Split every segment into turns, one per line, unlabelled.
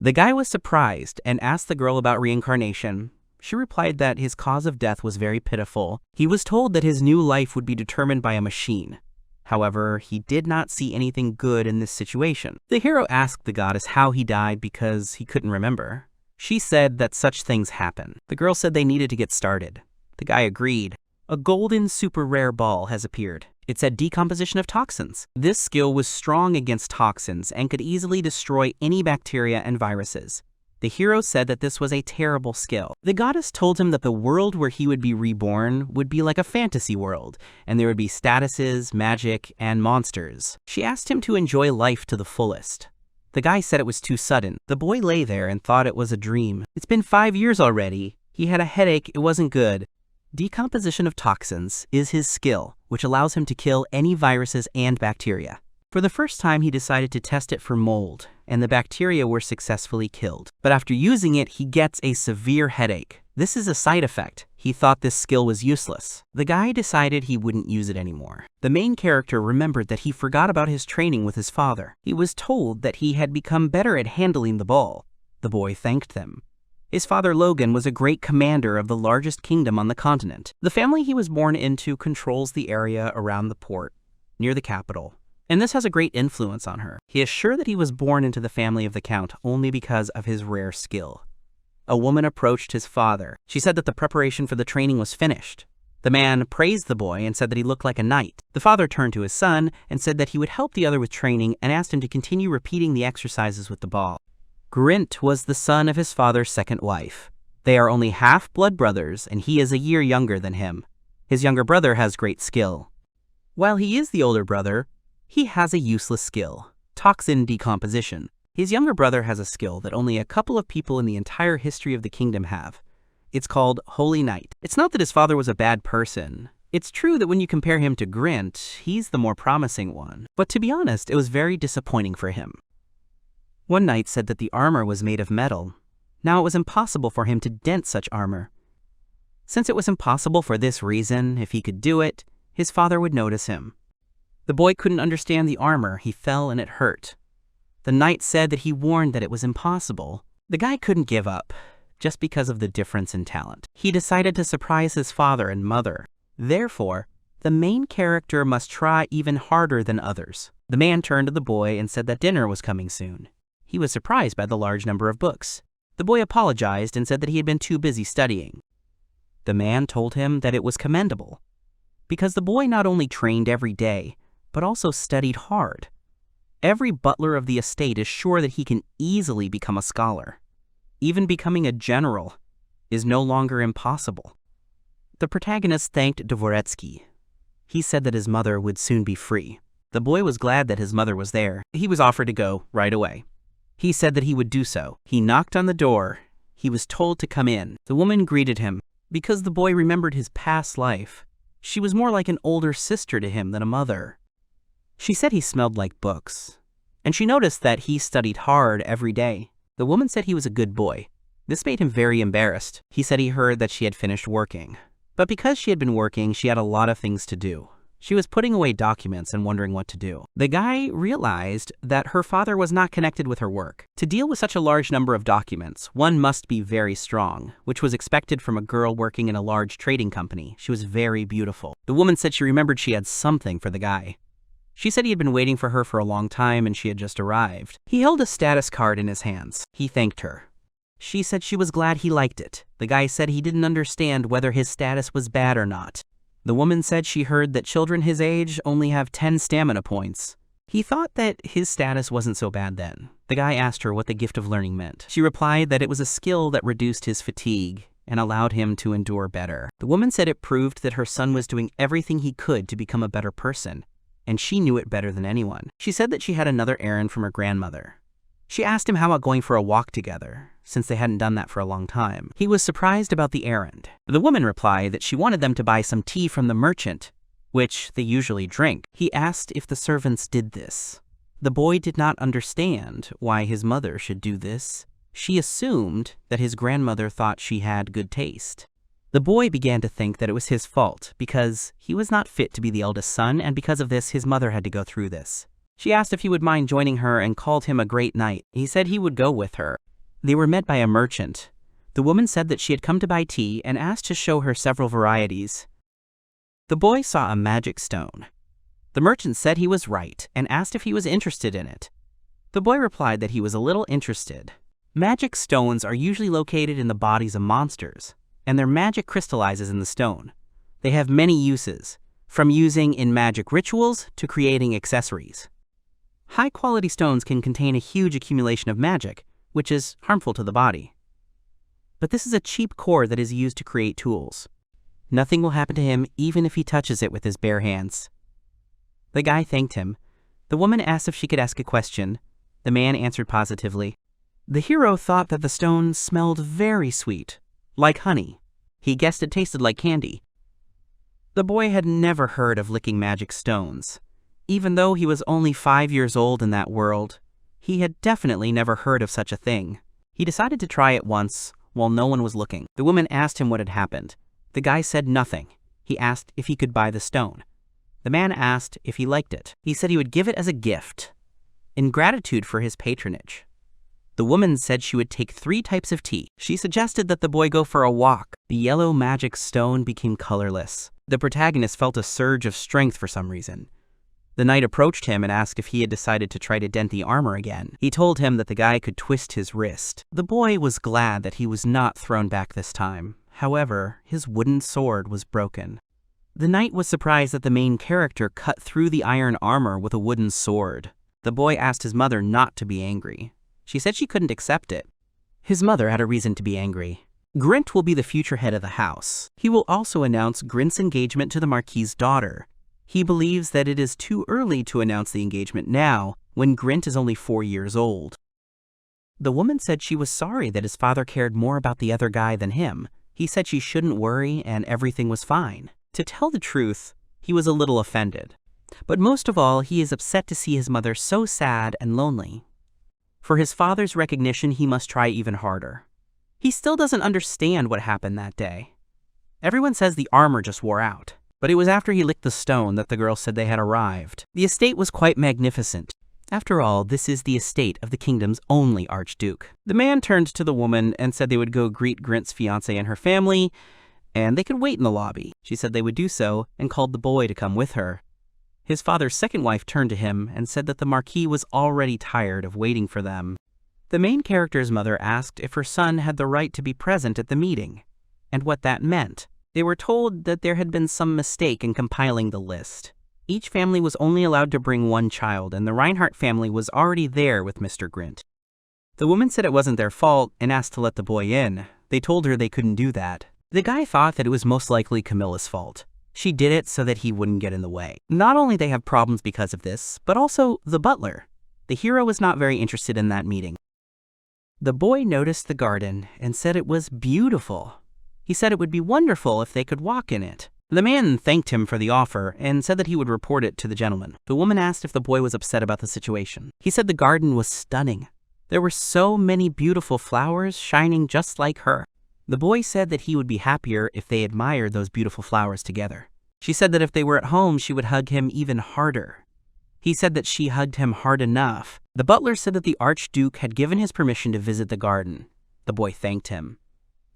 The guy was surprised and asked the girl about reincarnation. She replied that his cause of death was very pitiful. He was told that his new life would be determined by a machine. However, he did not see anything good in this situation. The hero asked the goddess how he died because he couldn't remember. She said that such things happen. The girl said they needed to get started. The guy agreed. A golden super rare ball has appeared. It said decomposition of toxins. This skill was strong against toxins and could easily destroy any bacteria and viruses. The hero said that this was a terrible skill. The goddess told him that the world where he would be reborn would be like a fantasy world, and there would be statuses, magic, and monsters. She asked him to enjoy life to the fullest. The guy said it was too sudden. The boy lay there and thought it was a dream. It's been 5 years already. He had a headache, it wasn't good. Decomposition of toxins is his skill, which allows him to kill any viruses and bacteria. For the first time, he decided to test it for mold, and the bacteria were successfully killed. But after using it, he gets a severe headache. This is a side effect. He thought this skill was useless. The guy decided he wouldn't use it anymore. The main character remembered that he forgot about his training with his father. He was told that he had become better at handling the ball. The boy thanked them. His father Logan was a great commander of the largest kingdom on the continent. The family he was born into controls the area around the port, near the capital, and this has a great influence on her. He is sure that he was born into the family of the count only because of his rare skill. A woman approached his father. She said that the preparation for the training was finished. The man praised the boy and said that he looked like a knight. The father turned to his son and said that he would help the other with training and asked him to continue repeating the exercises with the ball. Grint was the son of his father's second wife. They are only half-blood brothers, and he is a year younger than him. His younger brother has great skill. While he is the older brother, he has a useless skill, toxin decomposition. His younger brother has a skill that only a couple of people in the entire history of the kingdom have. It's called Holy Night. It's not that his father was a bad person. It's true that when you compare him to Grint, he's the more promising one. But to be honest, it was very disappointing for him. One knight said that the armor was made of metal. Now it was impossible for him to dent such armor. Since it was impossible for this reason, if he could do it, his father would notice him. The boy couldn't understand the armor. He fell and it hurt. The knight said that he warned that it was impossible. The guy couldn't give up, just because of the difference in talent. He decided to surprise his father and mother. Therefore, the main character must try even harder than others. The man turned to the boy and said that dinner was coming soon. He was surprised by the large number of books. The boy apologized and said that he had been too busy studying. The man told him that it was commendable, because the boy not only trained every day, but also studied hard. Every butler of the estate is sure that he can easily become a scholar. Even becoming a general is no longer impossible. The protagonist thanked Dvoretsky. He said that his mother would soon be free. The boy was glad that his mother was there. He was offered to go right away. He said that he would do so. He knocked on the door. He was told to come in. The woman greeted him. Because the boy remembered his past life, she was more like an older sister to him than a mother. She said he smelled like books, and she noticed that he studied hard every day. The woman said he was a good boy. This made him very embarrassed. He said he heard that she had finished working. But because she had been working, she had a lot of things to do. She was putting away documents and wondering what to do. The guy realized that her father was not connected with her work. To deal with such a large number of documents, one must be very strong, which was expected from a girl working in a large trading company. She was very beautiful. The woman said she remembered she had something for the guy. She said he had been waiting for her for a long time and she had just arrived. He held a status card in his hands. He thanked her. She said she was glad he liked it. The guy said he didn't understand whether his status was bad or not. The woman said she heard that children his age only have 10 stamina points. He thought that his status wasn't so bad then. The guy asked her what the gift of learning meant. She replied that it was a skill that reduced his fatigue and allowed him to endure better. The woman said it proved that her son was doing everything he could to become a better person, and she knew it better than anyone. She said that she had another errand from her grandmother. She asked him how about going for a walk together, since they hadn't done that for a long time. He was surprised about the errand. The woman replied that she wanted them to buy some tea from the merchant, which they usually drink. He asked if the servants did this. The boy did not understand why his mother should do this. She assumed that his grandmother thought she had good taste. The boy began to think that it was his fault because he was not fit to be the eldest son, and because of this, his mother had to go through this. She asked if he would mind joining her and called him a great knight. He said he would go with her. They were met by a merchant. The woman said that she had come to buy tea and asked to show her several varieties. The boy saw a magic stone. The merchant said he was right and asked if he was interested in it. The boy replied that he was a little interested. Magic stones are usually located in the bodies of monsters, and their magic crystallizes in the stone. They have many uses, from using in magic rituals to creating accessories. High-quality stones can contain a huge accumulation of magic, which is harmful to the body. But this is a cheap core that is used to create tools. Nothing will happen to him even if he touches it with his bare hands. The guy thanked him. The woman asked if she could ask a question. The man answered positively. The hero thought that the stone smelled very sweet, like honey. He guessed it tasted like candy. The boy had never heard of licking magic stones. Even though he was only 5 years old in that world, he had definitely never heard of such a thing. He decided to try it once, while no one was looking. The woman asked him what had happened. The guy said nothing. He asked if he could buy the stone. The man asked if he liked it. He said he would give it as a gift, in gratitude for his patronage. The woman said she would take 3 types of tea. She suggested that the boy go for a walk. The yellow magic stone became colorless. The protagonist felt a surge of strength for some reason. The knight approached him and asked if he had decided to try to dent the armor again. He told him that the guy could twist his wrist. The boy was glad that he was not thrown back this time. However, his wooden sword was broken. The knight was surprised that the main character cut through the iron armor with a wooden sword. The boy asked his mother not to be angry. She said she couldn't accept it. His mother had a reason to be angry. Grint will be the future head of the house. He will also announce Grint's engagement to the Marquis's daughter. He believes that it is too early to announce the engagement now, when Grint is only 4 years old. The woman said she was sorry that his father cared more about the other guy than him. He said she shouldn't worry and everything was fine. To tell the truth, he was a little offended. But most of all, he is upset to see his mother so sad and lonely. For his father's recognition, he must try even harder. He still doesn't understand what happened that day. Everyone says the armor just wore out, but it was after he licked the stone that the girl said they had arrived. The estate was quite magnificent. After all, this is the estate of the kingdom's only archduke. The man turned to the woman and said they would go greet Grint's fiancée and her family, and they could wait in the lobby. She said they would do so and called the boy to come with her. His father's second wife turned to him and said that the Marquis was already tired of waiting for them. The main character's mother asked if her son had the right to be present at the meeting, and what that meant. They were told that there had been some mistake in compiling the list. Each family was only allowed to bring 1 child, and the Reinhardt family was already there with Mr. Grint. The woman said it wasn't their fault and asked to let the boy in. They told her they couldn't do that. The guy thought that it was most likely Camilla's fault. She did it so that he wouldn't get in the way. Not only they have problems because of this, but also the butler. The hero was not very interested in that meeting. The boy noticed the garden and said it was beautiful. He said it would be wonderful if they could walk in it. The man thanked him for the offer and said that he would report it to the gentleman. The woman asked if the boy was upset about the situation. He said the garden was stunning. There were so many beautiful flowers shining just like her. The boy said that he would be happier if they admired those beautiful flowers together. She said that if they were at home, she would hug him even harder. He said that she hugged him hard enough. The butler said that the Archduke had given his permission to visit the garden. The boy thanked him.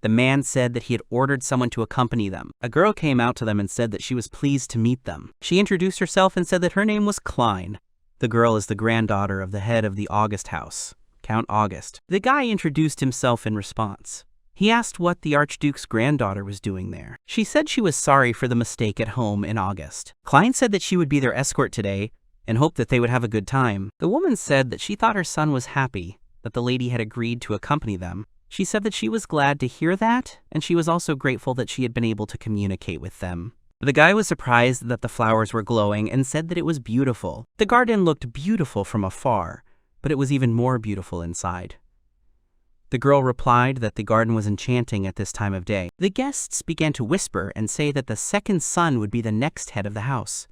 The man said that he had ordered someone to accompany them. A girl came out to them and said that she was pleased to meet them. She introduced herself and said that her name was Klein. The girl is the granddaughter of the head of the August house, Count August. The guy introduced himself in response. He asked what the Archduke's granddaughter was doing there. She said she was sorry for the mistake at home in August. Klein said that she would be their escort today and hoped that they would have a good time. The woman said that she thought her son was happy that the lady had agreed to accompany them. She said that she was glad to hear that, and she was also grateful that she had been able to communicate with them. The guy was surprised that the flowers were glowing and said that it was beautiful. The garden looked beautiful from afar, but it was even more beautiful inside. The girl replied that the garden was enchanting at this time of day. The guests began to whisper and say that the second son would be the next head of the house.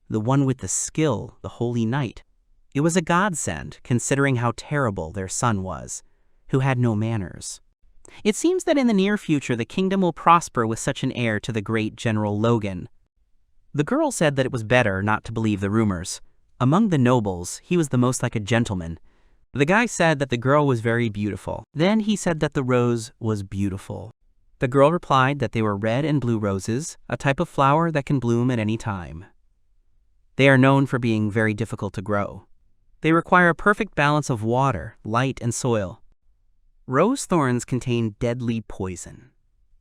The one with the skill, the holy knight. It was a godsend, considering how terrible their son was, who had no manners. It seems that in the near future the kingdom will prosper with such an heir to the great General Logan. The girl said that it was better not to believe the rumors. Among the nobles, he was the most like a gentleman. The guy said that the girl was very beautiful. Then he said that the rose was beautiful. The girl replied that they were red and blue roses, a type of flower that can bloom at any time. They are known for being very difficult to grow. They require a perfect balance of water, light, and soil. Rose thorns contain deadly poison.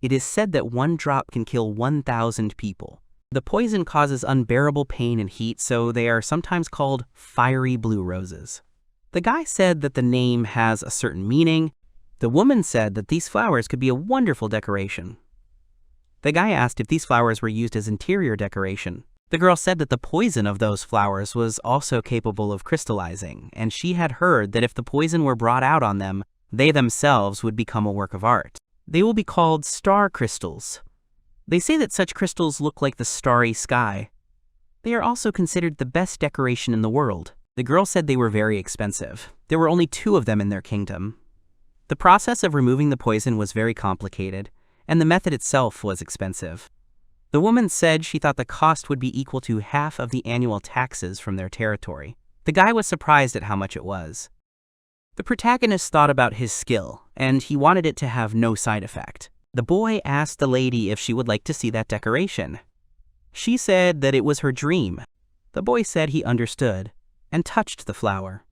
It is said that one drop can kill 1,000 people. The poison causes unbearable pain and heat, so they are sometimes called fiery blue roses. The guy said that the name has a certain meaning. The woman said that these flowers could be a wonderful decoration. The guy asked if these flowers were used as interior decoration. The girl said that the poison of those flowers was also capable of crystallizing, and she had heard that if the poison were brought out on them, they themselves would become a work of art. They will be called star crystals. They say that such crystals look like the starry sky. They are also considered the best decoration in the world. The girl said they were very expensive. There were only 2 of them in their kingdom. The process of removing the poison was very complicated, and the method itself was expensive. The woman said she thought the cost would be equal to half of the annual taxes from their territory. The guy was surprised at how much it was. The protagonist thought about his skill, and he wanted it to have no side effect. The boy asked the lady if she would like to see that decoration. She said that it was her dream. The boy said he understood, and touched the flower.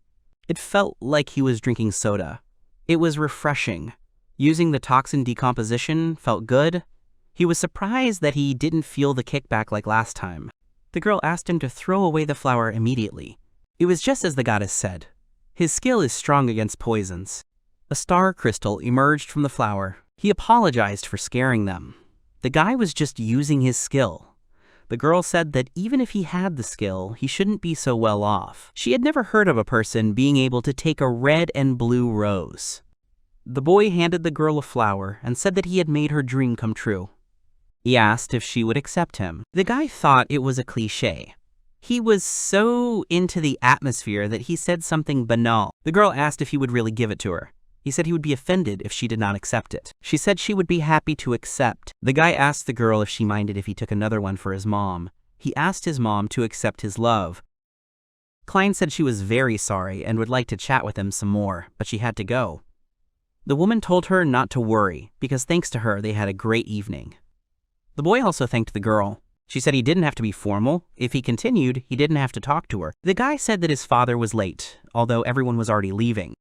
It felt like he was drinking soda. It was refreshing. Using the toxin decomposition felt good. He was surprised that he didn't feel the kickback like last time. The girl asked him to throw away the flower immediately. It was just as the goddess said. His skill is strong against poisons. A star crystal emerged from the flower. He apologized for scaring them. The guy was just using his skill. The girl said that even if he had the skill, he shouldn't be so well off. She had never heard of a person being able to take a red and blue rose. The boy handed the girl a flower and said that he had made her dream come true. He asked if she would accept him. The guy thought it was a cliché. He was so into the atmosphere that he said something banal. The girl asked if he would really give it to her. He said he would be offended if she did not accept it. She said she would be happy to accept. The guy asked the girl if she minded if he took another one for his mom. He asked his mom to accept his love. Klein said she was very sorry and would like to chat with him some more, but she had to go. The woman told her not to worry, because thanks to her, they had a great evening. The boy also thanked the girl. She said he didn't have to be formal. If he continued, he didn't have to talk to her. The guy said that his father was late, although everyone was already leaving.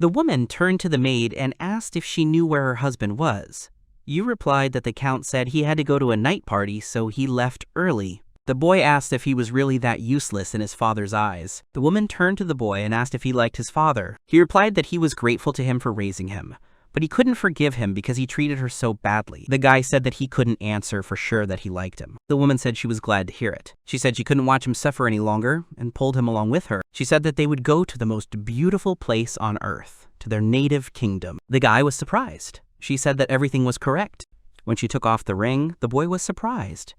The woman turned to the maid and asked if she knew where her husband was. You replied that the count said he had to go to a night party, so he left early. The boy asked if he was really that useless in his father's eyes. The woman turned to the boy and asked if he liked his father. He replied that he was grateful to him for raising him, but he couldn't forgive him because he treated her so badly. The guy said that he couldn't answer for sure that he liked him. The woman said she was glad to hear it. She said she couldn't watch him suffer any longer and pulled him along with her. She said that they would go to the most beautiful place on earth, to their native kingdom. The guy was surprised. She said that everything was correct. When she took off the ring, the boy was surprised.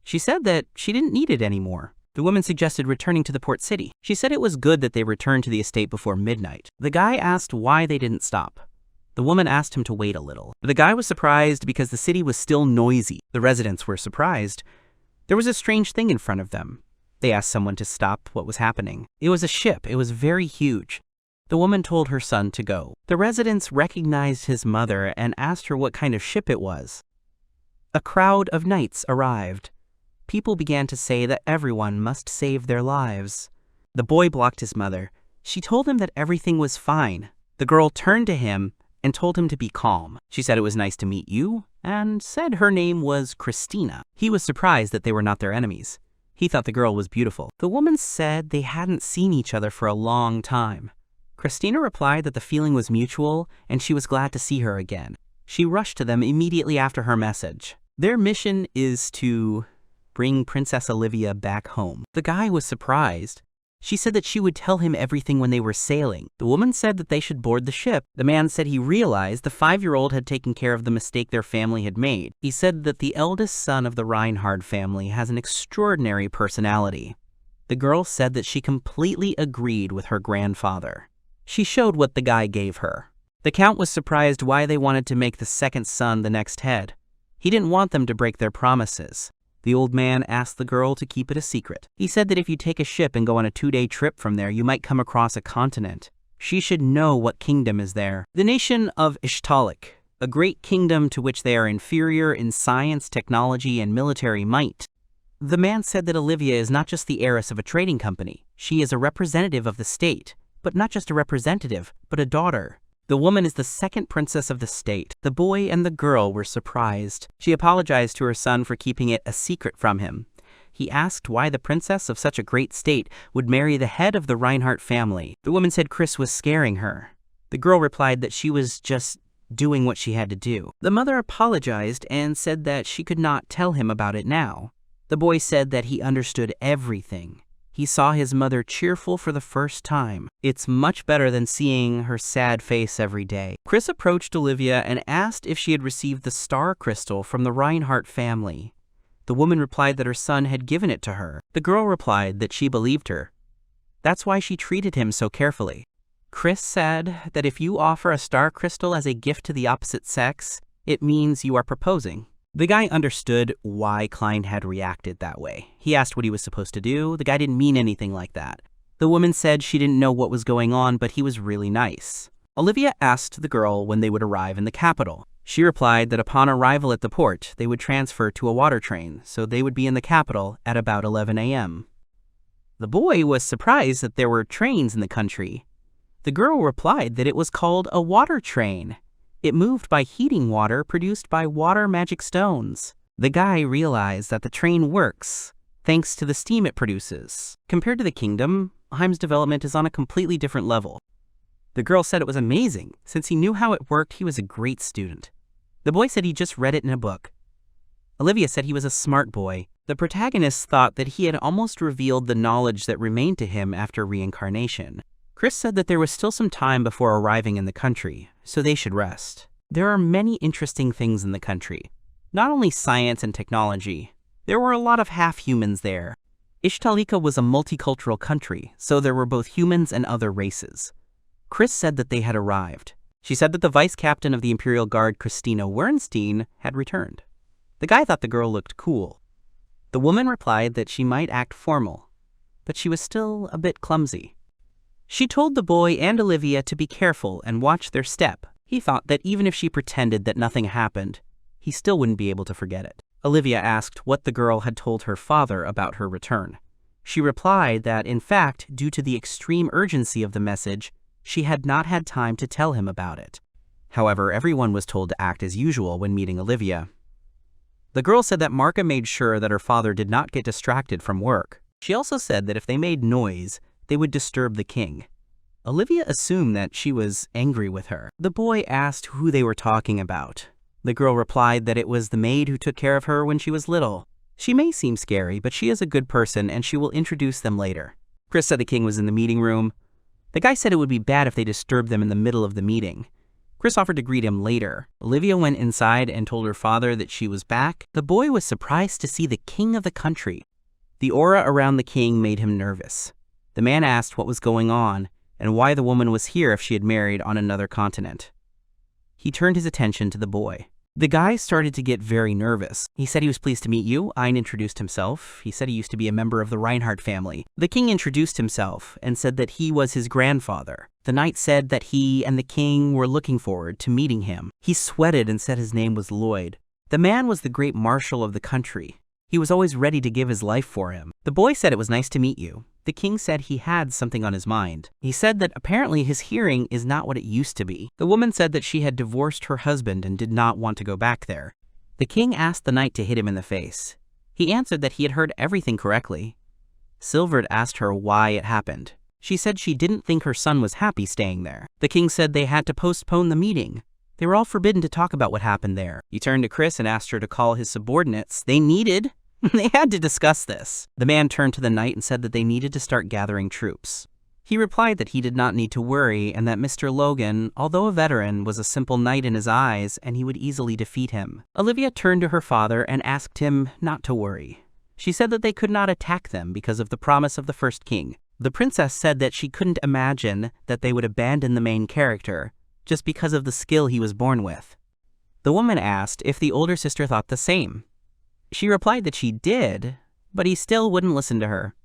She said that she didn't need it anymore. The woman suggested returning to the port city. She said it was good that they returned to the estate before midnight. The guy asked why they didn't stop. The woman asked him to wait a little. The guy was surprised because the city was still noisy. The residents were surprised. There was a strange thing in front of them. They asked someone to stop what was happening. It was a ship. It was very huge. The woman told her son to go. The residents recognized his mother and asked her what kind of ship it was. A crowd of knights arrived. People began to say that everyone must save their lives. The boy blocked his mother. She told him that everything was fine. The girl turned to him and told him to be calm. She said it was nice to meet you, and said her name was Christina. He was surprised that they were not their enemies. He thought the girl was beautiful. The woman said they hadn't seen each other for a long time. Christina replied that the feeling was mutual, and she was glad to see her again. She rushed to them immediately after her message. Their mission is to bring Princess Olivia back home. The guy was surprised. She said that she would tell him everything when they were sailing. The woman said that they should board the ship. The man said he realized the 5-year-old had taken care of the mistake their family had made. He said that the eldest son of the Reinhard family has an extraordinary personality. The girl said that she completely agreed with her grandfather. She showed what the guy gave her. The count was surprised why they wanted to make the second son the next head. He didn't want them to break their promises. The old man asked the girl to keep it a secret. He said that if you take a ship and go on a 2-day trip from there, you might come across a continent. She should know what kingdom is there. The nation of Ishtalik, a great kingdom to which they are inferior in science, technology, and military might. The man said that Olivia is not just the heiress of a trading company. She is a representative of the state, but not just a representative, but a daughter. The woman is the second princess of the state. The boy and the girl were surprised. She apologized to her son for keeping it a secret from him. He asked why the princess of such a great state would marry the head of the Reinhardt family. The woman said Chris was scaring her. The girl replied that she was just doing what she had to do. The mother apologized and said that she could not tell him about it now. The boy said that he understood everything. He saw his mother cheerful for the first time. It's much better than seeing her sad face every day. Chris approached Olivia and asked if she had received the star crystal from the Reinhardt family. The woman replied that her son had given it to her. The girl replied that she believed her. That's why she treated him so carefully. Chris said that if you offer a star crystal as a gift to the opposite sex, it means you are proposing. The guy understood why Klein had reacted that way. He asked what he was supposed to do. The guy didn't mean anything like that. The woman said she didn't know what was going on, but he was really nice. Olivia asked the girl when they would arrive in the capital. She replied that upon arrival at the port, they would transfer to a water train, so they would be in the capital at about 11 a.m. The boy was surprised that there were trains in the country. The girl replied that it was called a water train. It moved by heating water produced by water magic stones. The guy realized that the train works thanks to the steam it produces. Compared to the kingdom, Heim's development is on a completely different level. The girl said it was amazing. Since he knew how it worked, he was a great student. The boy said he just read it in a book. Olivia said he was a smart boy. The protagonist thought that he had almost revealed the knowledge that remained to him after reincarnation. Chris said that there was still some time before arriving in the country, so they should rest. There are many interesting things in the country. Not only science and technology, there were a lot of half-humans there. Ishtalika was a multicultural country, so there were both humans and other races. Chris said that they had arrived. She said that the vice captain of the Imperial Guard, Christina Wernstein, had returned. The guy thought the girl looked cool. The woman replied that she might act formal, but she was still a bit clumsy. She told the boy and Olivia to be careful and watch their step. He thought that even if she pretended that nothing happened, he still wouldn't be able to forget it. Olivia asked what the girl had told her father about her return. She replied that, in fact, due to the extreme urgency of the message, she had not had time to tell him about it. However, everyone was told to act as usual when meeting Olivia. The girl said that Marka made sure that her father did not get distracted from work. She also said that if they made noise, they would disturb the king. Olivia assumed that she was angry with her. The boy asked who they were talking about. The girl replied that it was the maid who took care of her when she was little. She may seem scary, but she is a good person and she will introduce them later. Chris said the king was in the meeting room. The guy said it would be bad if they disturbed them in the middle of the meeting. Chris offered to greet him later. Olivia went inside and told her father that she was back. The boy was surprised to see the king of the country. The aura around the king made him nervous. The man asked what was going on and why the woman was here if she had married on another continent. He turned his attention to the boy. The guy started to get very nervous. He said he was pleased to meet you. Ein introduced himself. He said he used to be a member of the Reinhardt family. The king introduced himself and said that he was his grandfather. The knight said that he and the king were looking forward to meeting him. He sweated and said his name was Lloyd. The man was the great marshal of the country. He was always ready to give his life for him. The boy said it was nice to meet you. The king said he had something on his mind. He said that apparently his hearing is not what it used to be. The woman said that she had divorced her husband and did not want to go back there. The king asked the knight to hit him in the face. He answered that he had heard everything correctly. Silverd asked her why it happened. She said she didn't think her son was happy staying there. The king said they had to postpone the meeting. They were all forbidden to talk about what happened there. He turned to Chris and asked her to call his subordinates. They had to discuss this. The man turned to the knight and said that they needed to start gathering troops. He replied that he did not need to worry and that Mr. Logan, although a veteran, was a simple knight in his eyes and he would easily defeat him. Olivia turned to her father and asked him not to worry. She said that they could not attack them because of the promise of the first king. The princess said that she couldn't imagine that they would abandon the main character just because of the skill he was born with. The woman asked if the older sister thought the same. She replied that she did, but he still wouldn't listen to her.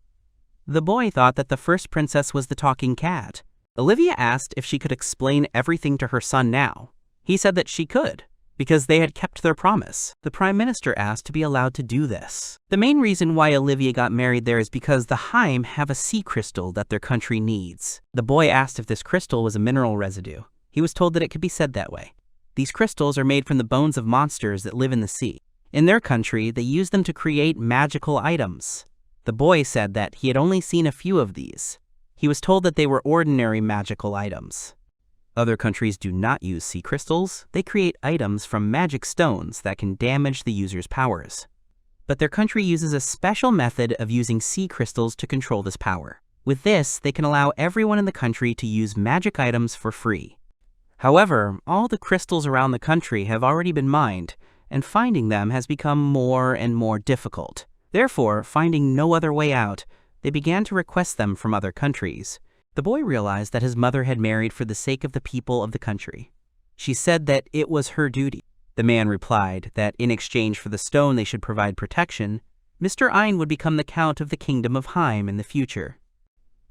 The boy thought that the first princess was the talking cat. Olivia asked if she could explain everything to her son now. He said that she could, because they had kept their promise. The Prime Minister asked to be allowed to do this. The main reason why Olivia got married there is because the Haim have a sea crystal that their country needs. The boy asked if this crystal was a mineral residue. He was told that it could be said that way. These crystals are made from the bones of monsters that live in the sea. In their country, they use them to create magical items. The boy said that he had only seen a few of these. He was told that they were ordinary magical items. Other countries do not use sea crystals. They create items from magic stones that can damage the user's powers. But their country uses a special method of using sea crystals to control this power. With this, they can allow everyone in the country to use magic items for free. However, all the crystals around the country have already been mined, and finding them has become more and more difficult. Therefore, finding no other way out, they began to request them from other countries. The boy realized that his mother had married for the sake of the people of the country. She said that it was her duty. The man replied that in exchange for the stone they should provide protection. Mr. Ein would become the Count of the Kingdom of Haim in the future.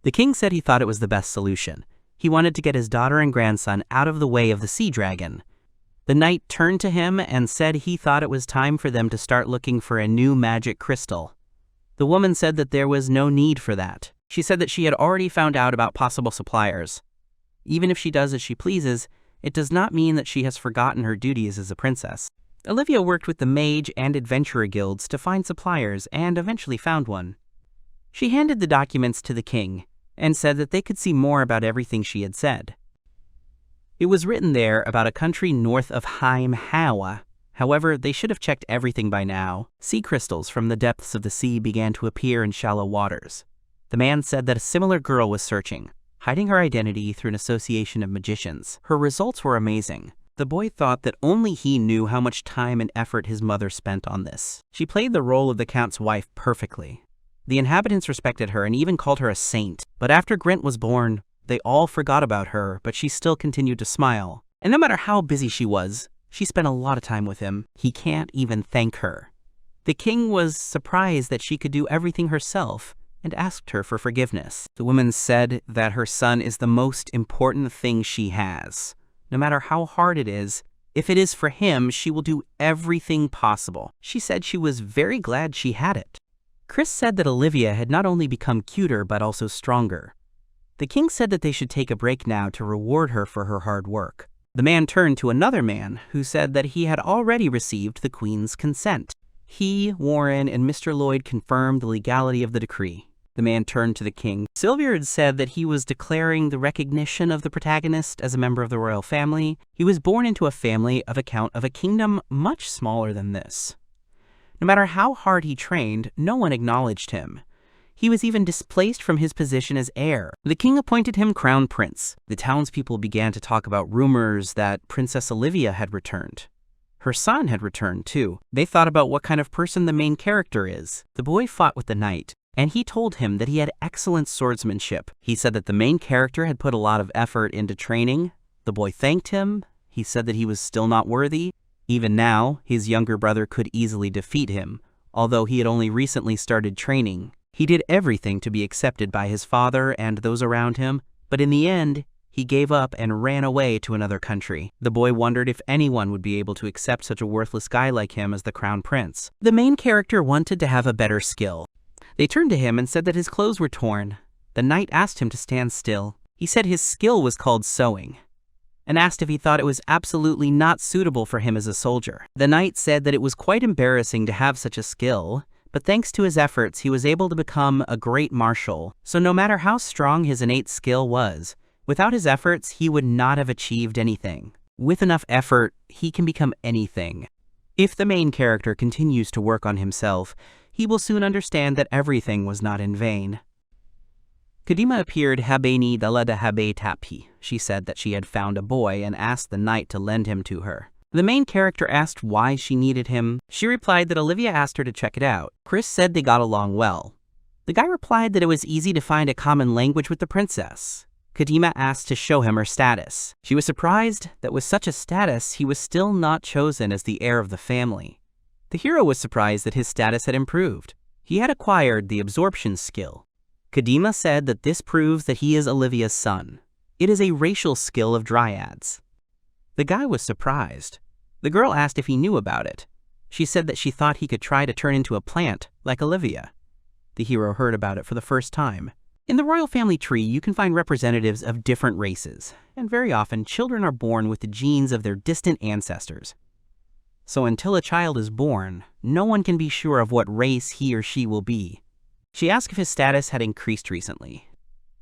The king said he thought it was the best solution. He wanted to get his daughter and grandson out of the way of the sea dragon. The knight turned to him and said he thought it was time for them to start looking for a new magic crystal. The woman said that there was no need for that. She said that she had already found out about possible suppliers. Even if she does as she pleases, it does not mean that she has forgotten her duties as a princess. Olivia worked with the mage and adventurer guilds to find suppliers and eventually found one. She handed the documents to the king and said that they could see more about everything she had said. It was written there about a country north of Manhwa. However, they should have checked everything by now. Sea crystals from the depths of the sea began to appear in shallow waters. The man said that a similar girl was searching, hiding her identity through an association of magicians. Her results were amazing. The boy thought that only he knew how much time and effort his mother spent on this. She played the role of the Count's wife perfectly. The inhabitants respected her and even called her a saint. But after Grint was born, they all forgot about her, but she still continued to smile. And no matter how busy she was, she spent a lot of time with him. He can't even thank her. The king was surprised that she could do everything herself and asked her for forgiveness. The woman said that her son is the most important thing she has. No matter how hard it is, if it is for him, she will do everything possible. She said she was very glad she had it. Chris said that Olivia had not only become cuter but also stronger. The king said that they should take a break now to reward her for her hard work. The man turned to another man who said that he had already received the queen's consent. He, Warren, and Mr. Lloyd confirmed the legality of the decree. The man turned to the king. Sylvia had said that he was declaring the recognition of the protagonist as a member of the royal family. He was born into a family of a count of a kingdom much smaller than this. No matter how hard he trained, no one acknowledged him. He was even displaced from his position as heir. The king appointed him crown prince. The townspeople began to talk about rumors that Princess Olivia had returned. Her son had returned too. They thought about what kind of person the main character is. The boy fought with the knight, and he told him that he had excellent swordsmanship. He said that the main character had put a lot of effort into training. The boy thanked him. He said that he was still not worthy. Even now, his younger brother could easily defeat him, although he had only recently started training. He did everything to be accepted by his father and those around him, but in the end, he gave up and ran away to another country. The boy wondered if anyone would be able to accept such a worthless guy like him as the crown prince. The main character wanted to have a better skill. They turned to him and said that his clothes were torn. The knight asked him to stand still. He said his skill was called sewing, and asked if he thought it was absolutely not suitable for him as a soldier. The knight said that it was quite embarrassing to have such a skill, but thanks to his efforts, he was able to become a great marshal. So no matter how strong his innate skill was, without his efforts, he would not have achieved anything. With enough effort, he can become anything. If the main character continues to work on himself, he will soon understand that everything was not in vain. Kadima appeared habeni dalada habe tapi. She said that she had found a boy and asked the knight to lend him to her. The main character asked why she needed him. She replied that Olivia asked her to check it out. Chris said they got along well. The guy replied that it was easy to find a common language with the princess. Kadima asked to show him her status. She was surprised that with such a status, he was still not chosen as the heir of the family. The hero was surprised that his status had improved. He had acquired the absorption skill. Kadima said that this proves that he is Olivia's son. It is a racial skill of dryads. The guy was surprised. The girl asked if he knew about it. She said that she thought he could try to turn into a plant, like Olivia. The hero heard about it for the first time. In the royal family tree, you can find representatives of different races, and very often children are born with the genes of their distant ancestors. So until a child is born, no one can be sure of what race he or she will be. She asked if his status had increased recently.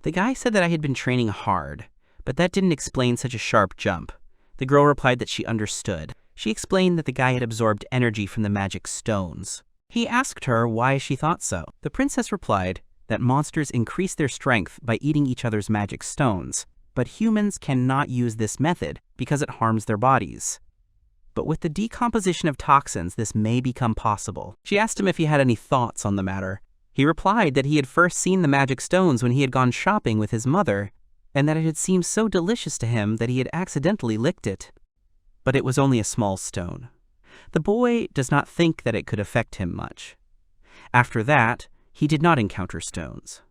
The guy said that I had been training hard, but that didn't explain such a sharp jump. The girl replied that she understood. She explained that the guy had absorbed energy from the magic stones. He asked her why she thought so. The princess replied that monsters increase their strength by eating each other's magic stones, but humans cannot use this method because it harms their bodies. But with the decomposition of toxins, this may become possible. She asked him if he had any thoughts on the matter. He replied that he had first seen the magic stones when he had gone shopping with his mother, and that it had seemed so delicious to him that he had accidentally licked it. But it was only a small stone. The boy does not think that it could affect him much. After that, he did not encounter stones.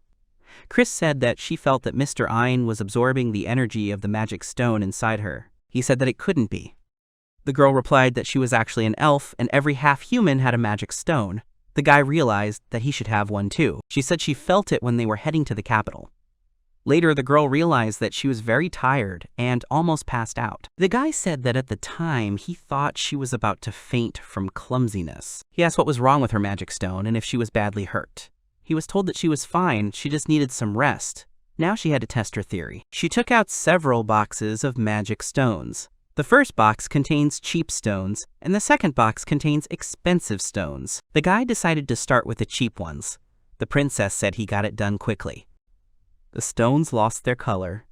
Chris said that she felt that Mr. Ein was absorbing the energy of the magic stone inside her. He said that it couldn't be. The girl replied that she was actually an elf and every half-human had a magic stone. The guy realized that he should have one too. She said she felt it when they were heading to the capital. Later, the girl realized that she was very tired and almost passed out. The guy said that at the time, he thought she was about to faint from clumsiness. He asked what was wrong with her magic stone and if she was badly hurt. He was told that she was fine, she just needed some rest. Now she had to test her theory. She took out several boxes of magic stones. The first box contains cheap stones, and the second box contains expensive stones. The guy decided to start with the cheap ones. The princess said he got it done quickly. The stones lost their color.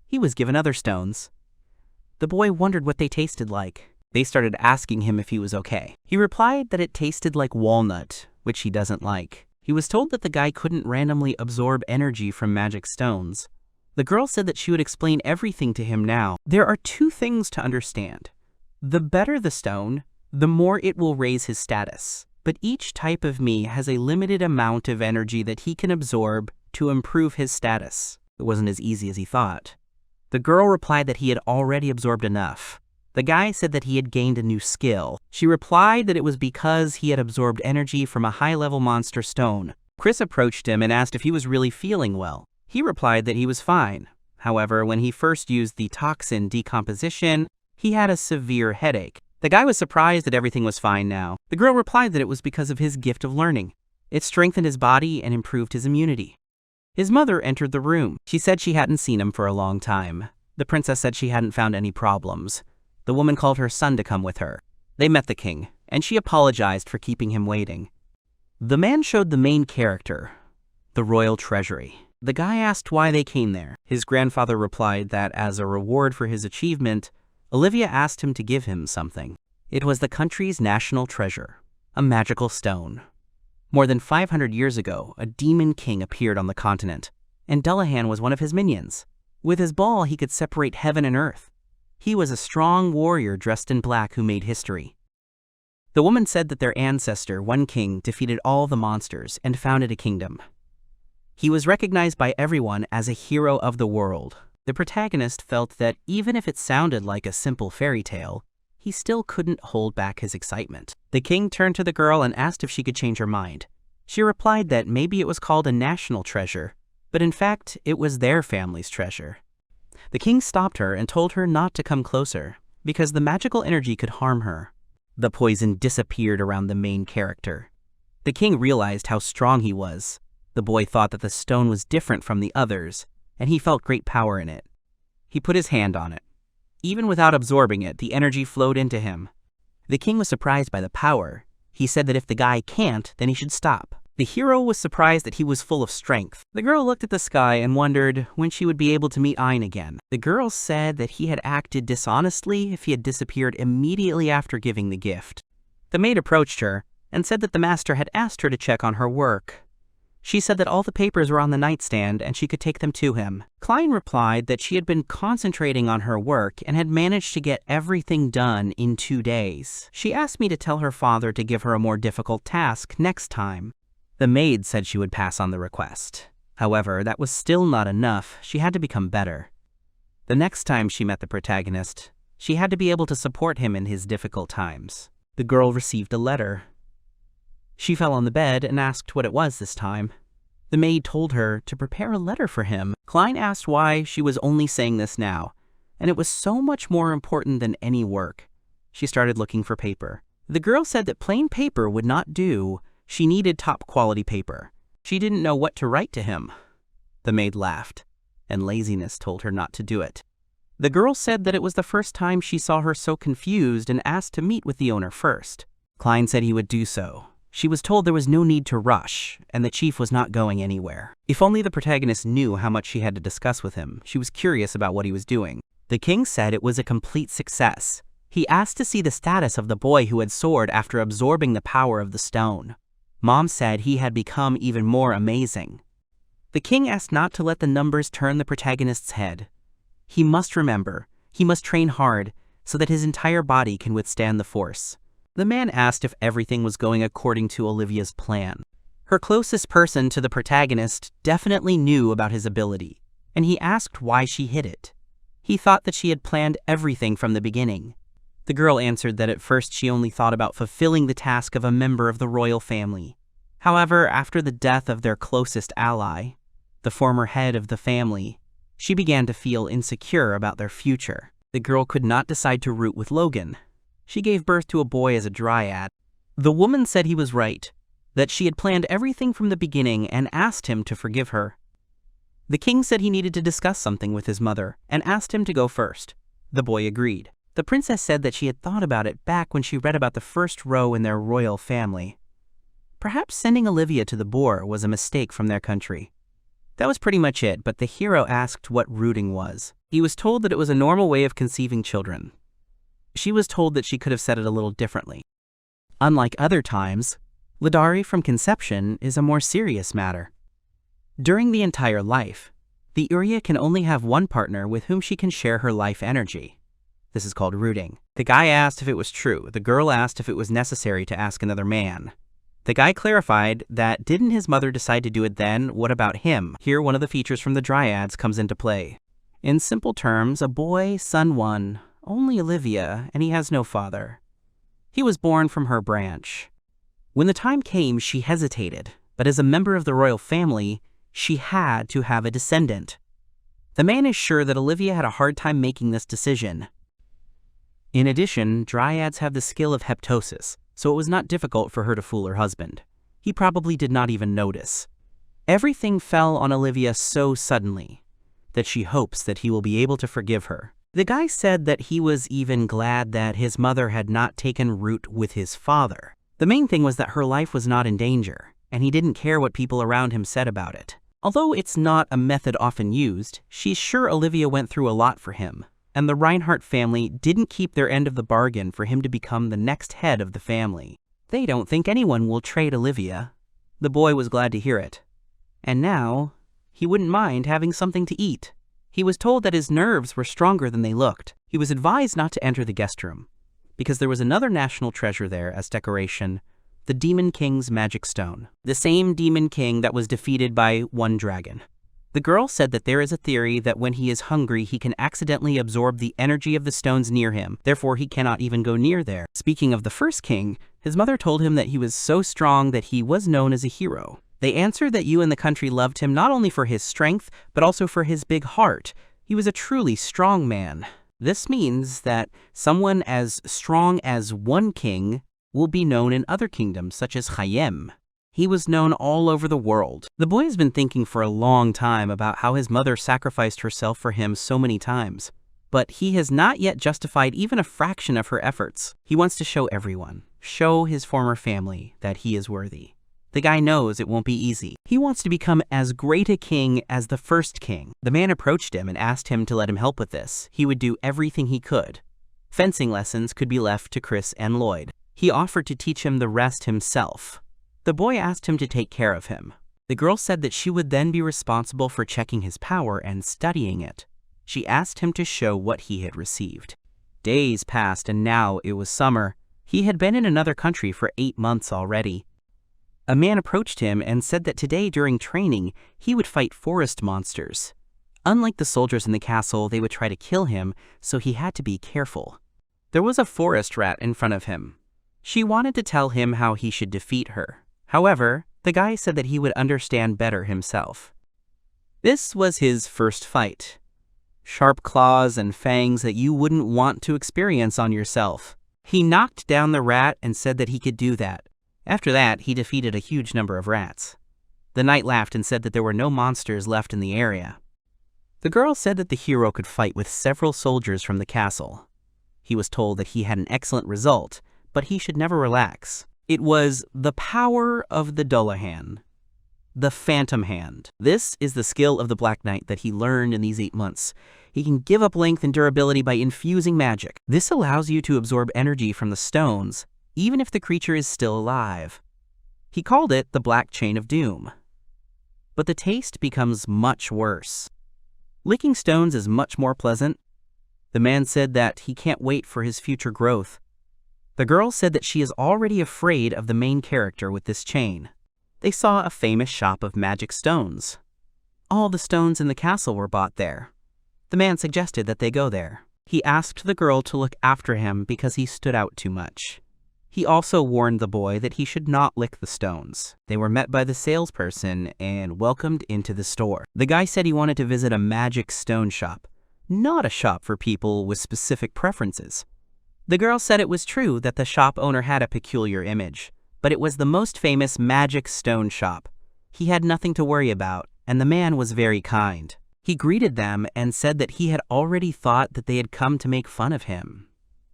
He was given other stones. The boy wondered what they tasted like. They started asking him if he was okay. He replied that it tasted like walnut, which he doesn't like. He was told that the guy couldn't randomly absorb energy from magic stones. The girl said that she would explain everything to him now. There are two things to understand. The better the stone, the more it will raise his status. But each type of me has a limited amount of energy that he can absorb to improve his status. It wasn't as easy as he thought. The girl replied that he had already absorbed enough. The guy said that he had gained a new skill. She replied that it was because he had absorbed energy from a high-level monster stone. Chris approached him and asked if he was really feeling well. He replied that he was fine. However, when he first used the toxin decomposition, he had a severe headache. The guy was surprised that everything was fine now. The girl replied that it was because of his gift of learning. It strengthened his body and improved his immunity. His mother entered the room. She said she hadn't seen him for a long time. The princess said she hadn't found any problems. The woman called her son to come with her. They met the king, and she apologized for keeping him waiting. The man showed the main character, the royal treasury. The guy asked why they came there. His grandfather replied that as a reward for his achievement, Olivia asked him to give him something. It was the country's national treasure, a magical stone. More than 500 years ago, a demon king appeared on the continent, and Dullahan was one of his minions. With his ball, he could separate heaven and earth. He was a strong warrior dressed in black who made history. The woman said that their ancestor, one king, defeated all the monsters and founded a kingdom. He was recognized by everyone as a hero of the world. The protagonist felt that even if it sounded like a simple fairy tale, he still couldn't hold back his excitement. The king turned to the girl and asked if she could change her mind. She replied that maybe it was called a national treasure, but in fact, it was their family's treasure. The king stopped her and told her not to come closer, because the magical energy could harm her. The poison disappeared around the main character. The king realized how strong he was. The boy thought that the stone was different from the others, and he felt great power in it. He put his hand on it. Even without absorbing it, the energy flowed into him. The king was surprised by the power. He said that if the guy can't, then he should stop. The hero was surprised that he was full of strength. The girl looked at the sky and wondered when she would be able to meet Ein again. The girl said that he had acted dishonestly if he had disappeared immediately after giving the gift. The maid approached her and said that the master had asked her to check on her work. She said that all the papers were on the nightstand and she could take them to him. Klein replied that she had been concentrating on her work and had managed to get everything done in 2 days. She asked me to tell her father to give her a more difficult task next time. The maid said she would pass on the request. However, that was still not enough. She had to become better. The next time she met the protagonist, she had to be able to support him in his difficult times. The girl received a letter. She fell on the bed and asked what it was this time. The maid told her to prepare a letter for him. Klein asked why she was only saying this now, and it was so much more important than any work. She started looking for paper. The girl said that plain paper would not do. She needed top-quality paper. She didn't know what to write to him. The maid laughed, and laziness told her not to do it. The girl said that it was the first time she saw her so confused and asked to meet with the owner first. Klein said he would do so. She was told there was no need to rush, and the chief was not going anywhere. If only the protagonist knew how much she had to discuss with him. She was curious about what he was doing. The king said it was a complete success. He asked to see the status of the boy who had soared after absorbing the power of the stone. Mom said he had become even more amazing. The king asked not to let the numbers turn the protagonist's head. He must remember, he must train hard, so that his entire body can withstand the force. The man asked if everything was going according to Olivia's plan. Her closest person to the protagonist definitely knew about his ability, and he asked why she hid it. He thought that she had planned everything from the beginning. The girl answered that at first she only thought about fulfilling the task of a member of the royal family. However, after the death of their closest ally, the former head of the family, she began to feel insecure about their future. The girl could not decide to root with Logan. She gave birth to a boy as a dryad. The woman said he was right, that she had planned everything from the beginning and asked him to forgive her. The king said he needed to discuss something with his mother and asked him to go first. The boy agreed. The princess said that she had thought about it back when she read about the first row in their royal family. Perhaps sending Olivia to the boar was a mistake from their country. That was pretty much it, but the hero asked what rooting was. He was told that it was a normal way of conceiving children. She was told that she could have said it a little differently. Unlike other times, Lidari from conception is a more serious matter. During the entire life, the Urya can only have one partner with whom she can share her life energy. This is called rooting. The guy asked if it was true. The girl asked if it was necessary to ask another man. The guy clarified that didn't his mother decide to do it then? What about him? Here one of the features from the dryads comes into play. In simple terms, a boy, son one, only Olivia, and he has no father. He was born from her branch. When the time came, she hesitated, but as a member of the royal family, she had to have a descendant. The man is sure that Olivia had a hard time making this decision. In addition, dryads have the skill of heptosis, so it was not difficult for her to fool her husband. He probably did not even notice. Everything fell on Olivia so suddenly that she hopes that he will be able to forgive her. The guy said that he was even glad that his mother had not taken root with his father. The main thing was that her life was not in danger, and he didn't care what people around him said about it. Although it's not a method often used, she's sure Olivia went through a lot for him, and the Reinhardt family didn't keep their end of the bargain for him to become the next head of the family. They don't think anyone will trade Olivia. The boy was glad to hear it. And now, he wouldn't mind having something to eat. He was told that his nerves were stronger than they looked. He was advised not to enter the guest room, because there was another national treasure there as decoration, the Demon King's Magic Stone. The same Demon King that was defeated by one dragon. The girl said that there is a theory that when he is hungry, he can accidentally absorb the energy of the stones near him, therefore he cannot even go near there. Speaking of the first king, his mother told him that he was so strong that he was known as a hero. They answered that you in the country loved him not only for his strength, but also for his big heart. He was a truly strong man. This means that someone as strong as one king will be known in other kingdoms, such as Chayem. He was known all over the world. The boy has been thinking for a long time about how his mother sacrificed herself for him so many times, but he has not yet justified even a fraction of her efforts. He wants to show everyone, show his former family, that he is worthy. The guy knows it won't be easy. He wants to become as great a king as the first king. The man approached him and asked him to let him help with this. He would do everything he could. Fencing lessons could be left to Chris and Lloyd. He offered to teach him the rest himself. The boy asked him to take care of him. The girl said that she would then be responsible for checking his power and studying it. She asked him to show what he had received. Days passed and now it was summer. He had been in another country for 8 months already. A man approached him and said that today during training he would fight forest monsters. Unlike the soldiers in the castle, they would try to kill him, so he had to be careful. There was a forest rat in front of him. She wanted to tell him how he should defeat her. However, the guy said that he would understand better himself. This was his first fight. Sharp claws and fangs that you wouldn't want to experience on yourself. He knocked down the rat and said that he could do that. After that, he defeated a huge number of rats. The knight laughed and said that there were no monsters left in the area. The girl said that the hero could fight with several soldiers from the castle. He was told that he had an excellent result, but he should never relax. It was the power of the Dullahan, the Phantom Hand. This is the skill of the Black Knight that he learned in these 8 months. He can give up length and durability by infusing magic. This allows you to absorb energy from the stones, even if the creature is still alive. He called it the Black Chain of Doom. But the taste becomes much worse. Licking stones is much more pleasant. The man said that he can't wait for his future growth. The girl said that she is already afraid of the main character with this chain. They saw a famous shop of magic stones. All the stones in the castle were bought there. The man suggested that they go there. He asked the girl to look after him because he stood out too much. He also warned the boy that he should not lick the stones. They were met by the salesperson and welcomed into the store. The guy said he wanted to visit a magic stone shop, not a shop for people with specific preferences. The girl said it was true that the shop owner had a peculiar image, but it was the most famous magic stone shop. He had nothing to worry about, and the man was very kind. He greeted them and said that he had already thought that they had come to make fun of him.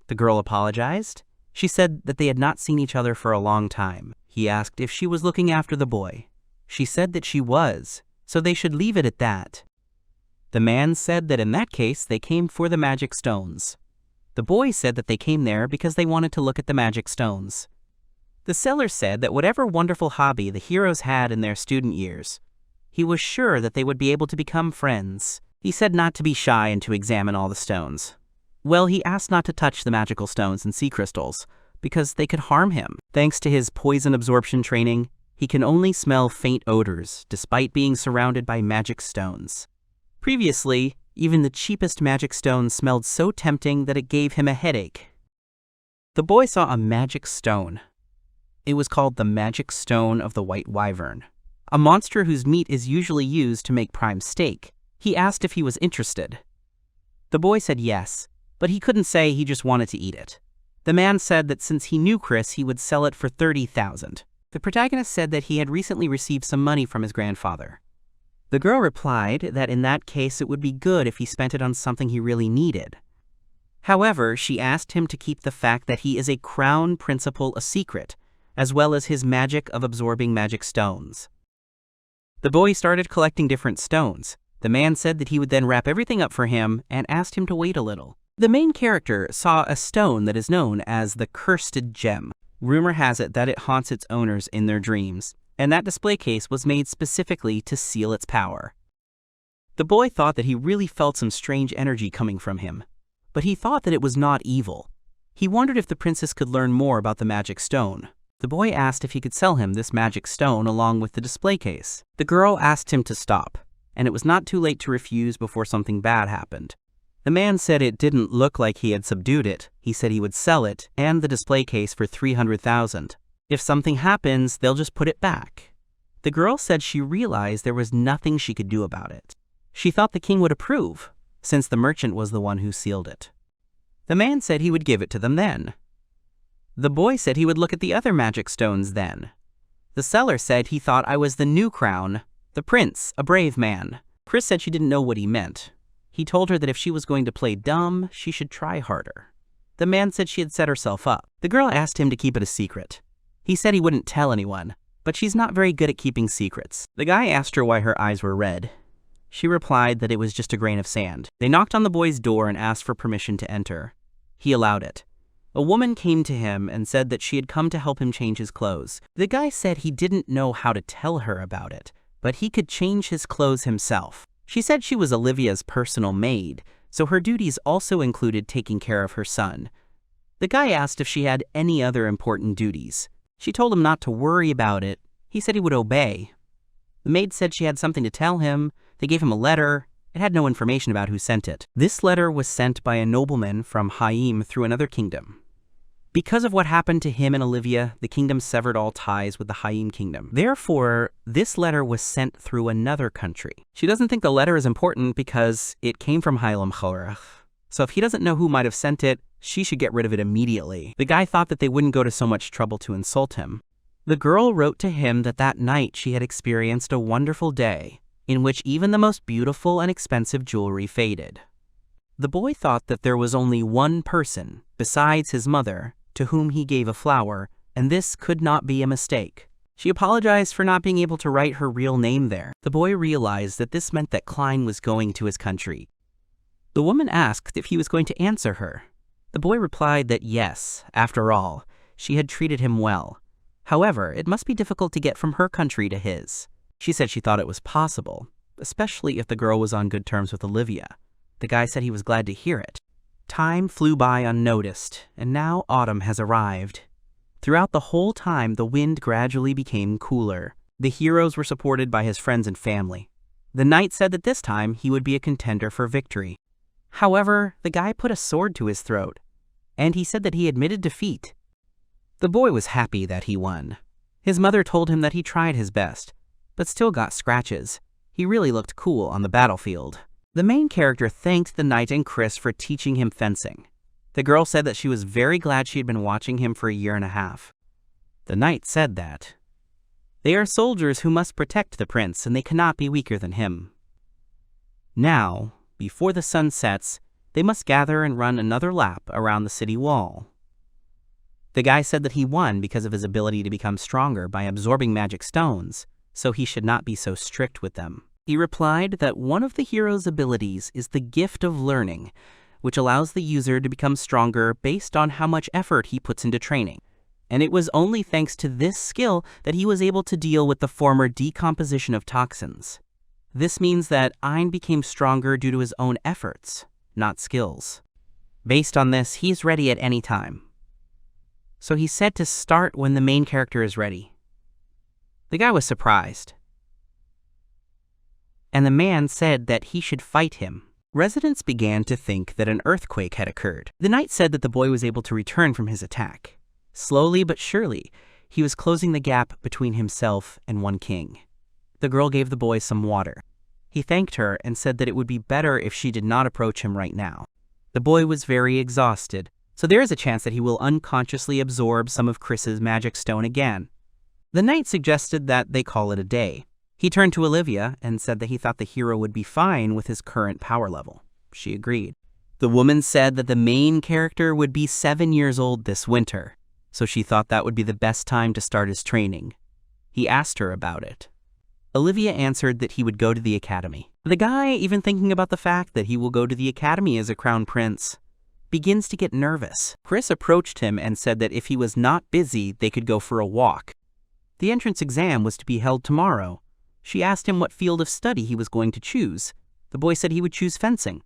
The girl apologized. She said that they had not seen each other for a long time. He asked if she was looking after the boy. She said that she was, so they should leave it at that. The man said that in that case they came for the magic stones. The boy said that they came there because they wanted to look at the magic stones. The seller said that whatever wonderful hobby the heroes had in their student years, he was sure that they would be able to become friends. He said not to be shy and to examine all the stones. Well, he asked not to touch the magical stones and sea crystals, because they could harm him. Thanks to his poison absorption training, he can only smell faint odors, despite being surrounded by magic stones. Previously, even the cheapest magic stone smelled so tempting that it gave him a headache. The boy saw a magic stone. It was called the Magic Stone of the White Wyvern, a monster whose meat is usually used to make prime steak. He asked if he was interested. The boy said yes, but he couldn't say, he just wanted to eat it. The man said that since he knew Chris, he would sell it for 30,000. The protagonist said that he had recently received some money from his grandfather. The girl replied that in that case it would be good if he spent it on something he really needed. However, she asked him to keep the fact that he is a crown principal a secret, as well as his magic of absorbing magic stones. The boy started collecting different stones. The man said that he would then wrap everything up for him and asked him to wait a little. The main character saw a stone that is known as the Cursed Gem. Rumor has it that it haunts its owners in their dreams, and that display case was made specifically to seal its power. The boy thought that he really felt some strange energy coming from him, but he thought that it was not evil. He wondered if the princess could learn more about the magic stone. The boy asked if he could sell him this magic stone along with the display case. The girl asked him to stop, and it was not too late to refuse before something bad happened. The man said it didn't look like he had subdued it. He said he would sell it and the display case for 300,000. If something happens, they'll just put it back. The girl said she realized there was nothing she could do about it. She thought the king would approve, since the merchant was the one who sealed it. The man said he would give it to them then. The boy said he would look at the other magic stones then. The seller said he thought I was the new crown, the prince, a brave man. Chris said she didn't know what he meant. He told her that if she was going to play dumb, she should try harder. The man said she had set herself up. The girl asked him to keep it a secret. He said he wouldn't tell anyone, but she's not very good at keeping secrets. The guy asked her why her eyes were red. She replied that it was just a grain of sand. They knocked on the boy's door and asked for permission to enter. He allowed it. A woman came to him and said that she had come to help him change his clothes. The guy said he didn't know how to tell her about it, but he could change his clothes himself. She said she was Olivia's personal maid, so her duties also included taking care of her son. The guy asked if she had any other important duties. She told him not to worry about it. He said he would obey. The maid said she had something to tell him. They gave him a letter. It had no information about who sent it. This letter was sent by a nobleman from Haim through another kingdom. Because of what happened to him and Olivia, the kingdom severed all ties with the Haim kingdom. Therefore, this letter was sent through another country. She doesn't think the letter is important because it came from Hailam Khorach. So if he doesn't know who might have sent it, she should get rid of it immediately. The guy thought that they wouldn't go to so much trouble to insult him. The girl wrote to him that night she had experienced a wonderful day, in which even the most beautiful and expensive jewelry faded. The boy thought that there was only one person, besides his mother, to whom he gave a flower, and this could not be a mistake. She apologized for not being able to write her real name there. The boy realized that this meant that Klein was going to his country. The woman asked if he was going to answer her. The boy replied that yes, after all, she had treated him well. However, it must be difficult to get from her country to his. She said she thought it was possible, especially if the girl was on good terms with Olivia. The guy said he was glad to hear it. Time flew by unnoticed, and now autumn has arrived. Throughout the whole time, the wind gradually became cooler. The heroes were supported by his friends and family. The knight said that this time he would be a contender for victory. However, the guy put a sword to his throat, and he said that he admitted defeat. The boy was happy that he won. His mother told him that he tried his best, but still got scratches. He really looked cool on the battlefield. The main character thanked the knight and Chris for teaching him fencing. The girl said that she was very glad she had been watching him for a year and a half. The knight said that they are soldiers who must protect the prince, and they cannot be weaker than him. Now, before the sun sets, they must gather and run another lap around the city wall. The guy said that he won because of his ability to become stronger by absorbing magic stones, so he should not be so strict with them. He replied that one of the hero's abilities is the gift of learning, which allows the user to become stronger based on how much effort he puts into training. And it was only thanks to this skill that he was able to deal with the former decomposition of toxins. This means that Ein became stronger due to his own efforts, not skills. Based on this, he's ready at any time. So he said to start when the main character is ready. The guy was surprised, and the man said that he should fight him. Residents began to think that an earthquake had occurred. The knight said that the boy was able to return from his attack. Slowly but surely, he was closing the gap between himself and one king. The girl gave the boy some water. He thanked her and said that it would be better if she did not approach him right now. The boy was very exhausted, so there is a chance that he will unconsciously absorb some of Chris's magic stone again. The knight suggested that they call it a day. He turned to Olivia and said that he thought the hero would be fine with his current power level. She agreed. The woman said that the main character would be 7 years old this winter, so she thought that would be the best time to start his training. He asked her about it. Olivia answered that he would go to the academy. The guy, even thinking about the fact that he will go to the academy as a crown prince, begins to get nervous. Chris approached him and said that if he was not busy, they could go for a walk. The entrance exam was to be held tomorrow. She asked him what field of study he was going to choose. The boy said he would choose fencing.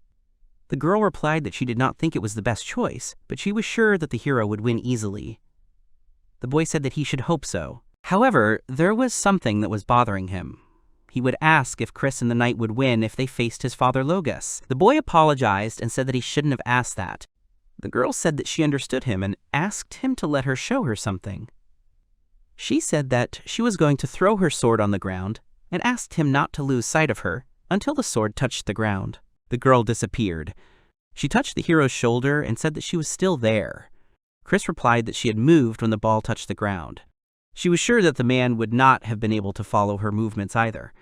The girl replied that she did not think it was the best choice, but she was sure that the hero would win easily. The boy said that he should hope so. However, there was something that was bothering him. He would ask if Chris and the knight would win if they faced his father Logos. The boy apologized and said that he shouldn't have asked that. The girl said that she understood him and asked him to let her show her something. She said that she was going to throw her sword on the ground and asked him not to lose sight of her until the sword touched the ground. The girl disappeared. She touched the hero's shoulder and said that she was still there. Chris replied that she had moved when the ball touched the ground. She was sure that the man would not have been able to follow her movements either,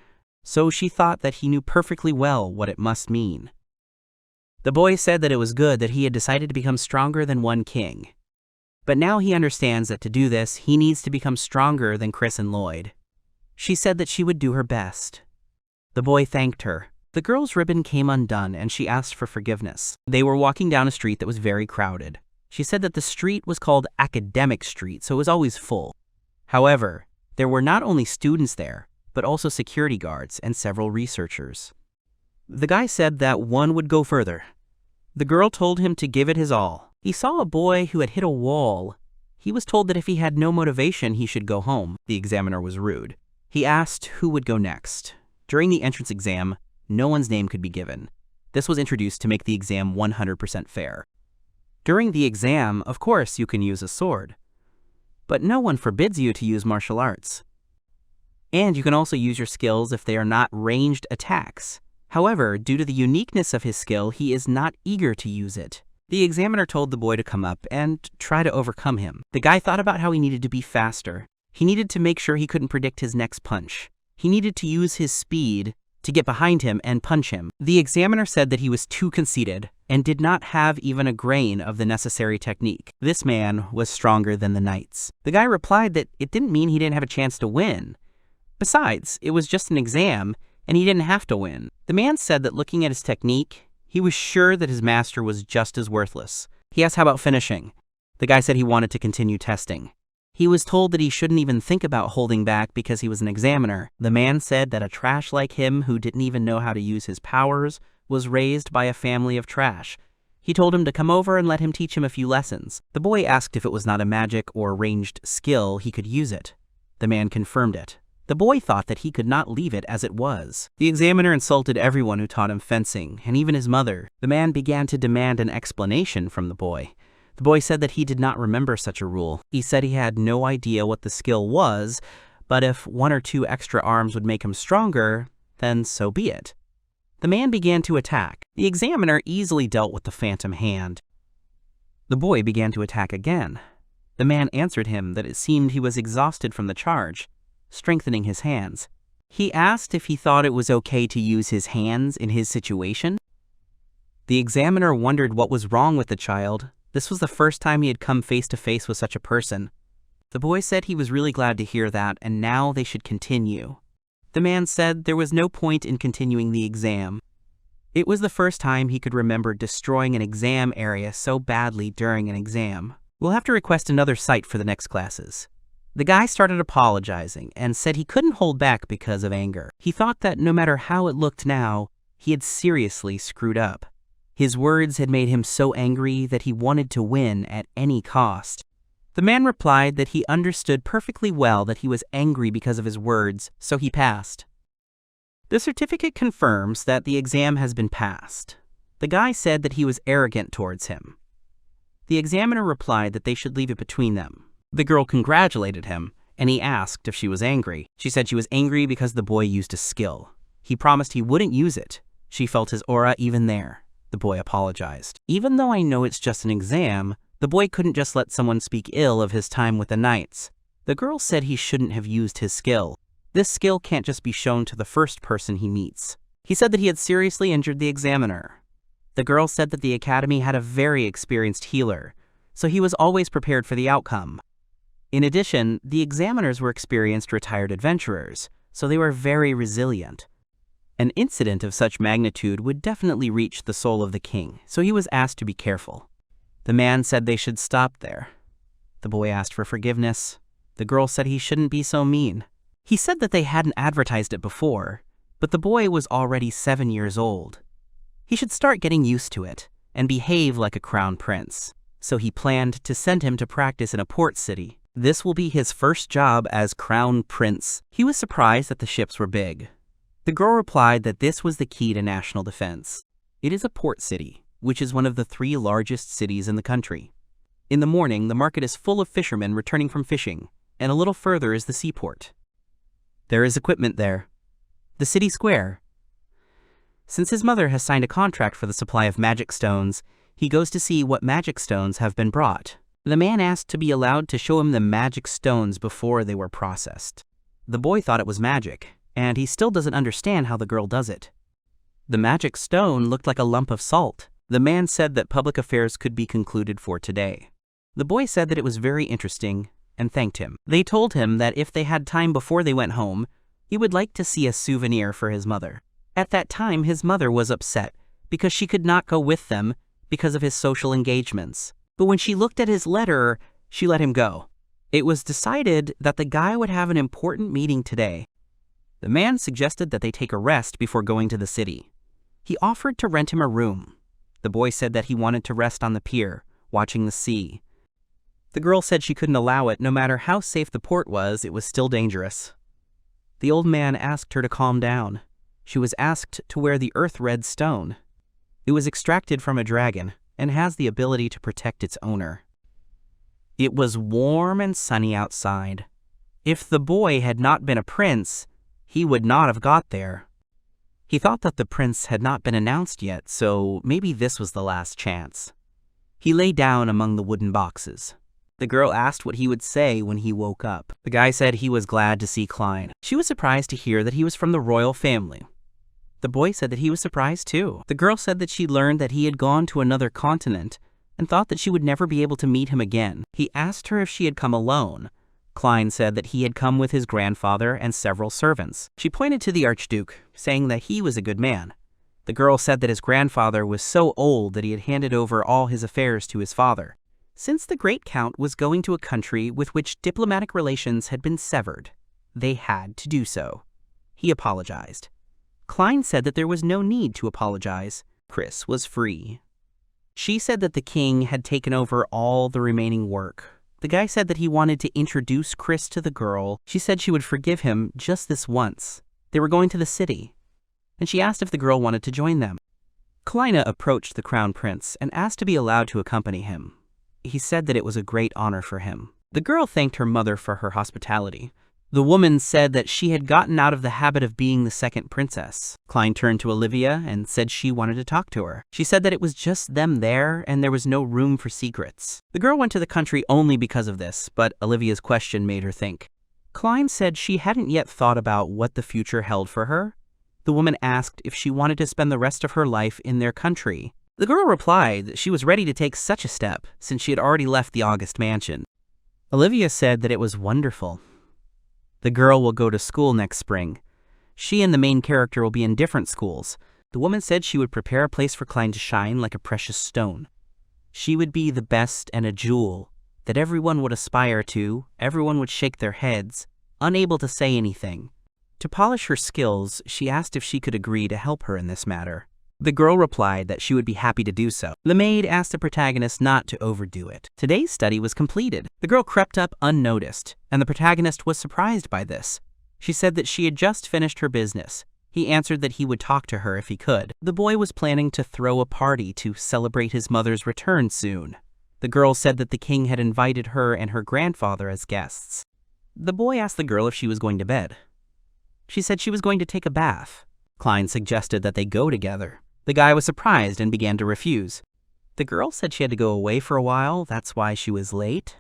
so she thought that he knew perfectly well what it must mean. The boy said that it was good that he had decided to become stronger than one king. But now he understands that to do this, he needs to become stronger than Chris and Lloyd. She said that she would do her best. The boy thanked her. The girl's ribbon came undone and she asked for forgiveness. They were walking down a street that was very crowded. She said that the street was called Academic Street, so it was always full. However, there were not only students there, but also security guards and several researchers. The guy said that one would go further. The girl told him to give it his all. He saw a boy who had hit a wall. He was told that if he had no motivation, he should go home. The examiner was rude. He asked who would go next. During the entrance exam, no one's name could be given. This was introduced to make the exam 100% fair. During the exam, of course, you can use a sword. But no one forbids you to use martial arts. And you can also use your skills if they are not ranged attacks. However, due to the uniqueness of his skill, he is not eager to use it. The examiner told the boy to come up and try to overcome him. The guy thought about how he needed to be faster. He needed to make sure he couldn't predict his next punch. He needed to use his speed to get behind him and punch him. The examiner said that he was too conceited and did not have even a grain of the necessary technique. This man was stronger than the knights. The guy replied that it didn't mean he didn't have a chance to win. Besides, it was just an exam, and he didn't have to win. The man said that looking at his technique, he was sure that his master was just as worthless. He asked how about finishing. The guy said he wanted to continue testing. He was told that he shouldn't even think about holding back because he was an examiner. The man said that a trash like him who didn't even know how to use his powers was raised by a family of trash. He told him to come over and let him teach him a few lessons. The boy asked if it was not a magic or ranged skill he could use it. The man confirmed it. The boy thought that he could not leave it as it was. The examiner insulted everyone who taught him fencing, and even his mother. The man began to demand an explanation from the boy. The boy said that he did not remember such a rule. He said he had no idea what the skill was, but if 1 or 2 extra arms would make him stronger, then so be it. The man began to attack. The examiner easily dealt with the phantom hand. The boy began to attack again. The man answered him that it seemed he was exhausted from the charge, strengthening his hands. He asked if he thought it was okay to use his hands in his situation. The examiner wondered what was wrong with the child. This was the first time he had come face to face with such a person. The boy said he was really glad to hear that, and now they should continue. The man said there was no point in continuing the exam. It was the first time he could remember destroying an exam area so badly during an exam. We'll have to request another site for the next classes. The guy started apologizing and said he couldn't hold back because of anger. He thought that no matter how it looked now, he had seriously screwed up. His words had made him so angry that he wanted to win at any cost. The man replied that he understood perfectly well that he was angry because of his words, so he passed. The certificate confirms that the exam has been passed. The guy said that he was arrogant towards him. The examiner replied that they should leave it between them. The girl congratulated him, and he asked if she was angry. She said she was angry because the boy used a skill. He promised he wouldn't use it. She felt his aura even there. The boy apologized. Even though I know it's just an exam, the boy couldn't just let someone speak ill of his time with the knights. The girl said he shouldn't have used his skill. This skill can't just be shown to the first person he meets. He said that he had seriously injured the examiner. The girl said that the academy had a very experienced healer, so he was always prepared for the outcome. In addition, the examiners were experienced retired adventurers, so they were very resilient. An incident of such magnitude would definitely reach the soul of the king, so he was asked to be careful. The man said they should stop there. The boy asked for forgiveness. The girl said he shouldn't be so mean. He said that they hadn't advertised it before, but the boy was already 7 years old. He should start getting used to it and behave like a crown prince. So he planned to send him to practice in a port city. This will be his first job as crown prince. He was surprised that the ships were big. The girl replied that this was the key to national defense. It is a port city, which is one of the 3 largest cities in the country. In the morning, the market is full of fishermen returning from fishing, and a little further is the seaport. There is equipment there. The city square. Since his mother has signed a contract for the supply of magic stones, he goes to see what magic stones have been brought. The man asked to be allowed to show him the magic stones before they were processed. The boy thought it was magic, and he still doesn't understand how the girl does it. The magic stone looked like a lump of salt. The man said that public affairs could be concluded for today. The boy said that it was very interesting and thanked him. They told him that if they had time before they went home, he would like to see a souvenir for his mother. At that time, his mother was upset because she could not go with them because of his social engagements. But when she looked at his letter, she let him go. It was decided that the guy would have an important meeting today. The man suggested that they take a rest before going to the city. He offered to rent him a room. The boy said that he wanted to rest on the pier, watching the sea. The girl said she couldn't allow it. No matter how safe the port was, it was still dangerous. The old man asked her to calm down. She was asked to wear the earth-red stone. It was extracted from a dragon and has the ability to protect its owner. It was warm and sunny outside. If the boy had not been a prince, he would not have got there. He thought that the prince had not been announced yet, so maybe this was the last chance. He lay down among the wooden boxes. The girl asked what he would say when he woke up. The guy said he was glad to see Klein. She was surprised to hear that he was from the royal family. The boy said that he was surprised too. The girl said that she learned that he had gone to another continent and thought that she would never be able to meet him again. He asked her if she had come alone. Klein said that he had come with his grandfather and several servants. She pointed to the Archduke, saying that he was a good man. The girl said that his grandfather was so old that he had handed over all his affairs to his father. Since the Great Count was going to a country with which diplomatic relations had been severed, they had to do so. He apologized. Klein said that there was no need to apologize. Chris was free. She said that the king had taken over all the remaining work. The guy said that he wanted to introduce Chris to the girl. She said she would forgive him just this once. They were going to the city, and she asked if the girl wanted to join them. Klein approached the crown prince and asked to be allowed to accompany him. He said that it was a great honor for him. The girl thanked her mother for her hospitality. The woman said that she had gotten out of the habit of being the second princess. Klein turned to Olivia and said she wanted to talk to her. She said that it was just them there and there was no room for secrets. The girl went to the country only because of this, but Olivia's question made her think. Klein said she hadn't yet thought about what the future held for her. The woman asked if she wanted to spend the rest of her life in their country. The girl replied that she was ready to take such a step since she had already left the August mansion. Olivia said that it was wonderful. The girl will go to school next spring. She and the main character will be in different schools. The woman said she would prepare a place for Klein to shine like a precious stone. She would be the best and a jewel that everyone would aspire to, everyone would shake their heads, unable to say anything. To polish her skills, she asked if she could agree to help her in this matter. The girl replied that she would be happy to do so. The maid asked the protagonist not to overdo it. Today's study was completed. The girl crept up unnoticed, and the protagonist was surprised by this. She said that she had just finished her business. He answered that he would talk to her if he could. The boy was planning to throw a party to celebrate his mother's return soon. The girl said that the king had invited her and her grandfather as guests. The boy asked the girl if she was going to bed. She said she was going to take a bath. Klein suggested that they go together. The guy was surprised and began to refuse. The girl said she had to go away for a while, that's why she was late.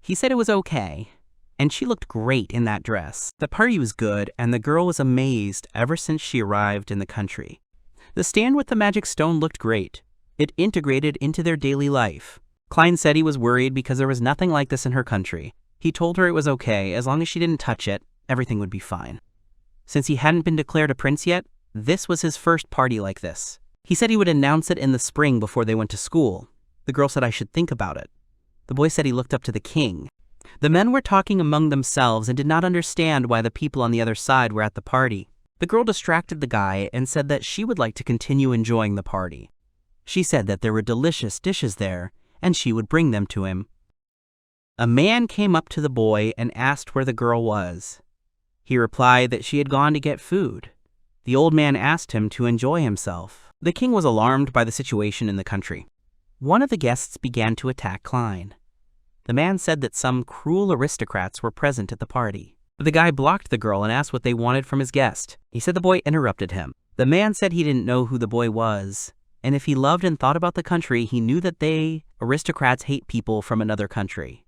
He said it was okay, and she looked great in that dress. The party was good, and the girl was amazed ever since she arrived in the country. The stand with the magic stone looked great. It integrated into their daily life. Klein said he was worried because there was nothing like this in her country. He told her it was okay, as long as she didn't touch it, everything would be fine. Since he hadn't been declared a prince yet, this was his first party like this. He said he would announce it in the spring before they went to school. The girl said I should think about it. The boy said he looked up to the king. The men were talking among themselves and did not understand why the people on the other side were at the party. The girl distracted the guy and said that she would like to continue enjoying the party. She said that there were delicious dishes there, and she would bring them to him. A man came up to the boy and asked where the girl was. He replied that she had gone to get food. The old man asked him to enjoy himself. The king was alarmed by the situation in the country. One of the guests began to attack Klein. The man said that some cruel aristocrats were present at the party. The guy blocked the girl and asked what they wanted from his guest. He said the boy interrupted him. The man said he didn't know who the boy was, and if he loved and thought about the country, he knew that aristocrats, hate people from another country.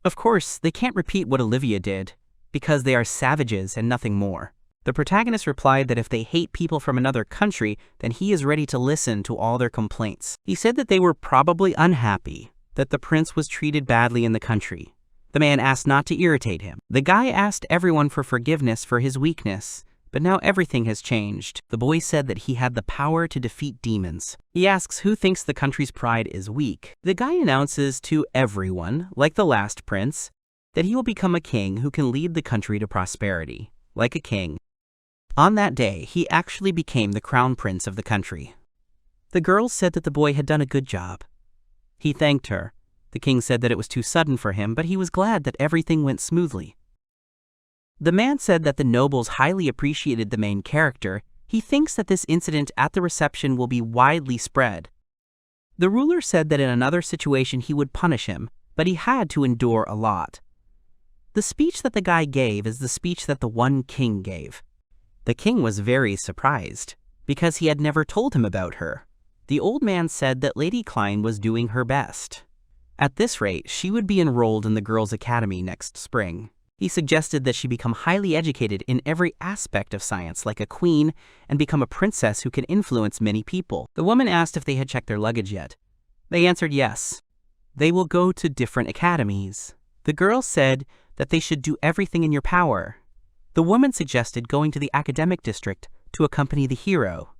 Of course, they can't repeat what Olivia did, because they are savages and nothing more. The protagonist replied that if they hate people from another country, then he is ready to listen to all their complaints. He said that they were probably unhappy that the prince was treated badly in the country. The man asked not to irritate him. The guy asked everyone for forgiveness for his weakness, But now everything has changed. The boy said that he had the power to defeat demons. He asks who thinks the country's pride is weak. The guy announces to everyone, like the last prince, that he will become a king who can lead the country to prosperity, like a king. On that day, he actually became the crown prince of the country. The girl said that the boy had done a good job. He thanked her. The king said that it was too sudden for him, but he was glad that everything went smoothly. The man said that the nobles highly appreciated the main character. He thinks that this incident at the reception will be widely spread. The ruler said that in another situation he would punish him, but he had to endure a lot. The speech that the guy gave is the speech that the one king gave. The king was very surprised, because he had never told him about her. The old man said that Lady Klein was doing her best. At this rate, she would be enrolled in the girls' academy next spring. He suggested that she become highly educated in every aspect of science, like a queen, and become a princess who can influence many people. The woman asked if they had checked their luggage yet. They answered yes. They will go to different academies. The girl said that they should do everything in your power. The woman suggested going to the academic district to accompany the hero.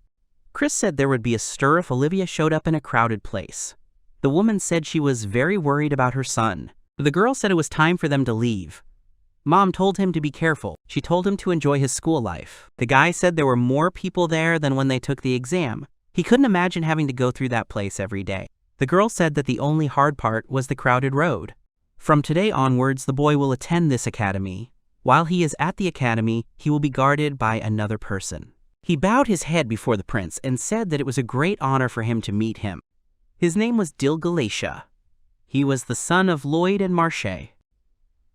Chris said there would be a stir if Olivia showed up in a crowded place. The woman said she was very worried about her son. The girl said it was time for them to leave. Mom told him to be careful. She told him to enjoy his school life. The guy said there were more people there than when they took the exam. He couldn't imagine having to go through that place every day. The girl said that the only hard part was the crowded road. From today onwards, the boy will attend this academy. While he is at the academy, he will be guarded by another person. He bowed his head before the prince and said that it was a great honor for him to meet him. His name was Dil Galatia. He was the son of Lloyd and Marche.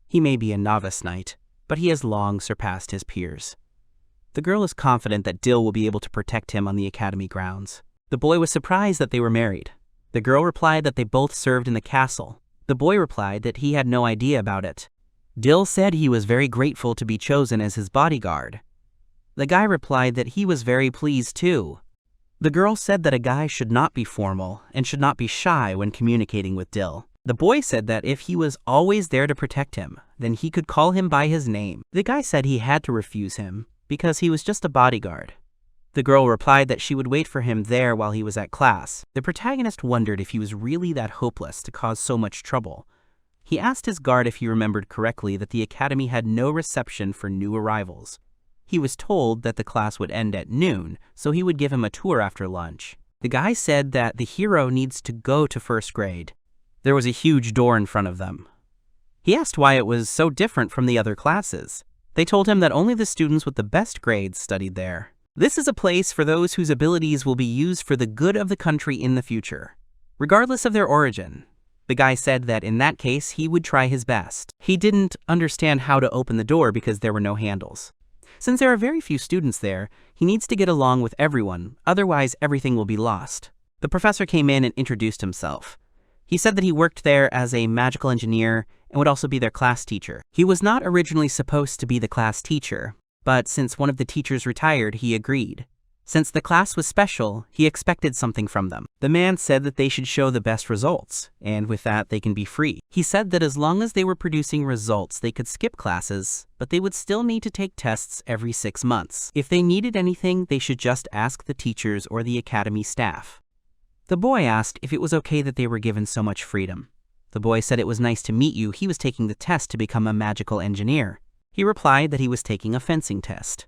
He may be a novice knight, but he has long surpassed his peers. The girl is confident that Dil will be able to protect him on the academy grounds. The boy was surprised that they were married. The girl replied that they both served in the castle. The boy replied that he had no idea about it. Dil said he was very grateful to be chosen as his bodyguard. The guy replied that he was very pleased too. The girl said that a guy should not be formal and should not be shy when communicating with Dil. The boy said that if he was always there to protect him, then he could call him by his name. The guy said he had to refuse him because he was just a bodyguard. The girl replied that she would wait for him there while he was at class. The protagonist wondered if he was really that hopeless to cause so much trouble. He asked his guard if he remembered correctly that the academy had no reception for new arrivals. He was told that the class would end at noon, so he would give him a tour after lunch. The guy said that the hero needs to go to first grade. There was a huge door in front of them. He asked why it was so different from the other classes. They told him that only the students with the best grades studied there. This is a place for those whose abilities will be used for the good of the country in the future, regardless of their origin. The guy said that in that case, he would try his best. He didn't understand how to open the door because there were no handles. Since there are very few students there, he needs to get along with everyone, otherwise everything will be lost. The professor came in and introduced himself. He said that he worked there as a magical engineer and would also be their class teacher. He was not originally supposed to be the class teacher, but since one of the teachers retired, he agreed. Since the class was special, he expected something from them. The man said that they should show the best results, and with that they can be free. He said that as long as they were producing results, they could skip classes, but they would still need to take tests every 6 months. If they needed anything, they should just ask the teachers or the academy staff. The boy asked if it was okay that they were given so much freedom. The boy said it was nice to meet you. He was taking the test to become a magical engineer. He replied that he was taking a fencing test.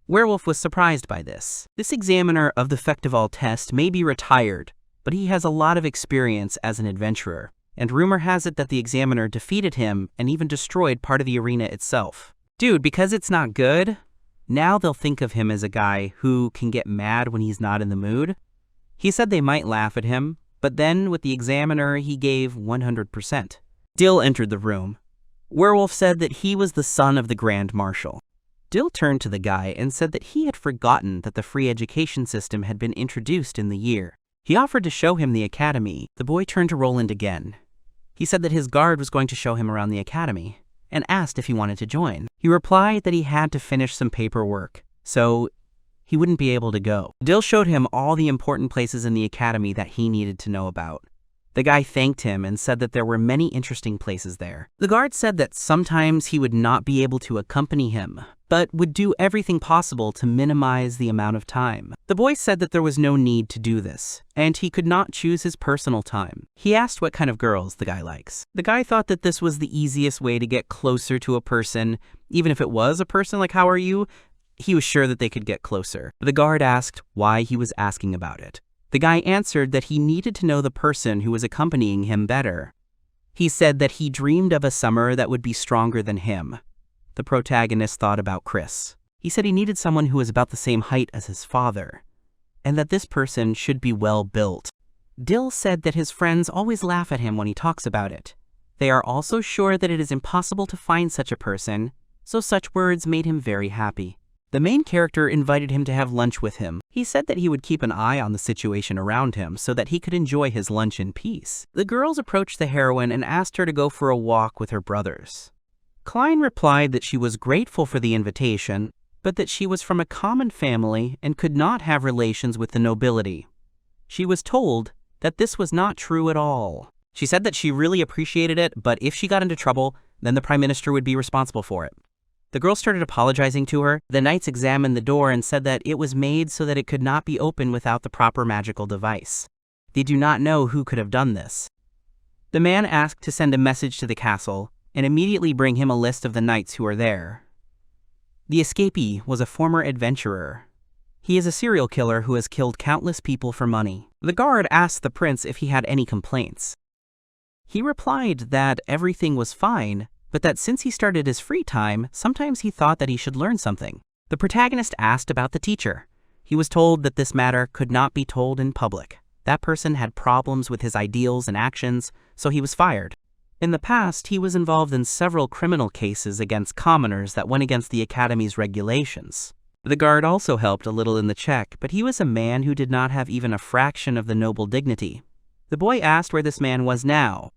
Werewolf was surprised by this. This examiner of the Festival test may be retired, but he has a lot of experience as an adventurer, and rumor has it that the examiner defeated him and even destroyed part of the arena itself. Dude, because it's not good, now they'll think of him as a guy who can get mad when he's not in the mood. He said they might laugh at him, but then with the examiner he gave 100%. Dil entered the room. Werewolf said that he was the son of the Grand Marshal. Dil turned to the guy and said that he had forgotten that the free education system had been introduced in the year. He offered to show him the academy. The boy turned to Roland again. He said that his guard was going to show him around the academy, and asked if he wanted to join. He replied that he had to finish some paperwork, so he wouldn't be able to go. Dil showed him all the important places in the academy that he needed to know about. The guy thanked him and said that there were many interesting places there. The guard said that sometimes he would not be able to accompany him, but would do everything possible to minimize the amount of time. The boy said that there was no need to do this, and he could not choose his personal time. He asked what kind of girls the guy likes. The guy thought that this was the easiest way to get closer to a person. Even if it was a person like, "How are you?" he was sure that they could get closer. The guard asked why he was asking about it. The guy answered that he needed to know the person who was accompanying him better. He said that he dreamed of a summer that would be stronger than him. The protagonist thought about Chris. He said he needed someone who was about the same height as his father, and that this person should be well built. Dill said that his friends always laugh at him when he talks about it. They are also sure that it is impossible to find such a person, so such words made him very happy. The main character invited him to have lunch with him. He said that he would keep an eye on the situation around him so that he could enjoy his lunch in peace. The girls approached the heroine and asked her to go for a walk with her brothers. Klein replied that she was grateful for the invitation, but that she was from a common family and could not have relations with the nobility. She was told that this was not true at all. She said that she really appreciated it, but if she got into trouble, then the prime minister would be responsible for it. The girl started apologizing to her. The knights examined the door and said that it was made so that it could not be opened without the proper magical device. They do not know who could have done this. The man asked to send a message to the castle and immediately bring him a list of the knights who are there. The escapee was a former adventurer. He is a serial killer who has killed countless people for money. The guard asked the prince if he had any complaints. He replied that everything was fine, but that since he started his free time, sometimes he thought that he should learn something. The protagonist asked about the teacher. He was told that this matter could not be told in public. That person had problems with his ideals and actions, so he was fired. In the past, he was involved in several criminal cases against commoners that went against the academy's regulations. The guard also helped a little in the check, but he was a man who did not have even a fraction of the noble dignity. The boy asked where this man was now.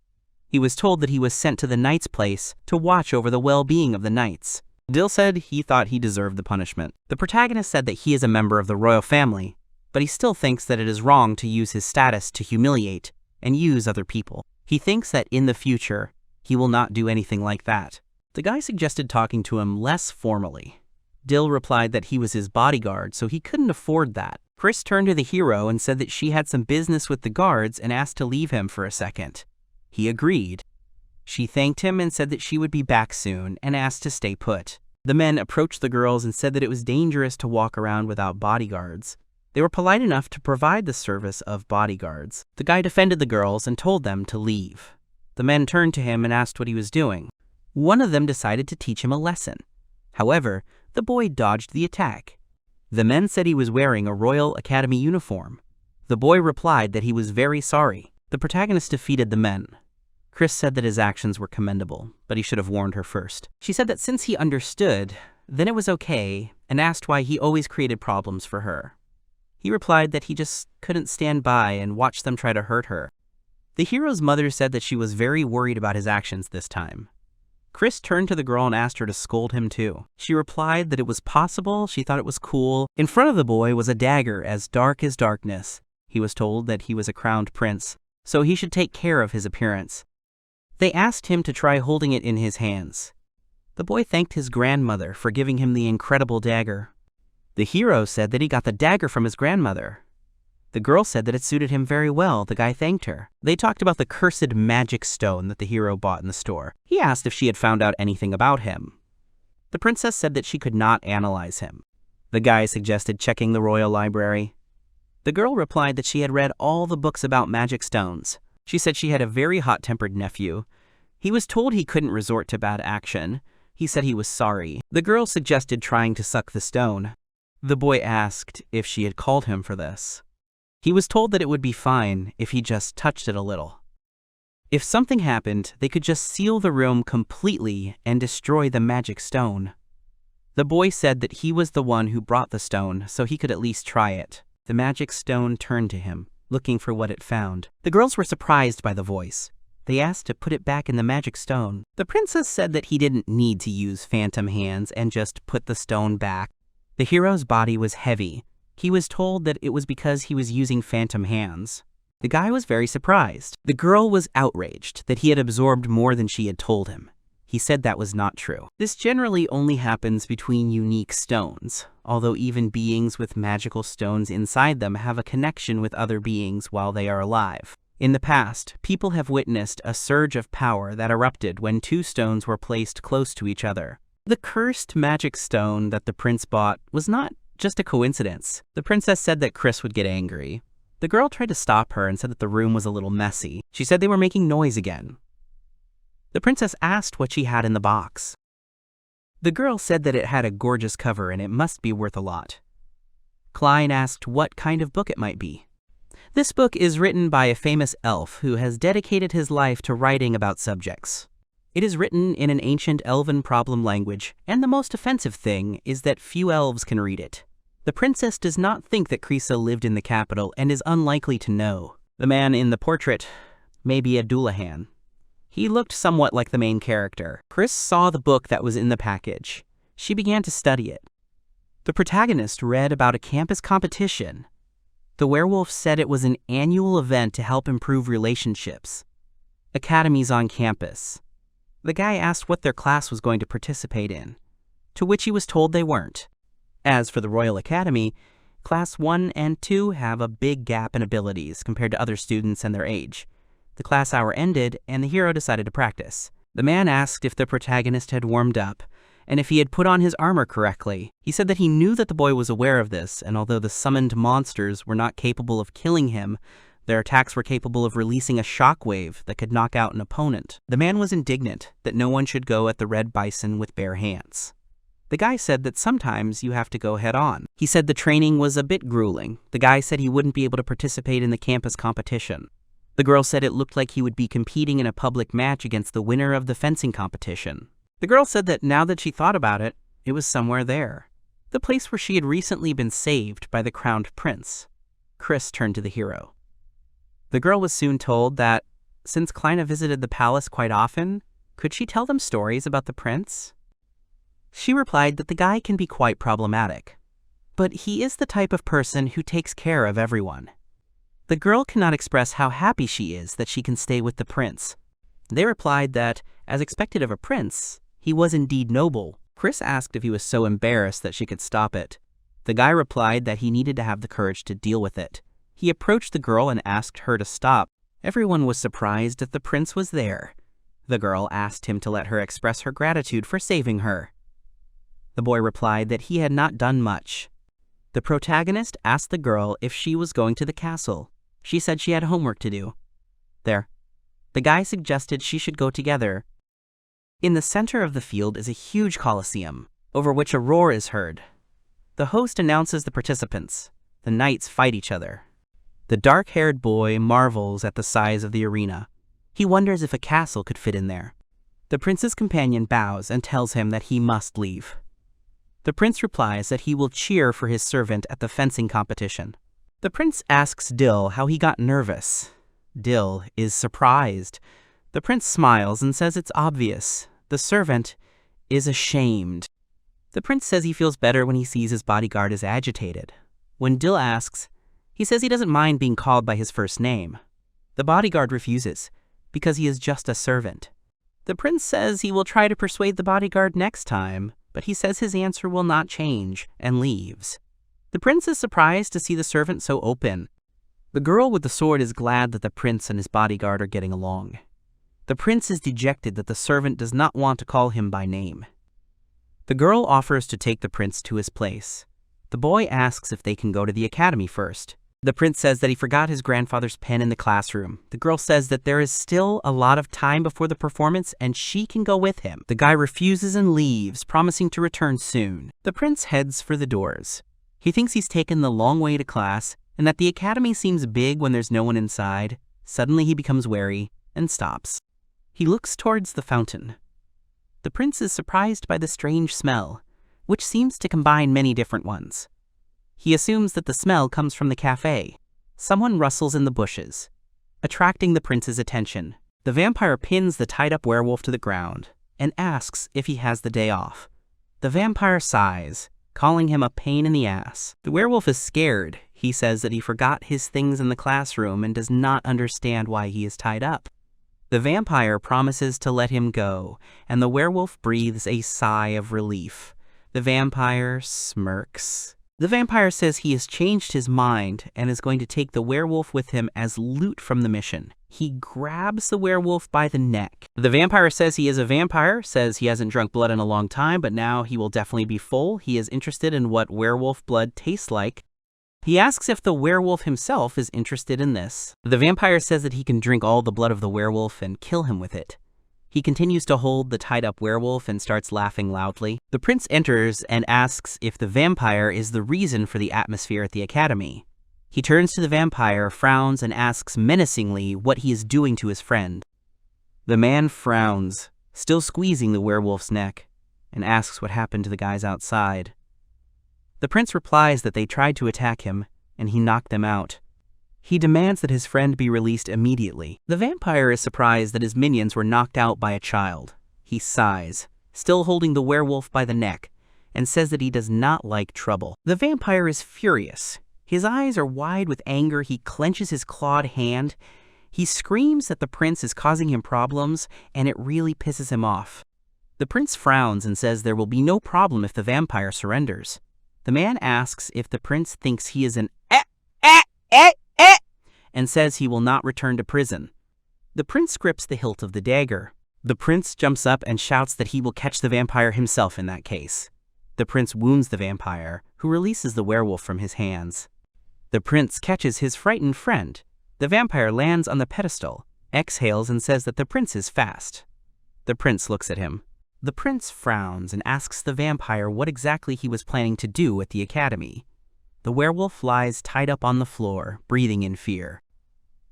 He was told that he was sent to the knight's place to watch over the well-being of the knights. Dill said he thought he deserved the punishment. The protagonist said that he is a member of the royal family, but he still thinks that it is wrong to use his status to humiliate and use other people. He thinks that in the future, he will not do anything like that. The guy suggested talking to him less formally. Dill replied that he was his bodyguard, so he couldn't afford that. Chris turned to the hero and said that she had some business with the guards and asked to leave him for a second. He agreed. She thanked him and said that she would be back soon and asked to stay put. The men approached the girls and said that it was dangerous to walk around without bodyguards. They were polite enough to provide the service of bodyguards. The guy defended the girls and told them to leave. The men turned to him and asked what he was doing. One of them decided to teach him a lesson. However, the boy dodged the attack. The men said he was wearing a Royal Academy uniform. The boy replied that he was very sorry. The protagonist defeated the men. Chris said that his actions were commendable, but he should have warned her first. She said that since he understood, then it was okay, and asked why he always created problems for her. He replied that he just couldn't stand by and watch them try to hurt her. The hero's mother said that she was very worried about his actions this time. Chris turned to the girl and asked her to scold him too. She replied that it was possible, she thought it was cool. In front of the boy was a dagger as dark as darkness. He was told that he was a crowned prince, so he should take care of his appearance. They asked him to try holding it in his hands. The boy thanked his grandmother for giving him the incredible dagger. The hero said that he got the dagger from his grandmother. The girl said that it suited him very well. The guy thanked her. They talked about the cursed magic stone that the hero bought in the store. He asked if she had found out anything about him. The princess said that she could not analyze him. The guy suggested checking the royal library. The girl replied that she had read all the books about magic stones. She said she had a very hot-tempered nephew. He was told he couldn't resort to bad action. He said he was sorry. The girl suggested trying to suck the stone. The boy asked if she had called him for this. He was told that it would be fine if he just touched it a little. If something happened, they could just seal the room completely and destroy the magic stone. The boy said that he was the one who brought the stone, so he could at least try it. The magic stone turned to him, looking for what it found. The girls were surprised by the voice. They asked to put it back in the magic stone. The princess said that he didn't need to use phantom hands and just put the stone back. The hero's body was heavy. He was told that it was because he was using phantom hands. The guy was very surprised. The girl was outraged that he had absorbed more than she had told him. He said that was not true. This generally only happens between unique stones, although even beings with magical stones inside them have a connection with other beings while they are alive. In the past, people have witnessed a surge of power that erupted when two stones were placed close to each other. The cursed magic stone that the prince bought was not just a coincidence. The princess said that Chris would get angry. The girl tried to stop her and said that the room was a little messy. She said they were making noise again. The princess asked what she had in the box. The girl said that it had a gorgeous cover and it must be worth a lot. Klein asked what kind of book it might be. This book is written by a famous elf who has dedicated his life to writing about subjects. It is written in an ancient elven problem language, and the most offensive thing is that few elves can read it. The princess does not think that Krisa lived in the capital and is unlikely to know. The man in the portrait may be a Dullahan. He looked somewhat like the main character. Chris saw the book that was in the package. She began to study it. The protagonist read about a campus competition. The werewolf said it was an annual event to help improve relationships. Academies on campus. The guy asked what their class was going to participate in, to which he was told they weren't. As for the Royal Academy, Class 1 and 2 have a big gap in abilities compared to other students and their age. The class hour ended, and the hero decided to practice. The man asked if the protagonist had warmed up, and if he had put on his armor correctly. He said that he knew that the boy was aware of this, and although the summoned monsters were not capable of killing him, their attacks were capable of releasing a shockwave that could knock out an opponent. The man was indignant that no one should go at the red bison with bare hands. The guy said that sometimes you have to go head on. He said the training was a bit grueling. The guy said he wouldn't be able to participate in the campus competition. The girl said it looked like he would be competing in a public match against the winner of the fencing competition. The girl said that now that she thought about it, it was somewhere there. The place where she had recently been saved by the crowned prince. Chris turned to the hero. The girl was soon told that, since Kleina visited the palace quite often, could she tell them stories about the prince? She replied that the guy can be quite problematic, but he is the type of person who takes care of everyone. The girl cannot express how happy she is that she can stay with the prince. They replied that, as expected of a prince, he was indeed noble. Chris asked if he was so embarrassed that she could stop it. The guy replied that he needed to have the courage to deal with it. He approached the girl and asked her to stop. Everyone was surprised that the prince was there. The girl asked him to let her express her gratitude for saving her. The boy replied that he had not done much. The protagonist asked the girl if she was going to the castle. She said she had homework to do. There. The guy suggested she should go together. In the center of the field is a huge coliseum, over which a roar is heard. The host announces the participants. The knights fight each other. The dark-haired boy marvels at the size of the arena. He wonders if a castle could fit in there. The prince's companion bows and tells him that he must leave. The prince replies that he will cheer for his servant at the fencing competition. The prince asks Dill how he got nervous. Dill is surprised. The prince smiles and says it's obvious. The servant is ashamed. The prince says he feels better when he sees his bodyguard is agitated. When Dill asks, he says he doesn't mind being called by his first name. The bodyguard refuses, because he is just a servant. The prince says he will try to persuade the bodyguard next time, but he says his answer will not change, and leaves. The prince is surprised to see the servant so open. The girl with the sword is glad that the prince and his bodyguard are getting along. The prince is dejected that the servant does not want to call him by name. The girl offers to take the prince to his place. The boy asks if they can go to the academy first. The prince says that he forgot his grandfather's pen in the classroom. The girl says that there is still a lot of time before the performance and she can go with him. The guy refuses and leaves, promising to return soon. The prince heads for the doors. He thinks he's taken the long way to class and that the academy seems big when there's no one inside. Suddenly he becomes wary and stops. He looks towards the fountain. The prince is surprised by the strange smell, which seems to combine many different ones. He assumes that the smell comes from the cafe. Someone rustles in the bushes, attracting the prince's attention. The vampire pins the tied-up werewolf to the ground and asks if he has the day off. The vampire sighs, calling him a pain in the ass. The werewolf is scared. He says that he forgot his things in the classroom and does not understand why he is tied up. The vampire promises to let him go, and the werewolf breathes a sigh of relief. The vampire smirks. The vampire says he has changed his mind and is going to take the werewolf with him as loot from the mission. He grabs the werewolf by the neck. The vampire says he is a vampire, says he hasn't drunk blood in a long time, but now he will definitely be full. He is interested in what werewolf blood tastes like. He asks if the werewolf himself is interested in this. The vampire says that he can drink all the blood of the werewolf and kill him with it. He continues to hold the tied-up werewolf and starts laughing loudly. The prince enters and asks if the vampire is the reason for the atmosphere at the academy. He turns to the vampire, frowns, and asks menacingly what he is doing to his friend. The man frowns, still squeezing the werewolf's neck, and asks what happened to the guys outside. The prince replies that they tried to attack him, and he knocked them out. He demands that his friend be released immediately. The vampire is surprised that his minions were knocked out by a child. He sighs, still holding the werewolf by the neck, and says that he does not like trouble. The vampire is furious. His eyes are wide with anger. He clenches his clawed hand. He screams that the prince is causing him problems, and it really pisses him off. The prince frowns and says there will be no problem if the vampire surrenders. The man asks if the prince thinks he is an and says he will not return to prison. The prince grips the hilt of the dagger. The prince jumps up and shouts that he will catch the vampire himself in that case. The prince wounds the vampire, who releases the werewolf from his hands. The prince catches his frightened friend. The vampire lands on the pedestal, exhales, and says that the prince is fast. The prince looks at him. The prince frowns and asks the vampire what exactly he was planning to do at the academy. The werewolf lies tied up on the floor, breathing in fear.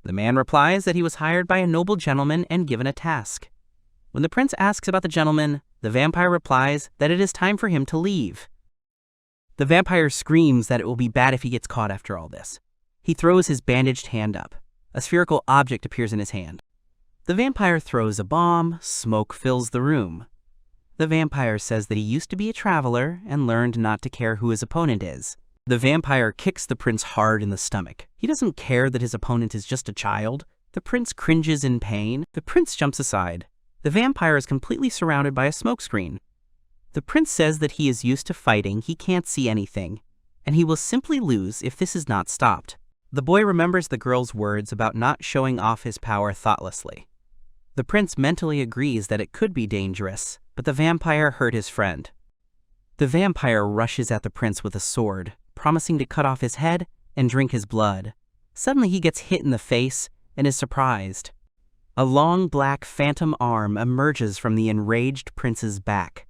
The man replies that he was hired by a noble gentleman and given a task. When the prince asks about the gentleman, the vampire replies that it is time for him to leave. The vampire screams that it will be bad if he gets caught after all this. He throws his bandaged hand up. A spherical object appears in his hand. The vampire throws a bomb. Smoke fills the room. The vampire says that he used to be a traveler and learned not to care who his opponent is. The vampire kicks the prince hard in the stomach. He doesn't care that his opponent is just a child. The prince cringes in pain. The prince jumps aside. The vampire is completely surrounded by a smokescreen. The prince says that he is used to fighting, he can't see anything, and he will simply lose if this is not stopped. The boy remembers the girl's words about not showing off his power thoughtlessly. The prince mentally agrees that it could be dangerous, but the vampire hurt his friend. The vampire rushes at the prince with a sword, promising to cut off his head and drink his blood. Suddenly he gets hit in the face and is surprised. A long black phantom arm emerges from the enraged prince's back.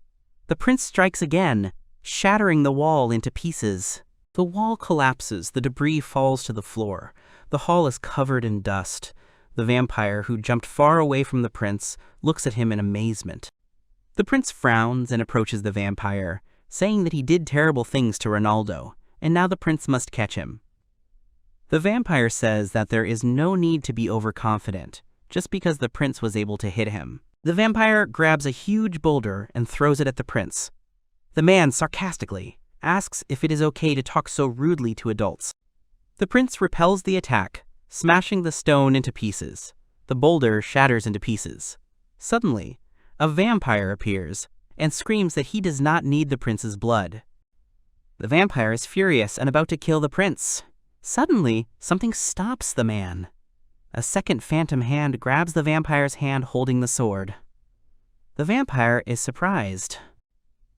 The prince strikes again, shattering the wall into pieces. The wall collapses, the debris falls to the floor. The hall is covered in dust. The vampire, who jumped far away from the prince, looks at him in amazement. The prince frowns and approaches the vampire, saying that he did terrible things to Ronaldo, and now the prince must catch him. The vampire says that there is no need to be overconfident, just because the prince was able to hit him. The vampire grabs a huge boulder and throws it at the prince. The man, sarcastically, asks if it is okay to talk so rudely to adults. The prince repels the attack, smashing the stone into pieces. The boulder shatters into pieces. Suddenly, a vampire appears and screams that he does not need the prince's blood. The vampire is furious and about to kill the prince. Suddenly, something stops the man. A second phantom hand grabs the vampire's hand holding the sword. The vampire is surprised.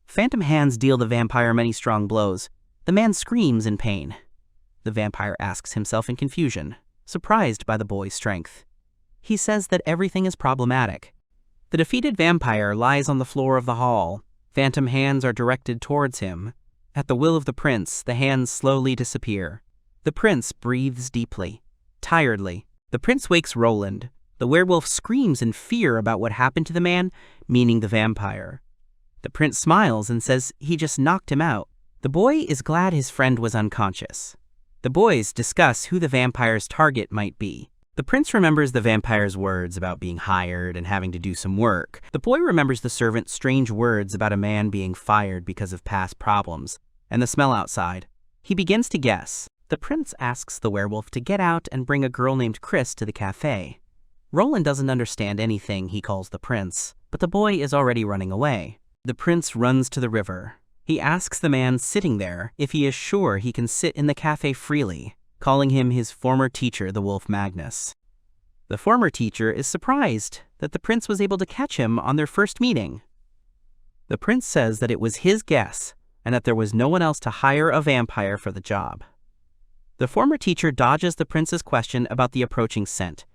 Phantom hands deal the vampire many strong blows. The man screams in pain. The vampire asks himself in confusion, surprised by the boy's strength. He says that everything is problematic. The defeated vampire lies on the floor of the hall. Phantom hands are directed towards him. At the will of the prince, the hands slowly disappear. The prince breathes deeply, tiredly. The prince wakes Roland. The werewolf screams in fear about what happened to the man, meaning the vampire. The prince smiles and says he just knocked him out. The boy is glad his friend was unconscious. The boys discuss who the vampire's target might be. The prince remembers the vampire's words about being hired and having to do some work. The boy remembers the servant's strange words about a man being fired because of past problems, and the smell outside. He begins to guess. The prince asks the werewolf to get out and bring a girl named Chris to the cafe. Roland doesn't understand anything he calls the prince, but the boy is already running away. The prince runs to the river. He asks the man sitting there if he is sure he can sit in the cafe freely, calling him his former teacher, the wolf Magnus. The former teacher is surprised that the prince was able to catch him on their first meeting. The prince says that it was his guess and that there was no one else to hire a vampire for the job. The former teacher dodges the prince's question about the approaching scent.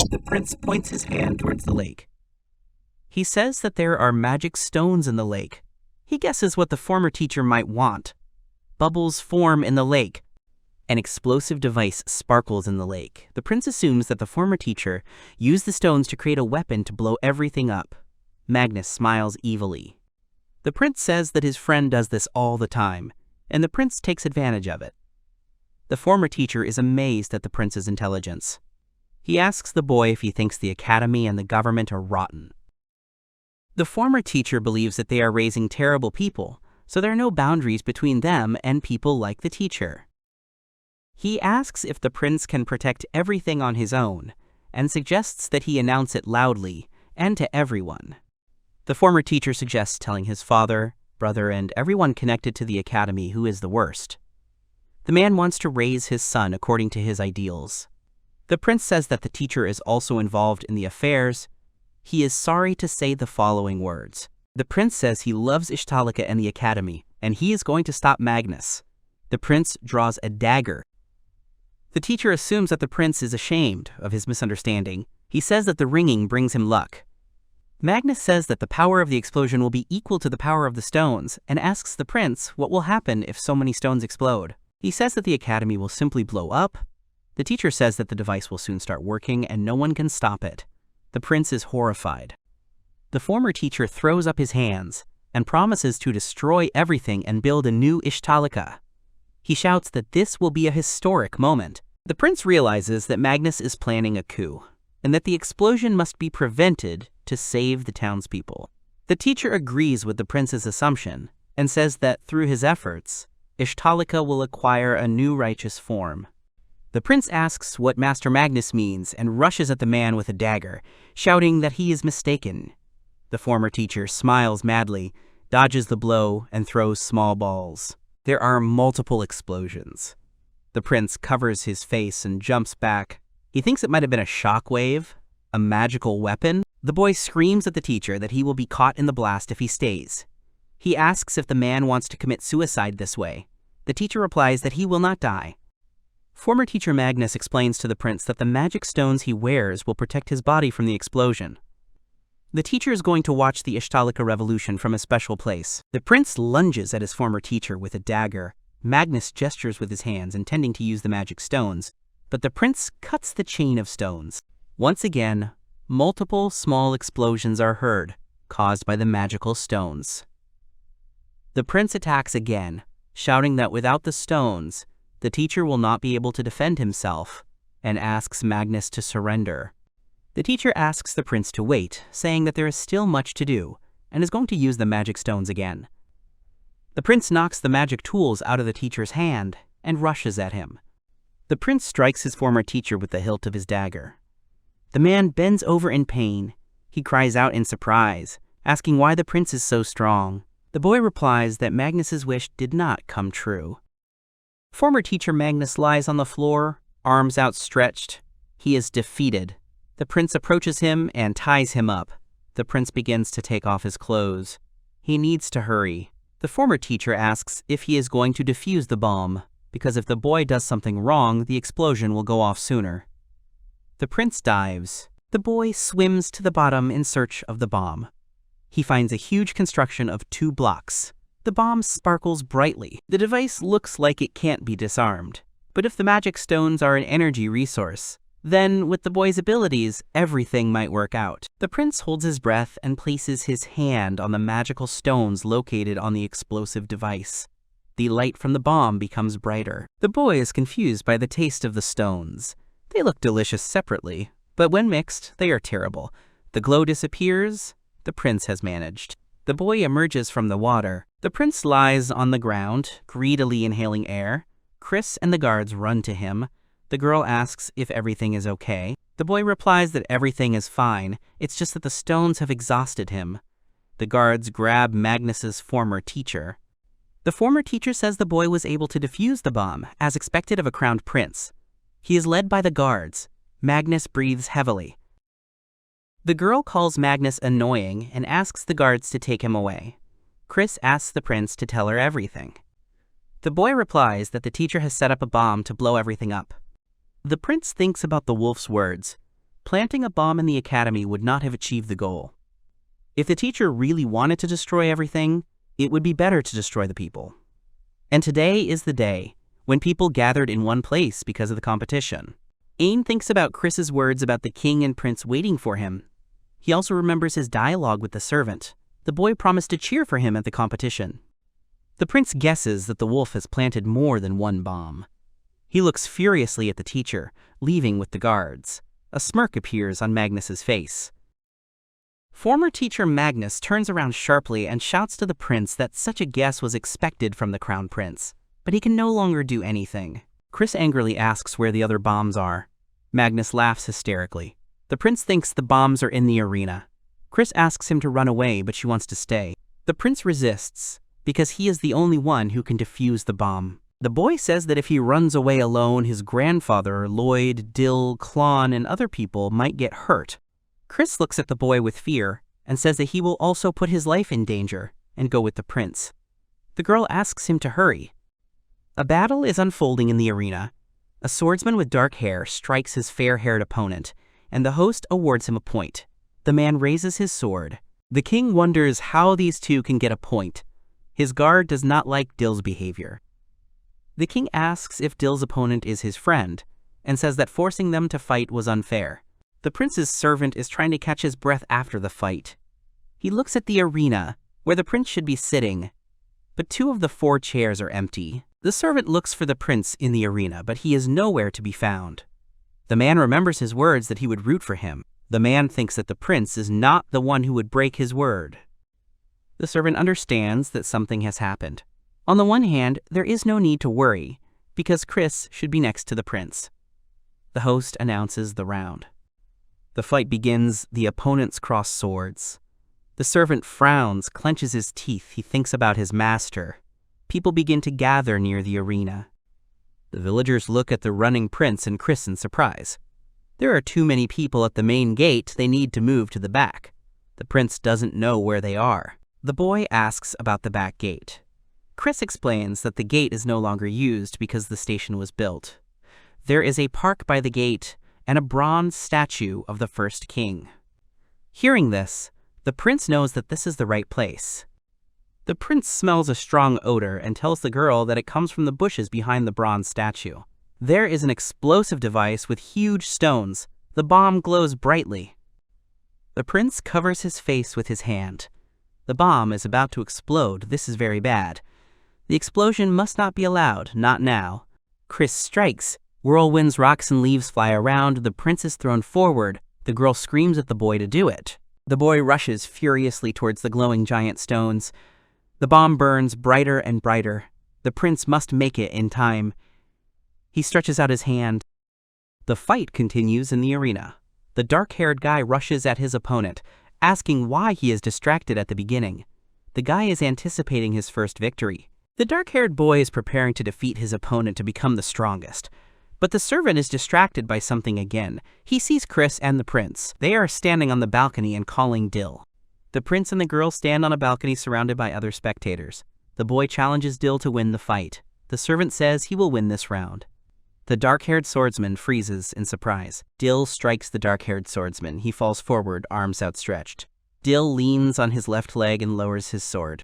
The prince points his hand towards the lake. He says that there are magic stones in the lake. He guesses what the former teacher might want. Bubbles form in the lake. An explosive device sparkles in the lake. The prince assumes that the former teacher used the stones to create a weapon to blow everything up. Magnus smiles evilly. The prince says that his friend does this all the time, and the prince takes advantage of it. The former teacher is amazed at the prince's intelligence. He asks the boy if he thinks the academy and the government are rotten. The former teacher believes that they are raising terrible people, so there are no boundaries between them and people like the teacher. He asks if the prince can protect everything on his own, and suggests that he announce it loudly and to everyone. The former teacher suggests telling his father, brother, and everyone connected to the academy who is the worst. The man wants to raise his son according to his ideals. The prince says that the teacher is also involved in the affairs. He is sorry to say the following words. The prince says he loves Ishtalika and the academy, and he is going to stop Magnus. The prince draws a dagger. The teacher assumes that the prince is ashamed of his misunderstanding. He says that the ringing brings him luck. Magnus says that the power of the explosion will be equal to the power of the stones, and asks the prince what will happen if so many stones explode. He says that the academy will simply blow up. The teacher says that the device will soon start working and no one can stop it. The prince is horrified. The former teacher throws up his hands and promises to destroy everything and build a new Ishtalika. He shouts that this will be a historic moment. The prince realizes that Magnus is planning a coup, and that the explosion must be prevented to save the townspeople. The teacher agrees with the prince's assumption and says that through his efforts, Ishtalika will acquire a new righteous form. The prince asks what Master Magnus means and rushes at the man with a dagger, shouting that he is mistaken. The former teacher smiles madly, dodges the blow, and throws small balls. There are multiple explosions. The prince covers his face and jumps back. He thinks it might have been a shockwave, a magical weapon. The boy screams at the teacher that he will be caught in the blast if he stays. He asks if the man wants to commit suicide this way. The teacher replies that he will not die. Former teacher Magnus explains to the prince that the magic stones he wears will protect his body from the explosion. The teacher is going to watch the Ishtalika revolution from a special place. The prince lunges at his former teacher with a dagger. Magnus gestures with his hands, intending to use the magic stones, but the prince cuts the chain of stones. Once again, multiple small explosions are heard, caused by the magical stones. The prince attacks again, shouting that without the stones, the teacher will not be able to defend himself, and asks Magnus to surrender. The teacher asks the prince to wait, saying that there is still much to do, and is going to use the magic stones again. The prince knocks the magic tools out of the teacher's hand and rushes at him. The prince strikes his former teacher with the hilt of his dagger. The man bends over in pain. He cries out in surprise, asking why the prince is so strong. The boy replies that Magnus's wish did not come true. Former teacher Magnus lies on the floor, arms outstretched. He is defeated. The prince approaches him and ties him up. The prince begins to take off his clothes. He needs to hurry. The former teacher asks if he is going to defuse the bomb, because if the boy does something wrong, the explosion will go off sooner. The prince dives. The boy swims to the bottom in search of the bomb. He finds a huge construction of 2 blocks. The bomb sparkles brightly. The device looks like it can't be disarmed. But if the magic stones are an energy resource, then with the boy's abilities, everything might work out. The prince holds his breath and places his hand on the magical stones located on the explosive device. The light from the bomb becomes brighter. The boy is confused by the taste of the stones. They look delicious separately, but when mixed, they are terrible. The glow disappears. The prince has managed. The boy emerges from the water. The prince lies on the ground, greedily inhaling air. Chris and the guards run to him. The girl asks if everything is okay. The boy replies that everything is fine, it's just that the stones have exhausted him. The guards grab Magnus's former teacher. The former teacher says the boy was able to defuse the bomb, as expected of a crowned prince. He is led by the guards. Magnus breathes heavily. The girl calls Magnus annoying and asks the guards to take him away. Chris asks the prince to tell her everything. The boy replies that the teacher has set up a bomb to blow everything up. The prince thinks about the wolf's words. Planting a bomb in the academy would not have achieved the goal. If the teacher really wanted to destroy everything, it would be better to destroy the people. And today is the day when people gathered in one place because of the competition. Ain thinks about Chris's words about the king and prince waiting for him. He also remembers his dialogue with the servant. The boy promised to cheer for him at the competition. The prince guesses that the wolf has planted more than one bomb. He looks furiously at the teacher, leaving with the guards. A smirk appears on Magnus's face. Former teacher Magnus turns around sharply and shouts to the prince that such a guess was expected from the crown prince, but he can no longer do anything. Chris angrily asks where the other bombs are. Magnus laughs hysterically. The prince thinks the bombs are in the arena. Chris asks him to run away, but she wants to stay. The prince resists, because he is the only one who can defuse the bomb. The boy says that if he runs away alone, his grandfather, Lloyd, Dill, Klon, and other people might get hurt. Chris looks at the boy with fear and says that he will also put his life in danger and go with the prince. The girl asks him to hurry. A battle is unfolding in the arena. A swordsman with dark hair strikes his fair-haired opponent, and the host awards him a point. The man raises his sword. The king wonders how these two can get a point. His guard does not like Dill's behavior. The king asks if Dill's opponent is his friend, and says that forcing them to fight was unfair. The prince's servant is trying to catch his breath after the fight. He looks at the arena, where the prince should be sitting, but 2 of the 4 chairs are empty. The servant looks for the prince in the arena, but he is nowhere to be found. The man remembers his words that he would root for him. The man thinks that the prince is not the one who would break his word. The servant understands that something has happened. On the one hand, there is no need to worry, because Chris should be next to the prince. The host announces the round. The fight begins. The opponents cross swords. The servant frowns, clenches his teeth. He thinks about his master. People begin to gather near the arena. The villagers look at the running prince and Chris in surprise. There are too many people at the main gate. They need to move to the back. The prince doesn't know where they are. The boy asks about the back gate. Chris explains that the gate is no longer used because the station was built. There is a park by the gate and a bronze statue of the first king. Hearing this, the prince knows that this is the right place. The prince smells a strong odor and tells the girl that it comes from the bushes behind the bronze statue. There is an explosive device with huge stones. The bomb glows brightly. The prince covers his face with his hand. The bomb is about to explode. This is very bad. The explosion must not be allowed, not now. Chris strikes. Whirlwinds, rocks, and leaves fly around. The prince is thrown forward. The girl screams at the boy to do it. The boy rushes furiously towards the glowing giant stones. The bomb burns brighter and brighter. The prince must make it in time. He stretches out his hand. The fight continues in the arena. The dark-haired guy rushes at his opponent, asking why he is distracted at the beginning. The guy is anticipating his first victory. The dark-haired boy is preparing to defeat his opponent to become the strongest. But the servant is distracted by something again. He sees Chris and the prince. They are standing on the balcony and calling Dill. The prince and the girl stand on a balcony surrounded by other spectators. The boy challenges Dill to win the fight. The servant says he will win this round. The dark-haired swordsman freezes in surprise. Dill strikes the dark-haired swordsman. He falls forward, arms outstretched. Dill leans on his left leg and lowers his sword.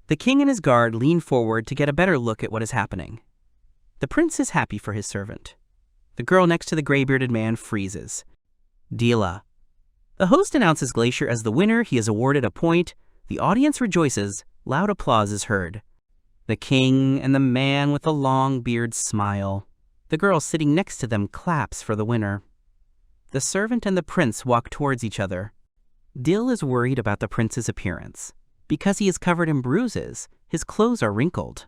The king and his guard lean forward to get a better look at what is happening. The prince is happy for his servant. The girl next to the gray-bearded man freezes. Dila. The host announces Glacier as the winner. He is awarded a point. The audience rejoices. Loud applause is heard. The king and the man with the long beard smile. The girl sitting next to them claps for the winner. The servant and the prince walk towards each other. Dill is worried about the prince's appearance. Because he is covered in bruises, his clothes are wrinkled.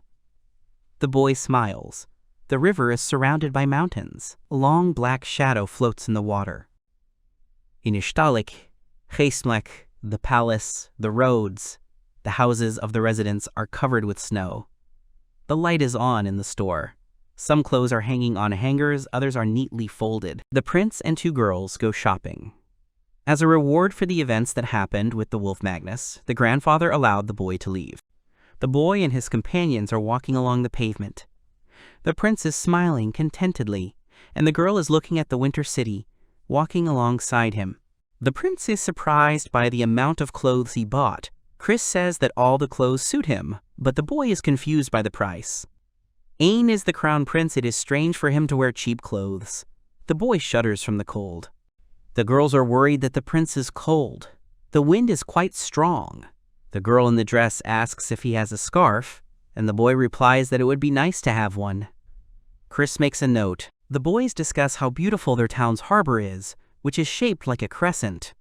The boy smiles. The river is surrounded by mountains. A long black shadow floats in the water. Inistalik, Geestmlek, the palace, the roads, the houses of the residents are covered with snow. The light is on in the store. Some clothes are hanging on hangers, others are neatly folded. The prince and two girls go shopping. As a reward for the events that happened with the wolf Magnus, the grandfather allowed the boy to leave. The boy and his companions are walking along the pavement. The prince is smiling contentedly, and the girl is looking at the winter city, walking alongside him. The prince is surprised by the amount of clothes he bought. Chris says that all the clothes suit him, but the boy is confused by the price. Ain is the crown prince. It is strange for him to wear cheap clothes. The boy shudders from the cold. The girls are worried that the prince is cold. The wind is quite strong. The girl in the dress asks if he has a scarf, and the boy replies that it would be nice to have one. Chris makes a note. The boys discuss how beautiful their town's harbor is, which is shaped like a crescent.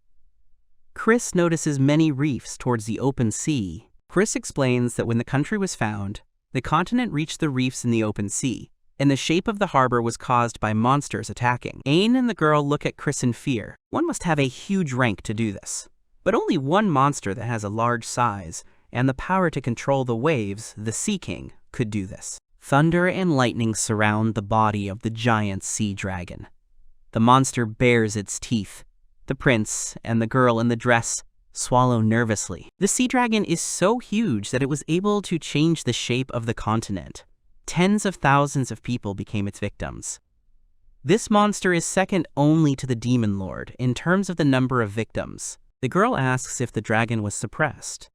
Chris notices many reefs towards the open sea. Chris explains that when the country was found, the continent reached the reefs in the open sea, and the shape of the harbor was caused by monsters attacking. Ain and the girl look at Chris in fear. One must have a huge rank to do this. But only one monster that has a large size and the power to control the waves, the Sea King, could do this. Thunder and lightning surround the body of the giant sea dragon. The monster bares its teeth. The prince and the girl in the dress swallow nervously. The sea dragon is so huge that it was able to change the shape of the continent. Tens of thousands of people became its victims. This monster is second only to the demon lord in terms of the number of victims. The girl asks if the dragon was suppressed.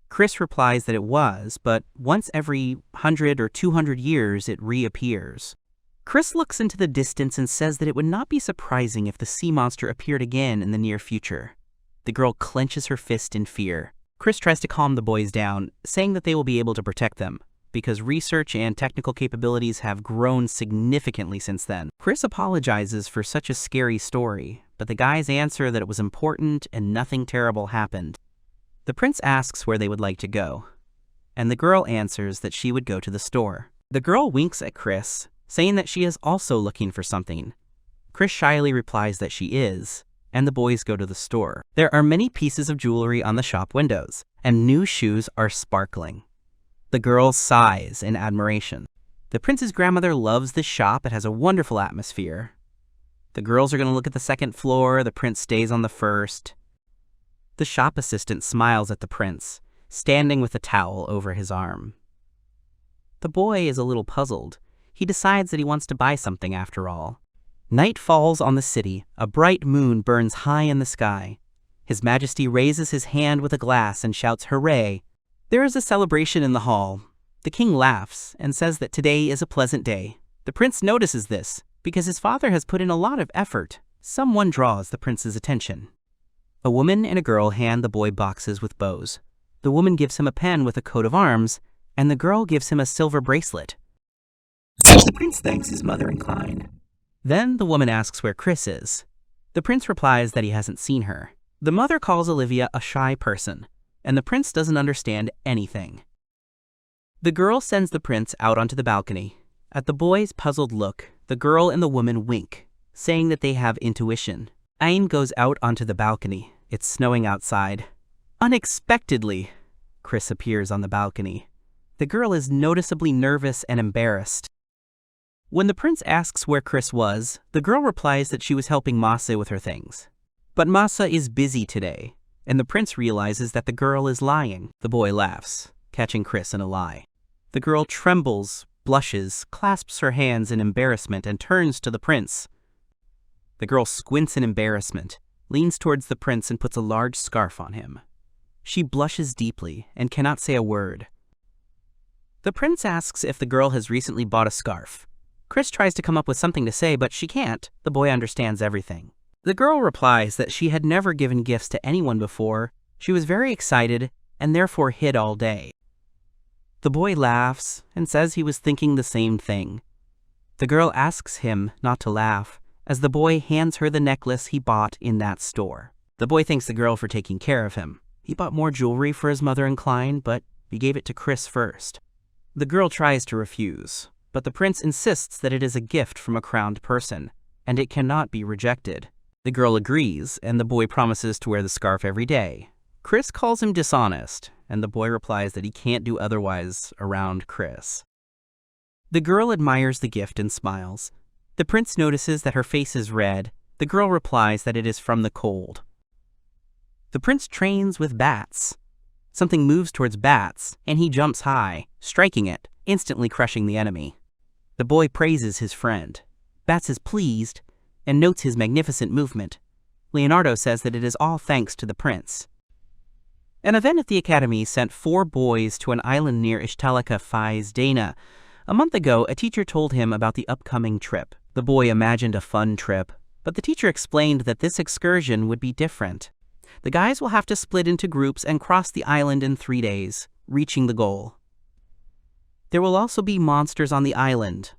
Chris replies that it was, but once every 100 or 200 years it reappears. Chris looks into the distance and says that it would not be surprising if the sea monster appeared again in the near future. The girl clenches her fist in fear. Chris tries to calm the boys down, saying that they will be able to protect them, because research and technical capabilities have grown significantly since then. Chris apologizes for such a scary story, but the guys answer that it was important and nothing terrible happened. The prince asks where they would like to go, and the girl answers that she would go to the store. The girl winks at Chris, saying that she is also looking for something. Chris shyly replies that she is, and the boys go to the store. There are many pieces of jewelry on the shop windows, and new shoes are sparkling. The girl sighs in admiration. The prince's grandmother loves the shop. It has a wonderful atmosphere. The girls are going to look at the second floor. The prince stays on the first. The shop assistant smiles at the prince, standing with a towel over his arm. The boy is a little puzzled. He decides that he wants to buy something after all. Night falls on the city. A bright moon burns high in the sky. His Majesty raises his hand with a glass and shouts, "Hooray!" There is a celebration in the hall. The king laughs and says that today is a pleasant day. The prince notices this because his father has put in a lot of effort. Someone draws the prince's attention. A woman and a girl hand the boy boxes with bows. The woman gives him a pen with a coat of arms, and the girl gives him a silver bracelet. The prince thanks his mother and Klein. Then the woman asks where Chris is. The prince replies that he hasn't seen her. The mother calls Olivia a shy person, and the prince doesn't understand anything. The girl sends the prince out onto the balcony. At the boy's puzzled look, the girl and the woman wink, saying that they have intuition. Ain goes out onto the balcony. It's snowing outside. Unexpectedly, Chris appears on the balcony. The girl is noticeably nervous and embarrassed. When the prince asks where Chris was, the girl replies that she was helping Masa with her things. But Masa is busy today, and the prince realizes that the girl is lying. The boy laughs, catching Chris in a lie. The girl trembles, blushes, clasps her hands in embarrassment, and turns to the prince. The girl squints in embarrassment, leans towards the prince, and puts a large scarf on him. She blushes deeply and cannot say a word. The prince asks if the girl has recently bought a scarf. Chris tries to come up with something to say, but she can't. The boy understands everything. The girl replies that she had never given gifts to anyone before. She was very excited and therefore hid all day. The boy laughs and says he was thinking the same thing. The girl asks him not to laugh as the boy hands her the necklace he bought in that store. The boy thanks the girl for taking care of him. He bought more jewelry for his mother and Klein, but he gave it to Chris first. The girl tries to refuse, but the prince insists that it is a gift from a crowned person, and it cannot be rejected. The girl agrees, and the boy promises to wear the scarf every day. Chris calls him dishonest, and the boy replies that he can't do otherwise around Chris. The girl admires the gift and smiles. The prince notices that her face is red. The girl replies that it is from the cold. The prince trains with bats. Something moves towards bats, and he jumps high, striking it, instantly crushing the enemy. The boy praises his friend. Bats is pleased and notes his magnificent movement. Leonardo says that it is all thanks to the prince. An event at the academy sent 4 boys to an island near Ishtalika Fies Dana. A month ago, a teacher told him about the upcoming trip. The boy imagined a fun trip, but the teacher explained that this excursion would be different. The guys will have to split into groups and cross the island in 3 days, reaching the goal. There will also be monsters on the island,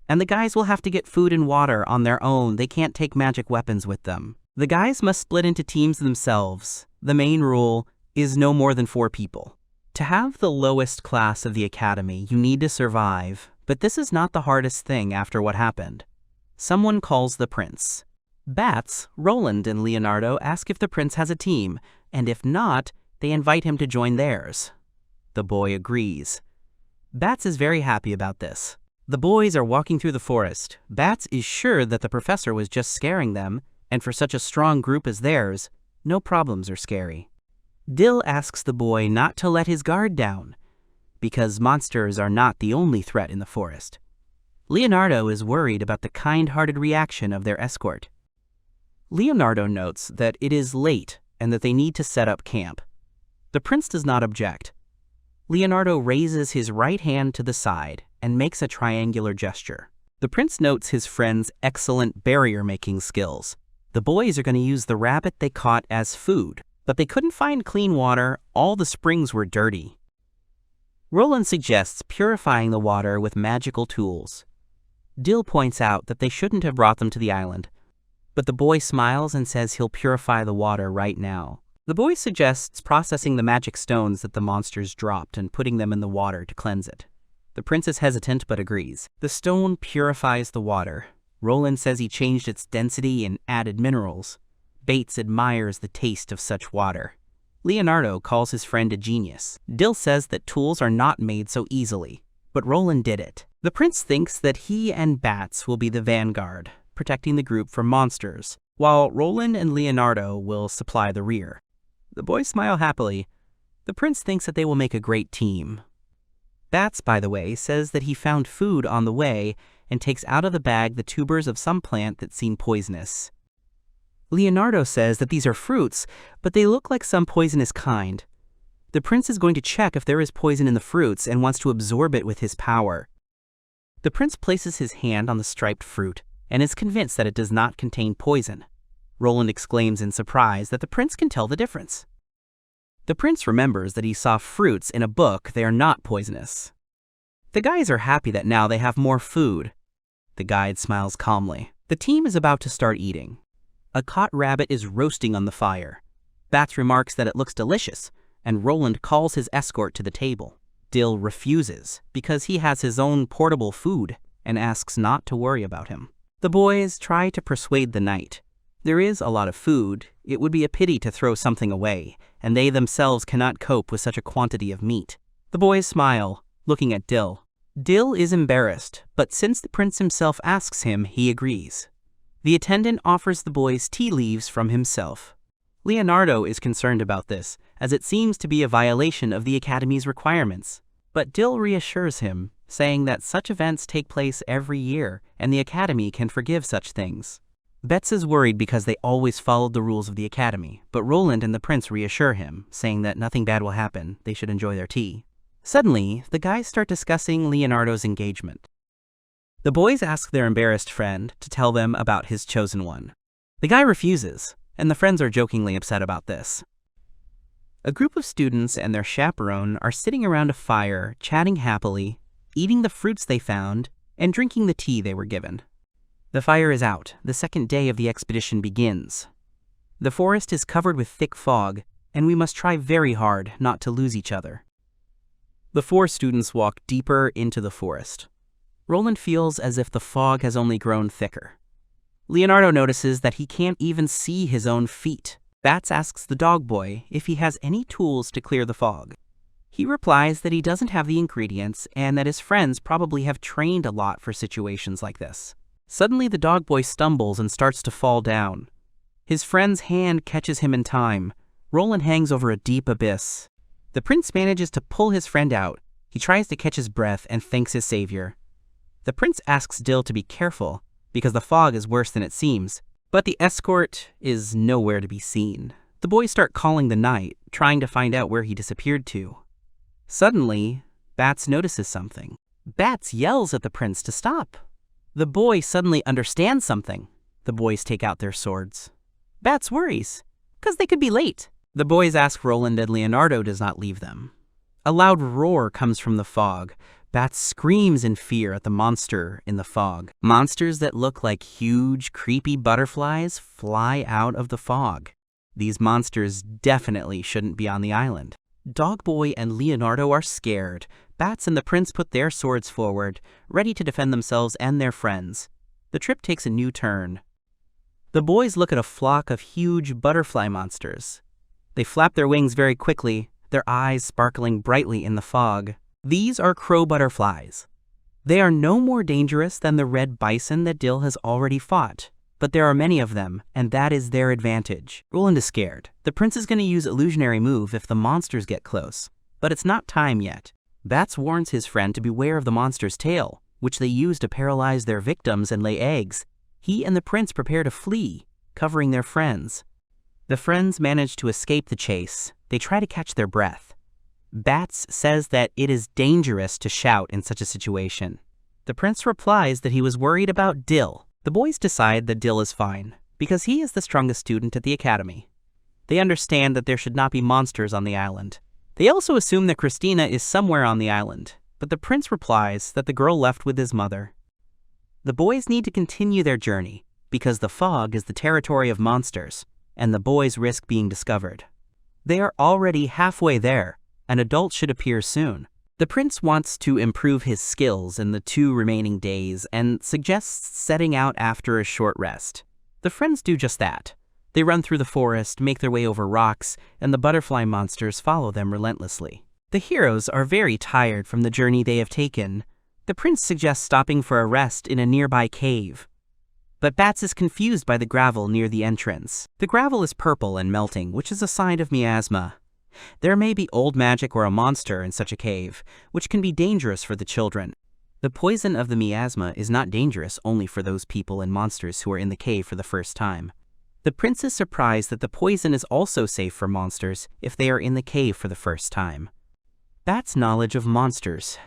and the guys will have to get food and water on their own. They can't take magic weapons with them. The guys must split into teams themselves. The main rule is no more than 4 people. To have the lowest class of the academy, you need to survive, but this is not the hardest thing after what happened. Someone calls the prince. Bats, Roland and Leonardo ask if the prince has a team, and if not, they invite him to join theirs. The boy agrees. Bats is very happy about this. The boys are walking through the forest. Bats is sure that the professor was just scaring them, and for such a strong group as theirs, no problems are scary. Dill asks the boy not to let his guard down, because monsters are not the only threat in the forest. Leonardo is worried about the kind-hearted reaction of their escort. Leonardo notes that it is late and that they need to set up camp. The prince does not object. Leonardo raises his right hand to the side and makes a triangular gesture. The prince notes his friend's excellent barrier-making skills. The boys are going to use the rabbit they caught as food, but they couldn't find clean water. All the springs were dirty. Roland suggests purifying the water with magical tools. Dill points out that they shouldn't have brought them to the island, but the boy smiles and says he'll purify the water right now. The boy suggests processing the magic stones that the monsters dropped and putting them in the water to cleanse it. The prince is hesitant but agrees. The stone purifies the water. Roland says he changed its density and added minerals. Bates admires the taste of such water. Leonardo calls his friend a genius. Dill says that tools are not made so easily, but Roland did it. The prince thinks that he and Bats will be the vanguard, protecting the group from monsters, while Roland and Leonardo will supply the rear. The boys smile happily. The prince thinks that they will make a great team. Bats, by the way, says that he found food on the way and takes out of the bag the tubers of some plant that seem poisonous. Leonardo says that these are fruits, but they look like some poisonous kind. The prince is going to check if there is poison in the fruits and wants to absorb it with his power. The prince places his hand on the striped fruit and is convinced that it does not contain poison. Roland exclaims in surprise that the prince can tell the difference. The prince remembers that he saw fruits in a book. They are not poisonous. The guys are happy that now they have more food. The guide smiles calmly. The team is about to start eating. A caught rabbit is roasting on the fire. Bats remarks that it looks delicious, and Roland calls his escort to the table. Dill refuses because he has his own portable food and asks not to worry about him. The boys try to persuade the knight. There is a lot of food. It would be a pity to throw something away, and they themselves cannot cope with such a quantity of meat. The boys smile, looking at Dill. Dill is embarrassed, but since the prince himself asks him, he agrees. The attendant offers the boys tea leaves from himself. Leonardo is concerned about this, as it seems to be a violation of the Academy's requirements. But Dill reassures him, saying that such events take place every year, and the Academy can forgive such things. Betts is worried because they always followed the rules of the Academy, but Roland and the prince reassure him, saying that nothing bad will happen, they should enjoy their tea. Suddenly, the guys start discussing Leonardo's engagement. The boys ask their embarrassed friend to tell them about his chosen one. The guy refuses, and the friends are jokingly upset about this. A group of students and their chaperone are sitting around a fire, chatting happily, eating the fruits they found, and drinking the tea they were given. The fire is out. The second day of the expedition begins. The forest is covered with thick fog, and we must try very hard not to lose each other. The 4 students walk deeper into the forest. Roland feels as if the fog has only grown thicker. Leonardo notices that he can't even see his own feet. Bats asks the dog boy if he has any tools to clear the fog. He replies that he doesn't have the ingredients and that his friends probably have trained a lot for situations like this. Suddenly the dog boy stumbles and starts to fall down. His friend's hand catches him in time. Roland hangs over a deep abyss. The prince manages to pull his friend out. He tries to catch his breath and thanks his savior. The prince asks Dill to be careful, because the fog is worse than it seems, but the escort is nowhere to be seen. The boys start calling the knight, trying to find out where he disappeared to. Suddenly, Bats notices something. Bats yells at the prince to stop. The boy suddenly understands something. The boys take out their swords. Bats worries, because they could be late. The boys ask Roland and Leonardo does not leave them. A loud roar comes from the fog. Bats screams in fear at the monster in the fog. Monsters that look like huge, creepy butterflies fly out of the fog. These monsters definitely shouldn't be on the island. Dogboy and Leonardo are scared. Bats and the prince put their swords forward, ready to defend themselves and their friends. The trip takes a new turn. The boys look at a flock of huge butterfly monsters. They flap their wings very quickly, their eyes sparkling brightly in the fog. These are crow butterflies. They are no more dangerous than the red bison that Dill has already fought, but there are many of them, and that is their advantage. Roland is scared. The prince is going to use illusionary move if the monsters get close, but it's not time yet. Bats warns his friend to beware of the monster's tail, which they use to paralyze their victims and lay eggs. He and the prince prepare to flee, covering their friends. The friends manage to escape the chase. They try to catch their breath. Bats says that it is dangerous to shout in such a situation. The prince replies that he was worried about Dill. The boys decide that Dill is fine, because he is the strongest student at the academy. They understand that there should not be monsters on the island. They also assume that Christina is somewhere on the island, but the prince replies that the girl left with his mother. The boys need to continue their journey, because the fog is the territory of monsters, and the boys risk being discovered. They are already halfway there. An adult should appear soon. The prince wants to improve his skills in the 2 remaining days and suggests setting out after a short rest. The friends do just that. They run through the forest, make their way over rocks, and the butterfly monsters follow them relentlessly. The heroes are very tired from the journey they have taken. The prince suggests stopping for a rest in a nearby cave. But Bats is confused by the gravel near the entrance. The gravel is purple and melting, which is a sign of miasma. There may be old magic or a monster in such a cave, which can be dangerous for the children. The poison of the miasma is not dangerous only for those people and monsters who are in the cave for the first time. The prince is surprised that the poison is also safe for monsters if they are in the cave for the first time. Bat's knowledge of monsters.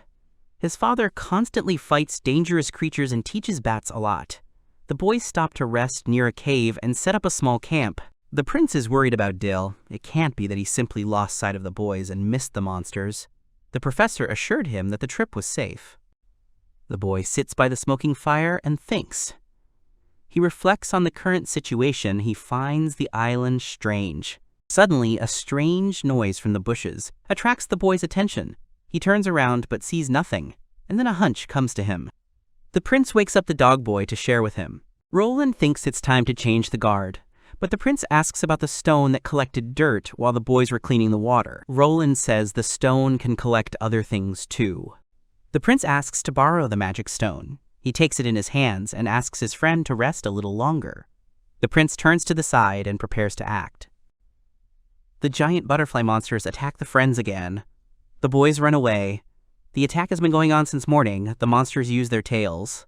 His father constantly fights dangerous creatures and teaches Bats a lot. The boys stop to rest near a cave and set up a small camp. The prince is worried about Dill. It can't be that he simply lost sight of the boys and missed the monsters. The professor assured him that the trip was safe. The boy sits by the smoking fire and thinks. He reflects on the current situation. He finds the island strange. Suddenly, a strange noise from the bushes attracts the boy's attention. He turns around but sees nothing, and then a hunch comes to him. The prince wakes up the dog boy to share with him. Roland thinks it's time to change the guard. But the prince asks about the stone that collected dirt while the boys were cleaning the water. Roland says the stone can collect other things too. The prince asks to borrow the magic stone. He takes it in his hands and asks his friend to rest a little longer. The prince turns to the side and prepares to act. The giant butterfly monsters attack the friends again. The boys run away. The attack has been going on since morning. The monsters use their tails.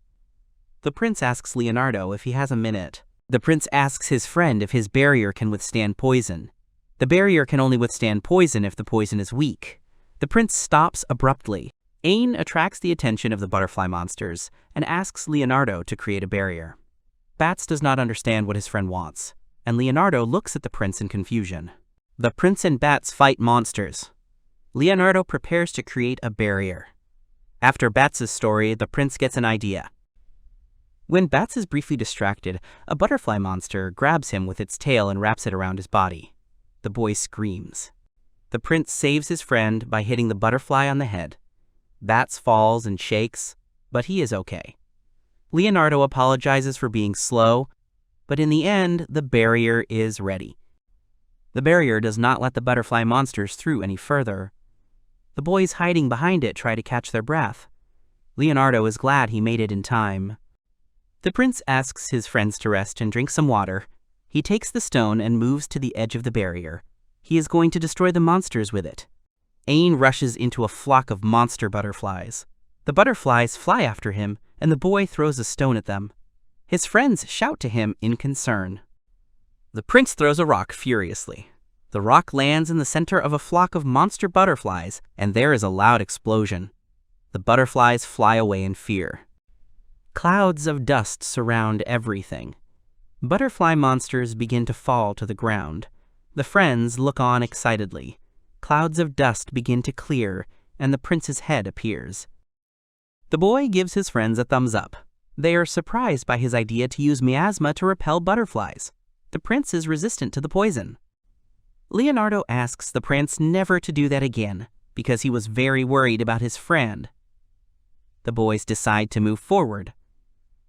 The prince asks Leonardo if he has a minute. The prince asks his friend if his barrier can withstand poison. The barrier can only withstand poison if the poison is weak. The prince stops abruptly. Ain attracts the attention of the butterfly monsters and asks Leonardo to create a barrier. Bats does not understand what his friend wants, and Leonardo looks at the prince in confusion. The prince and Bats fight monsters. Leonardo prepares to create a barrier. After Bats' story, the prince gets an idea. When Bats is briefly distracted, a butterfly monster grabs him with its tail and wraps it around his body. The boy screams. The prince saves his friend by hitting the butterfly on the head. Bats falls and shakes, but he is okay. Leonardo apologizes for being slow. but in the end, the barrier is ready. The barrier does not let the butterfly monsters through any further. The boys hiding behind it try to catch their breath. Leonardo is glad he made it in time. The prince asks his friends to rest and drink some water. He takes the stone and moves to the edge of the barrier. He is going to destroy the monsters with it. Ain rushes into a flock of monster butterflies. The butterflies fly after him, and the boy throws a stone at them. His friends shout to him in concern. The prince throws a rock furiously. The rock lands in the center of a flock of monster butterflies, and there is a loud explosion. The butterflies fly away in fear. Clouds of dust surround everything. Butterfly monsters begin to fall to the ground. The friends look on excitedly. Clouds of dust begin to clear, and the prince's head appears. The boy gives his friends a thumbs up. They are surprised by his idea to use miasma to repel butterflies. The prince is resistant to the poison. Leonardo asks the prince never to do that again, because he was very worried about his friend. The boys decide to move forward.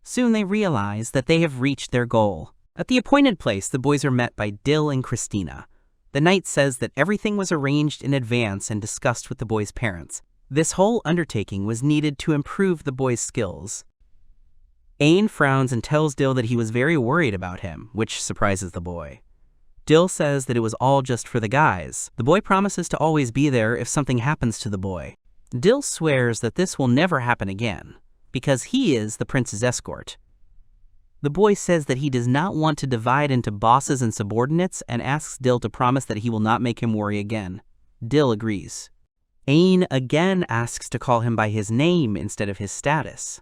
Soon they realize that they have reached their goal. At the appointed place, the boys are met by Dill and Christina. The knight says that everything was arranged in advance and discussed with the boys' parents. This whole undertaking was needed to improve the boys' skills. Ain frowns and tells Dill that he was very worried about him, which surprises the boy. Dill says that it was all just for the guys. The boy promises to always be there if something happens to the boy. Dill swears that this will never happen again, because he is the prince's escort. The boy says that he does not want to divide into bosses and subordinates and asks Dill to promise that he will not make him worry again. Dill agrees. Ain again asks to call him by his name instead of his status.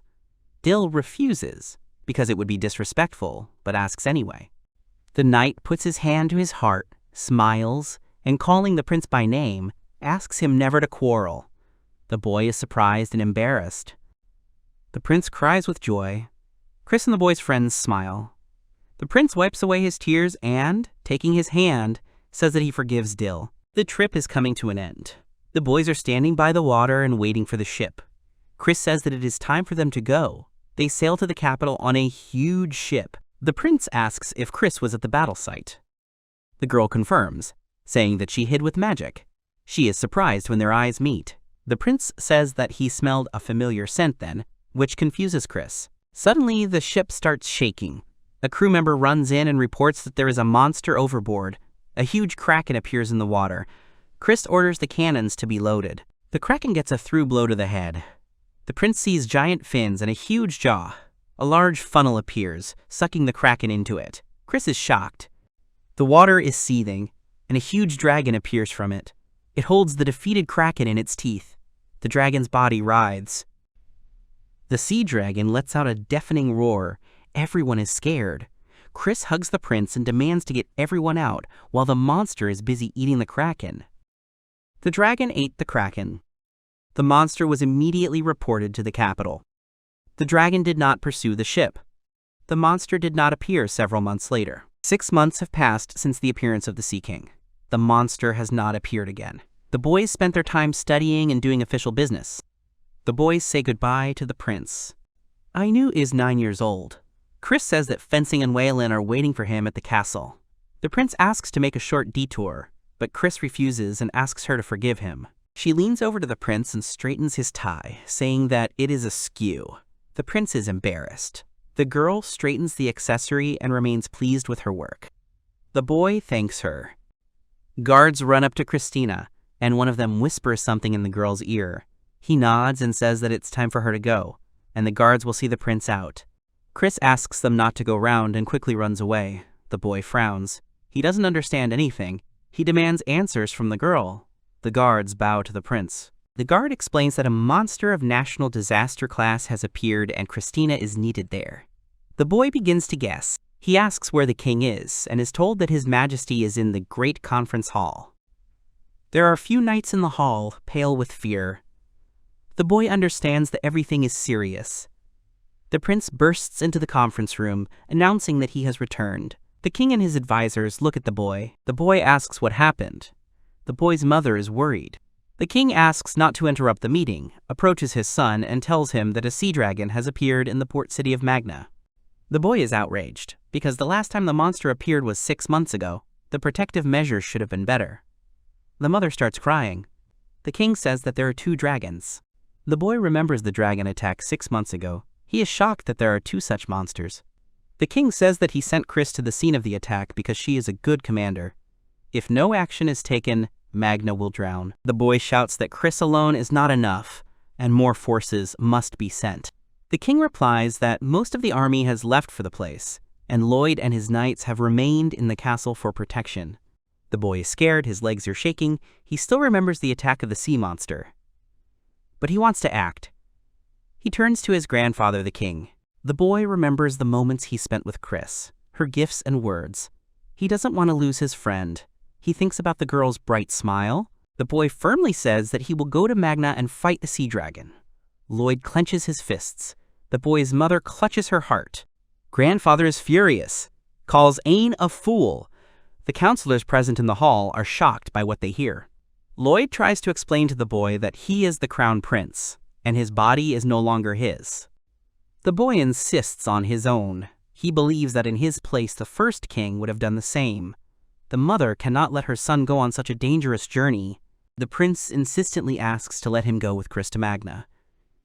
Dill refuses, because it would be disrespectful, but asks anyway. The knight puts his hand to his heart, smiles, and calling the prince by name, asks him never to quarrel. The boy is surprised and embarrassed. The prince cries with joy. Chris and the boy's friends smile. The prince wipes away his tears and, taking his hand, says that he forgives Dill. The trip is coming to an end. The boys are standing by the water and waiting for the ship. Chris says that it is time for them to go. They sail to the capital on a huge ship. The prince asks if Chris was at the battle site. The girl confirms, saying that she hid with magic. She is surprised when their eyes meet. The prince says that he smelled a familiar scent then, which confuses Chris. Suddenly, the ship starts shaking. A crew member runs in and reports that there is a monster overboard. A huge kraken appears in the water. Chris orders the cannons to be loaded. The kraken gets a through blow to the head. The prince sees giant fins and a huge jaw. A large funnel appears, sucking the kraken into it. Chris is shocked. The water is seething, and a huge dragon appears from it. It holds the defeated kraken in its teeth. The dragon's body writhes. The sea dragon lets out a deafening roar. Everyone is scared. Chris hugs the prince and demands to get everyone out, while the monster is busy eating the kraken. The dragon ate the kraken. The monster was immediately reported to the capital. The dragon did not pursue the ship. The monster did not appear several months later. 6 months have passed since the appearance of the Sea King. The monster has not appeared again. The boys spent their time studying and doing official business. The boys say goodbye to the prince. Ainu is 9 years old. Chris says that Fencing and Waylon are waiting for him at the castle. The prince asks to make a short detour, but Chris refuses and asks her to forgive him. She leans over to the prince and straightens his tie, saying that it is askew. The prince is embarrassed. The girl straightens the accessory and remains pleased with her work. The boy thanks her. Guards run up to Christina, and one of them whispers something in the girl's ear. He nods and says that it's time for her to go, and the guards will see the prince out. Chris asks them not to go round and quickly runs away. The boy frowns. He doesn't understand anything. He demands answers from the girl. The guards bow to the prince. The guard explains that a monster of national disaster class has appeared and Christina is needed there. The boy begins to guess. He asks where the king is and is told that his majesty is in the great conference hall. There are a few knights in the hall, pale with fear. The boy understands that everything is serious. The prince bursts into the conference room, announcing that he has returned. The king and his advisors look at the boy. The boy asks what happened. The boy's mother is worried. The king asks not to interrupt the meeting, approaches his son, and tells him that a sea dragon has appeared in the port city of Magna. The boy is outraged. because the last time the monster appeared was 6 months ago. The protective measures should have been better. The mother starts crying. The king says that there are 2 dragons. The boy remembers the dragon attack 6 months ago. He is shocked that there are 2 such monsters. The king says that he sent Chris to the scene of the attack because she is a good commander. If no action is taken, Magna will drown. The boy shouts that Chris alone is not enough, and more forces must be sent. The king replies that most of the army has left for the place, and Lloyd and his knights have remained in the castle for protection. The boy is scared, his legs are shaking, he still remembers the attack of the sea monster. But he wants to act. He turns to his grandfather, the king. The boy remembers the moments he spent with Chris, her gifts and words. He doesn't want to lose his friend. He thinks about the girl's bright smile. The boy firmly says that he will go to Magna and fight the sea dragon. Lloyd clenches his fists. The boy's mother clutches her heart. Grandfather is furious, calls Ain a fool. The counselors present in the hall are shocked by what they hear. Lloyd tries to explain to the boy that he is the crown prince, and his body is no longer his. The boy insists on his own. He believes that in his place the first king would have done the same. The mother cannot let her son go on such a dangerous journey. The prince insistently asks to let him go with Chris to Magna.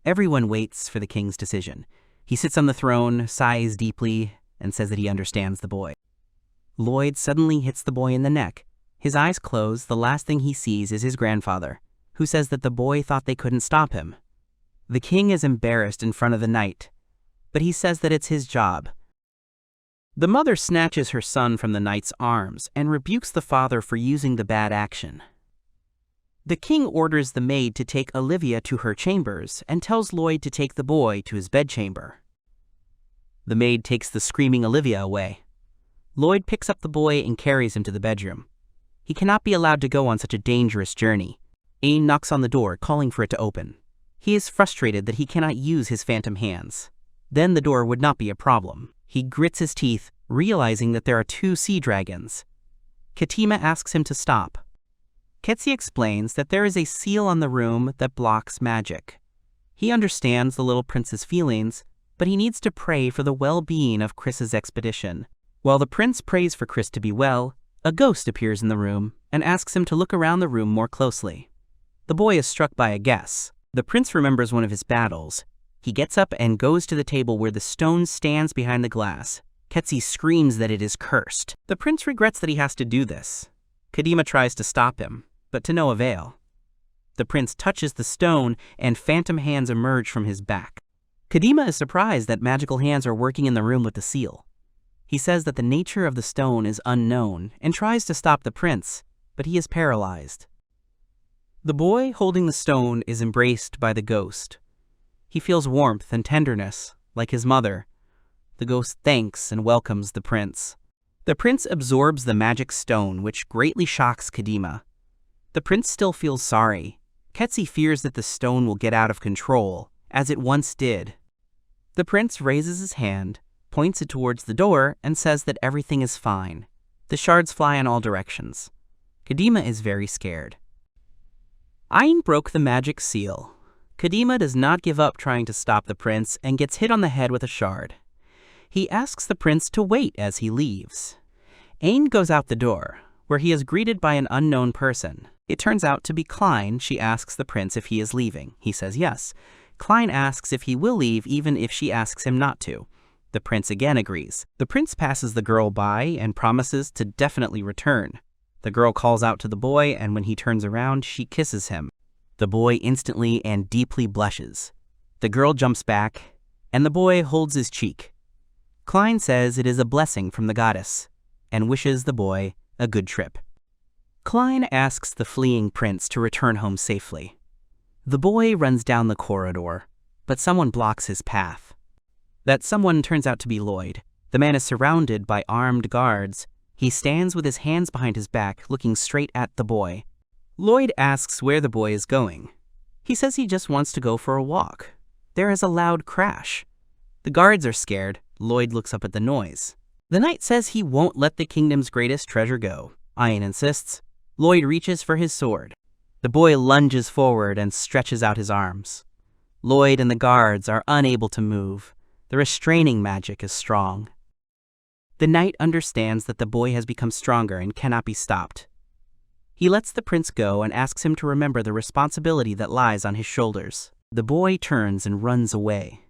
Everyone waits for the king's decision. He sits on the throne, sighs deeply, and says that he understands the boy. Lloyd suddenly hits the boy in the neck. His eyes close. The last thing he sees is his grandfather, who says that the boy thought they couldn't stop him. The king is embarrassed in front of the knight, but he says that it's his job. The mother snatches her son from the knight's arms and rebukes the father for using the bad action. The king orders the maid to take Olivia to her chambers and tells Lloyd to take the boy to his bedchamber. The maid takes the screaming Olivia away. Lloyd picks up the boy and carries him to the bedroom. He cannot be allowed to go on such a dangerous journey. Ain knocks on the door, calling for it to open. He is frustrated that he cannot use his phantom hands. Then the door would not be a problem. He grits his teeth, realizing that there are 2 sea dragons. Katima asks him to stop. Ketsi explains that there is a seal on the room that blocks magic. He understands the little prince's feelings, but he needs to pray for the well-being of Chris's expedition. While the prince prays for Chris to be well, a ghost appears in the room and asks him to look around the room more closely. The boy is struck by a guess. The prince remembers one of his battles. He gets up and goes to the table where the stone stands behind the glass. Ketsi screams that it is cursed. The prince regrets that he has to do this. Kadima tries to stop him, but to no avail. The prince touches the stone and phantom hands emerge from his back. Kadima is surprised that magical hands are working in the room with the seal. He says that the nature of the stone is unknown and tries to stop the prince, but he is paralyzed. The boy holding the stone is embraced by the ghost. He feels warmth and tenderness, like his mother. The ghost thanks and welcomes the prince. The prince absorbs the magic stone, which greatly shocks Kadima. The prince still feels sorry. Ketsi fears that the stone will get out of control, as it once did. The prince raises his hand, points it towards the door, and says that everything is fine. The shards fly in all directions. Kadima is very scared. Ain broke the magic seal. Kadima does not give up trying to stop the prince and gets hit on the head with a shard. He asks the prince to wait as he leaves. Ain goes out the door, where he is greeted by an unknown person. It turns out to be Klein. She asks the prince if he is leaving. He says yes. Klein asks if he will leave even if she asks him not to. The prince again agrees. The prince passes the girl by and promises to definitely return. The girl calls out to the boy, and when he turns around, she kisses him. The boy instantly and deeply blushes. The girl jumps back, and the boy holds his cheek. Klein says it is a blessing from the goddess, and wishes the boy a good trip. Klein asks the fleeing prince to return home safely. The boy runs down the corridor, but someone blocks his path. That someone turns out to be Lloyd. The man is surrounded by armed guards. He stands with his hands behind his back, looking straight at the boy. Lloyd asks where the boy is going. He says he just wants to go for a walk. There is a loud crash. The guards are scared. Lloyd looks up at the noise. The knight says he won't let the kingdom's greatest treasure go. Ain insists. Lloyd reaches for his sword. The boy lunges forward and stretches out his arms. Lloyd and the guards are unable to move. The restraining magic is strong. The knight understands that the boy has become stronger and cannot be stopped. He lets the prince go and asks him to remember the responsibility that lies on his shoulders. The boy turns and runs away.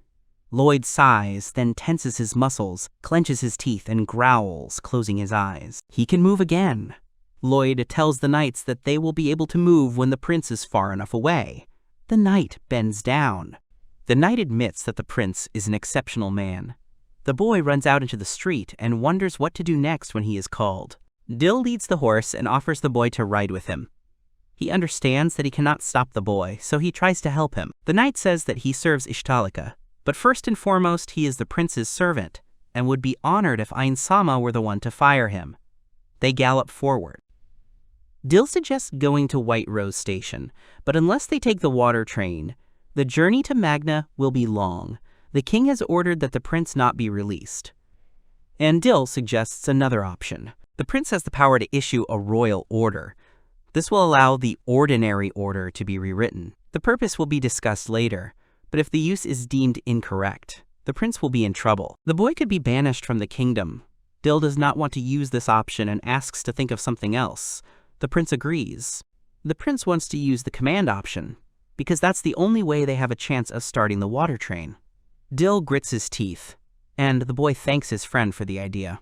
Lloyd sighs, then tenses his muscles, clenches his teeth, and growls, closing his eyes. He can move again. Lloyd tells the knights that they will be able to move when the prince is far enough away. The knight bends down. The knight admits that the prince is an exceptional man. The boy runs out into the street and wonders what to do next when he is called. Dill leads the horse and offers the boy to ride with him. He understands that he cannot stop the boy, so he tries to help him. The knight says that he serves Ishtalika, but first and foremost he is the prince's servant, and would be honored if Ain-sama were the one to fire him. They gallop forward. Dill suggests going to White Rose Station, but unless they take the water train, the journey to Magna will be long. The king has ordered that the prince not be released. And Dill suggests another option. The prince has the power to issue a royal order. This will allow the ordinary order to be rewritten. The purpose will be discussed later, but if the use is deemed incorrect, the prince will be in trouble. The boy could be banished from the kingdom. Dill does not want to use this option and asks to think of something else. The prince agrees. The prince wants to use the command option, because that's the only way they have a chance of starting the water train. Dill grits his teeth, and the boy thanks his friend for the idea.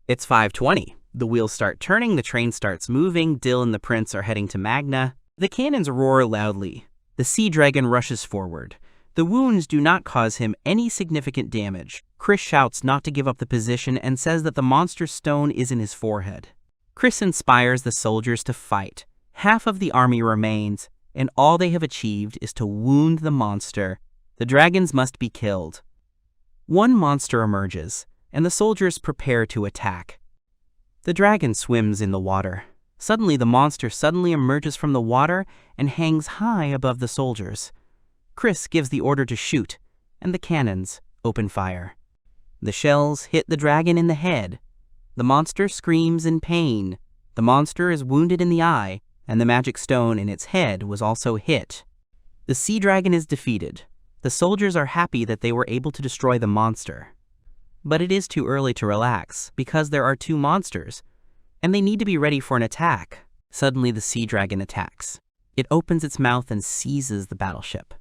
It's 5:20. The wheels start turning, the train starts moving, Dill and the prince are heading to Magna. The cannons roar loudly. The sea dragon rushes forward. The wounds do not cause him any significant damage. Chris shouts not to give up the position and says that the monster stone is in his forehead. Chris inspires the soldiers to fight. Half of the army remains, and all they have achieved is to wound the monster. The dragons must be killed. One monster emerges, and the soldiers prepare to attack. The dragon swims in the water. Suddenly, the monster emerges from the water and hangs high above the soldiers. Chris gives the order to shoot, and the cannons open fire. The shells hit the dragon in the head. The monster screams in pain. The monster is wounded in the eye, and the magic stone in its head was also hit. The sea dragon is defeated. The soldiers are happy that they were able to destroy the monster. But it is too early to relax, because there are two monsters, and they need to be ready for an attack. Suddenly the sea dragon attacks. It opens its mouth and seizes the battleship.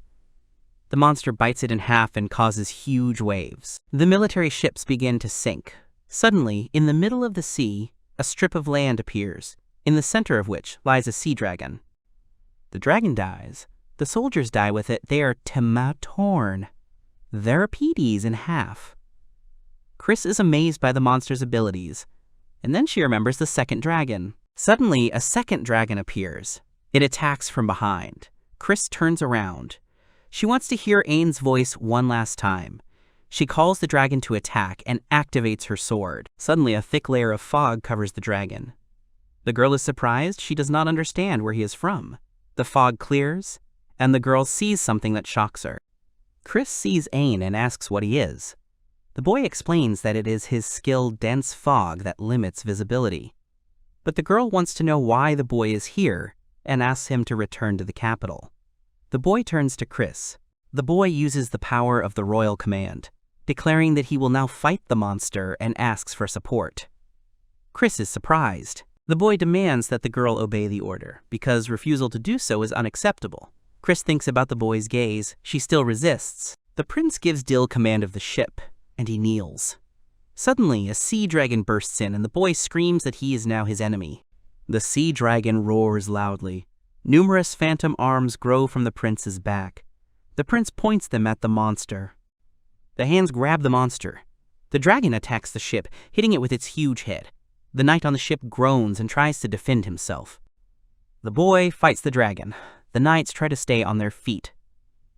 The monster bites it in half and causes huge waves. The military ships begin to sink. Suddenly, in the middle of the sea, a strip of land appears, in the center of which lies a sea dragon. The dragon dies. The soldiers die with it. They are torn. Their Therapetes in half. Chris is amazed by the monster's abilities, and then she remembers the second dragon. Suddenly, a second dragon appears. It attacks from behind. Chris turns around. She wants to hear Ain's voice one last time. She calls the dragon to attack and activates her sword. Suddenly, a thick layer of fog covers the dragon. The girl is surprised. She does not understand where he is from. The fog clears, and the girl sees something that shocks her. Chris sees Ain and asks what he is. The boy explains that it is his skill dense fog that limits visibility. But the girl wants to know why the boy is here and asks him to return to the capital. The boy turns to Chris. The boy uses the power of the royal command, declaring that he will now fight the monster and asks for support. Chris is surprised. The boy demands that the girl obey the order, because refusal to do so is unacceptable. Chris thinks about the boy's gaze. She still resists. The prince gives Dill command of the ship, and he kneels. Suddenly, a sea dragon bursts in, and the boy screams that he is now his enemy. The sea dragon roars loudly. Numerous phantom arms grow from the prince's back. The prince points them at the monster. The hands grab the monster. The dragon attacks the ship, hitting it with its huge head. The knight on the ship groans and tries to defend himself. The boy fights the dragon. The knights try to stay on their feet.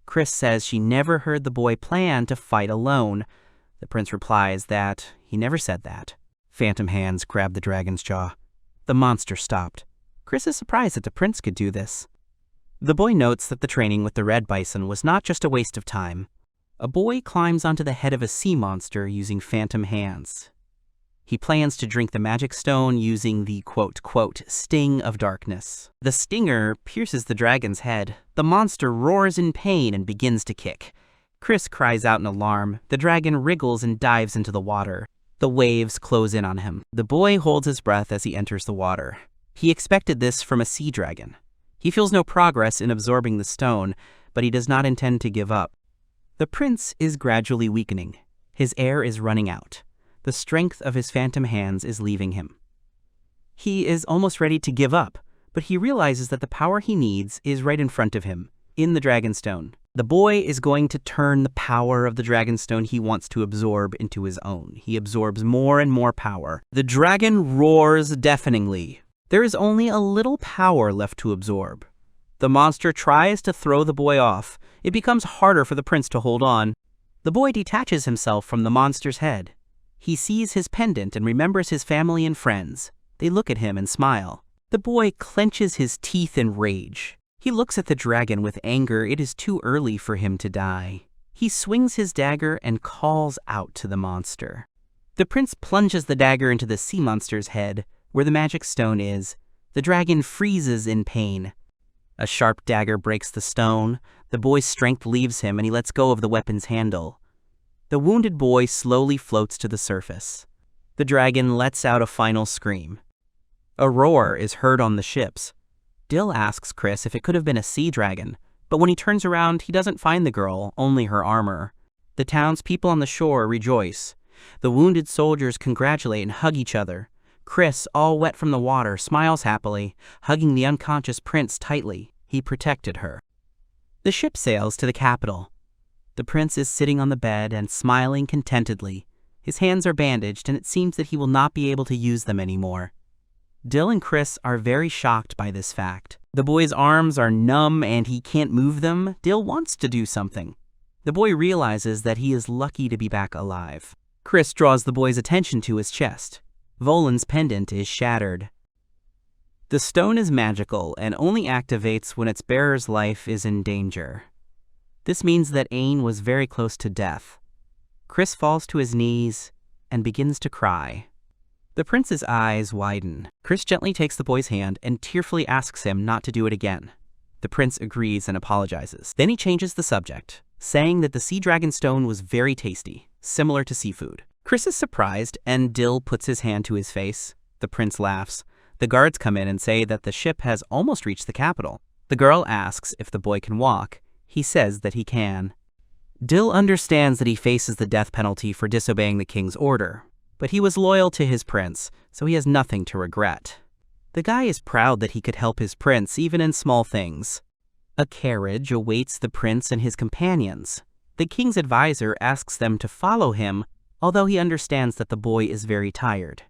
Chris says she never heard the boy plan to fight alone. The prince replies that he never said that. Phantom hands grab the dragon's jaw. The monster stopped. Chris is surprised that the prince could do this. The boy notes that the training with the red bison was not just a waste of time. A boy climbs onto the head of a sea monster using phantom hands. He plans to drink the magic stone using the quote, sting of darkness. The stinger pierces the dragon's head. The monster roars in pain and begins to kick. Chris cries out in alarm. The dragon wriggles and dives into the water. The waves close in on him. The boy holds his breath as he enters the water. He expected this from a sea dragon. He feels no progress in absorbing the stone, but he does not intend to give up. The prince is gradually weakening. His air is running out. The strength of his phantom hands is leaving him. He is almost ready to give up, but he realizes that the power he needs is right in front of him, in the Dragonstone. The boy is going to turn the power of the Dragonstone he wants to absorb into his own. He absorbs more and more power. The dragon roars deafeningly. There is only a little power left to absorb. The monster tries to throw the boy off. It becomes harder for the prince to hold on. The boy detaches himself from the monster's head. He sees his pendant and remembers his family and friends. They look at him and smile. The boy clenches his teeth in rage. He looks at the dragon with anger. It is too early for him to die. He swings his dagger and calls out to the monster. The prince plunges the dagger into the sea monster's head, where the magic stone is. The dragon freezes in pain. A sharp dagger breaks the stone. The boy's strength leaves him and he lets go of the weapon's handle. The wounded boy slowly floats to the surface. The dragon lets out a final scream. A roar is heard on the ships. Dill asks Chris if it could have been a sea dragon, but when he turns around, he doesn't find the girl, only her armor. The townspeople on the shore rejoice. The wounded soldiers congratulate and hug each other. Chris, all wet from the water, smiles happily, hugging the unconscious prince tightly. He protected her. The ship sails to the capital. The prince is sitting on the bed and smiling contentedly. His hands are bandaged and it seems that he will not be able to use them anymore. Dill and Chris are very shocked by this fact. The boy's arms are numb and he can't move them. Dill wants to do something. The boy realizes that he is lucky to be back alive. Chris draws the boy's attention to his chest. Volan's pendant is shattered. The stone is magical and only activates when its bearer's life is in danger. This means that Ain was very close to death. Chris falls to his knees and begins to cry. The prince's eyes widen. Chris gently takes the boy's hand and tearfully asks him not to do it again. The prince agrees and apologizes. Then he changes the subject, saying that the sea dragon stone was very tasty, similar to seafood. Chris is surprised and Dill puts his hand to his face. The prince laughs. The guards come in and say that the ship has almost reached the capital. The girl asks if the boy can walk. He says that he can. Dill understands that he faces the death penalty for disobeying the king's order, but he was loyal to his prince, so he has nothing to regret. The guy is proud that he could help his prince even in small things. A carriage awaits the prince and his companions. The king's advisor asks them to follow him, although he understands that the boy is very tired.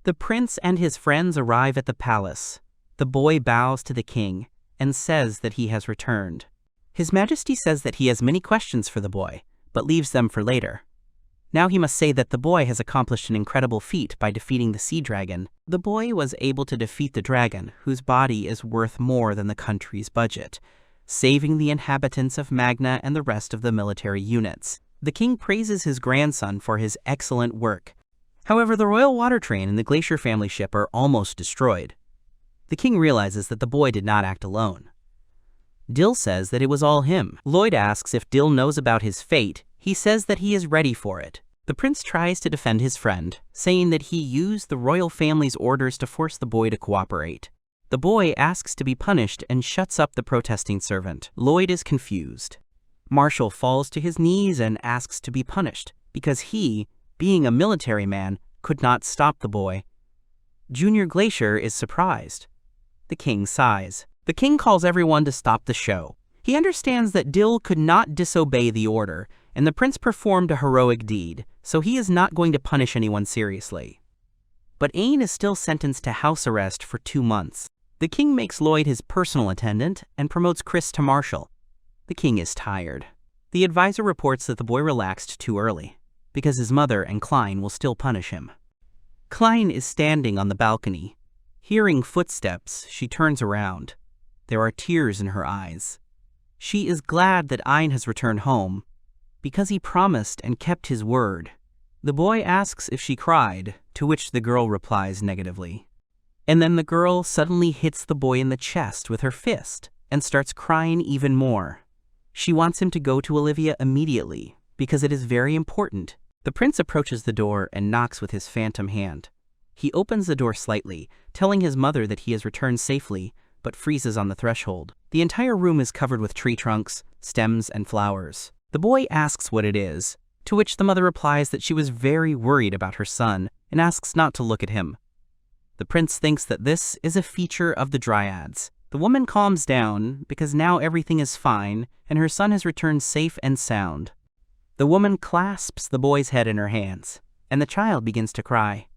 The prince and his friends arrive at the palace. The boy bows to the king and says that he has returned. His Majesty says that he has many questions for the boy, but leaves them for later. Now he must say that the boy has accomplished an incredible feat by defeating the sea dragon. The boy was able to defeat the dragon, whose body is worth more than the country's budget, saving the inhabitants of Magna and the rest of the military units. The king praises his grandson for his excellent work. However, the royal water train and the Glacier family ship are almost destroyed. The king realizes that the boy did not act alone. Dill says that it was all him. Lloyd asks if Dill knows about his fate. He says that he is ready for it. The prince tries to defend his friend, saying that he used the royal family's orders to force the boy to cooperate. The boy asks to be punished and shuts up the protesting servant. Lloyd is confused. Marshall falls to his knees and asks to be punished, because he, being a military man, could not stop the boy. Junior Glacier is surprised. The king sighs. The king calls everyone to stop the show. He understands that Dill could not disobey the order, and the prince performed a heroic deed, so he is not going to punish anyone seriously. But Ain is still sentenced to house arrest for 2 months. The king makes Lloyd his personal attendant and promotes Chris to marshal. The king is tired. The advisor reports that the boy relaxed too early, because his mother and Klein will still punish him. Klein is standing on the balcony. Hearing footsteps, she turns around. There are tears in her eyes. She is glad that Ain has returned home, because he promised and kept his word. The boy asks if she cried, to which the girl replies negatively. And then the girl suddenly hits the boy in the chest with her fist and starts crying even more. She wants him to go to Olivia immediately, because it is very important. The prince approaches the door and knocks with his phantom hand. He opens the door slightly, telling his mother that he has returned safely, but freezes on the threshold. The entire room is covered with tree trunks, stems, and flowers. The boy asks what it is, to which the mother replies that she was very worried about her son and asks not to look at him. The prince thinks that this is a feature of the dryads. The woman calms down because now everything is fine and her son has returned safe and sound. The woman clasps the boy's head in her hands, and the child begins to cry.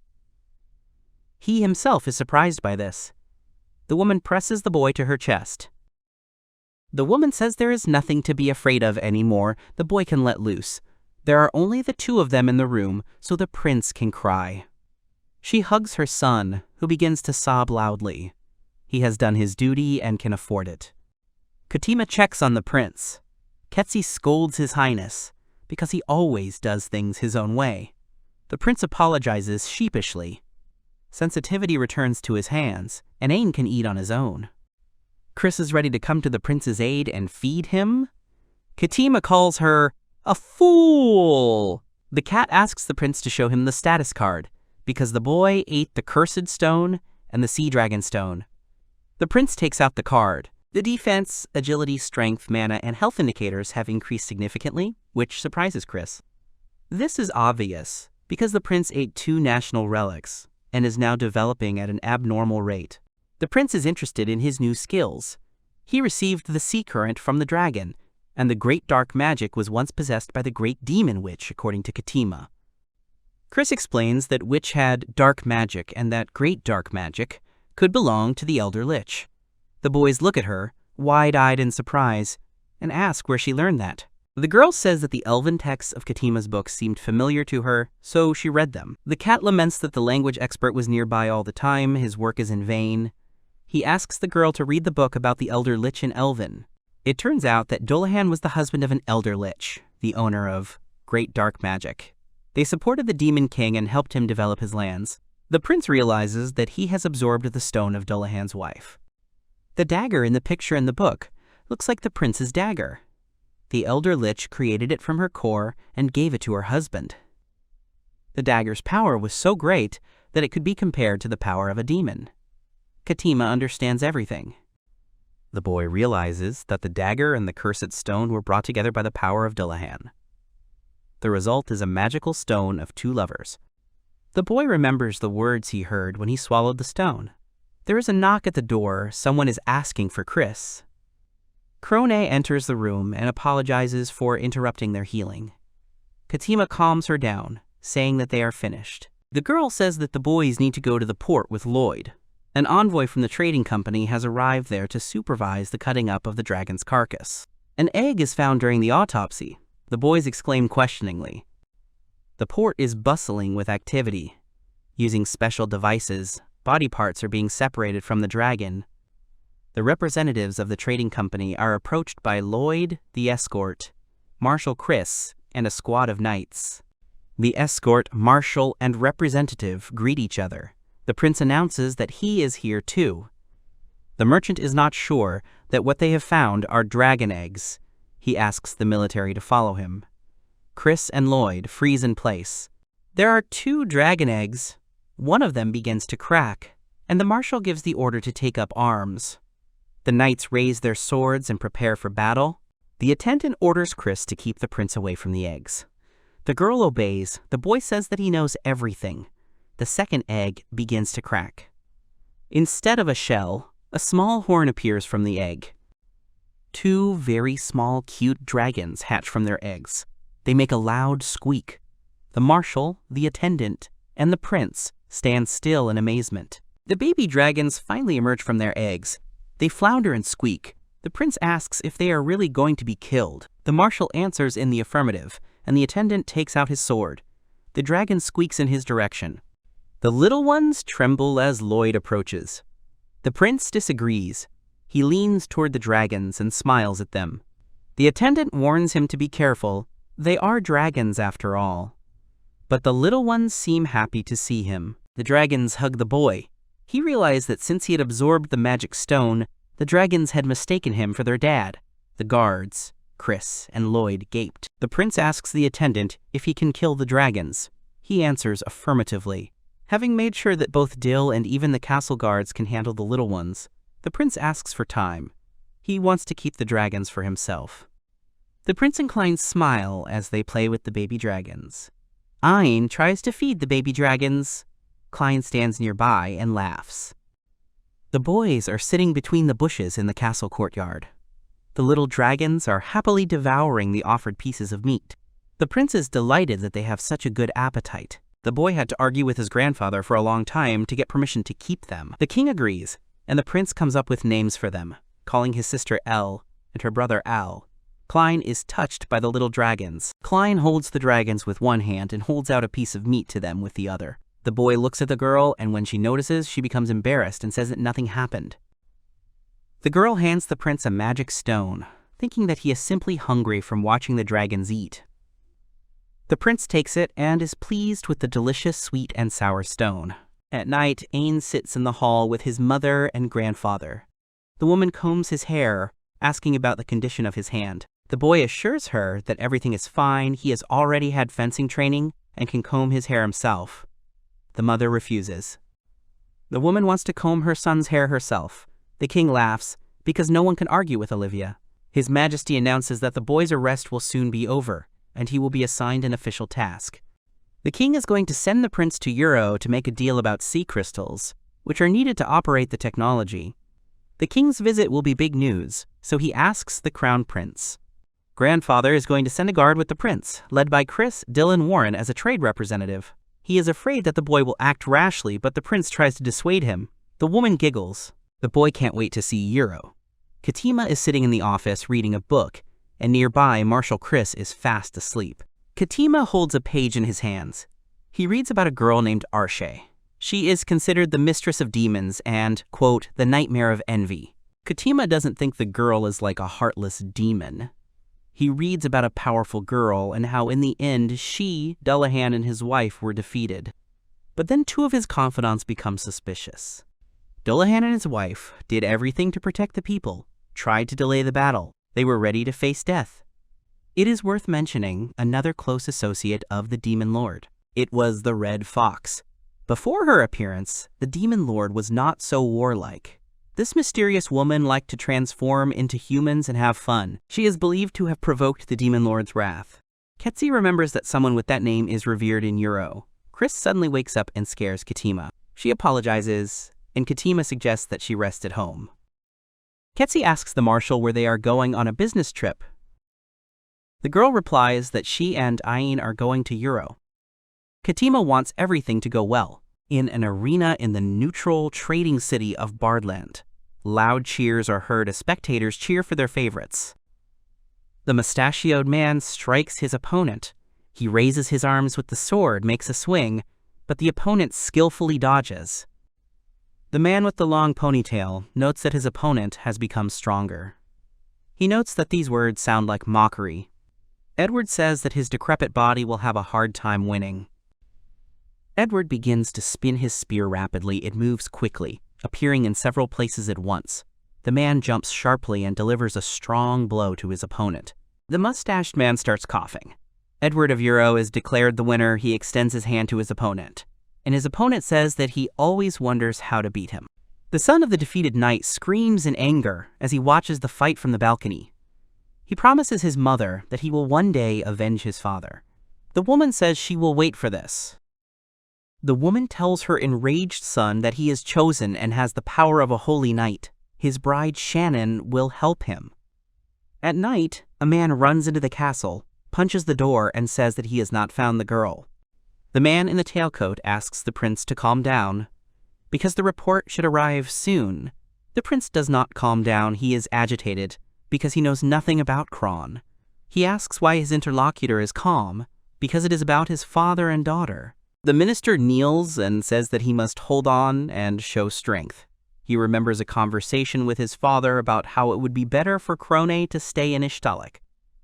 He himself is surprised by this. The woman presses the boy to her chest. The woman says there is nothing to be afraid of anymore. The boy can let loose. There are only the two of them in the room, so the prince can cry. She hugs her son, who begins to sob loudly. He has done his duty and can afford it. Katima checks on the prince. Ketsi scolds his highness, because he always does things his own way. The prince apologizes sheepishly. Sensitivity returns to his hands, and Ain can eat on his own. Chris is ready to come to the prince's aid and feed him. Katima calls her a fool. The cat asks the prince to show him the status card, because the boy ate the cursed stone and the sea dragon stone. The prince takes out the card. The defense, agility, strength, mana, and health indicators have increased significantly, which surprises Chris. This is obvious, because the prince ate 2 national relics, and is now developing at an abnormal rate. The prince is interested in his new skills. He received the sea current from the dragon, and the great dark magic was once possessed by the great demon witch, according to Katima. Chris explains that witch had dark magic, and that great dark magic could belong to the elder lich. The boys look at her, wide-eyed in surprise, and ask where she learned that. The girl says that the elven texts of Katima's books seemed familiar to her, so she read them. The cat laments that the language expert was nearby all the time, his work is in vain. He asks the girl to read the book about the elder lich in Elven. It turns out that Dullahan was the husband of an elder lich, the owner of great dark magic. They supported the demon king and helped him develop his lands. The prince realizes that he has absorbed the stone of Dullahan's wife. The dagger in the picture in the book looks like the prince's dagger. The elder lich created it from her core and gave it to her husband. The dagger's power was so great that it could be compared to the power of a demon. Katima understands everything. The boy realizes that the dagger and the cursed stone were brought together by the power of Dullahan. The result is a magical stone of 2 lovers. The boy remembers the words he heard when he swallowed the stone. There is a knock at the door. Someone is asking for Chris. Krone enters the room and apologizes for interrupting their healing. Katima calms her down, saying that they are finished. The girl says that the boys need to go to the port with Lloyd. An envoy from the trading company has arrived there to supervise the cutting up of the dragon's carcass. An egg is found during the autopsy. The boys exclaim questioningly. The port is bustling with activity. Using special devices, body parts are being separated from the dragon. The representatives of the trading company are approached by Lloyd, the escort, Marshal Chris, and a squad of knights. The escort, marshal, and representative greet each other. The prince announces that he is here too. The merchant is not sure that what they have found are dragon eggs. He asks the military to follow him. Chris and Lloyd freeze in place. There are 2 dragon eggs. One of them begins to crack, and the marshal gives the order to take up arms. The knights raise their swords and prepare for battle. The attendant orders Chris to keep the prince away from the eggs. The girl obeys. The boy says that he knows everything. The second egg begins to crack. Instead of a shell, a small horn appears from the egg. 2 very small, cute dragons hatch from their eggs. They make a loud squeak. The marshal, the attendant, and the prince stand still in amazement. The baby dragons finally emerge from their eggs. They flounder and squeak. The prince asks if they are really going to be killed. The marshal answers in the affirmative, and the attendant takes out his sword. The dragon squeaks in his direction. The little ones tremble as Lloyd approaches. The prince disagrees. He leans toward the dragons and smiles at them. The attendant warns him to be careful. They are dragons after all. But the little ones seem happy to see him. The dragons hug the boy. He realized that since he had absorbed the magic stone, the dragons had mistaken him for their dad. The guards, Chris and Lloyd gaped. The prince asks the attendant if he can kill the dragons. He answers affirmatively. Having made sure that both Dill and even the castle guards can handle the little ones, the prince asks for time. He wants to keep the dragons for himself. The prince and Klein smile as they play with the baby dragons. Ein tries to feed the baby dragons. Klein stands nearby and laughs. The boys are sitting between the bushes in the castle courtyard. The little dragons are happily devouring the offered pieces of meat. The prince is delighted that they have such a good appetite. The boy had to argue with his grandfather for a long time to get permission to keep them. The king agrees, and the prince comes up with names for them, calling his sister El and her brother Al. Klein is touched by the little dragons. Klein holds the dragons with one hand and holds out a piece of meat to them with the other. The boy looks at the girl, and when she notices, she becomes embarrassed and says that nothing happened. The girl hands the prince a magic stone, thinking that he is simply hungry from watching the dragons eat. The prince takes it and is pleased with the delicious sweet and sour stone. At night, Ein sits in the hall with his mother and grandfather. The woman combs his hair, asking about the condition of his hand. The boy assures her that everything is fine, he has already had fencing training and can comb his hair himself. The mother refuses. The woman wants to comb her son's hair herself. The king laughs, because no one can argue with Olivia. His Majesty announces that the boy's arrest will soon be over, and he will be assigned an official task. The king is going to send the prince to Euro to make a deal about sea crystals, which are needed to operate the technology. The king's visit will be big news, so he asks the crown prince. Grandfather is going to send a guard with the prince, led by Chris, Dill, and Warren as a trade representative. He is afraid that the boy will act rashly, but the prince tries to dissuade him. The woman giggles. The boy can't wait to see Euro. Katima is sitting in the office reading a book, and nearby Marshal Chris is fast asleep. Katima holds a page in his hands. He reads about a girl named Arshe. She is considered the mistress of demons and, quote, the nightmare of envy. Katima doesn't think the girl is like a heartless demon. He reads about a powerful girl and how in the end she, Dullahan, and his wife were defeated. But then two of his confidants become suspicious. Dullahan and his wife did everything to protect the people, tried to delay the battle. They were ready to face death. It is worth mentioning another close associate of the Demon Lord. It was the Red Fox. Before her appearance, the Demon Lord was not so warlike. This mysterious woman liked to transform into humans and have fun. She is believed to have provoked the Demon Lord's wrath. Ketsi remembers that someone with that name is revered in Euro. Chris suddenly wakes up and scares Katima. She apologizes, and Katima suggests that she rest at home. Ketsi asks the marshal where they are going on a business trip. The girl replies that she and Ein are going to Euro. Katima wants everything to go well. In an arena in the neutral trading city of Bardland, loud cheers are heard as spectators cheer for their favorites. The mustachioed man strikes his opponent. He raises his arms with the sword, makes a swing, but the opponent skillfully dodges. The man with the long ponytail notes that his opponent has become stronger. He notes that these words sound like mockery. Edward says that his decrepit body will have a hard time winning. Edward begins to spin his spear rapidly. It moves quickly, appearing in several places at once. The man jumps sharply and delivers a strong blow to his opponent. The mustached man starts coughing. Edward of Euro is declared the winner. He extends his hand to his opponent, and his opponent says that he always wonders how to beat him. The son of the defeated knight screams in anger as he watches the fight from the balcony. He promises his mother that he will one day avenge his father. The woman says she will wait for this. The woman tells her enraged son that he is chosen and has the power of a holy knight. His bride Shannon will help him. At night, a man runs into the castle, punches the door, and says that he has not found the girl. The man in the tailcoat asks the prince to calm down, because the report should arrive soon. The prince does not calm down. He is agitated, because he knows nothing about Kron. He asks why his interlocutor is calm, because it is about his father and daughter. The minister kneels and says that he must hold on and show strength. He remembers a conversation with his father about how it would be better for Krone to stay in Ishtalik.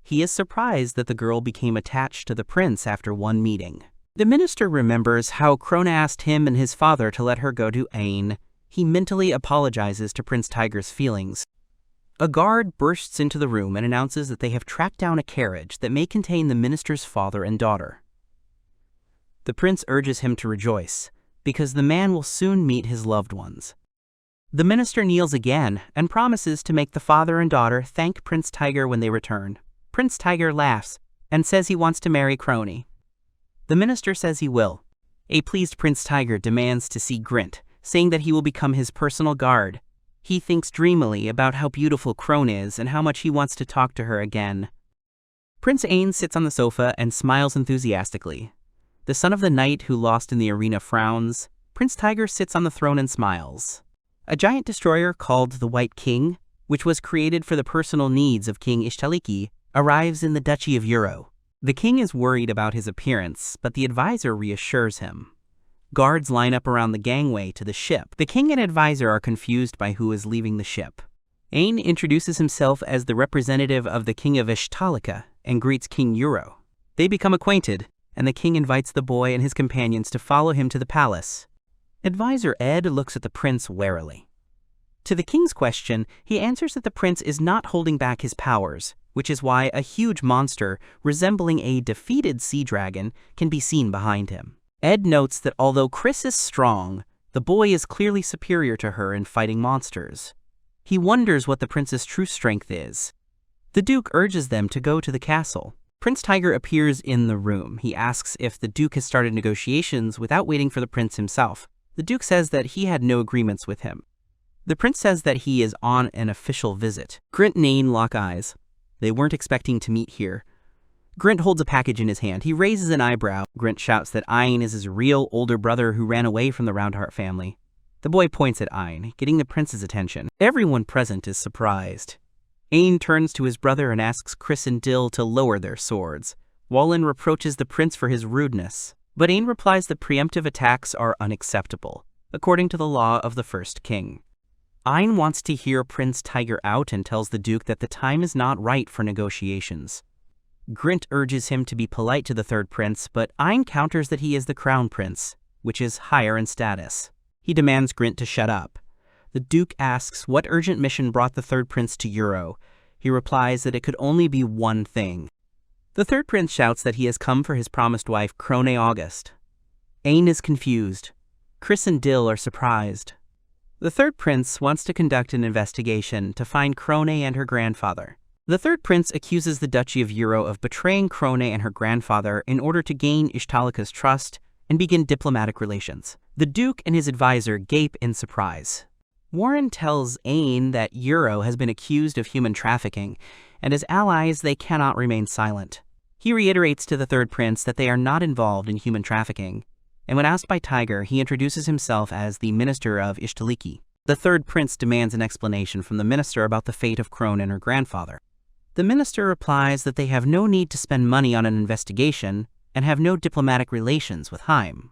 He is surprised that the girl became attached to the prince after one meeting. The minister remembers how Krone asked him and his father to let her go to Ain. He mentally apologizes to Prince Tiger's feelings. A guard bursts into the room and announces that they have tracked down a carriage that may contain the minister's father and daughter. The prince urges him to rejoice, because the man will soon meet his loved ones. The minister kneels again and promises to make the father and daughter thank Prince Tiger when they return. Prince Tiger laughs and says he wants to marry Crone. The minister says he will. A pleased Prince Tiger demands to see Grint, saying that he will become his personal guard. He thinks dreamily about how beautiful Crone is and how much he wants to talk to her again. Prince Ain sits on the sofa and smiles enthusiastically. The son of the knight who lost in the arena frowns. Prince Tiger sits on the throne and smiles. A giant destroyer called the White King, which was created for the personal needs of King Ishtaliki, arrives in the Duchy of Uro. The king is worried about his appearance, but the advisor reassures him. Guards line up around the gangway to the ship. The king and advisor are confused by who is leaving the ship. Ain introduces himself as the representative of the king of Ishtalika and greets King Uro. They become acquainted, and the king invites the boy and his companions to follow him to the palace. Advisor Ed looks at the prince warily. To the king's question, he answers that the prince is not holding back his powers, which is why a huge monster resembling a defeated sea dragon can be seen behind him. Ed notes that although Chris is strong, the boy is clearly superior to her in fighting monsters. He wonders what the prince's true strength is. The Duke urges them to go to the castle. Prince Tiger appears in the room. He asks if the Duke has started negotiations without waiting for the prince himself. The Duke says that he had no agreements with him. The prince says that he is on an official visit. Grint and Ain lock eyes. They weren't expecting to meet here. Grint holds a package in his hand. He raises an eyebrow. Grint shouts that Ain is his real older brother who ran away from the Roundheart family. The boy points at Ain, getting the prince's attention. Everyone present is surprised. Ain turns to his brother and asks Chris and Dill to lower their swords. Wallen reproaches the prince for his rudeness, but Ain replies that preemptive attacks are unacceptable, according to the law of the first king. Ain wants to hear Prince Tiger out and tells the Duke that the time is not right for negotiations. Grint urges him to be polite to the third prince, but Ain counters that he is the crown prince, which is higher in status. He demands Grint to shut up. The Duke asks what urgent mission brought the third prince to Uro. He replies that it could only be one thing. The third prince shouts that he has come for his promised wife, Crone August. Ain is confused. Chris and Dill are surprised. The third prince wants to conduct an investigation to find Crone and her grandfather. The third prince accuses the Duchy of Uro of betraying Crone and her grandfather in order to gain Ishtalika's trust and begin diplomatic relations. The Duke and his advisor gape in surprise. Warren tells Ain that Uro has been accused of human trafficking, and as allies they cannot remain silent. He reiterates to the third prince that they are not involved in human trafficking, and when asked by Tiger, he introduces himself as the minister of Ishtaliki. The third prince demands an explanation from the minister about the fate of Crone and her grandfather. The minister replies that they have no need to spend money on an investigation and have no diplomatic relations with Haim.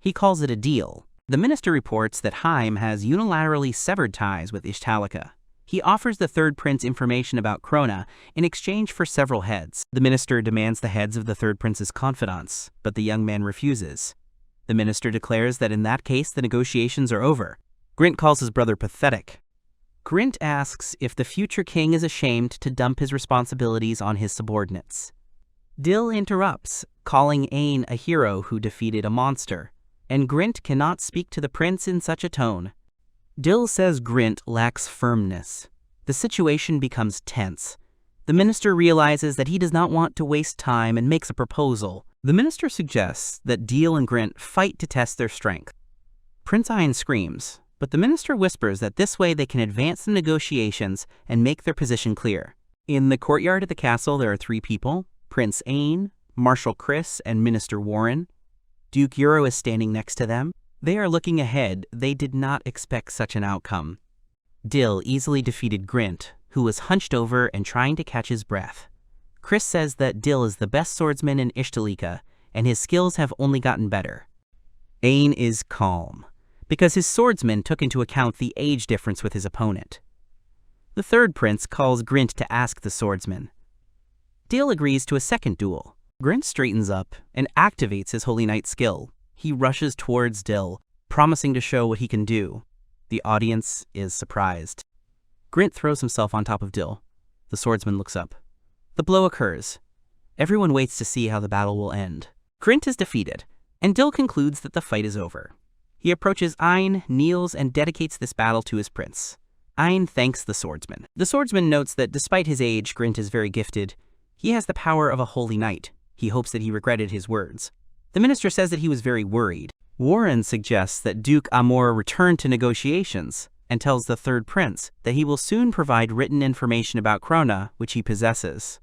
He calls it a deal. The minister reports that Haim has unilaterally severed ties with Ishtalika. He offers the third prince information about Crone in exchange for several heads. The minister demands the heads of the third prince's confidants, but the young man refuses. The minister declares that in that case the negotiations are over. Grint calls his brother pathetic. Grint asks if the future king is ashamed to dump his responsibilities on his subordinates. Dill interrupts, calling Ain a hero who defeated a monster, and Grint cannot speak to the prince in such a tone. Dill says Grint lacks firmness. The situation becomes tense. The minister realizes that he does not want to waste time and makes a proposal. The minister suggests that Dill and Grint fight to test their strength. Prince Ain screams, but the minister whispers that this way they can advance the negotiations and make their position clear. In the courtyard of the castle there are three people: Prince Ain, Marshal Chris, and Minister Warren. Duke Uro is standing next to them. They are looking ahead. They did not expect such an outcome. Dill easily defeated Grint, who was hunched over and trying to catch his breath. Chris says that Dill is the best swordsman in Ishtalika, and his skills have only gotten better. Ain is calm, because his swordsman took into account the age difference with his opponent. The third prince calls Grint to ask the swordsman. Dill agrees to a second duel. Grint straightens up and activates his Holy Knight skill. He rushes towards Dill, promising to show what he can do. The audience is surprised. Grint throws himself on top of Dill. The swordsman looks up. The blow occurs. Everyone waits to see how the battle will end. Grint is defeated, and Dill concludes that the fight is over. He approaches Ein, kneels, and dedicates this battle to his prince. Ein thanks the swordsman. The swordsman notes that despite his age, Grint is very gifted. He has the power of a holy knight. He hopes that he regretted his words. The minister says that he was very worried. Warren suggests that Duke Amor return to negotiations and tells the third prince that he will soon provide written information about Krona, which he possesses.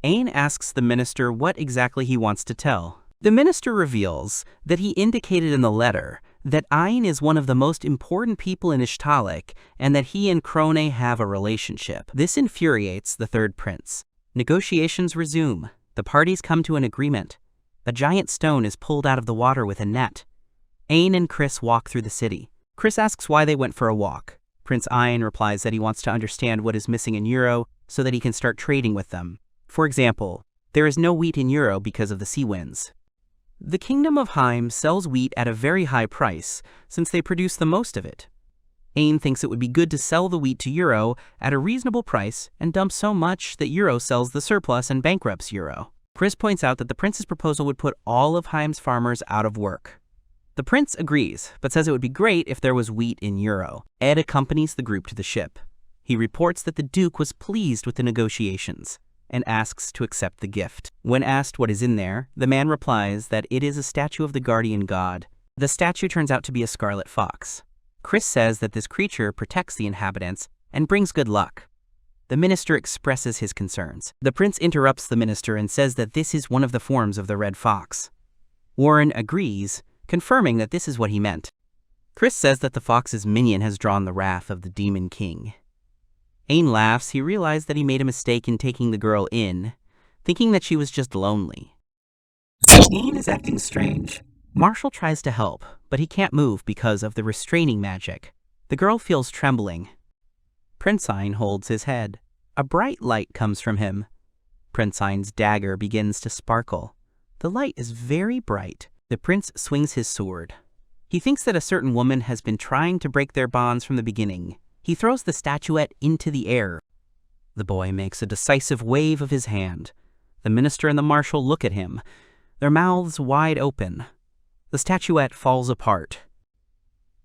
Ein asks the minister what exactly he wants to tell. The minister reveals that he indicated in the letter that Ein is one of the most important people in Ishtalik and that he and Krone have a relationship. This infuriates the third prince. Negotiations resume. The parties come to an agreement. A giant stone is pulled out of the water with a net. Ein and Chris walk through the city. Chris asks why they went for a walk. Prince Ein replies that he wants to understand what is missing in Euro so that he can start trading with them. For example, there is no wheat in Euro because of the sea winds. The Kingdom of Heim sells wheat at a very high price since they produce the most of it. Ein thinks it would be good to sell the wheat to Euro at a reasonable price and dump so much that Euro sells the surplus and bankrupts Euro. Chris points out that the prince's proposal would put all of Heim's farmers out of work. The prince agrees, but says it would be great if there was wheat in Euro. Ed accompanies the group to the ship. He reports that the Duke was pleased with the negotiations and asks to accept the gift. When asked what is in there, the man replies that it is a statue of the guardian god. The statue turns out to be a scarlet fox. Chris says that this creature protects the inhabitants and brings good luck. The minister expresses his concerns. The prince interrupts the minister and says that this is one of the forms of the red fox. Warren agrees, confirming that this is what he meant. Chris says that the fox's minion has drawn the wrath of the demon king. Ein laughs. He realized that he made a mistake in taking the girl in, thinking that she was just lonely. Ein is acting strange. Marshall tries to help, but he can't move because of the restraining magic. The girl feels trembling. Prince Ein holds his head. A bright light comes from him. Prince Ein's dagger begins to sparkle. The light is very bright. The prince swings his sword. He thinks that a certain woman has been trying to break their bonds from the beginning. He throws the statuette into the air. The boy makes a decisive wave of his hand. The minister and the marshal look at him, their mouths wide open. The statuette falls apart.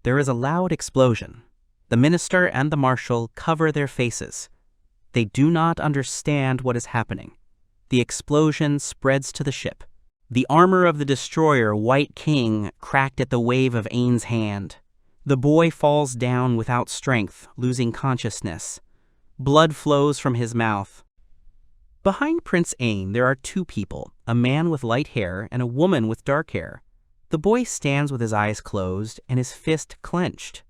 There is a loud explosion. The minister and the marshal cover their faces. They do not understand what is happening. The explosion spreads to the ship. The armor of the destroyer, White King, cracked at the wave of Ain's hand. The boy falls down without strength, losing consciousness. Blood flows from his mouth. Behind Prince Ain, there are two people, a man with light hair and a woman with dark hair. The boy stands with his eyes closed and his fist clenched.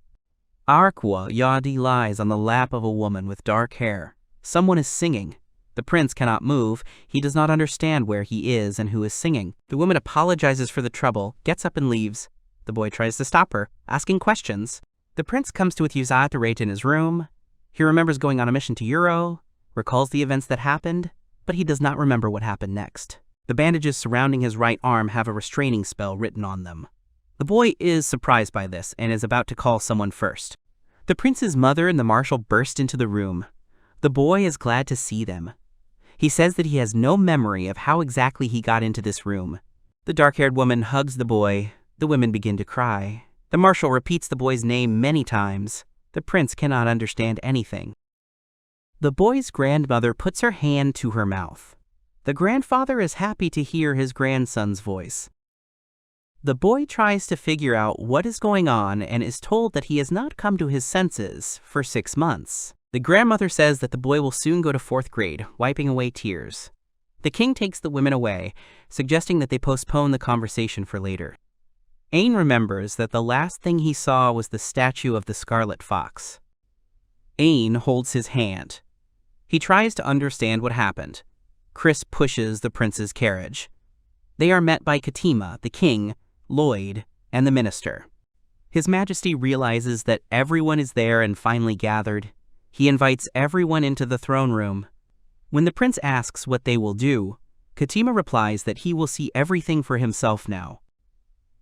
Arkwa Yadi lies on the lap of a woman with dark hair. Someone is singing. The prince cannot move. He does not understand where he is and who is singing. The woman apologizes for the trouble, gets up and leaves. The boy tries to stop her, asking questions. The prince comes to with Yuzata in his room. He remembers going on a mission to Euro, recalls the events that happened, but he does not remember what happened next. The bandages surrounding his right arm have a restraining spell written on them. The boy is surprised by this and is about to call someone first. The prince's mother and the marshal burst into the room. The boy is glad to see them. He says that he has no memory of how exactly he got into this room. The dark-haired woman hugs the boy. The women begin to cry. The marshal repeats the boy's name many times. The prince cannot understand anything. The boy's grandmother puts her hand to her mouth. The grandfather is happy to hear his grandson's voice. The boy tries to figure out what is going on and is told that he has not come to his senses for 6 months. The grandmother says that the boy will soon go to 4th grade, wiping away tears. The king takes the women away, suggesting that they postpone the conversation for later. Ain remembers that the last thing he saw was the statue of the Scarlet Fox. Ain holds his hand. He tries to understand what happened. Chris pushes the prince's carriage. They are met by Katima, the king, Lloyd, and the minister. His Majesty realizes that everyone is there and finally gathered. He invites everyone into the throne room. When the prince asks what they will do, Katima replies that he will see everything for himself now.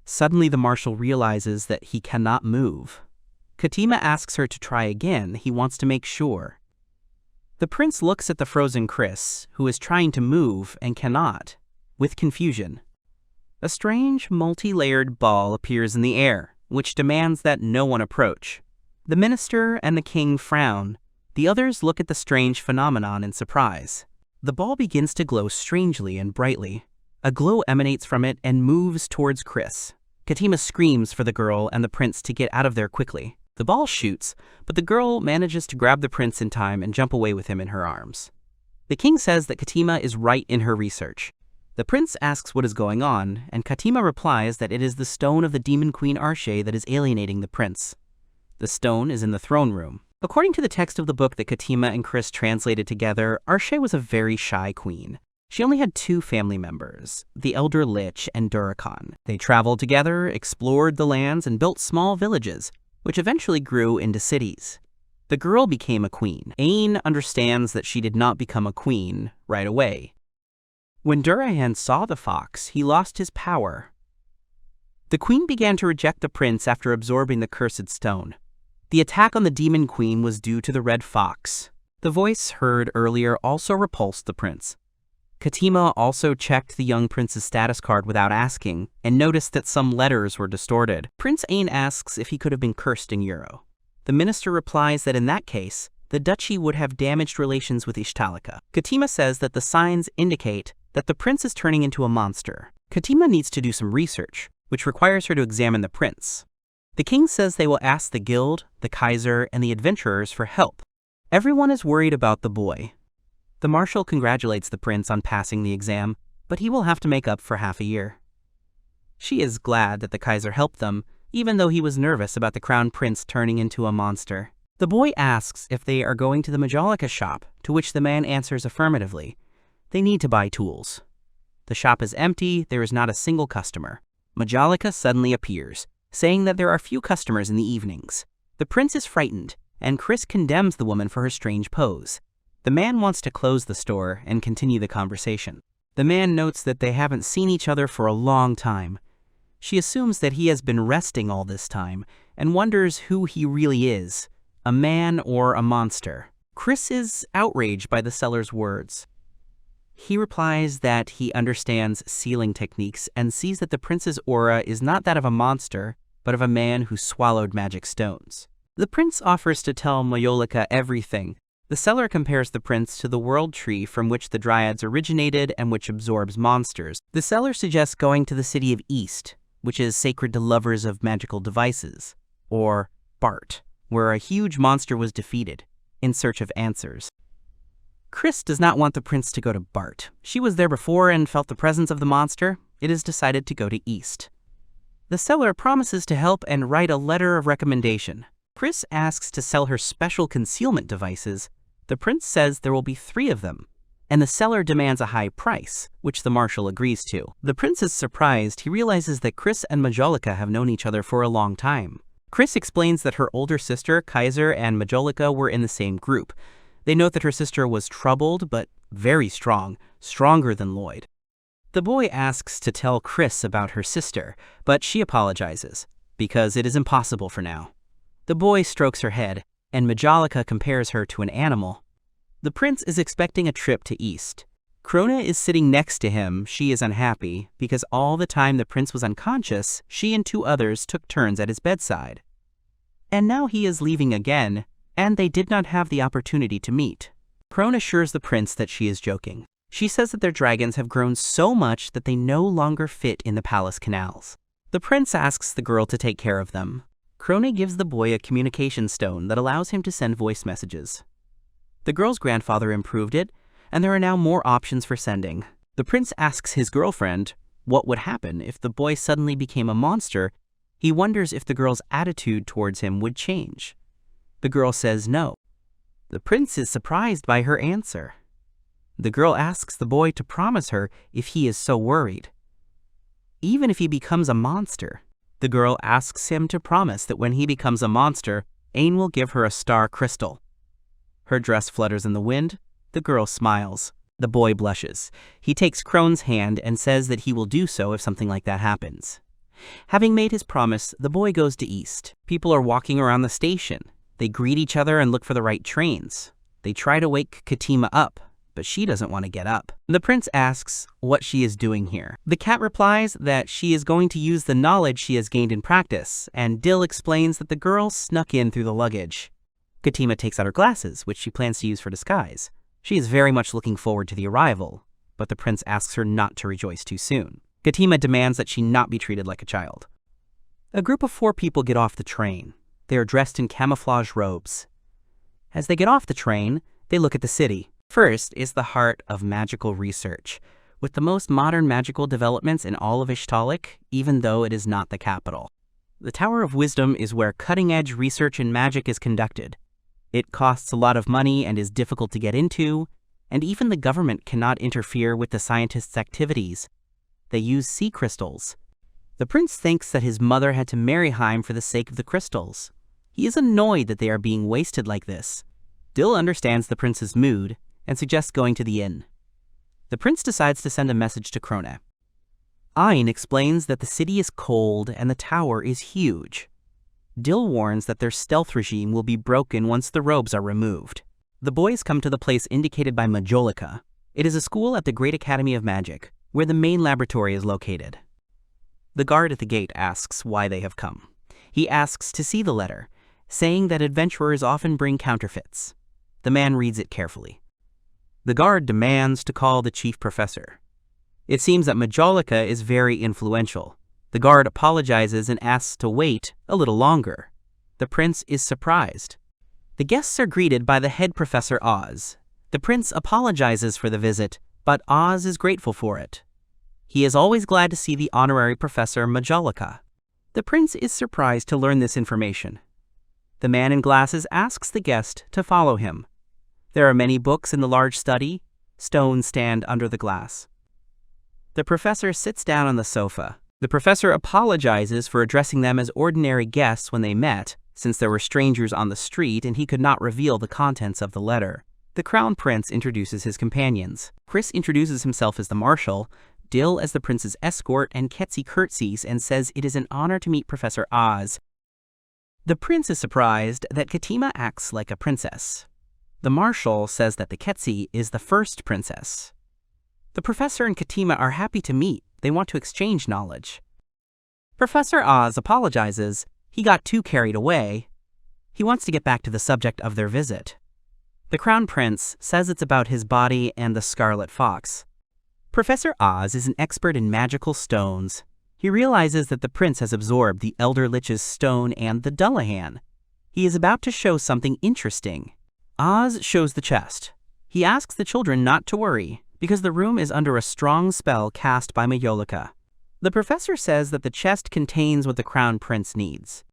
Suddenly the marshal realizes that he cannot move. Katima asks her to try again. He wants to make sure. The prince looks at the frozen Chris, who is trying to move and cannot, with confusion. A strange, multi-layered ball appears in the air, which demands that no one approach. The minister and the king frown. The others look at the strange phenomenon in surprise. The ball begins to glow strangely and brightly. A glow emanates from it and moves towards Chris. Katima screams for the girl and the prince to get out of there quickly. The ball shoots, but the girl manages to grab the prince in time and jump away with him in her arms. The king says that Katima is right in her research. The prince asks what is going on, and Katima replies that it is the stone of the demon queen Arshe that is alienating the prince. The stone is in the throne room. According to the text of the book that Katima and Chris translated together, Arshe was a very shy queen. She only had 2 family members, the elder Lich and Durakan. They traveled together, explored the lands, and built small villages, which eventually grew into cities. The girl became a queen. Ain understands that she did not become a queen right away. When Dullahan saw the fox, he lost his power. The queen began to reject the prince after absorbing the cursed stone. The attack on the demon queen was due to the red fox. The voice heard earlier also repulsed the prince. Katima also checked the young prince's status card without asking, and noticed that some letters were distorted. Prince Ain asks if he could have been cursed in Euro. The minister replies that in that case, the duchy would have damaged relations with Ishtalika. Katima says that the signs indicate that the prince is turning into a monster. Katima needs to do some research, which requires her to examine the prince. The king says they will ask the guild, the Kaiser, and the adventurers for help. Everyone is worried about the boy. The marshal congratulates the prince on passing the exam, but he will have to make up for half a year. She is glad that the Kaiser helped them, even though he was nervous about the crown prince turning into a monster. The boy asks if they are going to the Majolica shop, to which the man answers affirmatively. They need to buy tools. The shop is empty, there is not a single customer. Majolica suddenly appears, saying that there are few customers in the evenings. The prince is frightened, and Chris condemns the woman for her strange pose. The man wants to close the store and continue the conversation. The man notes that they haven't seen each other for a long time. She assumes that he has been resting all this time, and wonders who he really is, a man or a monster. Chris is outraged by the seller's words. He replies that he understands sealing techniques and sees that the prince's aura is not that of a monster, but of a man who swallowed magic stones. The prince offers to tell Majolica everything. The seller compares the prince to the world tree from which the dryads originated and which absorbs monsters. The seller suggests going to the city of East, which is sacred to lovers of magical devices, or Bart, where a huge monster was defeated, in search of answers. Chris does not want the prince to go to Bart. She was there before and felt the presence of the monster. It is decided to go to East. The seller promises to help and write a letter of recommendation. Chris asks to sell her special concealment devices. The prince says there will be 3 of them, and the seller demands a high price, which the marshal agrees to. The prince is surprised. He realizes that Chris and Majolica have known each other for a long time. Chris explains that her older sister, Kaiser, and Majolica were in the same group. They note that her sister was troubled, but very strong, stronger than Lloyd. The boy asks to tell Chris about her sister, but she apologizes, because it is impossible for now. The boy strokes her head, and Majolica compares her to an animal. The prince is expecting a trip to East. Krona is sitting next to him. She is unhappy, because all the time the prince was unconscious, she and 2 others took turns at his bedside. And now he is leaving again, and they did not have the opportunity to meet. Krona assures the prince that she is joking. She says that their dragons have grown so much that they no longer fit in the palace canals. The prince asks the girl to take care of them. Krona gives the boy a communication stone that allows him to send voice messages. The girl's grandfather improved it, and there are now more options for sending. The prince asks his girlfriend what would happen if the boy suddenly became a monster. He wonders if the girl's attitude towards him would change. The girl says no. The prince is surprised by her answer. The girl asks the boy to promise her if he is so worried. Even if he becomes a monster, the girl asks him to promise that when he becomes a monster, Ain will give her a star crystal. Her dress flutters in the wind. The girl smiles. The boy blushes. He takes Krone's hand and says that he will do so if something like that happens. Having made his promise, the boy goes to East. People are walking around the station. They greet each other and look for the right trains. They try to wake Katima up, but she doesn't want to get up. The prince asks what she is doing here. The cat replies that she is going to use the knowledge she has gained in practice, and Dill explains that the girl snuck in through the luggage. Katima takes out her glasses, which she plans to use for disguise. She is very much looking forward to the arrival, but the prince asks her not to rejoice too soon. Katima demands that she not be treated like a child. A group of 4 people get off the train. They are dressed in camouflage robes. As they get off the train, they look at the city. First is the heart of magical research, with the most modern magical developments in all of Ishtalik, even though it is not the capital. The Tower of Wisdom is where cutting-edge research in magic is conducted. It costs a lot of money and is difficult to get into, and even the government cannot interfere with the scientists' activities. They use sea crystals. The prince thinks that his mother had to marry Haim for the sake of the crystals. He is annoyed that they are being wasted like this. Dill understands the prince's mood and suggests going to the inn. The prince decides to send a message to Krone. Ayn explains that the city is cold and the tower is huge. Dill warns that their stealth regime will be broken once the robes are removed. The boys come to the place indicated by Majolica. It is a school at the Great Academy of Magic, where the main laboratory is located. The guard at the gate asks why they have come. He asks to see the letter, saying that adventurers often bring counterfeits. The man reads it carefully. The guard demands to call the chief professor. It seems that Majolica is very influential. The guard apologizes and asks to wait a little longer. The prince is surprised. The guests are greeted by the head professor Oz. The prince apologizes for the visit, but Oz is grateful for it. He is always glad to see the honorary professor Majolica. The prince is surprised to learn this information. The man in glasses asks the guest to follow him. There are many books in the large study. Stones stand under the glass. The professor sits down on the sofa. The professor apologizes for addressing them as ordinary guests when they met, since there were strangers on the street and he could not reveal the contents of the letter. The crown prince introduces his companions. Chris introduces himself as the marshal, Dill as the prince's escort, and Ketsi curtsies and says it is an honor to meet Professor Oz. The prince is surprised that Katima acts like a princess. The marshal says that the Ketsi is the first princess. The professor and Katima are happy to meet. They want to exchange knowledge. Professor Oz apologizes. He got too carried away. He wants to get back to the subject of their visit. The crown prince says it's about his body and the scarlet fox. Professor Oz is an expert in magical stones. He realizes that the prince has absorbed the Elder Lich's stone and the Dullahan. He is about to show something interesting. Oz shows the chest. He asks the children not to worry, because the room is under a strong spell cast by Majolica. The professor says that the chest contains what the crown prince needs.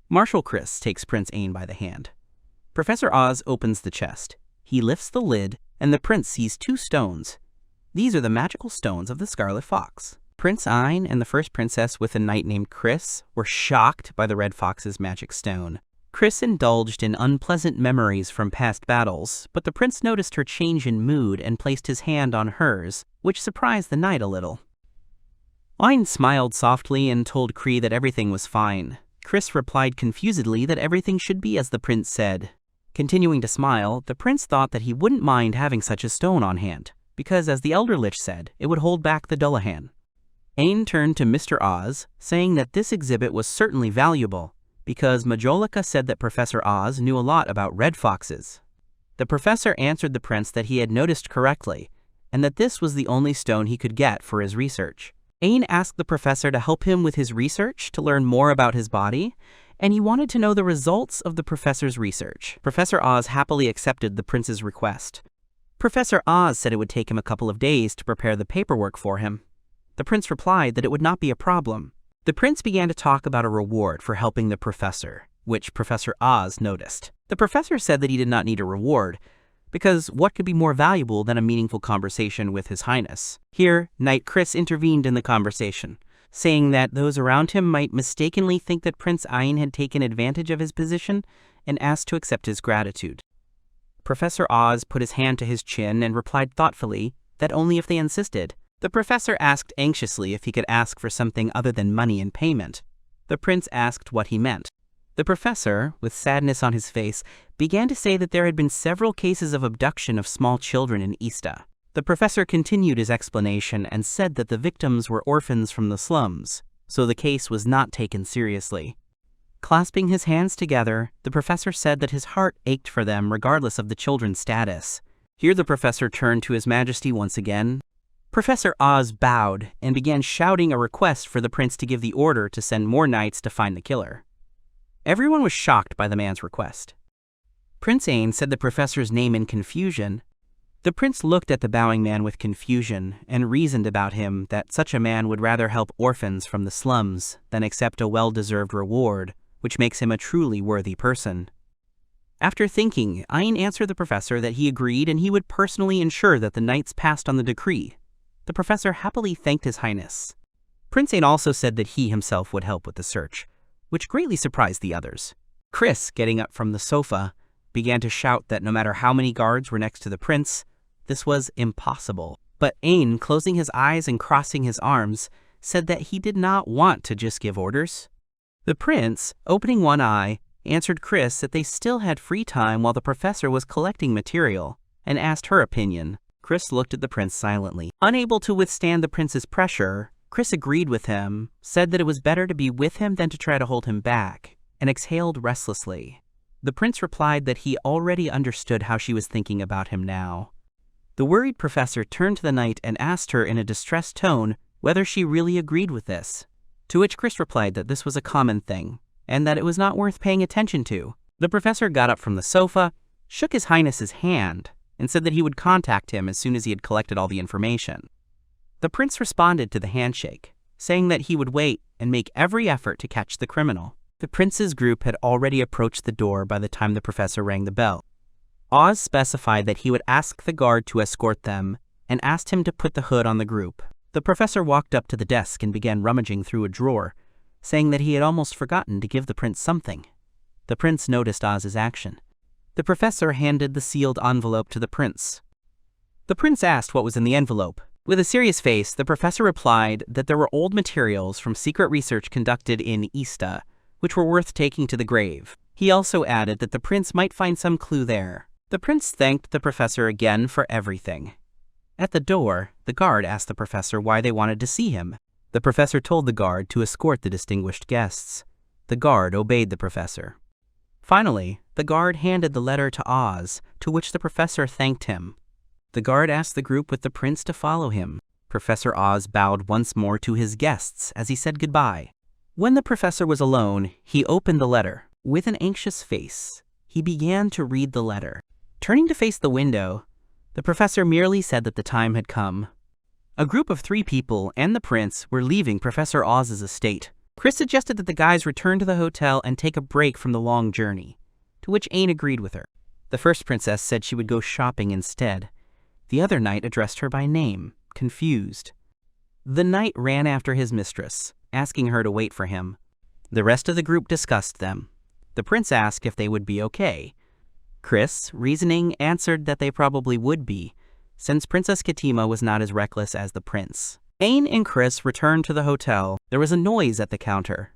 Marshal Chris takes Prince Ain by the hand. Professor Oz opens the chest. He lifts the lid, and the prince sees 2 stones. These are the magical stones of the Scarlet Fox. Prince Ain and the first princess with a knight named Chris were shocked by the Red Fox's magic stone. Chris indulged in unpleasant memories from past battles, but the prince noticed her change in mood and placed his hand on hers, which surprised the knight a little. Ain smiled softly and told Cree that everything was fine. Chris replied confusedly that everything should be as the prince said. Continuing to smile, the prince thought that he wouldn't mind having such a stone on hand, because as the Elder Lich said, it would hold back the Dullahan. Ain turned to Mr. Oz, saying that this exhibit was certainly valuable, because Majolica said that Professor Oz knew a lot about red foxes. The professor answered the prince that he had noticed correctly, and that this was the only stone he could get for his research. Ain asked the professor to help him with his research to learn more about his body, and he wanted to know the results of the professor's research. Professor Oz happily accepted the prince's request. Professor Oz said it would take him a couple of days to prepare the paperwork for him. The prince replied that it would not be a problem. The prince began to talk about a reward for helping the professor, which Professor Oz noticed. The professor said that he did not need a reward, because what could be more valuable than a meaningful conversation with His Highness? Here, Knight Chris intervened in the conversation, saying that those around him might mistakenly think that Prince Ain had taken advantage of his position and asked to accept his gratitude. Professor Oz put his hand to his chin and replied thoughtfully that only if they insisted. The professor asked anxiously if he could ask for something other than money in payment. The prince asked what he meant. The professor, with sadness on his face, began to say that there had been several cases of abduction of small children in Ista. The professor continued his explanation and said that the victims were orphans from the slums, so the case was not taken seriously. Clasping his hands together, the professor said that his heart ached for them regardless of the children's status. Here the professor turned to His Majesty once again. Professor Oz bowed and began shouting a request for the prince to give the order to send more knights to find the killer. Everyone was shocked by the man's request. Prince Ain said the professor's name in confusion. The prince looked at the bowing man with confusion and reasoned about him that such a man would rather help orphans from the slums than accept a well-deserved reward, which makes him a truly worthy person. After thinking, Ain answered the professor that he agreed and he would personally ensure that the knights passed on the decree. The professor happily thanked His Highness. Prince Ain also said that he himself would help with the search, which greatly surprised the others. Chris, getting up from the sofa, began to shout that no matter how many guards were next to the prince, this was impossible. But Ain, closing his eyes and crossing his arms, said that he did not want to just give orders. The prince, opening one eye, answered Chris that they still had free time while the professor was collecting material, and asked her opinion. Chris looked at the prince silently. Unable to withstand the prince's pressure, Chris agreed with him, said that it was better to be with him than to try to hold him back, and exhaled restlessly. The prince replied that he already understood how she was thinking about him now. The worried professor turned to the knight and asked her in a distressed tone whether she really agreed with this, to which Chris replied that this was a common thing, and that it was not worth paying attention to. The professor got up from the sofa, shook His Highness's hand, and said that he would contact him as soon as he had collected all the information. The prince responded to the handshake, saying that he would wait and make every effort to catch the criminal. The prince's group had already approached the door by the time the professor rang the bell. Oz specified that he would ask the guard to escort them and asked him to put the hood on the group. The professor walked up to the desk and began rummaging through a drawer, saying that he had almost forgotten to give the prince something. The prince noticed Oz's action. The professor handed the sealed envelope to the prince. The prince asked what was in the envelope. With a serious face, the professor replied that there were old materials from secret research conducted in Ista, which were worth taking to the grave. He also added that the prince might find some clue there. The prince thanked the professor again for everything. At the door, the guard asked the professor why they wanted to see him. The professor told the guard to escort the distinguished guests. The guard obeyed the professor. Finally, the guard handed the letter to Oz, to which the professor thanked him. The guard asked the group with the prince to follow him. Professor Oz bowed once more to his guests as he said goodbye. When the professor was alone, he opened the letter. With an anxious face, he began to read the letter. Turning to face the window, the professor merely said that the time had come. A group of 3 people and the prince were leaving Professor Oz's estate. Chris suggested that the guys return to the hotel and take a break from the long journey, to which Ain agreed with her. The first princess said she would go shopping instead. The other knight addressed her by name, confused. The knight ran after his mistress, asking her to wait for him. The rest of the group discussed them. The prince asked if they would be okay. Chris, reasoning, answered that they probably would be, since Princess Katima was not as reckless as the prince. Ain and Chris returned to the hotel. There was a noise at the counter.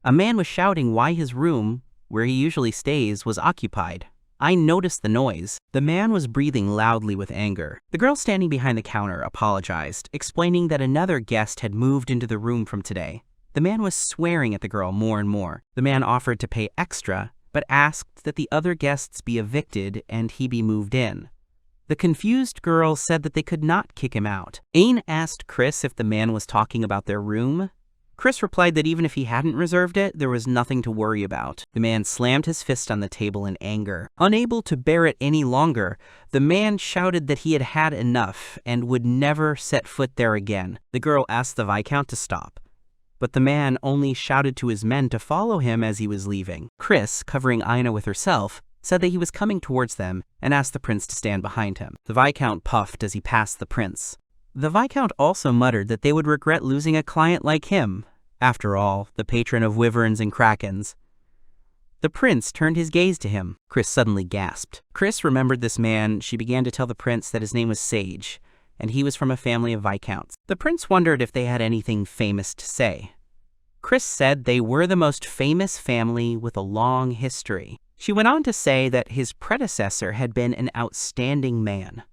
A man was shouting why his room, where he usually stays, was occupied. Ain noticed the noise. The man was breathing loudly with anger. The girl standing behind the counter apologized, explaining that another guest had moved into the room from today. The man was swearing at the girl more and more. The man offered to pay extra, but asked that the other guests be evicted and he be moved in. The confused girl said that they could not kick him out. Ain asked Chris if the man was talking about their room. Chris replied that even if he hadn't reserved it, there was nothing to worry about. The man slammed his fist on the table in anger. Unable to bear it any longer, the man shouted that he had had enough and would never set foot there again. The girl asked the Viscount to stop, but the man only shouted to his men to follow him as he was leaving. Chris, covering Aina with herself, said that he was coming towards them and asked the prince to stand behind him. The Viscount puffed as he passed the prince. The Viscount also muttered that they would regret losing a client like him. After all, the patron of wyverns and krakens. The prince turned his gaze to him. Chris suddenly gasped. Chris remembered this man. She began to tell the prince that his name was Sage, and he was from a family of Viscounts. The prince wondered if they had anything famous to say. Chris said they were the most famous family with a long history. She went on to say that his predecessor had been an outstanding man,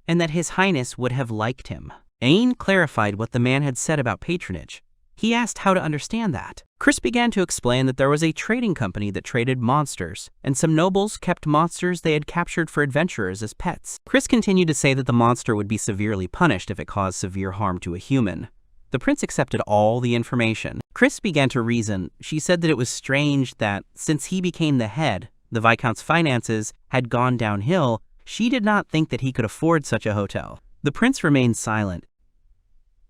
and that His Highness would have liked him. Ain clarified what the man had said about patronage. He asked how to understand that. Chris began to explain that there was a trading company that traded monsters, and some nobles kept monsters they had captured for adventurers as pets. Chris continued to say that the monster would be severely punished if it caused severe harm to a human. The prince accepted all the information. Chris began to reason. She said that it was strange that, since he became the head, the Viscount's finances had gone downhill. She did not think that he could afford such a hotel. The prince remained silent.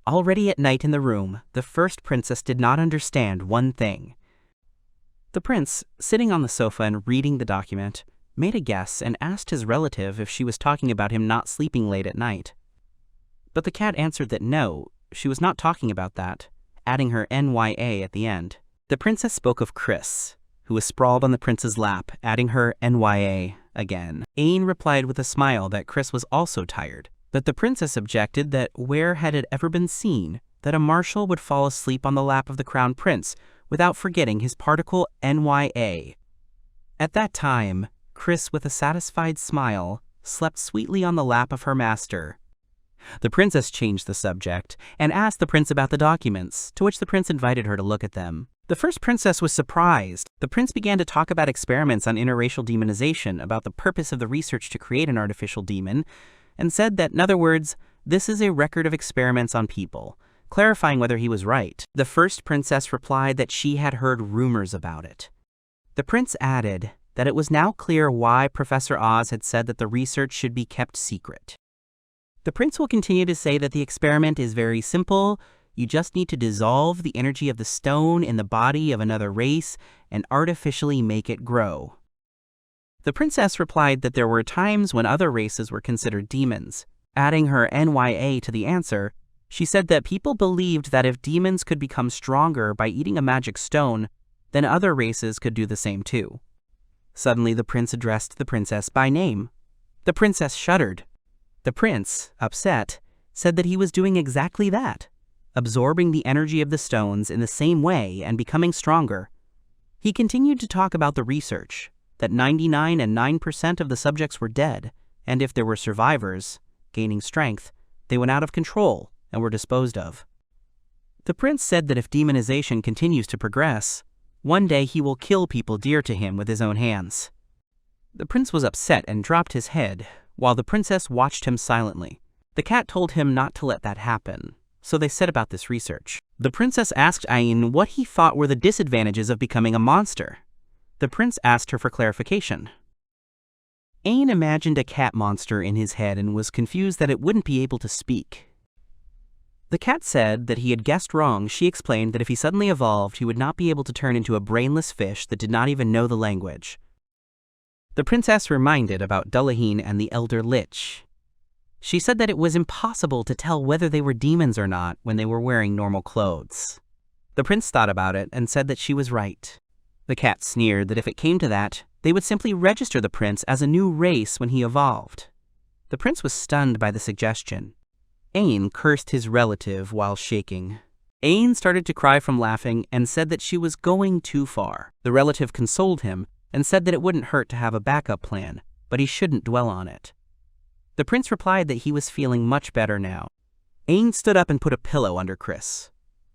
Already at night in the room, the first princess did not understand one thing. The prince, sitting on the sofa and reading the document, made a guess and asked his relative if she was talking about him not sleeping late at night. But the cat answered that no, she was not talking about that, adding her NYA at the end. The princess spoke of Chris, who was sprawled on the prince's lap, adding her NYA again. Ain replied with a smile that Chris was also tired. But the princess objected that where had it ever been seen that a marshal would fall asleep on the lap of the crown prince without forgetting his particle NYA. At that time, Chris, with a satisfied smile, slept sweetly on the lap of her master. The princess changed the subject and asked the prince about the documents, to which the prince invited her to look at them. The first princess was surprised. The prince began to talk about experiments on interracial demonization, about the purpose of the research to create an artificial demon, and said that, in other words, this is a record of experiments on people, clarifying whether he was right. The first princess replied that she had heard rumors about it. The prince added that it was now clear why Professor Oz had said that the research should be kept secret. The prince will continue to say that the experiment is very simple. You just need to dissolve the energy of the stone in the body of another race and artificially make it grow. The princess replied that there were times when other races were considered demons. Adding her NYA to the answer, she said that people believed that if demons could become stronger by eating a magic stone, then other races could do the same too. Suddenly the prince addressed the princess by name. The princess shuddered. The prince, upset, said that he was doing exactly that, absorbing the energy of the stones in the same way and becoming stronger. He continued to talk about the research, that 99.9% of the subjects were dead, and if there were survivors, gaining strength, they went out of control and were disposed of. The prince said that if demonization continues to progress, one day he will kill people dear to him with his own hands. The prince was upset and dropped his head, while the princess watched him silently. The cat told him not to let that happen, so they set about this research. The princess asked Ain what he thought were the disadvantages of becoming a monster. The prince asked her for clarification. Ain imagined a cat monster in his head and was confused that it wouldn't be able to speak. The cat said that he had guessed wrong. She explained that if he suddenly evolved, he would not be able to turn into a brainless fish that did not even know the language. The princess reminded about Dullahan and the Elder Lich. She said that it was impossible to tell whether they were demons or not when they were wearing normal clothes. The prince thought about it and said that she was right. The cat sneered that if it came to that, they would simply register the prince as a new race when he evolved. The prince was stunned by the suggestion. Ain cursed his relative while shaking. Ain started to cry from laughing and said that she was going too far. The relative consoled him and said that it wouldn't hurt to have a backup plan, but he shouldn't dwell on it. The prince replied that he was feeling much better now. Ain stood up and put a pillow under Chris,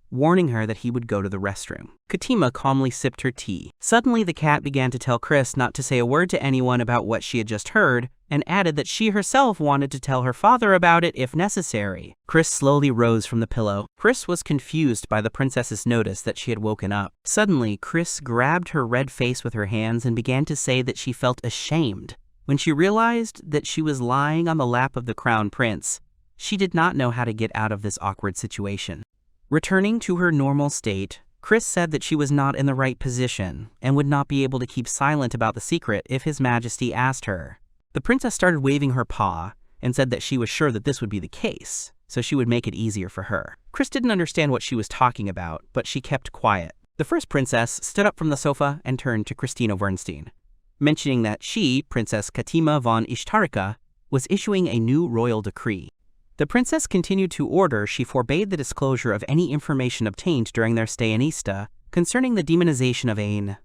warning her that he would go to the restroom. Katima calmly sipped her tea. Suddenly the cat began to tell Chris not to say a word to anyone about what she had just heard, and added that she herself wanted to tell her father about it if necessary. Chris slowly rose from the pillow. Chris was confused by the princess's notice that she had woken up. Suddenly, Chris grabbed her red face with her hands and began to say that she felt ashamed. When she realized that she was lying on the lap of the crown prince, she did not know how to get out of this awkward situation. Returning to her normal state, Chris said that she was not in the right position and would not be able to keep silent about the secret if His Majesty asked her. The princess started waving her paw and said that she was sure that this would be the case, so she would make it easier for her. Chris didn't understand what she was talking about, but she kept quiet. The first princess stood up from the sofa and turned to Christina Wernstein, mentioning that she, Princess Katima von Ishtarika, was issuing a new royal decree. The princess continued to order she forbade the disclosure of any information obtained during their stay in Ista concerning the demonization of Ain.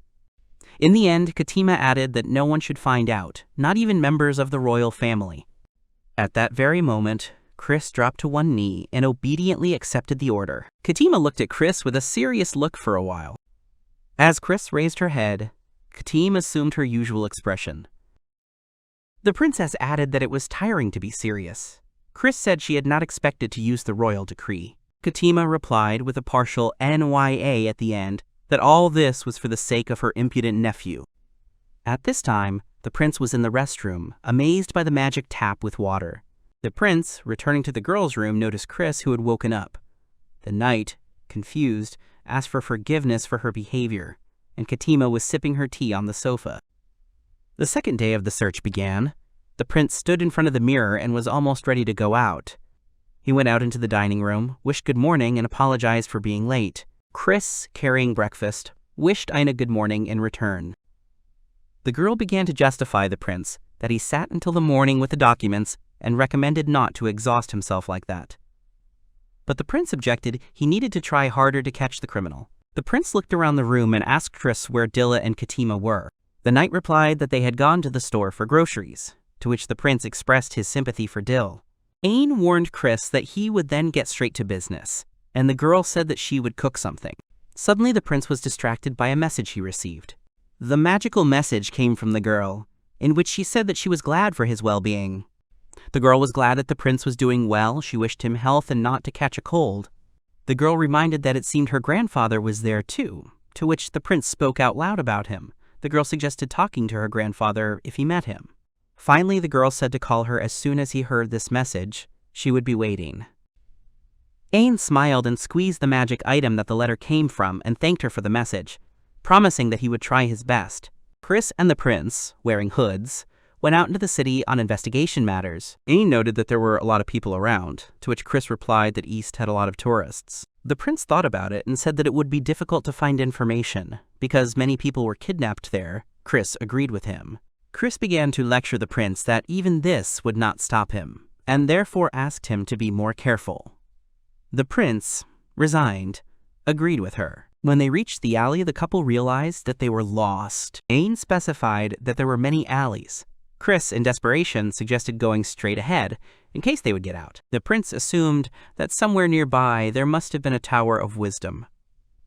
In the end, Katima added that no one should find out, not even members of the royal family. At that very moment, Chris dropped to one knee and obediently accepted the order. Katima looked at Chris with a serious look for a while. As Chris raised her head, Katima assumed her usual expression. The princess added that it was tiring to be serious. Chris said she had not expected to use the royal decree. Katima replied with a partial NYA at the end that all this was for the sake of her impudent nephew. At this time, the prince was in the restroom, amazed by the magic tap with water. The prince, returning to the girls' room, noticed Chris, who had woken up. The knight, confused, asked for forgiveness for her behavior, and Katima was sipping her tea on the sofa. The second day of the search began. The prince stood in front of the mirror and was almost ready to go out. He went out into the dining room, wished good morning, and apologized for being late. Chris, carrying breakfast, wished Aina good morning in return. The girl began to justify the prince that he sat until the morning with the documents and recommended not to exhaust himself like that. But the prince objected he needed to try harder to catch the criminal. The prince looked around the room and asked Chris where Dilla and Katima were. The knight replied that they had gone to the store for groceries, to which the prince expressed his sympathy for Dill. Ain warned Chris that he would then get straight to business, and the girl said that she would cook something. Suddenly the prince was distracted by a message he received. The magical message came from the girl, in which she said that she was glad for his well-being. The girl was glad that the prince was doing well. She wished him health and not to catch a cold. The girl reminded that it seemed her grandfather was there too, to which the prince spoke out loud about him. The girl suggested talking to her grandfather if he met him. Finally, the girl said to call her as soon as he heard this message. She would be waiting. Ain smiled and squeezed the magic item that the letter came from and thanked her for the message, promising that he would try his best. Chris and the prince, wearing hoods, went out into the city on investigation matters. Ain noted that there were a lot of people around, to which Chris replied that East had a lot of tourists. The prince thought about it and said that it would be difficult to find information, because many people were kidnapped there. Chris agreed with him. Chris began to lecture the prince that even this would not stop him, and therefore asked him to be more careful. The prince, resigned, agreed with her. When they reached the alley, the couple realized that they were lost. Ain specified that there were many alleys. Chris, in desperation, suggested going straight ahead, in case they would get out. The prince assumed that somewhere nearby there must have been a Tower of Wisdom.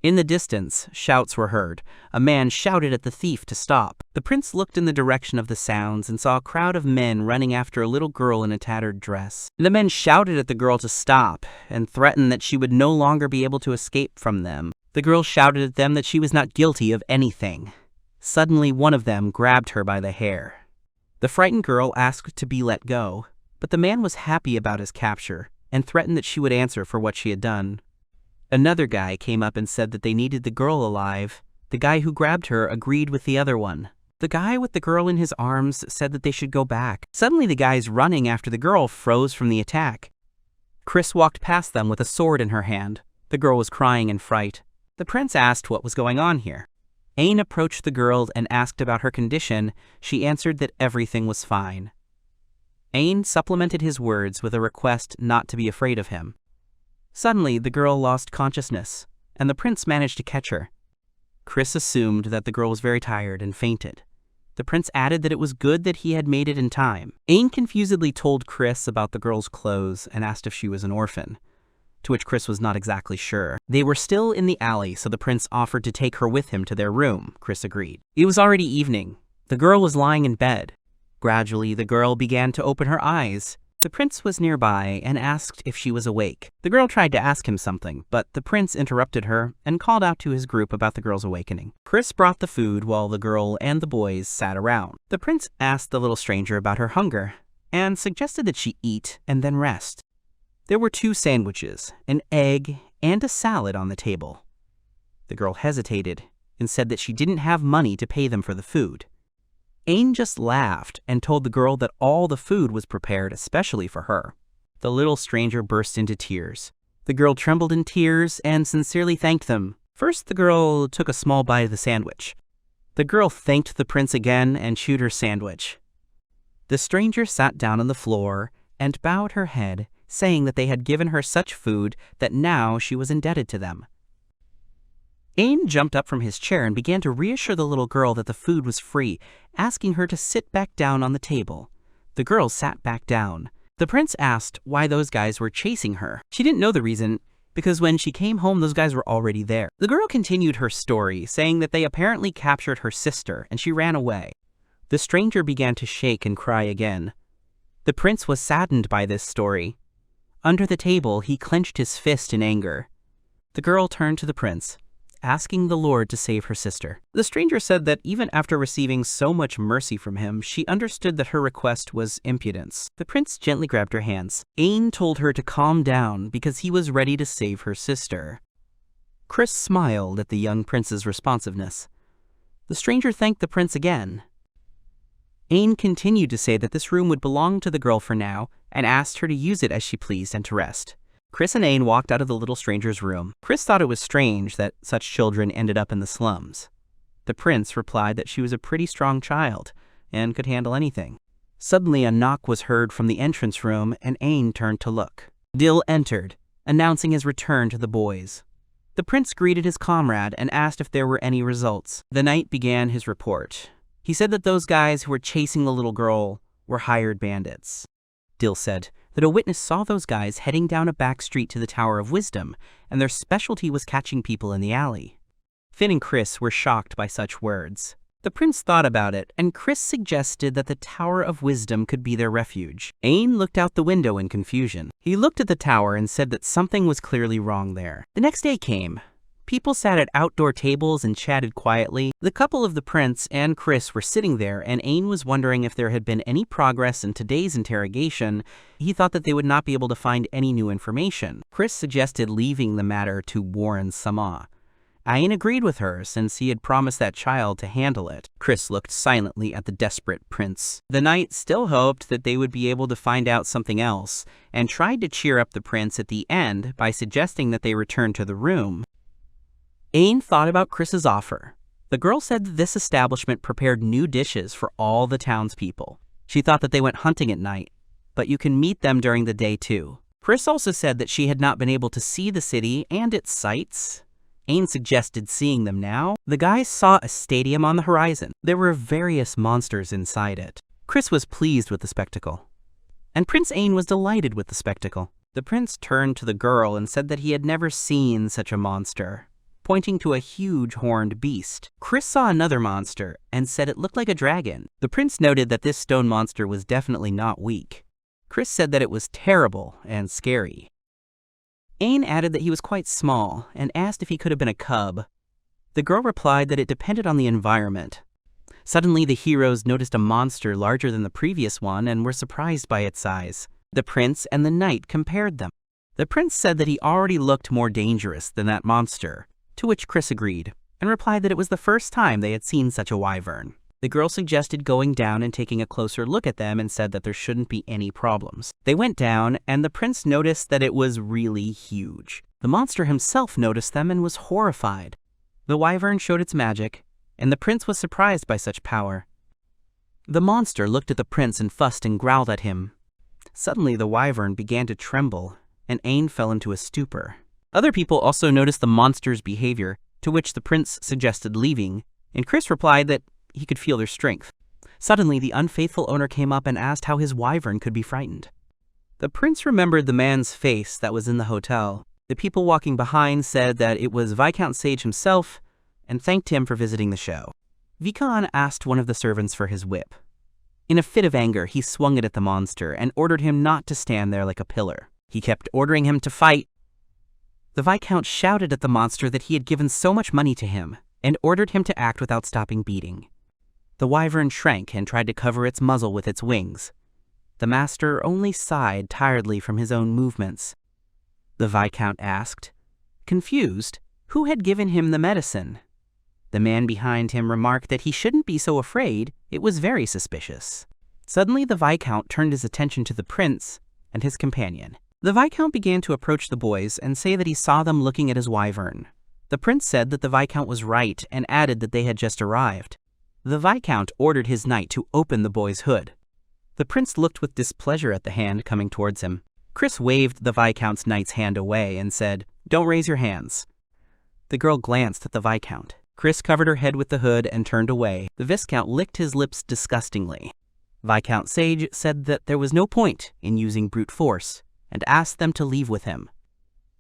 In the distance, shouts were heard. A man shouted at the thief to stop. The prince looked in the direction of the sounds and saw a crowd of men running after a little girl in a tattered dress. The men shouted at the girl to stop and threatened that she would no longer be able to escape from them. The girl shouted at them that she was not guilty of anything. Suddenly, one of them grabbed her by the hair. The frightened girl asked to be let go, but the man was happy about his capture and threatened that she would answer for what she had done. Another guy came up and said that they needed the girl alive. The guy who grabbed her agreed with the other one. The guy with the girl in his arms said that they should go back. Suddenly the guys running after the girl froze from the attack. Chris walked past them with a sword in her hand. The girl was crying in fright. The prince asked what was going on here. Ain approached the girl and asked about her condition. She answered that everything was fine. Ain supplemented his words with a request not to be afraid of him. Suddenly, the girl lost consciousness, and the prince managed to catch her. Chris assumed that the girl was very tired and fainted. The prince added that it was good that he had made it in time. Ain confusedly told Chris about the girl's clothes and asked if she was an orphan, to which Chris was not exactly sure. They were still in the alley, so the prince offered to take her with him to their room. Chris agreed. It was already evening. The girl was lying in bed. Gradually, the girl began to open her eyes. The prince was nearby and asked if she was awake. The girl tried to ask him something, but the prince interrupted her and called out to his group about the girl's awakening. Chris brought the food while the girl and the boys sat around. The prince asked the little stranger about her hunger and suggested that she eat and then rest. There were 2 sandwiches, an egg, and a salad on the table. The girl hesitated and said that she didn't have money to pay them for the food. Ain just laughed and told the girl that all the food was prepared especially for her. The little stranger burst into tears. The girl trembled in tears and sincerely thanked them. First, the girl took a small bite of the sandwich. The girl thanked the prince again and chewed her sandwich. The stranger sat down on the floor and bowed her head, saying that they had given her such food that now she was indebted to them. Ain jumped up from his chair and began to reassure the little girl that the food was free, asking her to sit back down on the table. The girl sat back down. The prince asked why those guys were chasing her. She didn't know the reason, because when she came home, those guys were already there. The girl continued her story, saying that they apparently captured her sister, and she ran away. The stranger began to shake and cry again. The prince was saddened by this story. Under the table, he clenched his fist in anger. The girl turned to the prince, asking the Lord to save her sister. The stranger said that even after receiving so much mercy from him, she understood that her request was impudence. The prince gently grabbed her hands. Ain told her to calm down because he was ready to save her sister. Chris smiled at the young prince's responsiveness. The stranger thanked the prince again. Ain continued to say that this room would belong to the girl for now and asked her to use it as she pleased and to rest. Chris and Ain walked out of the little stranger's room. Chris thought it was strange that such children ended up in the slums. The prince replied that she was a pretty strong child and could handle anything. Suddenly a knock was heard from the entrance room and Ain turned to look. Dill entered, announcing his return to the boys. The prince greeted his comrade and asked if there were any results. The knight began his report. He said that those guys who were chasing the little girl were hired bandits. Dill said that a witness saw those guys heading down a back street to the Tower of Wisdom, and their specialty was catching people in the alley. Finn and Chris were shocked by such words. The prince thought about it, and Chris suggested that the Tower of Wisdom could be their refuge. Ain looked out the window in confusion. He looked at the tower and said that something was clearly wrong there. The next day came. People sat at outdoor tables and chatted quietly. The couple of the prince and Chris were sitting there, and Ain was wondering if there had been any progress in today's interrogation. He thought that they would not be able to find any new information. Chris suggested leaving the matter to Warren Sama. Ain agreed with her, since he had promised that child to handle it. Chris looked silently at the desperate prince. The knight still hoped that they would be able to find out something else, and tried to cheer up the prince at the end by suggesting that they return to the room. Ain thought about Chris's offer. The girl said that this establishment prepared new dishes for all the townspeople. She thought that they went hunting at night, but you can meet them during the day too. Chris also said that she had not been able to see the city and its sights. Ain suggested seeing them now. The guys saw a stadium on the horizon. There were various monsters inside it. Chris was pleased with the spectacle, and Prince Ain was delighted with the spectacle. The prince turned to the girl and said that he had never seen such a monster, pointing to a huge horned beast. Chris saw another monster and said it looked like a dragon. The prince noted that this stone monster was definitely not weak. Chris said that it was terrible and scary. Ain added that he was quite small and asked if he could have been a cub. The girl replied that it depended on the environment. Suddenly the heroes noticed a monster larger than the previous one and were surprised by its size. The prince and the knight compared them. The prince said that he already looked more dangerous than that monster, to which Chris agreed, and replied that it was the first time they had seen such a wyvern. The girl suggested going down and taking a closer look at them and said that there shouldn't be any problems. They went down, and the prince noticed that it was really huge. The monster himself noticed them and was horrified. The wyvern showed its magic, and the prince was surprised by such power. The monster looked at the prince and fussed and growled at him. Suddenly the wyvern began to tremble, and Ain fell into a stupor. Other people also noticed the monster's behavior, to which the prince suggested leaving, and Chris replied that he could feel their strength. Suddenly, the unfaithful owner came up and asked how his wyvern could be frightened. The prince remembered the man's face that was in the hotel. The people walking behind said that it was Viscount Sage himself and thanked him for visiting the show. Vikan asked one of the servants for his whip. In a fit of anger, he swung it at the monster and ordered him not to stand there like a pillar. He kept ordering him to fight. The Viscount shouted at the monster that he had given so much money to him and ordered him to act without stopping beating. The wyvern shrank and tried to cover its muzzle with its wings. The master only sighed tiredly from his own movements. The Viscount asked, confused, who had given him the medicine. The man behind him remarked that he shouldn't be so afraid. It was very suspicious. Suddenly the Viscount turned his attention to the prince and his companion. The Viscount began to approach the boys and say that he saw them looking at his wyvern. The prince said that the Viscount was right and added that they had just arrived. The Viscount ordered his knight to open the boy's hood. The prince looked with displeasure at the hand coming towards him. Chris waved the Viscount's knight's hand away and said, "Don't raise your hands." The girl glanced at the Viscount. Chris covered her head with the hood and turned away. The Viscount licked his lips disgustingly. Viscount Sage said that there was no point in using brute force and asked them to leave with him.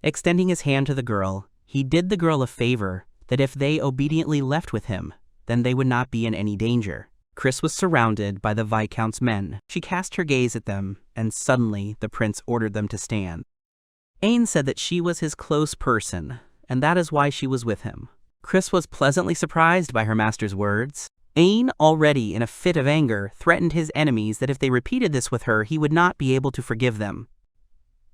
Extending his hand to the girl, he did the girl a favor that if they obediently left with him, then they would not be in any danger. Chris was surrounded by the Viscount's men. She cast her gaze at them, and suddenly the prince ordered them to stand. Ain said that she was his close person, and that is why she was with him. Chris was pleasantly surprised by her master's words. Ain, already in a fit of anger, threatened his enemies that if they repeated this with her, he would not be able to forgive them.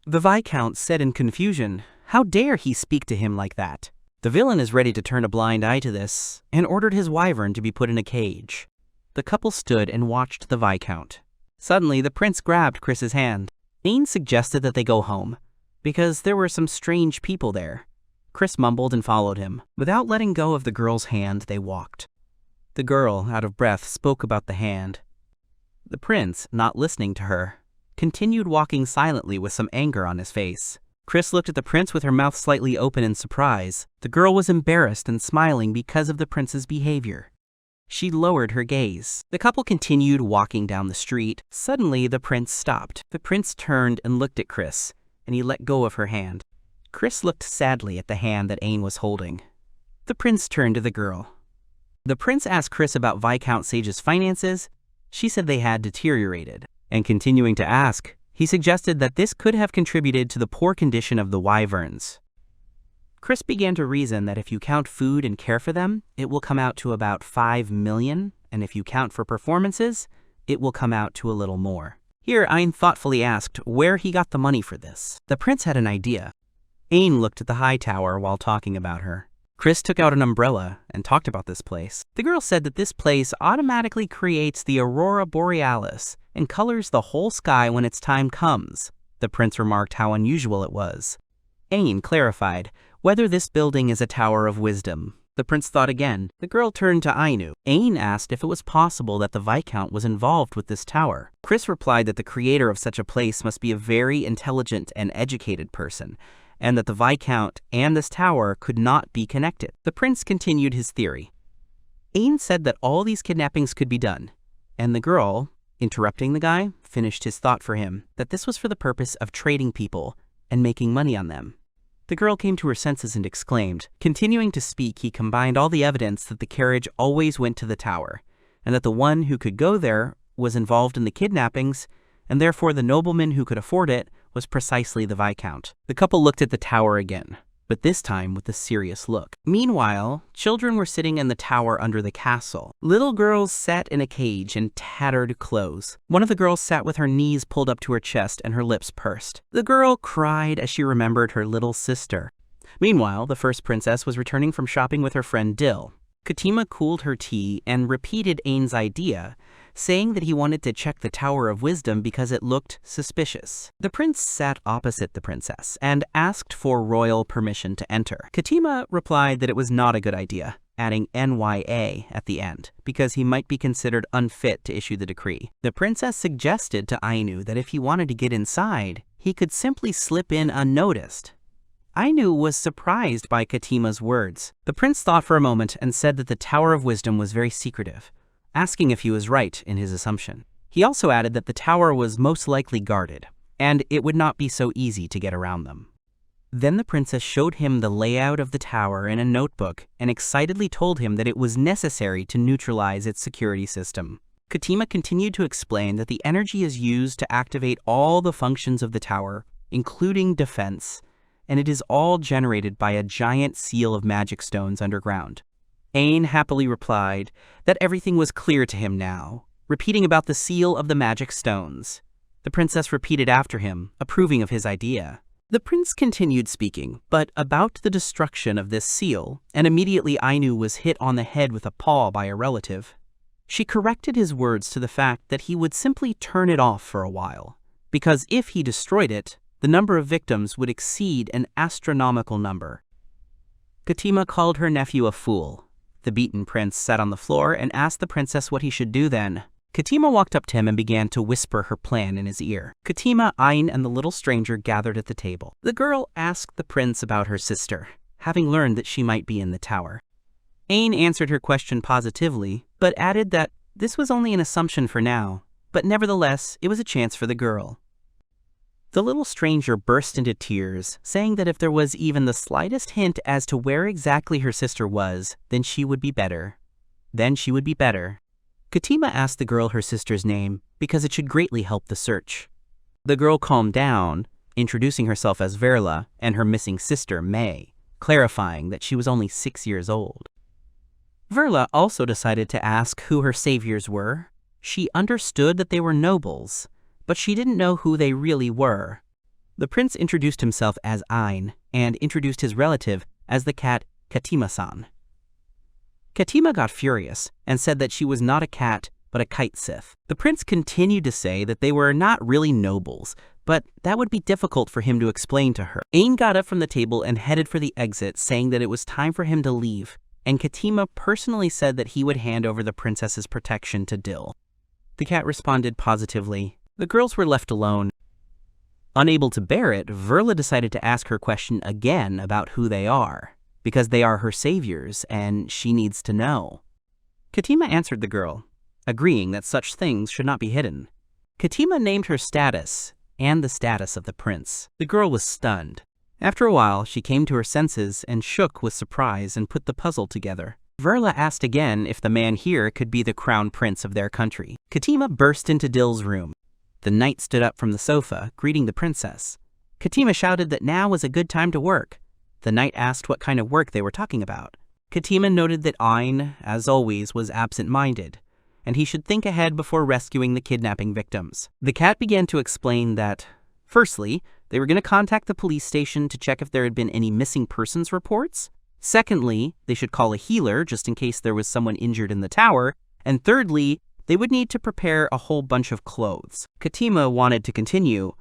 The Viscount said in confusion, "How dare he speak to him like that?" The villain is ready to turn a blind eye to this, and ordered his wyvern to be put in a cage. The couple stood and watched the Viscount. Suddenly, the prince grabbed Chris's hand. Ain suggested that they go home, because there were some strange people there. Chris mumbled and followed him. Without letting go of the girl's hand, they walked. The girl, out of breath, spoke about the hand. The prince, not listening to her, continued walking silently with some anger on his face. Chris looked at the prince with her mouth slightly open in surprise. The girl was embarrassed and smiling because of the prince's behavior. She lowered her gaze. The couple continued walking down the street. Suddenly, the prince stopped. The prince turned and looked at Chris, and he let go of her hand. Chris looked sadly at the hand that Ain was holding. The prince turned to the girl. The prince asked Chris about Viscount Sage's finances. She said they had deteriorated. And continuing to ask, he suggested that this could have contributed to the poor condition of the wyverns. Chris began to reason that if you count food and care for them, it will come out to about 5 million, and if you count for performances, it will come out to a little more. Here, Ain thoughtfully asked where he got the money for this. The prince had an idea. Ain looked at the high tower while talking about her. Chris took out an umbrella and talked about this place. The girl said that this place automatically creates the aurora borealis and colors the whole sky when its time comes. The prince remarked how unusual it was. Ain clarified whether this building is a tower of wisdom. The prince thought again. The girl turned to Ainu. Ain asked if it was possible that the Viscount was involved with this tower. Chris replied that the creator of such a place must be a very intelligent and educated person, and that the Viscount and this tower could not be connected. The prince continued his theory. Ain said that all these kidnappings could be done, and the girl, interrupting the guy, finished his thought for him, that this was for the purpose of trading people and making money on them. The girl came to her senses and exclaimed. Continuing to speak, he combined all the evidence that the carriage always went to the tower, and that the one who could go there was involved in the kidnappings, and therefore the nobleman who could afford it was precisely the Viscount. The couple looked at the tower again, but this time with a serious look. Meanwhile, children were sitting in the tower under the castle. Little girls sat in a cage in tattered clothes. One of the girls sat with her knees pulled up to her chest and her lips pursed. The girl cried as she remembered her little sister. Meanwhile, the first princess was returning from shopping with her friend Dill. Katima cooled her tea and repeated Ain's idea, saying that he wanted to check the Tower of Wisdom because it looked suspicious. The prince sat opposite the princess and asked for royal permission to enter. Katima replied that it was not a good idea, adding NYA at the end, because he might be considered unfit to issue the decree. The princess suggested to Ainu that if he wanted to get inside, he could simply slip in unnoticed. Ainu was surprised by Katima's words. The prince thought for a moment and said that the Tower of Wisdom was very secretive, asking if he was right in his assumption. He also added that the tower was most likely guarded, and it would not be so easy to get around them. Then the princess showed him the layout of the tower in a notebook and excitedly told him that it was necessary to neutralize its security system. Katima continued to explain that the energy is used to activate all the functions of the tower, including defense, and it is all generated by a giant seal of magic stones underground. Ain happily replied that everything was clear to him now, repeating about the seal of the magic stones. The princess repeated after him, approving of his idea. The prince continued speaking, but about the destruction of this seal, and immediately Ainu was hit on the head with a paw by a relative. She corrected his words to the fact that he would simply turn it off for a while, because if he destroyed it, the number of victims would exceed an astronomical number. Katima called her nephew a fool. The beaten prince sat on the floor and asked the princess what he should do then. Katima walked up to him and began to whisper her plan in his ear. Katima, Ain, and the little stranger gathered at the table. The girl asked the prince about her sister. having learned that she might be in the tower. Ain answered her question positively, but added that this was only an assumption for now, but nevertheless, it was a chance for the girl. The little stranger burst into tears, saying that if there was even the slightest hint as to where exactly her sister was, then she would be better. Katima asked the girl her sister's name because it should greatly help the search. The girl calmed down, introducing herself as Verla and her missing sister, May, clarifying that she was only 6 years old. Verla also decided to ask who her saviors were. She understood that they were nobles, but she didn't know who they really were. The prince introduced himself as Ain and introduced his relative as the cat Katima-san. Katima got furious and said that she was not a cat, but a kite sith. The prince continued to say that they were not really nobles, but that would be difficult for him to explain to her. Ain got up from the table and headed for the exit, saying that it was time for him to leave, and Katima personally said that he would hand over the princess's protection to Dill. The cat responded positively. The girls were left alone. Unable to bear it, Verla decided to ask her question again about who they are, because they are her saviors and she needs to know. Katima answered the girl, agreeing that such things should not be hidden. Katima named her status and the status of the prince. The girl was stunned. After a while, she came to her senses and shook with surprise and put the puzzle together. Verla asked again if the man here could be the crown prince of their country. Katima burst into Dill's room. The knight stood up from the sofa, greeting the princess. Katima shouted that now was a good time to work. The knight asked what kind of work they were talking about. Katima noted that Ain, as always, was absent-minded, and he should think ahead before rescuing the kidnapping victims. The cat began to explain that, firstly, they were going to contact the police station to check if there had been any missing persons reports. Secondly, they should call a healer just in case there was someone injured in the tower. And thirdly, they would need to prepare a whole bunch of clothes. Katima wanted to continue,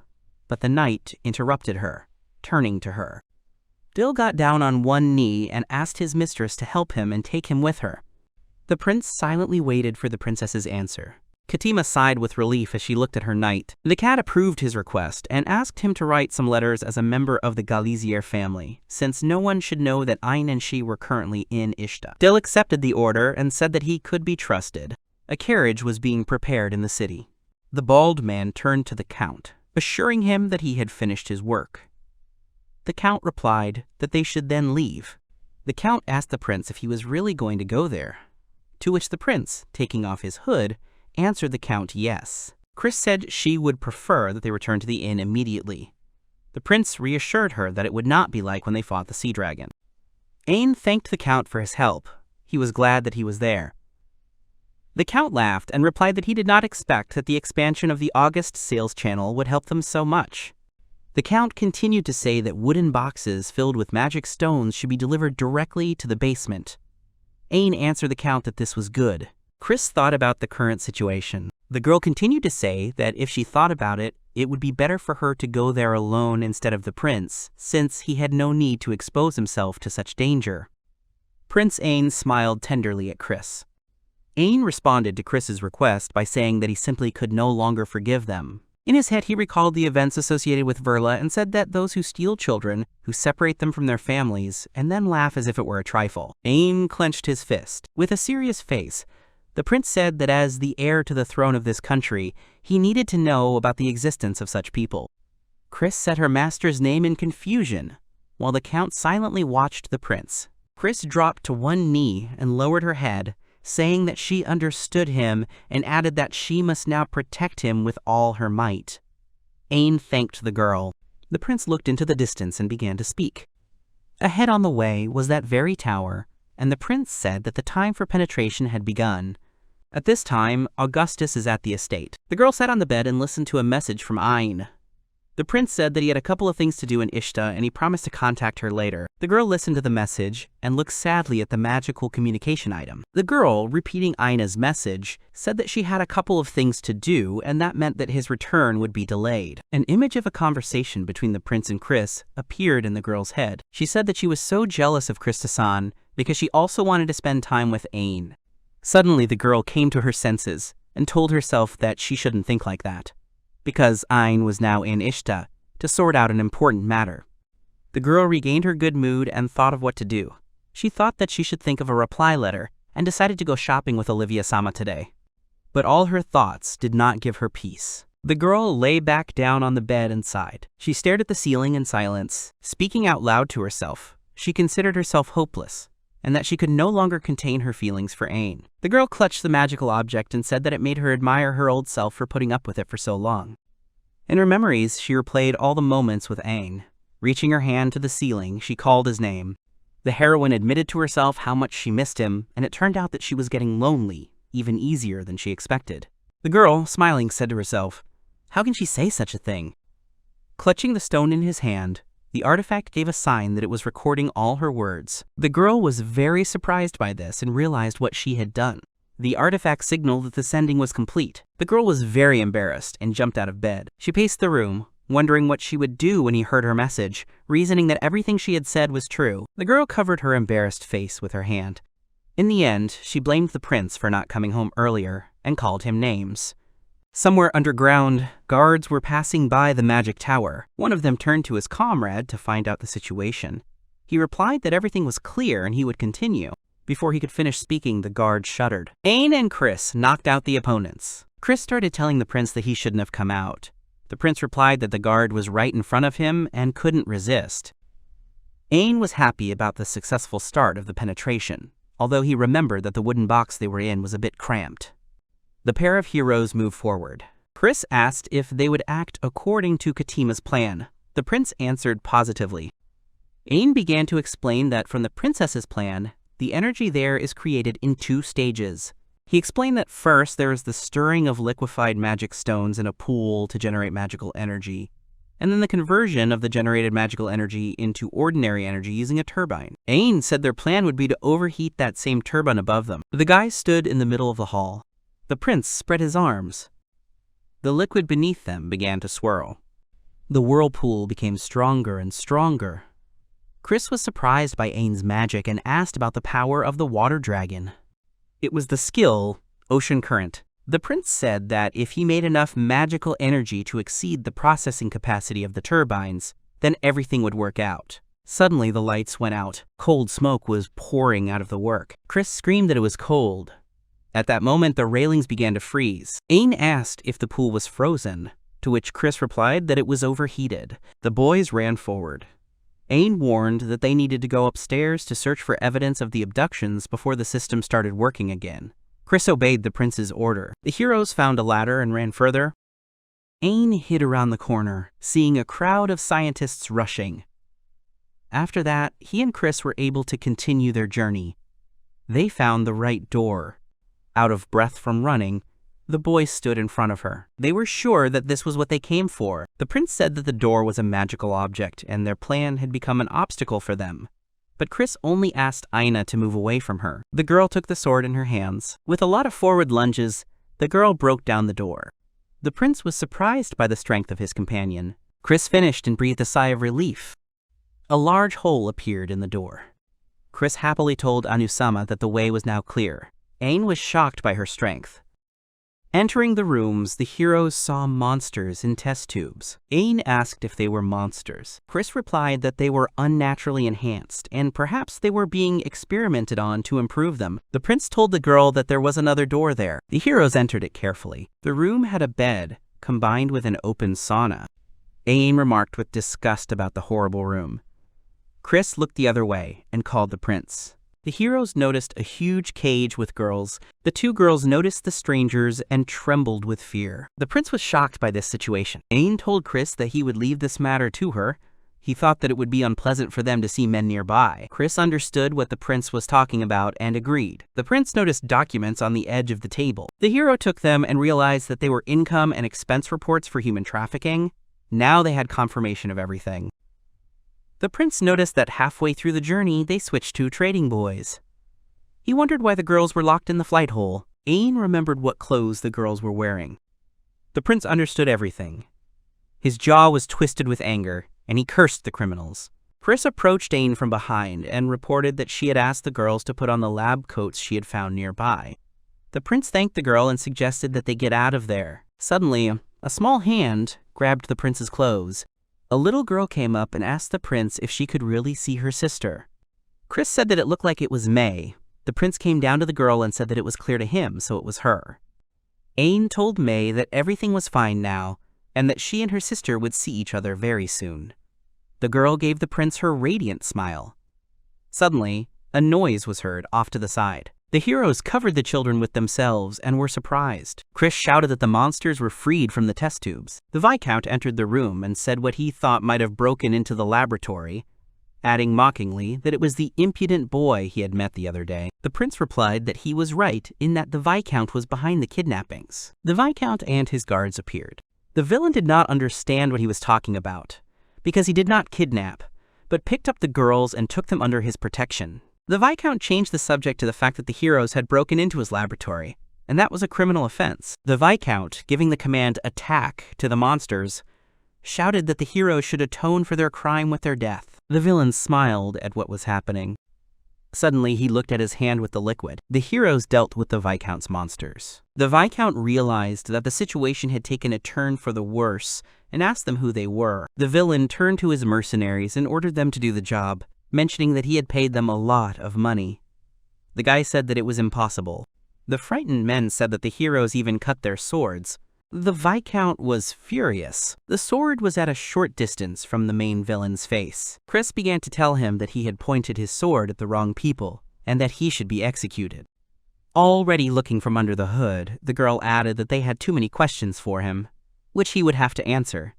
but the knight interrupted her, turning to her. Dill got down on one knee and asked his mistress to help him and take him with her. The prince silently waited for the princess's answer. Katima sighed with relief as she looked at her knight. The cat approved his request and asked him to write some letters as a member of the Galizier family, since no one should know that Ain and she were currently in Ishta. Dill accepted the order and said that he could be trusted. A carriage was being prepared in the city. The bald man turned to the count, assuring him that he had finished his work. The count replied that they should then leave. The count asked the prince if he was really going to go there, to which the prince, taking off his hood, answered the count yes. Chris said she would prefer that they return to the inn immediately. The prince reassured her that it would not be like when they fought the sea dragon. Ain thanked the count for his help. He was glad that he was there. The count laughed and replied that he did not expect that the expansion of the August sales channel would help them so much. The count continued to say that wooden boxes filled with magic stones should be delivered directly to the basement. Ain answered the count that this was good. Chris thought about the current situation. The girl continued to say that if she thought about it, it would be better for her to go there alone instead of the prince, since he had no need to expose himself to such danger. Prince Ain smiled tenderly at Chris. Ain responded to Chris's request by saying that he simply could no longer forgive them. In his head, he recalled the events associated with Verla and said that those who steal children, who separate them from their families, and then laugh as if it were a trifle. Ain clenched his fist. With a serious face, the prince said that as the heir to the throne of this country, he needed to know about the existence of such people. Chris said her master's name in confusion, while the count silently watched the prince. Chris dropped to one knee and lowered her head, saying that she understood him and added that she must now protect him with all her might. Ain thanked the girl. The prince looked into the distance and began to speak. Ahead on the way was that very tower, and the prince said that the time for penetration had begun. At this time, Augustus is at the estate. The girl sat on the bed and listened to a message from Ain. The prince said that he had a couple of things to do in Ishta and he promised to contact her later. The girl listened to the message and looked sadly at the magical communication item. The girl, repeating Aina's message, said that she had a couple of things to do and that meant that his return would be delayed. An image of a conversation between the prince and Chris appeared in the girl's head. She said that she was so jealous of Krista-san because she also wanted to spend time with Ain. Suddenly the girl came to her senses and told herself that she shouldn't think like that, because Ain was now in Ishta to sort out an important matter. The girl regained her good mood and thought of what to do. She thought that she should think of a reply letter and decided to go shopping with Olivia-sama today. But all her thoughts did not give her peace. The girl lay back down on the bed and sighed. She stared at the ceiling in silence, speaking out loud to herself. She considered herself hopeless, and that she could no longer contain her feelings for Ain. The girl clutched the magical object and said that it made her admire her old self for putting up with it for so long. In her memories, she replayed all the moments with Ain. Reaching her hand to the ceiling, she called his name. The heroine admitted to herself how much she missed him, and it turned out that she was getting lonely, even easier than she expected. The girl, smiling, said to herself, "How can she say such a thing?" Clutching the stone in his hand, the artifact gave a sign that it was recording all her words. The girl was very surprised by this and realized what she had done. The artifact signaled that the sending was complete. The girl was very embarrassed and jumped out of bed. She paced the room, wondering what she would do when he heard her message, reasoning that everything she had said was true. The girl covered her embarrassed face with her hand. In the end, she blamed the prince for not coming home earlier and called him names. Somewhere underground, guards were passing by the magic tower. One of them turned to his comrade to find out the situation. He replied that everything was clear and he would continue. Before he could finish speaking, the guard shuddered. Ain and Chris knocked out the opponents. Chris started telling the prince that he shouldn't have come out. The prince replied that the guard was right in front of him and couldn't resist. Ain was happy about the successful start of the penetration, although he remembered that the wooden box they were in was a bit cramped. The pair of heroes moved forward. Chris asked if they would act according to Katima's plan. The prince answered positively. Ain began to explain that from the princess's plan, the energy there is created in 2 stages. He explained that first there is the stirring of liquefied magic stones in a pool to generate magical energy, and then the conversion of the generated magical energy into ordinary energy using a turbine. Ain said their plan would be to overheat that same turbine above them. The guys stood in the middle of the hall. The prince spread his arms. The liquid beneath them began to swirl. The whirlpool became stronger and stronger. Chris was surprised by Ain's magic and asked about the power of the water dragon. It was the skill, Ocean Current. The prince said that if he made enough magical energy to exceed the processing capacity of the turbines, then everything would work out. Suddenly the lights went out. Cold smoke was pouring out of the work. Chris screamed that it was cold. At that moment, the railings began to freeze. Ain asked if the pool was frozen, to which Chris replied that it was overheated. The boys ran forward. Ain warned that they needed to go upstairs to search for evidence of the abductions before the system started working again. Chris obeyed the prince's order. The heroes found a ladder and ran further. Ain hid around the corner, seeing a crowd of scientists rushing. After that, he and Chris were able to continue their journey. They found the right door. Out of breath from running, the boys stood in front of her. They were sure that this was what they came for. The prince said that the door was a magical object and their plan had become an obstacle for them. But Chris only asked Aina to move away from her. The girl took the sword in her hands. With a lot of forward lunges, the girl broke down the door. The prince was surprised by the strength of his companion. Chris finished and breathed a sigh of relief. A large hole appeared in the door. Chris happily told Anusama that the way was now clear. Ain was shocked by her strength. Entering the rooms, the heroes saw monsters in test tubes. Ain asked if they were monsters. Chris replied that they were unnaturally enhanced, and perhaps they were being experimented on to improve them. The prince told the girl that there was another door there. The heroes entered it carefully. The room had a bed, combined with an open sauna. Ain remarked with disgust about the horrible room. Chris looked the other way and called the prince. The heroes noticed a huge cage with girls. The 2 girls noticed the strangers and trembled with fear. The prince was shocked by this situation. Ain told Chris that he would leave this matter to her. He thought that it would be unpleasant for them to see men nearby. Chris understood what the prince was talking about and agreed. The prince noticed documents on the edge of the table. The hero took them and realized that they were income and expense reports for human trafficking. Now they had confirmation of everything. The prince noticed that halfway through the journey, they switched to trading boys. He wondered why the girls were locked in the flight hole. Ain remembered what clothes the girls were wearing. The prince understood everything. His jaw was twisted with anger, and he cursed the criminals. Chris approached Ain from behind and reported that she had asked the girls to put on the lab coats she had found nearby. The prince thanked the girl and suggested that they get out of there. Suddenly, a small hand grabbed the prince's clothes. A little girl came up and asked the prince if she could really see her sister. Chris said that it looked like it was May. The prince came down to the girl and said that it was clear to him, so it was her. Ain told May that everything was fine now, and that she and her sister would see each other very soon. The girl gave the prince her radiant smile. Suddenly, a noise was heard off to the side. The heroes covered the children with themselves and were surprised. Chris shouted that the monsters were freed from the test tubes. The Viscount entered the room and said what he thought might have broken into the laboratory, adding mockingly that it was the impudent boy he had met the other day. The prince replied that he was right in that the Viscount was behind the kidnappings. The Viscount and his guards appeared. The villain did not understand what he was talking about, because he did not kidnap, but picked up the girls and took them under his protection. The Viscount changed the subject to the fact that the heroes had broken into his laboratory, and that was a criminal offense. The Viscount, giving the command "attack" to the monsters, shouted that the heroes should atone for their crime with their death. The villain smiled at what was happening. Suddenly, he looked at his hand with the liquid. The heroes dealt with the Viscount's monsters. The Viscount realized that the situation had taken a turn for the worse and asked them who they were. The villain turned to his mercenaries and ordered them to do the job, mentioning that he had paid them a lot of money. The guy said that it was impossible. The frightened men said that the heroes even cut their swords. The Viscount was furious. The sword was at a short distance from the main villain's face. Chris began to tell him that he had pointed his sword at the wrong people, and that he should be executed. Already looking from under the hood, the girl added that they had too many questions for him, which he would have to answer.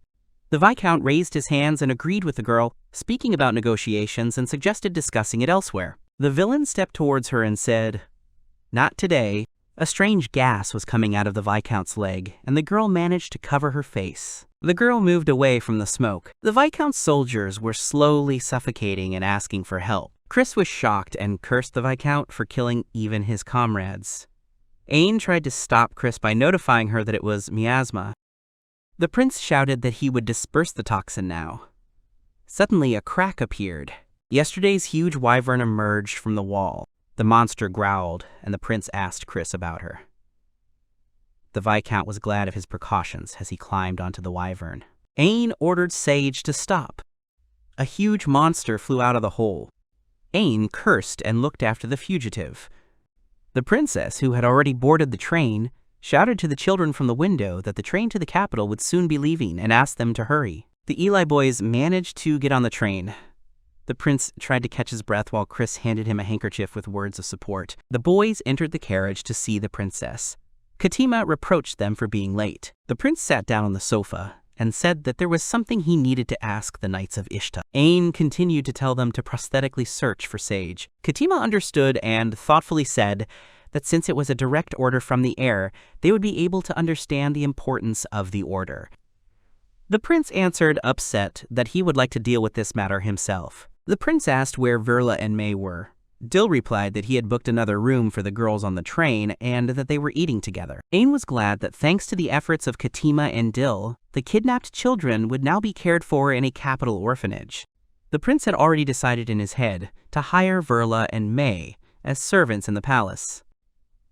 The Viscount raised his hands and agreed with the girl, speaking about negotiations and suggested discussing it elsewhere. The villain stepped towards her and said, "Not today." A strange gas was coming out of the Viscount's leg, and the girl managed to cover her face. The girl moved away from the smoke. The Viscount's soldiers were slowly suffocating and asking for help. Chris was shocked and cursed the Viscount for killing even his comrades. Ain tried to stop Chris by notifying her that it was miasma. The prince shouted that he would disperse the toxin now. Suddenly, a crack appeared. Yesterday's huge wyvern emerged from the wall. The monster growled, and the prince asked Chris about her. The Viscount was glad of his precautions as he climbed onto the wyvern. Ain ordered Sage to stop. A huge monster flew out of the hole. Ain cursed and looked after the fugitive. The princess, who had already boarded the train, shouted to the children from the window that the train to the capital would soon be leaving and asked them to hurry. The Eli boys managed to get on the train. The prince tried to catch his breath while Chris handed him a handkerchief with words of support. The boys entered the carriage to see the princess. Katima reproached them for being late. The prince sat down on the sofa and said that there was something he needed to ask the Knights of Ishta. Ain continued to tell them to prosthetically search for Sage. Katima understood and thoughtfully said that since it was a direct order from the heir, they would be able to understand the importance of the order. The prince answered, upset, that he would like to deal with this matter himself. The prince asked where Verla and May were. Dill replied that he had booked another room for the girls on the train and that they were eating together. Ain was glad that thanks to the efforts of Katima and Dill, the kidnapped children would now be cared for in a capital orphanage. The prince had already decided in his head to hire Verla and May as servants in the palace.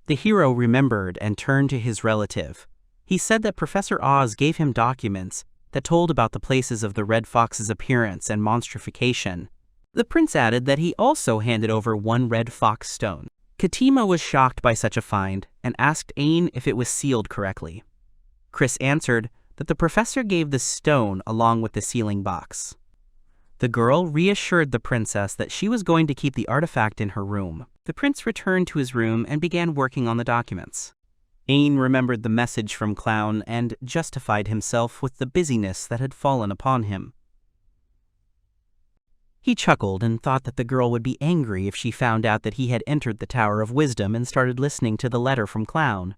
The hero remembered and turned to his relative. He said that Professor Oz gave him documents that told about the places of the Red Fox's appearance and monstrification. The prince added that he also handed over one Red Fox stone. Katima was shocked by such a find and asked Ain if it was sealed correctly. Chris answered that the professor gave the stone along with the sealing box. The girl reassured the princess that she was going to keep the artifact in her room. The prince returned to his room and began working on the documents. Ain remembered the message from Clown and justified himself with the busyness that had fallen upon him. He chuckled and thought that the girl would be angry if she found out that he had entered the Tower of Wisdom and started listening to the letter from Clown.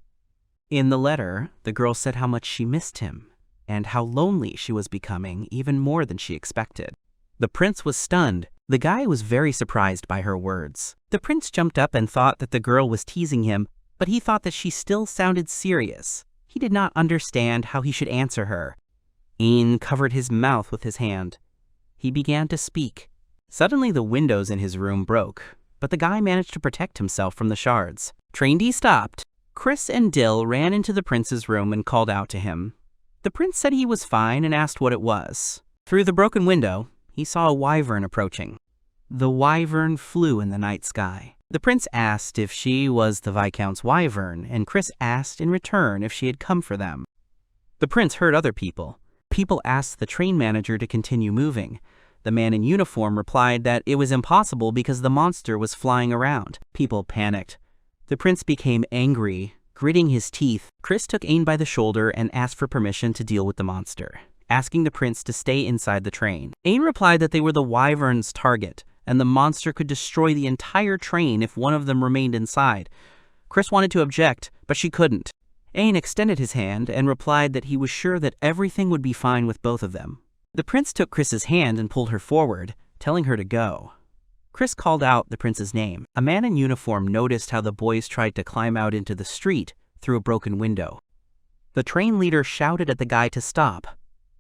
In the letter, the girl said how much she missed him and how lonely she was becoming, even more than she expected. The prince was stunned. The guy was very surprised by her words. The prince jumped up and thought that the girl was teasing him, but he thought that she still sounded serious. He did not understand how he should answer her. Ain covered his mouth with his hand. He began to speak. Suddenly the windows in his room broke, but the guy managed to protect himself from the shards. Train D stopped. Chris and Dill ran into the prince's room and called out to him. The prince said he was fine and asked what it was. Through the broken window, he saw a wyvern approaching. The wyvern flew in the night sky. The prince asked if she was the Viscount's wyvern, and Chris asked in return if she had come for them. The prince heard other people. People asked the train manager to continue moving. The man in uniform replied that it was impossible because the monster was flying around. People panicked. The prince became angry, gritting his teeth. Chris took Ain by the shoulder and asked for permission to deal with the monster, asking the prince to stay inside the train. Ain replied that they were the wyvern's target, and the monster could destroy the entire train if one of them remained inside. Chris wanted to object, but she couldn't. Ain extended his hand and replied that he was sure that everything would be fine with both of them. The prince took Chris's hand and pulled her forward, telling her to go. Chris called out the prince's name. A man in uniform noticed how the boys tried to climb out into the street through a broken window. The train leader shouted at the guy to stop,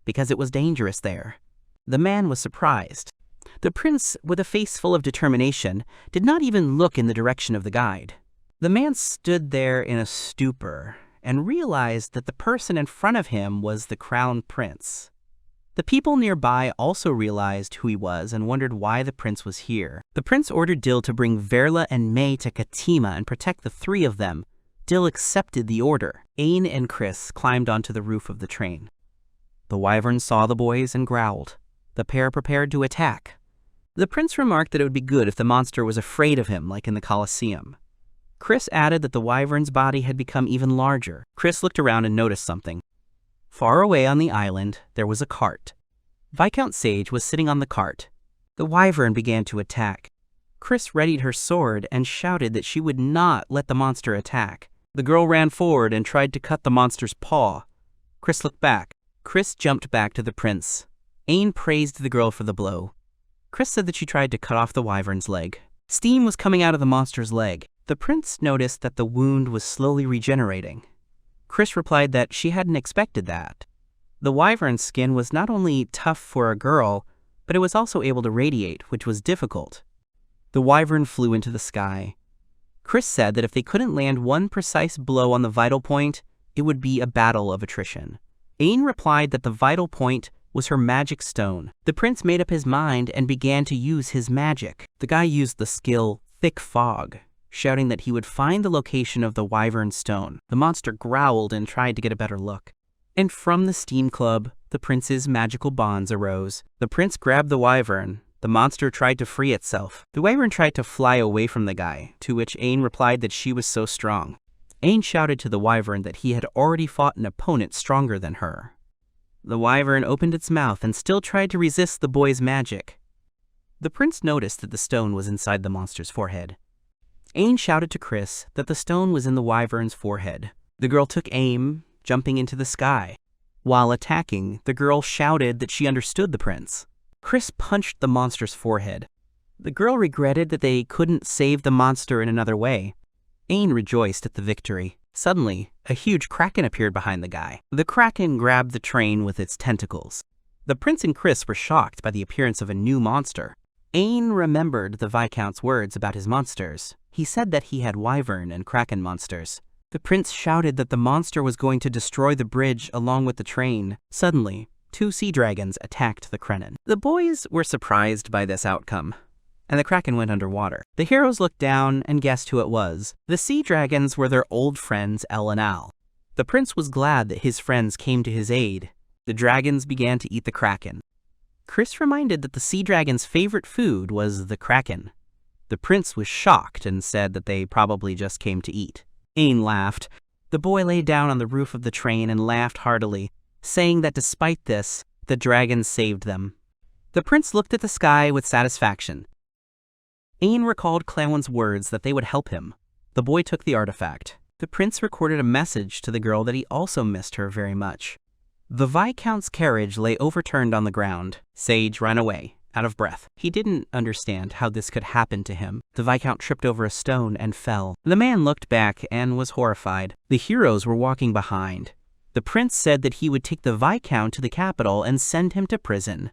because it was dangerous there. The man was surprised. The prince, with a face full of determination, did not even look in the direction of the guide. The man stood there in a stupor and realized that the person in front of him was the crown prince. The people nearby also realized who he was and wondered why the prince was here. The prince ordered Dill to bring Verla and May to Katima and protect the three of them. Dill accepted the order. Ain and Chris climbed onto the roof of the train. The wyvern saw the boys and growled. The pair prepared to attack. The prince remarked that it would be good if the monster was afraid of him, like in the Colosseum. Chris added that the wyvern's body had become even larger. Chris looked around and noticed something. Far away on the island, there was a cart. Viscount Sage was sitting on the cart. The wyvern began to attack. Chris readied her sword and shouted that she would not let the monster attack. The girl ran forward and tried to cut the monster's paw. Chris looked back. Chris jumped back to the prince. Ain praised the girl for the blow. Chris said that she tried to cut off the wyvern's leg. Steam was coming out of the monster's leg. The prince noticed that the wound was slowly regenerating. Chris replied that she hadn't expected that. The wyvern's skin was not only tough for a girl, but it was also able to radiate, which was difficult. The wyvern flew into the sky. Chris said that if they couldn't land one precise blow on the vital point, it would be a battle of attrition. Ain replied that the vital point was her magic stone. The prince made up his mind and began to use his magic. The guy used the skill Thick Fog, shouting that he would find the location of the wyvern stone. The monster growled and tried to get a better look. And from the steam club, the prince's magical bonds arose. The prince grabbed the wyvern. The monster tried to free itself. The wyvern tried to fly away from the guy, to which Ain replied that she was so strong. Ain shouted to the wyvern that he had already fought an opponent stronger than her. The wyvern opened its mouth and still tried to resist the boy's magic. The prince noticed that the stone was inside the monster's forehead. Ain shouted to Chris that the stone was in the wyvern's forehead. The girl took aim, jumping into the sky. While attacking, the girl shouted that she understood the prince. Chris punched the monster's forehead. The girl regretted that they couldn't save the monster in another way. Ain rejoiced at the victory. Suddenly, a huge kraken appeared behind the guy. The kraken grabbed the train with its tentacles. The prince and Chris were shocked by the appearance of a new monster. Ain remembered the Viscount's words about his monsters. He said that he had wyvern and kraken monsters. The prince shouted that the monster was going to destroy the bridge along with the train. Suddenly, 2 sea dragons attacked the Krenin. The boys were surprised by this outcome, and the kraken went underwater. The heroes looked down and guessed who it was. The sea dragons were their old friends El and Al. The prince was glad that his friends came to his aid. The dragons began to eat the kraken. Chris reminded that the sea dragon's favorite food was the kraken. The prince was shocked and said that they probably just came to eat. Ain laughed. The boy lay down on the roof of the train and laughed heartily, saying that despite this, the dragons saved them. The prince looked at the sky with satisfaction. Ain recalled Clawan's words that they would help him. The boy took the artifact. The prince recorded a message to the girl that he also missed her very much. The Viscount's carriage lay overturned on the ground. Sage ran away, out of breath. He didn't understand how this could happen to him. The Viscount tripped over a stone and fell. The man looked back and was horrified. The heroes were walking behind. The prince said that he would take the Viscount to the capital and send him to prison.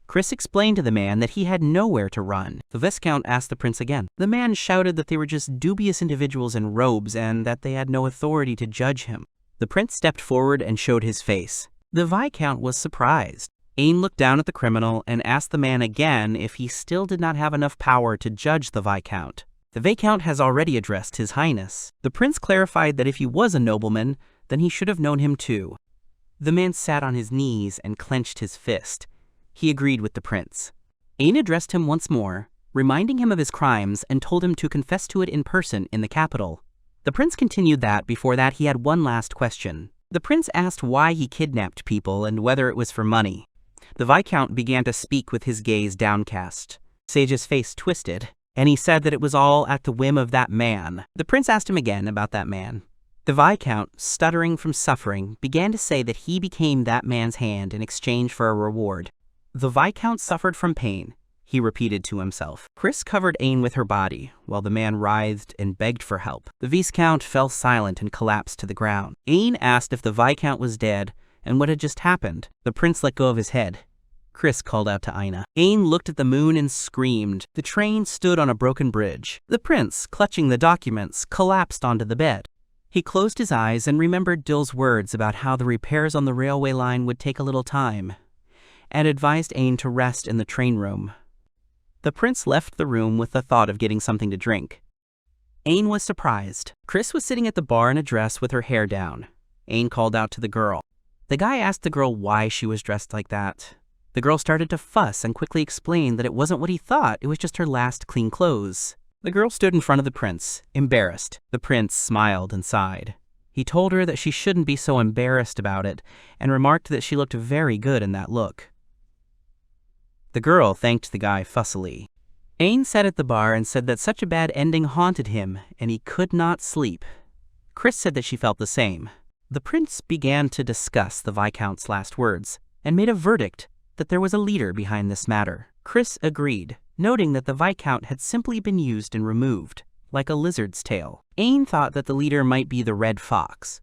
Chris explained to the man that he had nowhere to run. The Viscount asked the prince again. The man shouted that they were just dubious individuals in robes and that they had no authority to judge him. The prince stepped forward and showed his face. The Viscount was surprised. Ain looked down at the criminal and asked the man again if he still did not have enough power to judge the Viscount. The Viscount has already addressed His Highness. The prince clarified that if he was a nobleman, then he should have known him too. The man sat on his knees and clenched his fist. He agreed with the prince. Ain addressed him once more, reminding him of his crimes and told him to confess to it in person in the capital. The prince continued that before that he had one last question. The prince asked why he kidnapped people and whether it was for money. The Viscount began to speak with his gaze downcast. Sage's face twisted, and he said that it was all at the whim of that man. The prince asked him again about that man. The Viscount, stuttering from suffering, began to say that he became that man's hand in exchange for a reward. The Viscount suffered from pain, he repeated to himself. Chris covered Ain with her body, while the man writhed and begged for help. The Viscount fell silent and collapsed to the ground. Ain asked if the Viscount was dead and what had just happened. The prince let go of his head. Chris called out to Aina. Ain looked at the moon and screamed. The train stood on a broken bridge. The prince, clutching the documents, collapsed onto the bed. He closed his eyes and remembered Dill's words about how the repairs on the railway line would take a little time, and advised Ain to rest in the train room. The prince left the room with the thought of getting something to drink. Ain was surprised. Chris was sitting at the bar in a dress with her hair down. Ain called out to the girl. The guy asked the girl why she was dressed like that. The girl started to fuss and quickly explained that it wasn't what he thought, it was just her last clean clothes. The girl stood in front of the prince, embarrassed. The prince smiled and sighed. He told her that she shouldn't be so embarrassed about it, and remarked that she looked very good in that look. The girl thanked the guy fussily. Ain sat at the bar and said that such a bad ending haunted him, and he could not sleep. Chris said that she felt the same. The prince began to discuss the Viscount's last words, and made a verdict that there was a leader behind this matter. Chris agreed, noting that the Viscount had simply been used and removed, like a lizard's tail. Ain thought that the leader might be the Red Fox.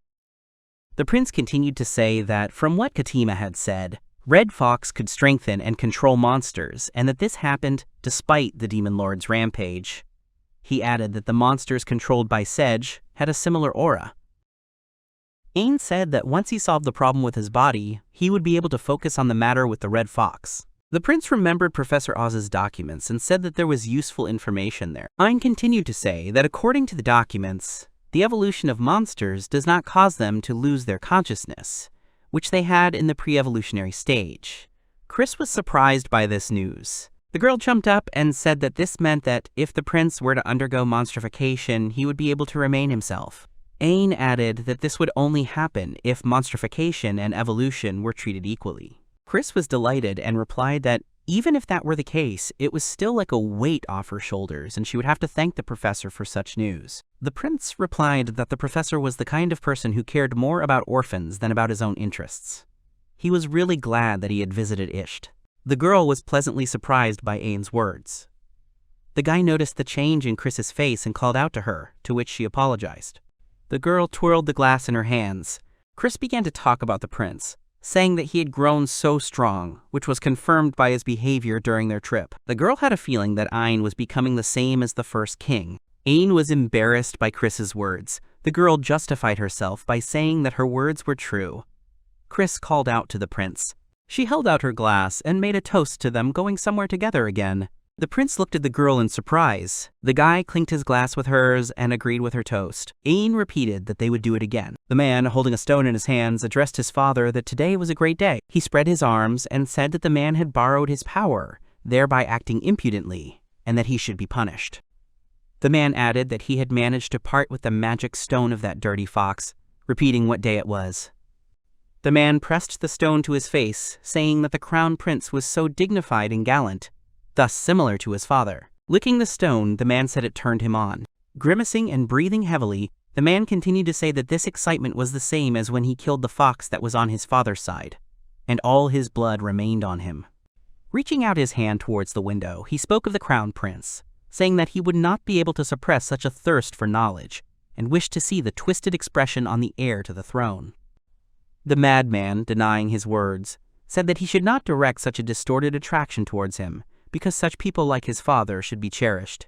The prince continued to say that, from what Katima had said, Red Fox could strengthen and control monsters, and that this happened despite the Demon Lord's rampage. He added that the monsters controlled by Sedge had a similar aura. Ain said that once he solved the problem with his body, he would be able to focus on the matter with the Red Fox. The prince remembered Professor Oz's documents and said that there was useful information there. Ain continued to say that according to the documents, the evolution of monsters does not cause them to lose their consciousness, which they had in the pre-evolutionary stage. Chris was surprised by this news. The girl jumped up and said that this meant that if the prince were to undergo monstrification, he would be able to remain himself. Ain added that this would only happen if monstrification and evolution were treated equally. Chris was delighted and replied that even if that were the case, it was still like a weight off her shoulders and she would have to thank the professor for such news. The prince replied that the professor was the kind of person who cared more about orphans than about his own interests. He was really glad that he had visited Isht. The girl was pleasantly surprised by Ain's words. The guy noticed the change in Chris's face and called out to her, to which she apologized. The girl twirled the glass in her hands. Chris began to talk about the prince, saying that he had grown so strong, which was confirmed by his behavior during their trip. The girl had a feeling that Ain was becoming the same as the first king. Ain was embarrassed by Chris's words. The girl justified herself by saying that her words were true. Chris called out to the prince. She held out her glass and made a toast to them going somewhere together again. The prince looked at the girl in surprise. The guy clinked his glass with hers and agreed with her toast. Ain repeated that they would do it again. The man, holding a stone in his hands, addressed his father that today was a great day. He spread his arms and said that the man had borrowed his power, thereby acting impudently, and that he should be punished. The man added that he had managed to part with the magic stone of that dirty fox, repeating what day it was. The man pressed the stone to his face, saying that the crown prince was so dignified and gallant, thus similar to his father. Licking the stone, the man said it turned him on. Grimacing and breathing heavily, the man continued to say that this excitement was the same as when he killed the fox that was on his father's side, and all his blood remained on him. Reaching out his hand towards the window, he spoke of the crown prince, saying that he would not be able to suppress such a thirst for knowledge, and wished to see the twisted expression on the heir to the throne. The madman, denying his words, said that he should not direct such a distorted attraction towards him, because such people like his father should be cherished.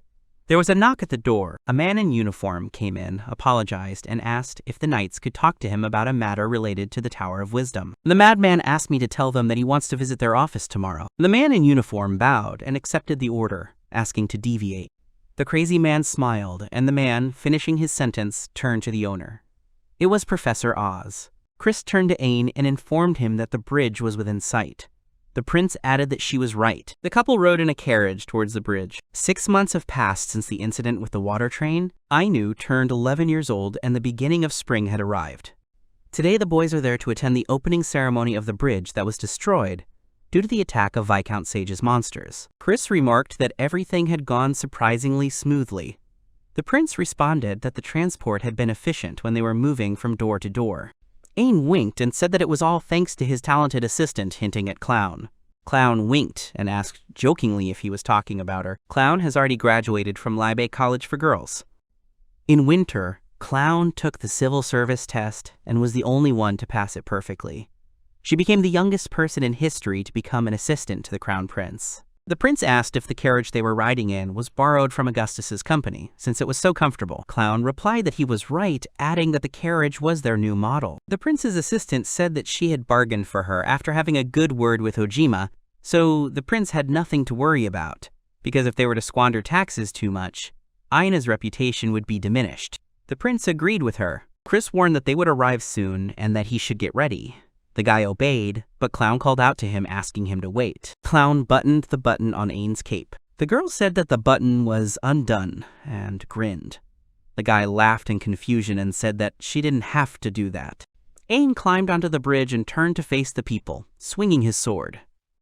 There was a knock at the door. A man in uniform came in, apologized, and asked if the knights could talk to him about a matter related to the Tower of Wisdom. The madman asked me to tell them that he wants to visit their office tomorrow. The man in uniform bowed and accepted the order, asking to deviate. The crazy man smiled, and the man, finishing his sentence, turned to the owner. It was Professor Oz. Chris turned to Ain and informed him that the bridge was within sight. The prince added that she was right. The couple rode in a carriage towards the bridge. 6 months have passed since the incident with the water train. Ainu turned 11 years old and the beginning of spring had arrived. Today the boys are there to attend the opening ceremony of the bridge that was destroyed due to the attack of Viscount Sage's monsters. Chris remarked that everything had gone surprisingly smoothly. The prince responded that the transport had been efficient when they were moving from door to door. Ain winked and said that it was all thanks to his talented assistant, hinting at Clown. Clown winked and asked jokingly if he was talking about her. Clown has already graduated from Libe College for Girls. In winter, Clown took the civil service test and was the only one to pass it perfectly. She became the youngest person in history to become an assistant to the Crown Prince. The prince asked if the carriage they were riding in was borrowed from Augustus's company, since it was so comfortable. Clown replied that he was right, adding that the carriage was their new model. The prince's assistant said that she had bargained for her after having a good word with Ojima, so the prince had nothing to worry about, because if they were to squander taxes too much, Aina's reputation would be diminished. The prince agreed with her. Chris warned that they would arrive soon and that he should get ready. The guy obeyed, but Clown called out to him asking him to wait. Clown buttoned the button on Ain's cape. The girl said that the button was undone and grinned. The guy laughed in confusion and said that she didn't have to do that. Ain climbed onto the bridge and turned to face the people, swinging his sword.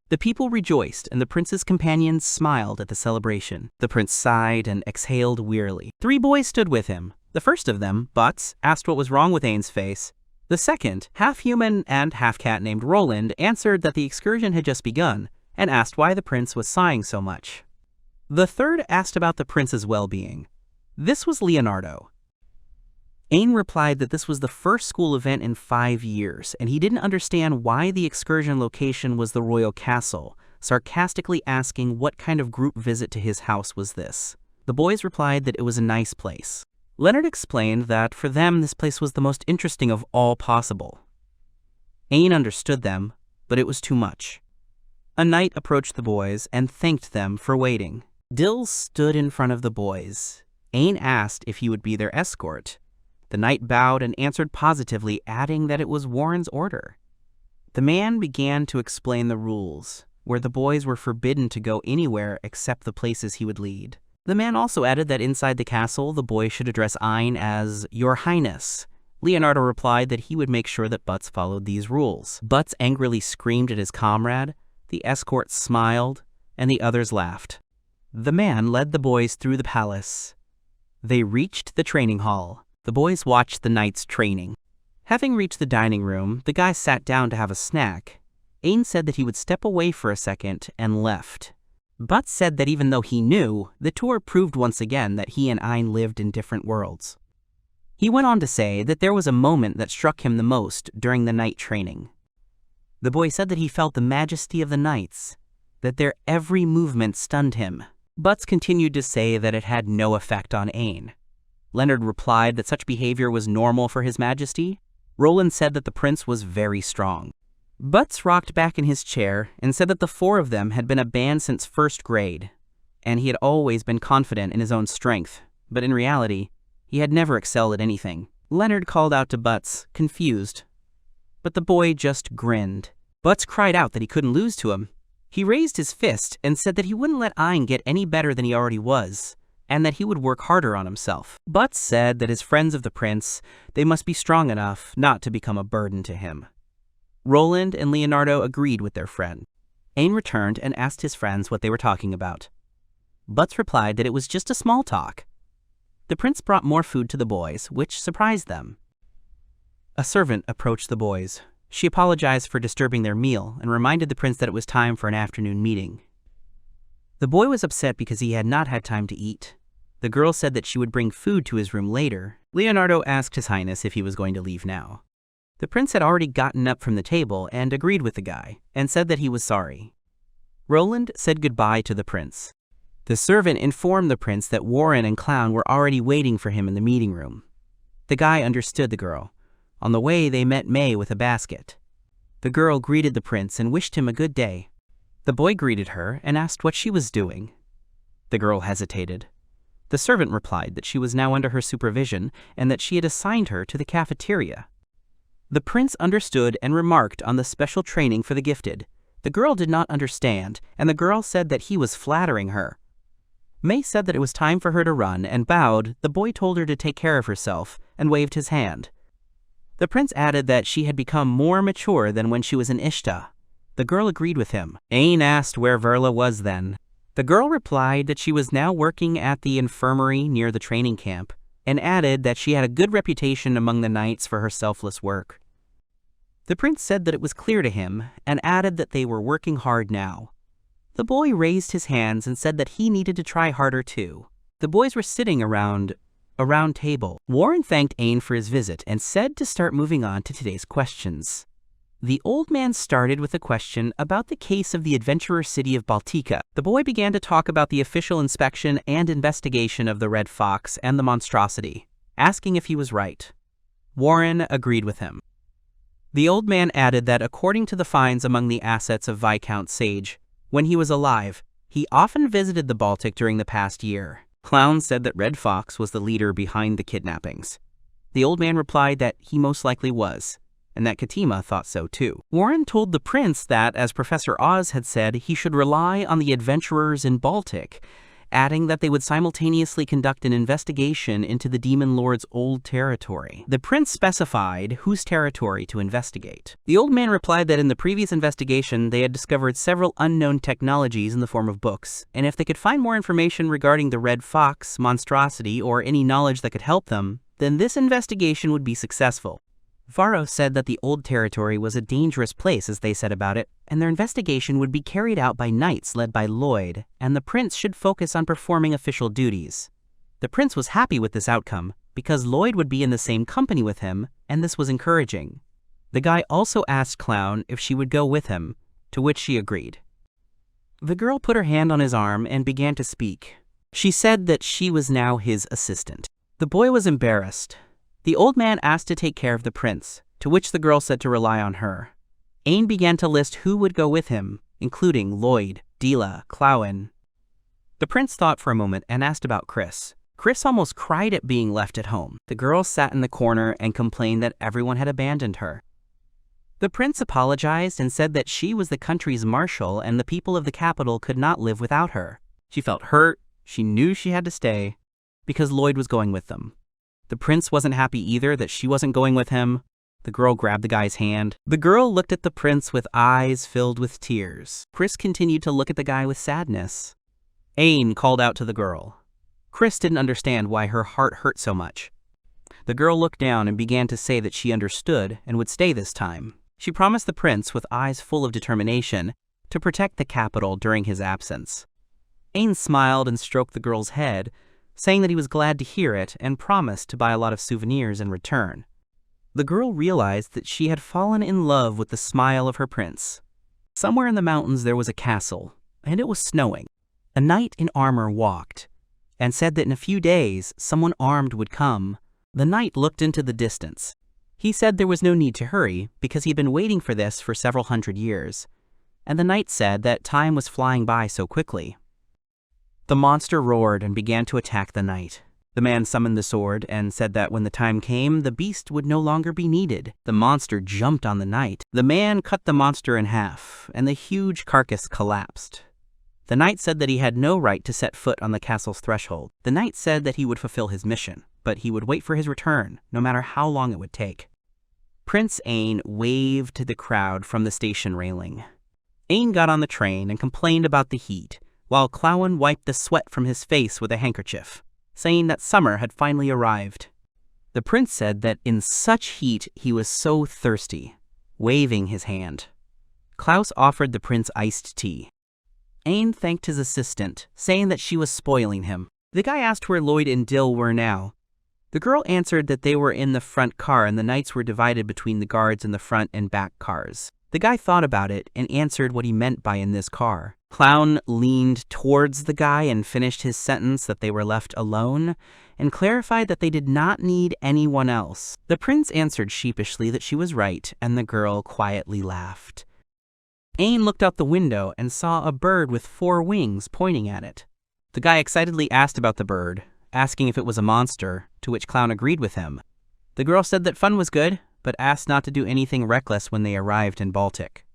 The people rejoiced, and the prince's companions smiled at the celebration. The prince sighed and exhaled wearily. 3 boys stood with him. The first of them, Butts, asked what was wrong with Ain's face. The second, half-human and half-cat named Roland, answered that the excursion had just begun and asked why the prince was sighing so much. The third asked about the prince's well-being. This was Leonardo. Ain replied that this was the first school event in 5 years, and he didn't understand why the excursion location was the royal castle, sarcastically asking what kind of group visit to his house was this. The boys replied that it was a nice place. Leonard explained that for them this place was the most interesting of all possible. Ain understood them, but it was too much. A knight approached the boys and thanked them for waiting. Dill stood in front of the boys. Ain asked if he would be their escort. The knight bowed and answered positively, adding that it was Warren's order. The man began to explain the rules, where the boys were forbidden to go anywhere except the places he would lead. The man also added that inside the castle, the boy should address Ain as Your Highness. Leonardo replied that he would make sure that Butts followed these rules. Butts angrily screamed at his comrade, the escort smiled, and the others laughed. The man led the boys through the palace. They reached the training hall. The boys watched the knights training. Having reached the dining room, the guy sat down to have a snack. Ain said that he would step away for a second and left. Butts said that even though he knew, the tour proved once again that he and Ain lived in different worlds. He went on to say that there was a moment that struck him the most during the night training. The boy said that he felt the majesty of the knights, that their every movement stunned him. Butts continued to say that it had no effect on Ain. Leonard replied that such behavior was normal for His Majesty. Roland said that the prince was very strong. Butts rocked back in his chair and said that the 4 of them had been a band since 1st grade, and he had always been confident in his own strength, but in reality, he had never excelled at anything. Leonard called out to Butts, confused, but the boy just grinned. Butts cried out that he couldn't lose to him. He raised his fist and said that he wouldn't let Ain get any better than he already was, and that he would work harder on himself. Butts said that as friends of the prince, they must be strong enough not to become a burden to him. Roland and Leonardo agreed with their friend. Ain returned and asked his friends what they were talking about. Butts replied that it was just a small talk. The prince brought more food to the boys, which surprised them. A servant approached the boys. She apologized for disturbing their meal and reminded the prince that it was time for an afternoon meeting. The boy was upset because he had not had time to eat. The girl said that she would bring food to his room later. Leonardo asked His Highness if he was going to leave now. The prince had already gotten up from the table and agreed with the guy, and said that he was sorry. Roland said goodbye to the prince. The servant informed the prince that Warren and Clown were already waiting for him in the meeting room. The guy understood the girl. On the way, they met May with a basket. The girl greeted the prince and wished him a good day. The boy greeted her and asked what she was doing. The girl hesitated. The servant replied that she was now under her supervision and that she had assigned her to the cafeteria. The prince understood and remarked on the special training for the gifted. The girl did not understand, and the girl said that he was flattering her. May said that it was time for her to run and bowed. The boy told her to take care of herself and waved his hand. The prince added that she had become more mature than when she was in Ishta. The girl agreed with him. Ain asked where Verla was then. The girl replied that she was now working at the infirmary near the training camp, and added that she had a good reputation among the knights for her selfless work. The prince said that it was clear to him, and added that they were working hard now. The boy raised his hands and said that he needed to try harder too. The boys were sitting around a round table. Warren thanked Ain for his visit and said to start moving on to today's questions. The old man started with a question about the case of the adventurer city of Baltica. The boy began to talk about the official inspection and investigation of the Red Fox and the monstrosity, asking if he was right. Warren agreed with him. The old man added that according to the finds among the assets of Viscount Sage, when he was alive, he often visited the Baltic during the past year. Clown said that Red Fox was the leader behind the kidnappings. The old man replied that he most likely was, and that Katima thought so too. Warren told the prince that, as Professor Oz had said, he should rely on the adventurers in Baltic, adding that they would simultaneously conduct an investigation into the Demon Lord's old territory. The prince specified whose territory to investigate. The old man replied that in the previous investigation they had discovered several unknown technologies in the form of books, and if they could find more information regarding the Red Fox, monstrosity, or any knowledge that could help them, then this investigation would be successful. Varro said that the old territory was a dangerous place, as they said about it, and their investigation would be carried out by knights led by Lloyd, and the prince should focus on performing official duties. The prince was happy with this outcome, because Lloyd would be in the same company with him, and this was encouraging. The guy also asked Clown if she would go with him, to which she agreed. The girl put her hand on his arm and began to speak. She said that she was now his assistant. The boy was embarrassed. The old man asked to take care of the prince, to which the girl said to rely on her. Ain began to list who would go with him, including Lloyd, Dila, Clowen. The prince thought for a moment and asked about Chris. Chris almost cried at being left at home. The girl sat in the corner and complained that everyone had abandoned her. The prince apologized and said that she was the country's marshal and the people of the capital could not live without her. She felt hurt. She knew she had to stay, because Lloyd was going with them. The prince wasn't happy either that she wasn't going with him. The girl grabbed the guy's hand. The girl looked at the prince with eyes filled with tears. Chris continued to look at the guy with sadness. Ain called out to the girl. Chris didn't understand why her heart hurt so much. The girl looked down and began to say that she understood and would stay this time. She promised the prince, with eyes full of determination, to protect the capital during his absence. Ain smiled and stroked the girl's head, saying that he was glad to hear it and promised to buy a lot of souvenirs in return. The girl realized that she had fallen in love with the smile of her prince. Somewhere in the mountains there was a castle, and it was snowing. A knight in armor walked, and said that in a few days someone armed would come. The knight looked into the distance. He said there was no need to hurry, because he'd been waiting for this for several hundred years, and the knight said that time was flying by so quickly. The monster roared and began to attack the knight. The man summoned the sword and said that when the time came, the beast would no longer be needed. The monster jumped on the knight. The man cut the monster in half, and the huge carcass collapsed. The knight said that he had no right to set foot on the castle's threshold. The knight said that he would fulfill his mission, but he would wait for his return, no matter how long it would take. Prince Ain waved to the crowd from the station railing. Ain got on the train and complained about the heat, while Clowen wiped the sweat from his face with a handkerchief, saying that summer had finally arrived. The prince said that in such heat he was so thirsty, waving his hand. Klaus offered the prince iced tea. Ain thanked his assistant, saying that she was spoiling him. The guy asked where Lloyd and Dill were now. The girl answered that they were in the front car and the knights were divided between the guards in the front and back cars. The guy thought about it and answered what he meant by in this car. Clown leaned towards the guy and finished his sentence that they were left alone, and clarified that they did not need anyone else. The prince answered sheepishly that she was right, and the girl quietly laughed. Ain looked out the window and saw a bird with 4 wings pointing at it. The guy excitedly asked about the bird, asking if it was a monster, to which Clown agreed with him. The girl said that fun was good, but asked not to do anything reckless when they arrived in Baltic.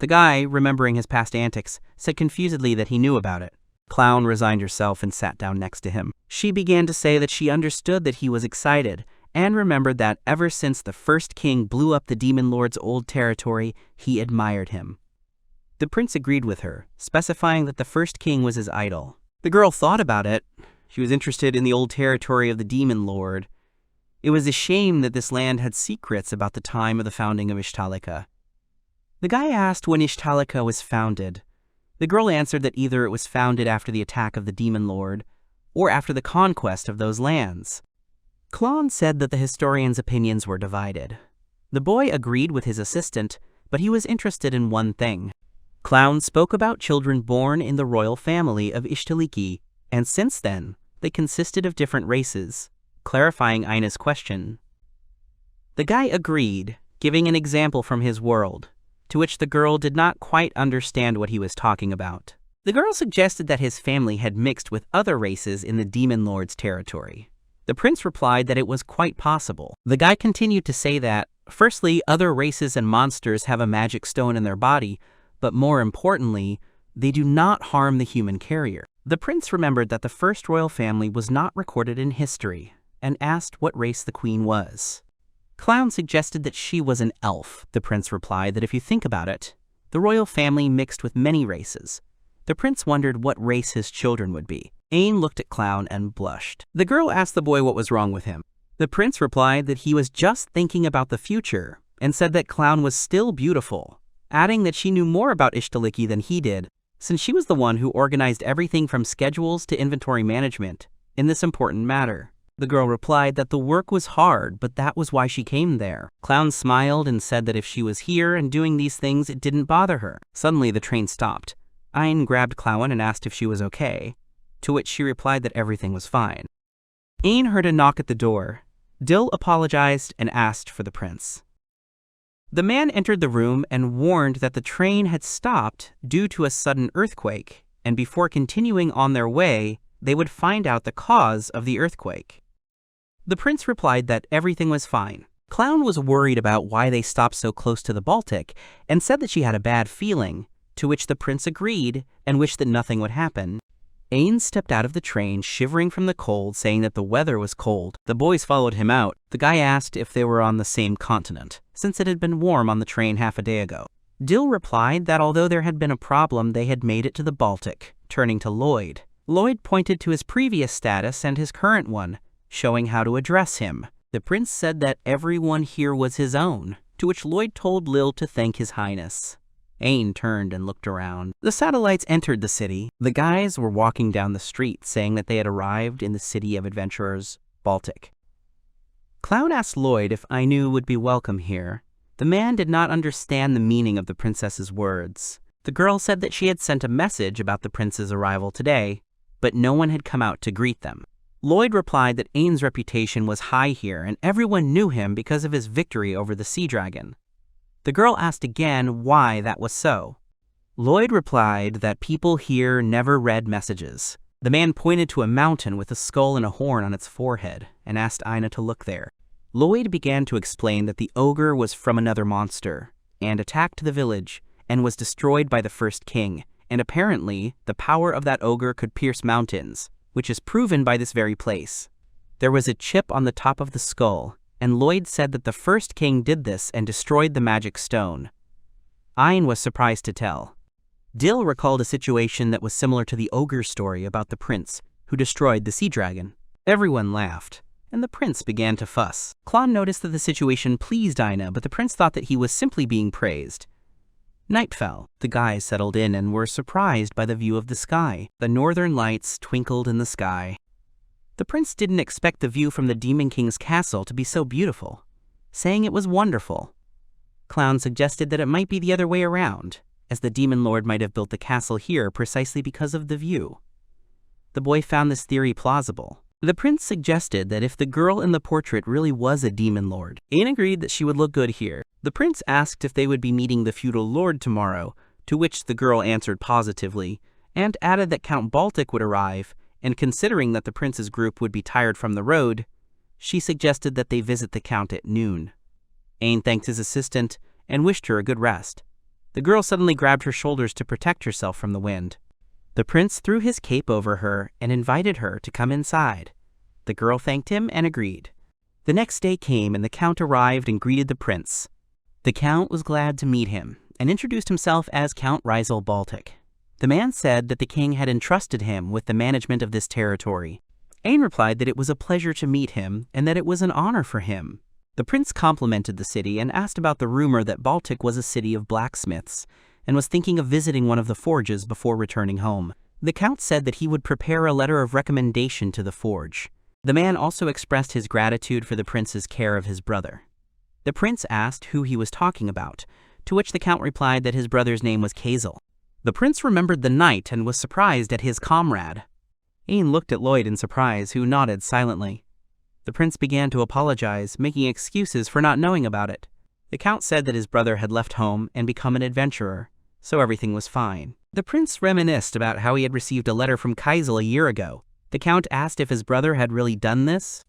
The guy, remembering his past antics, said confusedly that he knew about it. Clown resigned herself and sat down next to him. She began to say that she understood that he was excited, and remembered that ever since the first king blew up the demon lord's old territory, he admired him. The prince agreed with her, specifying that the first king was his idol. The girl thought about it. She was interested in the old territory of the demon lord. It was a shame that this land had secrets about the time of the founding of Ishtalika. The guy asked when Ishtalika was founded. The girl answered that either it was founded after the attack of the demon lord, or after the conquest of those lands. Clown said that the historians' opinions were divided. The boy agreed with his assistant, but he was interested in one thing. Clown spoke about children born in the royal family of Ishtaliki, and since then, they consisted of different races, clarifying Ina's question. The guy agreed, giving an example from his world, to which the girl did not quite understand what he was talking about. The girl suggested that his family had mixed with other races in the demon lord's territory. The prince replied that it was quite possible. The guy continued to say that, firstly, other races and monsters have a magic stone in their body, but more importantly, they do not harm the human carrier. The prince remembered that the first royal family was not recorded in history, and asked what race the queen was. Clown suggested that she was an elf. The prince replied that if you think about it, the royal family mixed with many races. The prince wondered what race his children would be. Ain looked at Clown and blushed. The girl asked the boy what was wrong with him. The prince replied that he was just thinking about the future, and said that Clown was still beautiful, adding that she knew more about Ishtaliki than he did, since she was the one who organized everything from schedules to inventory management in this important matter. The girl replied that the work was hard, but that was why she came there. Clown smiled and said that if she was here and doing these things, it didn't bother her. Suddenly, the train stopped. Ain grabbed Clown and asked if she was okay, to which she replied that everything was fine. Ain heard a knock at the door. Dill apologized and asked for the prince. The man entered the room and warned that the train had stopped due to a sudden earthquake, and before continuing on their way, they would find out the cause of the earthquake. The prince replied that everything was fine. Clown was worried about why they stopped so close to the Baltic, and said that she had a bad feeling, to which the prince agreed and wished that nothing would happen. Ain stepped out of the train, shivering from the cold, saying that the weather was cold. The boys followed him out. The guy asked if they were on the same continent, since it had been warm on the train half a day ago. Dill replied that although there had been a problem, they had made it to the Baltic, turning to Lloyd. Lloyd pointed to his previous status and his current one, showing how to address him. The prince said that everyone here was his own, to which Lloyd told Lil to thank his highness. Ain turned and looked around. The satellites entered the city. The guys were walking down the street, saying that they had arrived in the city of adventurers, Baltic. Clown asked Lloyd if Ainu would be welcome here. The man did not understand the meaning of the princess's words. The girl said that she had sent a message about the prince's arrival today, but no one had come out to greet them. Lloyd replied that Ain's reputation was high here and everyone knew him because of his victory over the sea dragon. The girl asked again why that was so. Lloyd replied that people here never read messages. The man pointed to a mountain with a skull and a horn on its forehead and asked Ina to look there. Lloyd began to explain that the ogre was from another monster and attacked the village and was destroyed by the first king, and apparently the power of that ogre could pierce mountains, which is proven by this very place. There was a chip on the top of the skull, and Lloyd said that the first king did this and destroyed the magic stone. Ain was surprised to tell. Dill recalled a situation that was similar to the ogre story about the prince who destroyed the sea dragon. Everyone laughed, and the prince began to fuss. Clown noticed that the situation pleased Ina, but the prince thought that he was simply being praised. Night fell. The guys settled in and were surprised by the view of the sky. The northern lights twinkled in the sky. The prince didn't expect the view from the Demon King's castle to be so beautiful, saying it was wonderful. Clown suggested that it might be the other way around, as the demon lord might have built the castle here precisely because of the view. The boy found this theory plausible. The prince suggested that if the girl in the portrait really was a demon lord, Ain agreed that she would look good here. The prince asked if they would be meeting the feudal lord tomorrow, to which the girl answered positively, and added that Count Baltic would arrive, and considering that the prince's group would be tired from the road, she suggested that they visit the count at noon. Ain thanked his assistant and wished her a good rest. The girl suddenly grabbed her shoulders to protect herself from the wind. The prince threw his cape over her and invited her to come inside. The girl thanked him and agreed. The next day came and the count arrived and greeted the prince. The count was glad to meet him and introduced himself as Count Rizal Baltic. The man said that the king had entrusted him with the management of this territory. Ain replied that it was a pleasure to meet him and that it was an honor for him. The prince complimented the city and asked about the rumor that Baltic was a city of blacksmiths and was thinking of visiting one of the forges before returning home. The count said that he would prepare a letter of recommendation to the forge. The man also expressed his gratitude for the prince's care of his brother. The prince asked who he was talking about, to which the count replied that his brother's name was Kazel. The prince remembered the night and was surprised at his comrade. Ain looked at Lloyd in surprise, who nodded silently. The prince began to apologize, making excuses for not knowing about it. The count said that his brother had left home and become an adventurer, so everything was fine. The prince reminisced about how he had received a letter from Kazel a year ago. The count asked if his brother had really done this,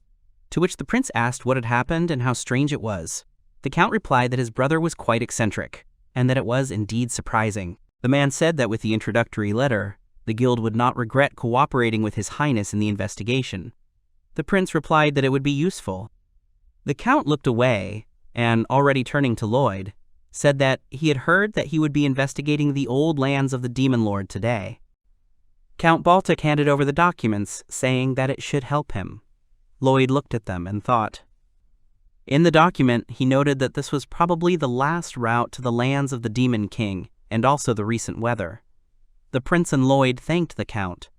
to which the prince asked what had happened and how strange it was. The count replied that his brother was quite eccentric, and that it was indeed surprising. The man said that with the introductory letter, the guild would not regret cooperating with His Highness in the investigation. The prince replied that it would be useful. The count looked away, and, already turning to Lloyd, said that he had heard that he would be investigating the old lands of the demon lord today. Count Baltic handed over the documents, saying that it should help him. Lloyd looked at them and thought. In the document, he noted that this was probably the last route to the lands of the Demon King, and also the recent weather. The prince and Lloyd thanked the count.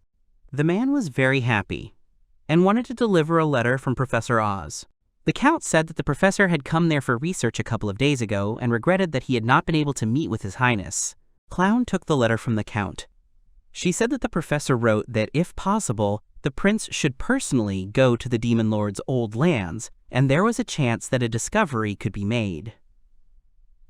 The man was very happy, and wanted to deliver a letter from Professor Oz. The count said that the professor had come there for research a couple of days ago and regretted that he had not been able to meet with His Highness. Clown took the letter from the count. She said that the professor wrote that, if possible, the prince should personally go to the demon lord's old lands, and there was a chance that a discovery could be made.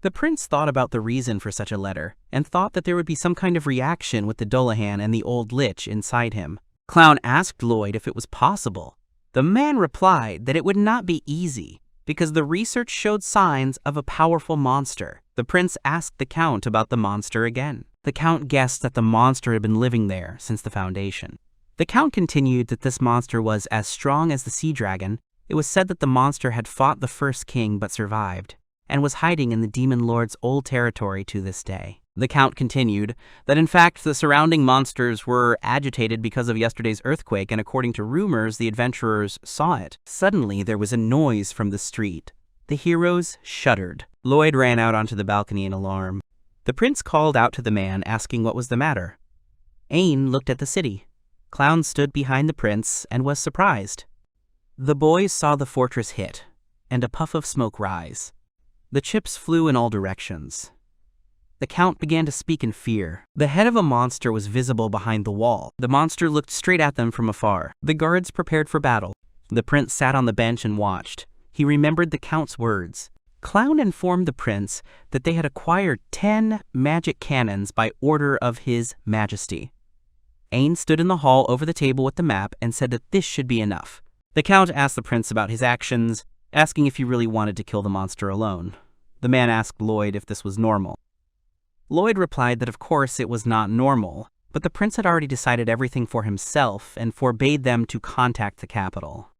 The prince thought about the reason for such a letter, and thought that there would be some kind of reaction with the Dullahan and the old lich inside him. Clown asked Lloyd if it was possible. The man replied that it would not be easy, because the research showed signs of a powerful monster. The prince asked the count about the monster again. The count guessed that the monster had been living there since the foundation. The count continued that this monster was as strong as the sea dragon. It was said that the monster had fought the first king but survived, and was hiding in the demon lord's old territory to this day. The count continued that in fact the surrounding monsters were agitated because of yesterday's earthquake, and according to rumors the adventurers saw it. Suddenly there was a noise from the street. The heroes shuddered. Lloyd ran out onto the balcony in alarm. The prince called out to the man, asking what was the matter. Ain looked at the city. Clown stood behind the prince and was surprised. The boys saw the fortress hit, and a puff of smoke rise. The chips flew in all directions. The count began to speak in fear. The head of a monster was visible behind the wall. The monster looked straight at them from afar. The guards prepared for battle. The prince sat on the bench and watched. He remembered the count's words. Clown informed the prince that they had acquired 10 magic cannons by order of His Majesty. Ain stood in the hall over the table with the map and said that this should be enough. The count asked the prince about his actions, asking if he really wanted to kill the monster alone. The man asked Lloyd if this was normal. Lloyd replied that of course it was not normal, but the prince had already decided everything for himself and forbade them to contact the capital.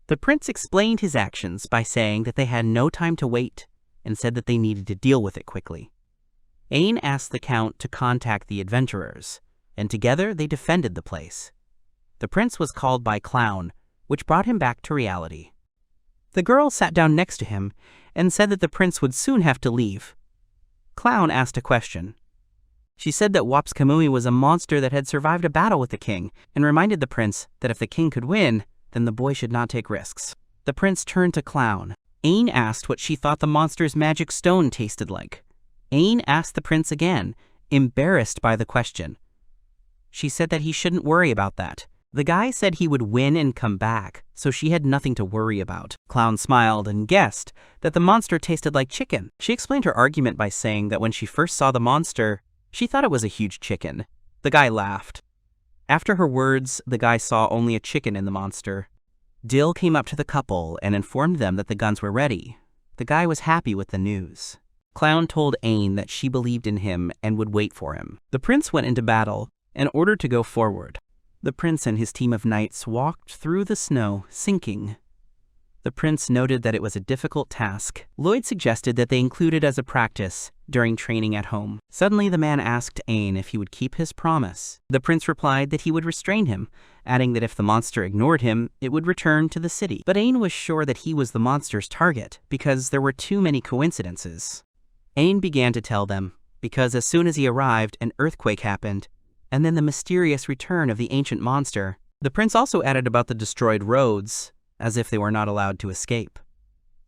The prince explained his actions by saying that they had no time to wait and said that they needed to deal with it quickly. Ain asked the count to contact the adventurers, and together they defended the place. The prince was called by Clown, which brought him back to reality. The girl sat down next to him and said that the prince would soon have to leave. Clown asked a question. She said that Wapskamui was a monster that had survived a battle with the king, and reminded the prince that if the king could win, then the boy should not take risks. The prince turned to Clown. Ain asked what she thought the monster's magic stone tasted like. Ain asked the prince again, embarrassed by the question. She said that he shouldn't worry about that. The guy said he would win and come back, so she had nothing to worry about. Clown smiled and guessed that the monster tasted like chicken. She explained her argument by saying that when she first saw the monster, she thought it was a huge chicken. The guy laughed. After her words, the guy saw only a chicken in the monster. Dill came up to the couple and informed them that the guns were ready. The guy was happy with the news. Clown told Ain that she believed in him and would wait for him. The prince went into battle and ordered to go forward. The prince and his team of knights walked through the snow, sinking. The prince noted that it was a difficult task. Lloyd suggested that they include it as a practice during training at home. Suddenly, the man asked Ain if he would keep his promise. The prince replied that he would restrain him, adding that if the monster ignored him, it would return to the city. But Ain was sure that he was the monster's target, because there were too many coincidences. Ain began to tell them, because as soon as he arrived, an earthquake happened, and then the mysterious return of the ancient monster. The prince also added about the destroyed roads, as if they were not allowed to escape.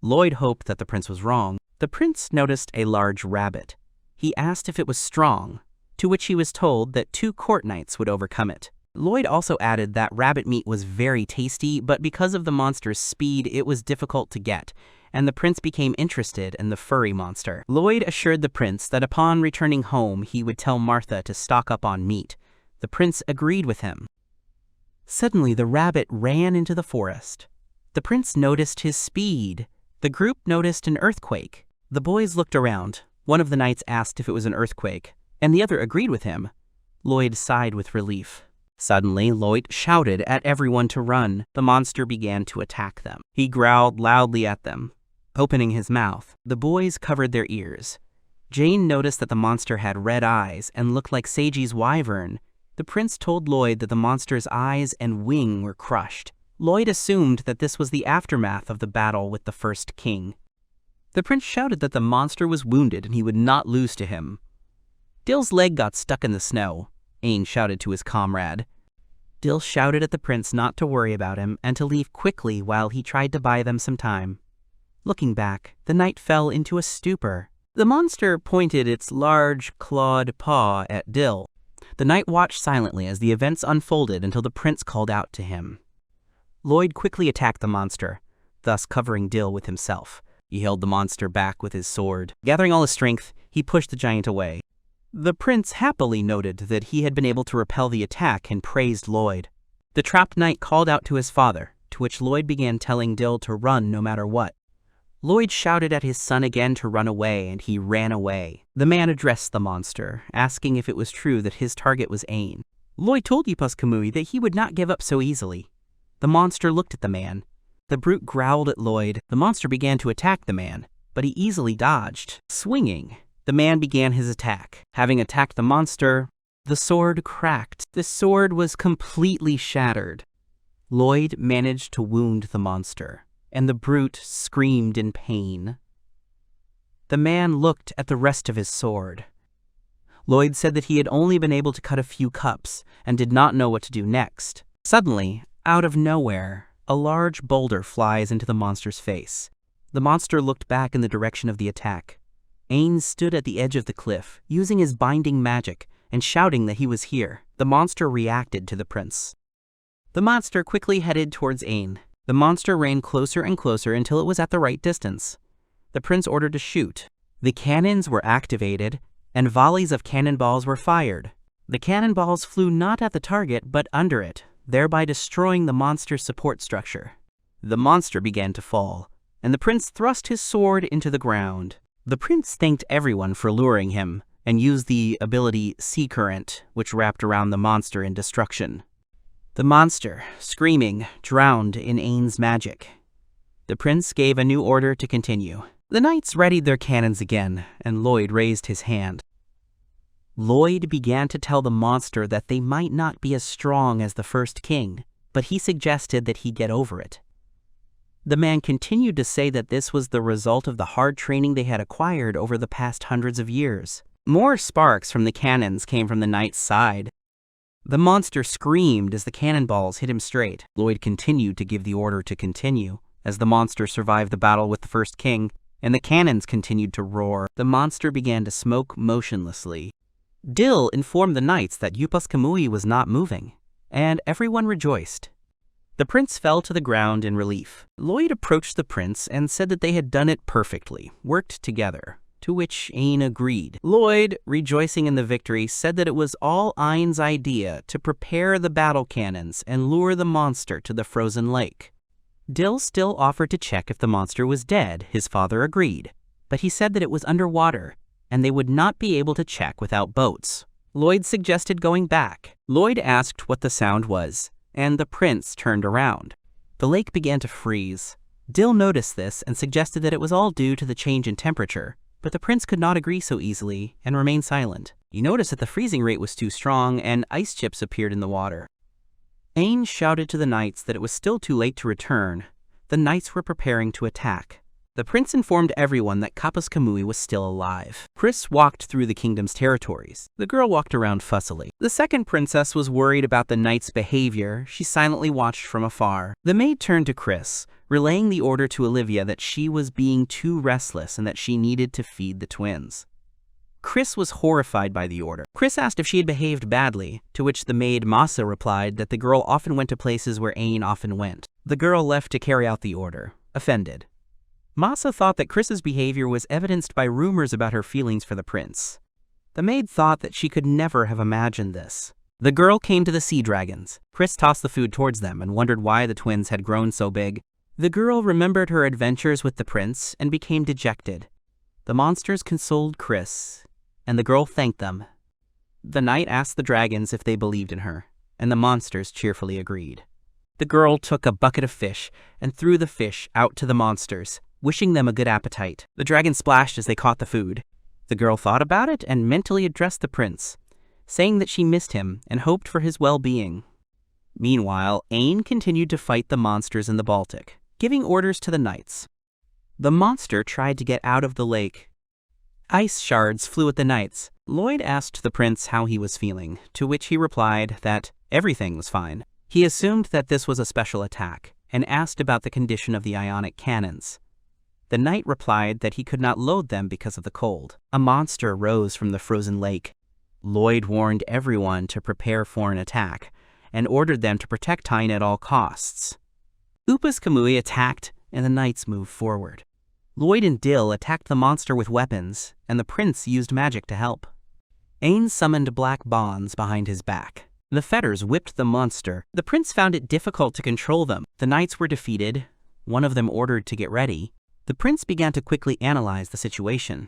Lloyd hoped that the prince was wrong. The prince noticed a large rabbit. He asked if it was strong, to which he was told that 2 court knights would overcome it. Lloyd also added that rabbit meat was very tasty, but because of the monster's speed, it was difficult to get, and the prince became interested in the furry monster. Lloyd assured the prince that upon returning home, he would tell Martha to stock up on meat. The prince agreed with him. Suddenly, the rabbit ran into the forest. The prince noticed his speed. The group noticed an earthquake. The boys looked around. One of the knights asked if it was an earthquake, and the other agreed with him. Lloyd sighed with relief. Suddenly, Lloyd shouted at everyone to run. The monster began to attack them. He growled loudly at them, opening his mouth. The boys covered their ears. Jane noticed that the monster had red eyes and looked like Seiji's wyvern. The prince told Lloyd that the monster's eyes and wing were crushed. Lloyd assumed that this was the aftermath of the battle with the first king. The prince shouted that the monster was wounded and he would not lose to him. Dill's leg got stuck in the snow, Ain shouted to his comrade. Dill shouted at the prince not to worry about him and to leave quickly while he tried to buy them some time. Looking back, the knight fell into a stupor. The monster pointed its large, clawed paw at Dill. The knight watched silently as the events unfolded until the prince called out to him. Lloyd quickly attacked the monster, thus covering Dill with himself. He held the monster back with his sword. Gathering all his strength, he pushed the giant away. The prince happily noted that he had been able to repel the attack and praised Lloyd. The trapped knight called out to his father, to which Lloyd began telling Dill to run no matter what. Lloyd shouted at his son again to run away, and he ran away. The man addressed the monster, asking if it was true that his target was Ain. Lloyd told Ippas Kamui that he would not give up so easily. The monster looked at the man. The brute growled at Lloyd. The monster began to attack the man, but he easily dodged. Swinging, the man began his attack. Having attacked the monster, the sword cracked. The sword was completely shattered. Lloyd managed to wound the monster, and the brute screamed in pain. The man looked at the rest of his sword. Lloyd said that he had only been able to cut a few cups and did not know what to do next. Suddenly, out of nowhere, a large boulder flies into the monster's face. The monster looked back in the direction of the attack. Ain stood at the edge of the cliff, using his binding magic and shouting that he was here. The monster reacted to the prince. The monster quickly headed towards Ain. The monster ran closer and closer until it was at the right distance. The prince ordered to shoot. The cannons were activated, and volleys of cannonballs were fired. The cannonballs flew not at the target, but under it, thereby destroying the monster's support structure. The monster began to fall, and the prince thrust his sword into the ground. The prince thanked everyone for luring him, and used the ability Sea Current, which wrapped around the monster in destruction. The monster, screaming, drowned in Ain's magic. The prince gave a new order to continue. The knights readied their cannons again, and Lloyd raised his hand. Lloyd began to tell the monster that they might not be as strong as the first king, but he suggested that he get over it. The man continued to say that this was the result of the hard training they had acquired over the past hundreds of years. More sparks from the cannons came from the knight's side. The monster screamed as the cannonballs hit him straight. Lloyd continued to give the order to continue, as the monster survived the battle with the first king, and the cannons continued to roar. The monster began to smoke motionlessly. Dill informed the knights that Upas Kamui was not moving, and everyone rejoiced. The prince fell to the ground in relief. Lloyd approached the prince and said that they had done it perfectly, worked together, to which Ain agreed. Lloyd, rejoicing in the victory, said that it was all Ain's idea to prepare the battle cannons and lure the monster to the frozen lake. Dill still offered to check if the monster was dead. His father agreed, but he said that it was underwater, and they would not be able to check without boats. Lloyd suggested going back. Lloyd asked what the sound was, and the prince turned around. The lake began to freeze. Dill noticed this and suggested that it was all due to the change in temperature, but the prince could not agree so easily and remained silent. He noticed that the freezing rate was too strong and ice chips appeared in the water. Ain shouted to the knights that it was still too late to return. The knights were preparing to attack. The prince informed everyone that Kappas Kamui was still alive. Chris walked through the kingdom's territories. The girl walked around fussily. The second princess was worried about the knight's behavior. She silently watched from afar. The maid turned to Chris, relaying the order to Olivia that she was being too restless and that she needed to feed the twins. Chris was horrified by the order. Chris asked if she had behaved badly, to which the maid Masa replied that the girl often went to places where Ain often went. The girl left to carry out the order, offended. Masa thought that Chris's behavior was evidenced by rumors about her feelings for the prince. The maid thought that she could never have imagined this. The girl came to the sea dragons. Chris tossed the food towards them and wondered why the twins had grown so big. The girl remembered her adventures with the prince and became dejected. The monsters consoled Chris, and the girl thanked them. The knight asked the dragons if they believed in her, and the monsters cheerfully agreed. The girl took a bucket of fish and threw the fish out to the monsters, wishing them a good appetite. The dragons splashed as they caught the food. The girl thought about it and mentally addressed the prince, saying that she missed him and hoped for his well-being. Meanwhile, Ain continued to fight the monsters in the Baltic, giving orders to the knights. The monster tried to get out of the lake. Ice shards flew at the knights. Lloyd asked the prince how he was feeling, to which he replied that everything was fine. He assumed that this was a special attack, and asked about the condition of the ionic cannons. The knight replied that he could not load them because of the cold. A monster rose from the frozen lake. Lloyd warned everyone to prepare for an attack, and ordered them to protect Ain at all costs. Upas Kamui attacked, and the knights moved forward. Lloyd and Dill attacked the monster with weapons, and the prince used magic to help. Ain summoned black bonds behind his back. The fetters whipped the monster. The prince found it difficult to control them. The knights were defeated, one of them ordered to get ready. The prince began to quickly analyze the situation.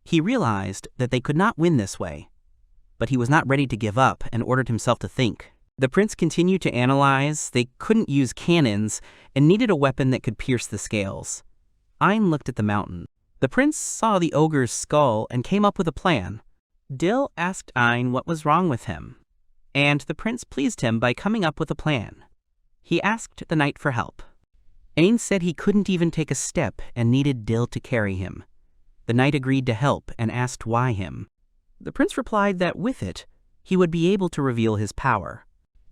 He realized that they could not win this way, but he was not ready to give up and ordered himself to think. The prince continued to analyze. They couldn't use cannons and needed a weapon that could pierce the scales. Ain looked at the mountain. The prince saw the ogre's skull and came up with a plan. Dill asked Ain what was wrong with him, and the prince pleased him by coming up with a plan. He asked the knight for help. Ain said he couldn't even take a step and needed Dill to carry him. The knight agreed to help and asked why him. The prince replied that with it, he would be able to reveal his power.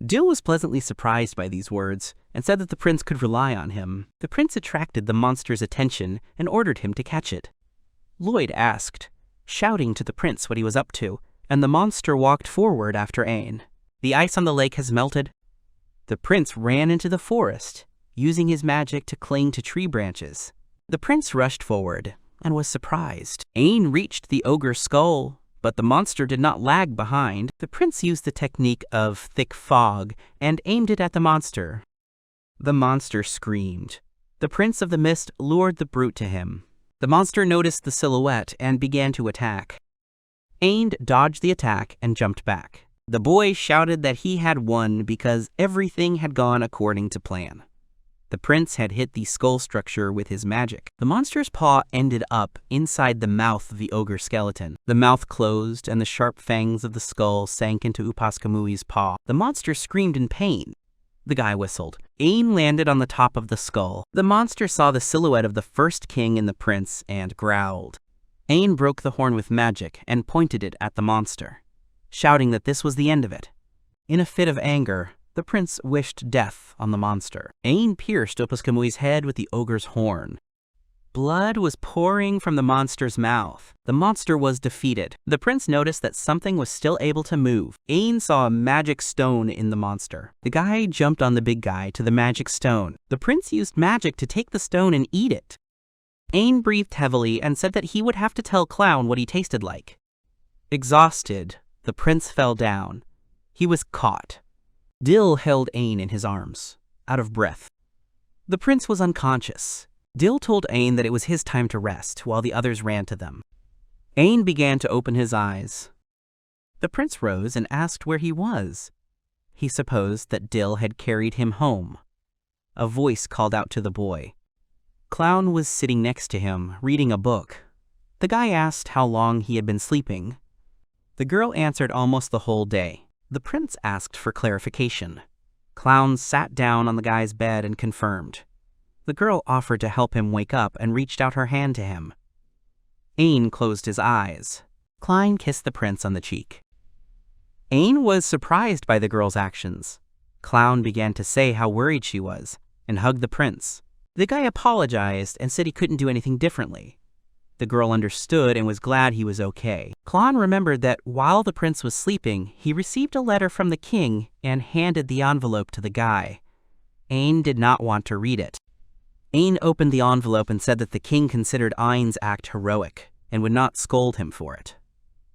Dill was pleasantly surprised by these words and said that the prince could rely on him. The prince attracted the monster's attention and ordered him to catch it. Lloyd asked, shouting to the prince what he was up to, and the monster walked forward after Ain. The ice on the lake has melted. The prince ran into the forest, using his magic to cling to tree branches. The prince rushed forward and was surprised. Ain reached the ogre's skull, but the monster did not lag behind. The prince used the technique of thick fog and aimed it at the monster. The monster screamed. The prince of the mist lured the brute to him. The monster noticed the silhouette and began to attack. Ain dodged the attack and jumped back. The boy shouted that he had won because everything had gone according to plan. The prince had hit the skull structure with his magic. The monster's paw ended up inside the mouth of the ogre skeleton. The mouth closed and the sharp fangs of the skull sank into Upas Kamui's paw. The monster screamed in pain. The guy whistled. Ain landed on the top of the skull. The monster saw the silhouette of the first king and the prince and growled. Ain broke the horn with magic and pointed it at the monster, shouting that this was the end of it. In a fit of anger, the prince wished death on the monster. Ain pierced Upas Kamui's head with the ogre's horn. Blood was pouring from the monster's mouth. The monster was defeated. The prince noticed that something was still able to move. Ain saw a magic stone in the monster. The guy jumped on the big guy to the magic stone. The prince used magic to take the stone and eat it. Ain breathed heavily and said that he would have to tell Clown what he tasted like. Exhausted, the prince fell down. He was caught. Dill held Ain in his arms, out of breath. The prince was unconscious. Dill told Ain that it was his time to rest, while the others ran to them. Ain began to open his eyes. The prince rose and asked where he was. He supposed that Dill had carried him home. A voice called out to the boy. Clown was sitting next to him, reading a book. The guy asked how long he had been sleeping. The girl answered almost the whole day. The prince asked for clarification. Clown sat down on the guy's bed and confirmed. The girl offered to help him wake up and reached out her hand to him. Ain closed his eyes. Clown kissed the prince on the cheek. Ain was surprised by the girl's actions. Clown began to say how worried she was and hugged the prince. The guy apologized and said he couldn't do anything differently. The girl understood and was glad he was okay. Clown remembered that while the prince was sleeping, he received a letter from the king and handed the envelope to the guy. Ain did not want to read it. Ain opened the envelope and said that the king considered Ain's act heroic and would not scold him for it.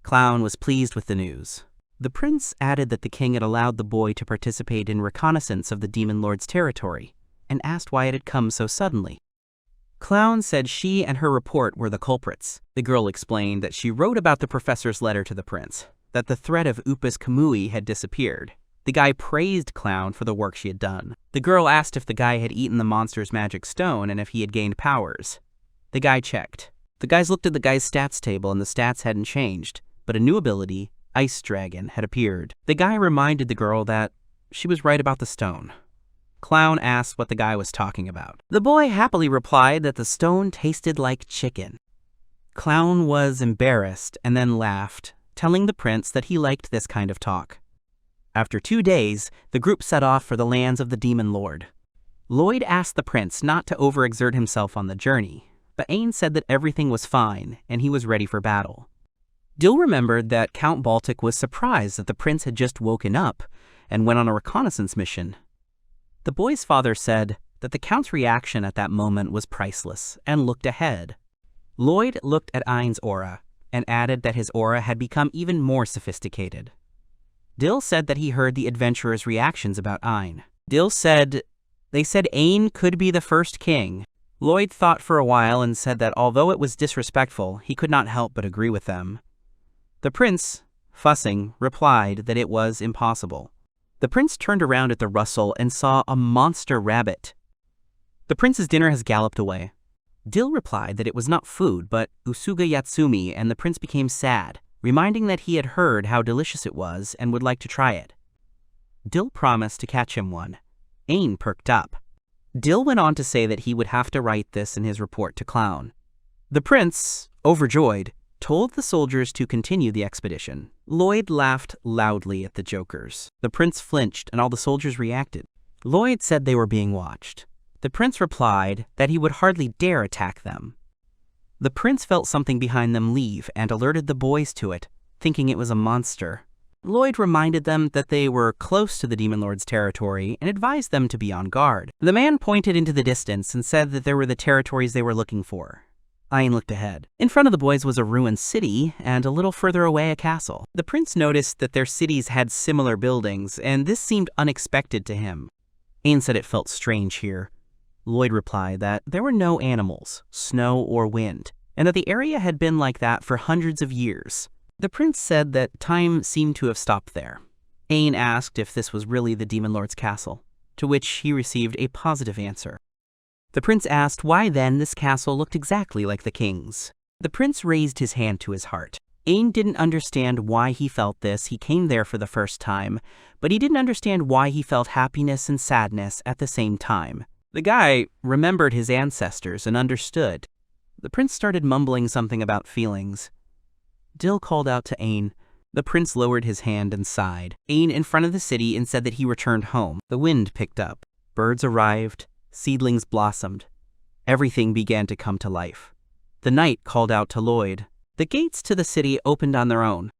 Clown was pleased with the news. The prince added that the king had allowed the boy to participate in reconnaissance of the demon lord's territory and asked why it had come so suddenly. Clown said she and her report were the culprits. The girl explained that she wrote about the professor's letter to the prince, that the threat of Upas Kamui had disappeared. The guy praised Clown for the work she had done. The girl asked if the guy had eaten the monster's magic stone and if he had gained powers. The guy checked. The guys looked at the guy's stats table and the stats hadn't changed, but a new ability, Ice Dragon, had appeared. The guy reminded the girl that she was right about the stone. Clown asked what the guy was talking about. The boy happily replied that the stone tasted like chicken. Clown was embarrassed and then laughed, telling the prince that he liked this kind of talk. After 2 days, the group set off for the lands of the Demon Lord. Lloyd asked the prince not to overexert himself on the journey, but Ain said that everything was fine and he was ready for battle. Dill remembered that Count Baltic was surprised that the prince had just woken up and went on a reconnaissance mission. The boy's father said that the Count's reaction at that moment was priceless and looked ahead. Lloyd looked at Ain's aura and added that his aura had become even more sophisticated. Dill said that he heard the adventurers' reactions about Ain. Dill said, they said Ain could be the first king. Lloyd thought for a while and said that although it was disrespectful, he could not help but agree with them. The prince, fussing, replied that it was impossible. The prince turned around at the rustle and saw a monster rabbit. The prince's dinner has galloped away. Dill replied that it was not food, but usuga yatsumi, and the prince became sad, reminding that he had heard how delicious it was and would like to try it. Dill promised to catch him one. Ain perked up. Dill went on to say that he would have to write this in his report to Clown. The prince, overjoyed, told the soldiers to continue the expedition. Lloyd laughed loudly at the jokers. The prince flinched and all the soldiers reacted. Lloyd said they were being watched. The prince replied that he would hardly dare attack them. The prince felt something behind them leave and alerted the boys to it, thinking it was a monster. Lloyd reminded them that they were close to the Demon Lord's territory and advised them to be on guard. The man pointed into the distance and said that there were the territories they were looking for. Ain looked ahead. In front of the boys was a ruined city, and a little further away a castle. The prince noticed that their cities had similar buildings, and this seemed unexpected to him. Ain said it felt strange here. Lloyd replied that there were no animals, snow or wind, and that the area had been like that for hundreds of years. The prince said that time seemed to have stopped there. Ain asked if this was really the Demon Lord's castle, to which he received a positive answer. The prince asked why then this castle looked exactly like the king's. The prince raised his hand to his heart. Ain didn't understand why he felt this. He came there for the first time, but he didn't understand why he felt happiness and sadness at the same time. The guy remembered his ancestors and understood. The prince started mumbling something about feelings. Dill called out to Ain. The prince lowered his hand and sighed. Ain in front of the city and said that he returned home. The wind picked up. Birds arrived. Seedlings blossomed. Everything began to come to life. The knight called out to Lloyd. The gates to the city opened on their own.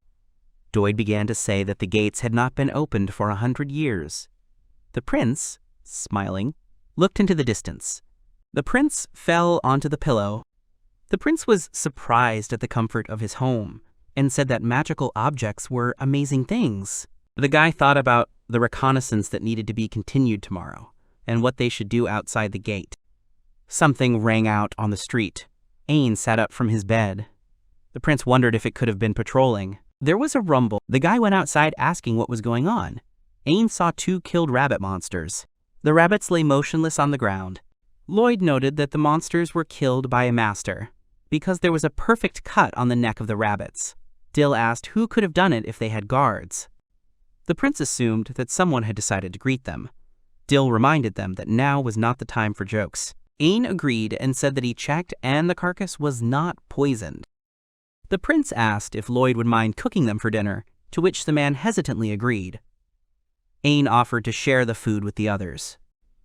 Lloyd began to say that the gates had not been opened for 100 years. The prince, smiling, looked into the distance. The prince fell onto the pillow. The prince was surprised at the comfort of his home and said that magical objects were amazing things. The guy thought about the reconnaissance that needed to be continued tomorrow and what they should do outside the gate. Something rang out on the street. Ain sat up from his bed. The prince wondered if it could have been patrolling. There was a rumble. The guy went outside asking what was going on. Ain saw 2 killed rabbit monsters. The rabbits lay motionless on the ground. Lloyd noted that the monsters were killed by a master, because there was a perfect cut on the neck of the rabbits. Dill asked who could have done it if they had guards. The prince assumed that someone had decided to greet them. Dill reminded them that now was not the time for jokes. Ain agreed and said that he checked and the carcass was not poisoned. The prince asked if Lloyd would mind cooking them for dinner, to which the man hesitantly agreed. Ain offered to share the food with the others.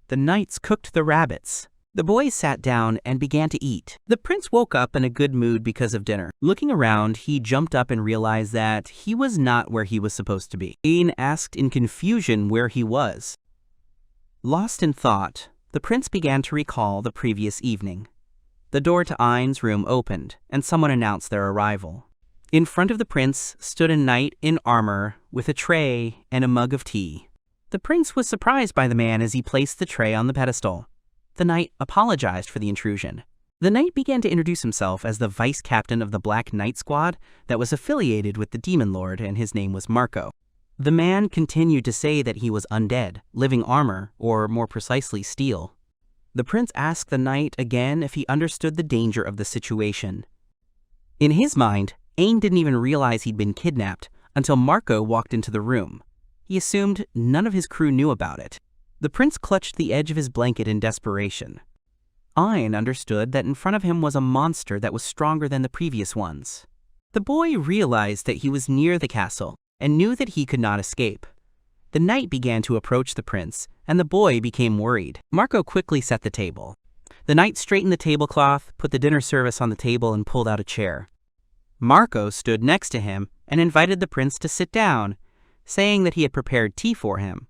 The knights cooked the rabbits. The boys sat down and began to eat. The prince woke up in a good mood because of dinner. Looking around, he jumped up and realized that he was not where he was supposed to be. Ain asked in confusion where he was. Lost in thought, the prince began to recall the previous evening. The door to Ain's room opened, and someone announced their arrival. In front of the prince stood a knight in armor with a tray and a mug of tea. The prince was surprised by the man as he placed the tray on the pedestal. The knight apologized for the intrusion. The knight began to introduce himself as the vice captain of the Black Knight Squad that was affiliated with the Demon Lord, and his name was Marco. The man continued to say that he was undead, living armor, or more precisely steel. The prince asked the knight again if he understood the danger of the situation. In his mind, Ain didn't even realize he'd been kidnapped until Marco walked into the room. He assumed none of his crew knew about it. The prince clutched the edge of his blanket in desperation. Ain understood that in front of him was a monster that was stronger than the previous ones. The boy realized that he was near the castle and knew that he could not escape. The knight began to approach the prince, and the boy became worried. Marco quickly set the table. The knight straightened the tablecloth, put the dinner service on the table, and pulled out a chair. Marco stood next to him and invited the prince to sit down, saying that he had prepared tea for him.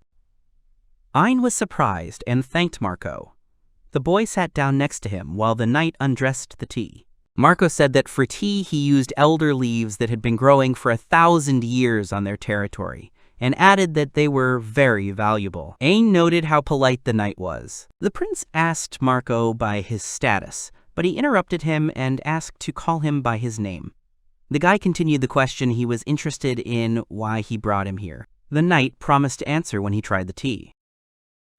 Ain was surprised and thanked Marco. The boy sat down next to him while the knight undressed the tea. Marco said that for tea he used elder leaves that had been growing for 1,000 years on their territory, and added that they were very valuable. Ain noted how polite the knight was. The prince asked Marco by his status, but he interrupted him and asked to call him by his name. The guy continued the question he was interested in why he brought him here. The knight promised to answer when he tried the tea.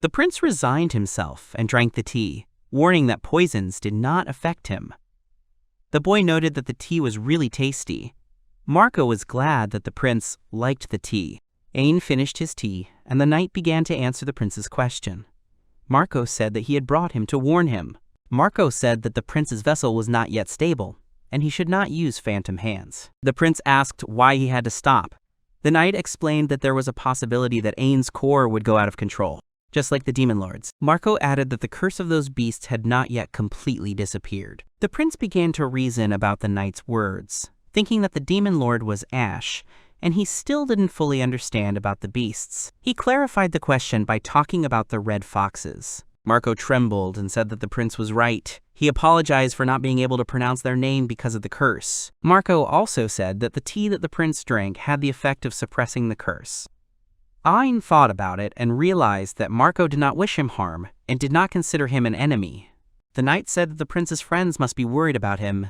The prince resigned himself and drank the tea, warning that poisons did not affect him. The boy noted that the tea was really tasty. Marco was glad that the prince liked the tea. Ain finished his tea, and the knight began to answer the prince's question. Marco said that he had brought him to warn him. Marco said that the prince's vessel was not yet stable, and he should not use phantom hands. The prince asked why he had to stop. The knight explained that there was a possibility that Ain's core would go out of control, just like the demon lords. Marco added that the curse of those beasts had not yet completely disappeared. The prince began to reason about the knight's words, thinking that the demon lord was Ash, and he still didn't fully understand about the beasts. He clarified the question by talking about the red foxes. Marco trembled and said that the prince was right. He apologized for not being able to pronounce their name because of the curse. Marco also said that the tea that the prince drank had the effect of suppressing the curse. Ain thought about it and realized that Marco did not wish him harm and did not consider him an enemy. The knight said that the prince's friends must be worried about him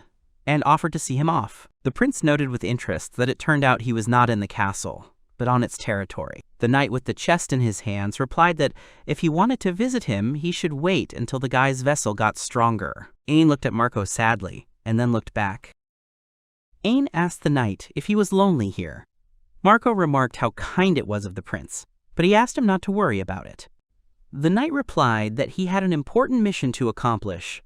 and offered to see him off. The prince noted with interest that it turned out he was not in the castle, but on its territory. The knight with the chest in his hands replied that if he wanted to visit him, he should wait until the guy's vessel got stronger. Ain looked at Marco sadly and then looked back. Ain asked the knight if he was lonely here. Marco remarked how kind it was of the prince, but he asked him not to worry about it. The knight replied that he had an important mission to accomplish.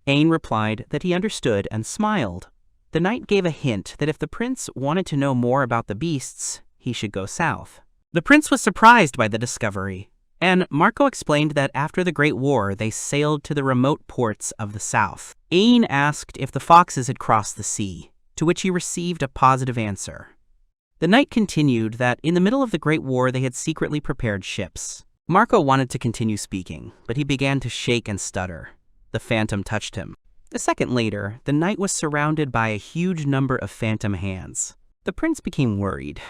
Ain replied that he understood and smiled. The knight gave a hint that if the prince wanted to know more about the beasts, he should go south. The prince was surprised by the discovery. And Marco explained that after the Great War, they sailed to the remote ports of the south. Ain asked if the foxes had crossed the sea, to which he received a positive answer. The knight continued that in the middle of the Great War, they had secretly prepared ships. Marco wanted to continue speaking, but he began to shake and stutter. The phantom touched him. A second later, the knight was surrounded by a huge number of phantom hands. The prince became worried,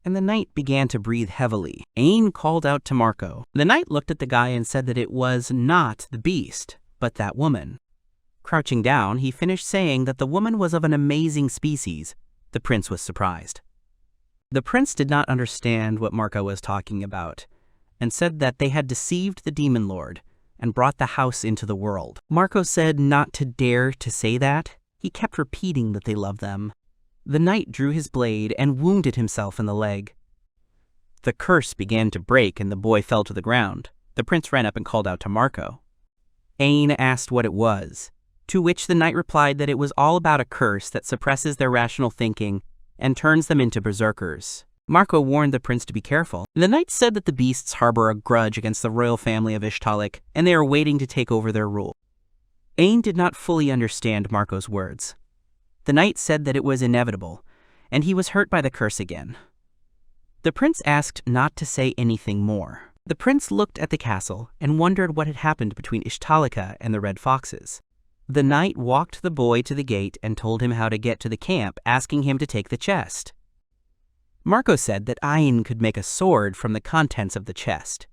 and the knight began to breathe heavily. Ain called out to Marco. The knight looked at the guy and said that it was not the beast, but that woman. Crouching down, he finished saying that the woman was of an amazing species. The prince was surprised. The prince did not understand what Marco was talking about, and said that they had deceived the demon lord and brought the house into the world. Marco said not to dare to say that. He kept repeating that they loved them. The knight drew his blade and wounded himself in the leg. The curse began to break and the boy fell to the ground. The prince ran up and called out to Marco. Ain asked what it was, to which the knight replied that it was all about a curse that suppresses their rational thinking and turns them into berserkers. Marco warned the prince to be careful. The knight said that the beasts harbor a grudge against the royal family of Ishtalik, and they are waiting to take over their rule. Ain did not fully understand Marco's words. The knight said that it was inevitable, and he was hurt by the curse again. The prince asked not to say anything more. The prince looked at the castle and wondered what had happened between Ishtalika and the red foxes. The knight walked the boy to the gate and told him how to get to the camp, asking him to take the chest. Marco said that Ain could make a sword from the contents of the chest.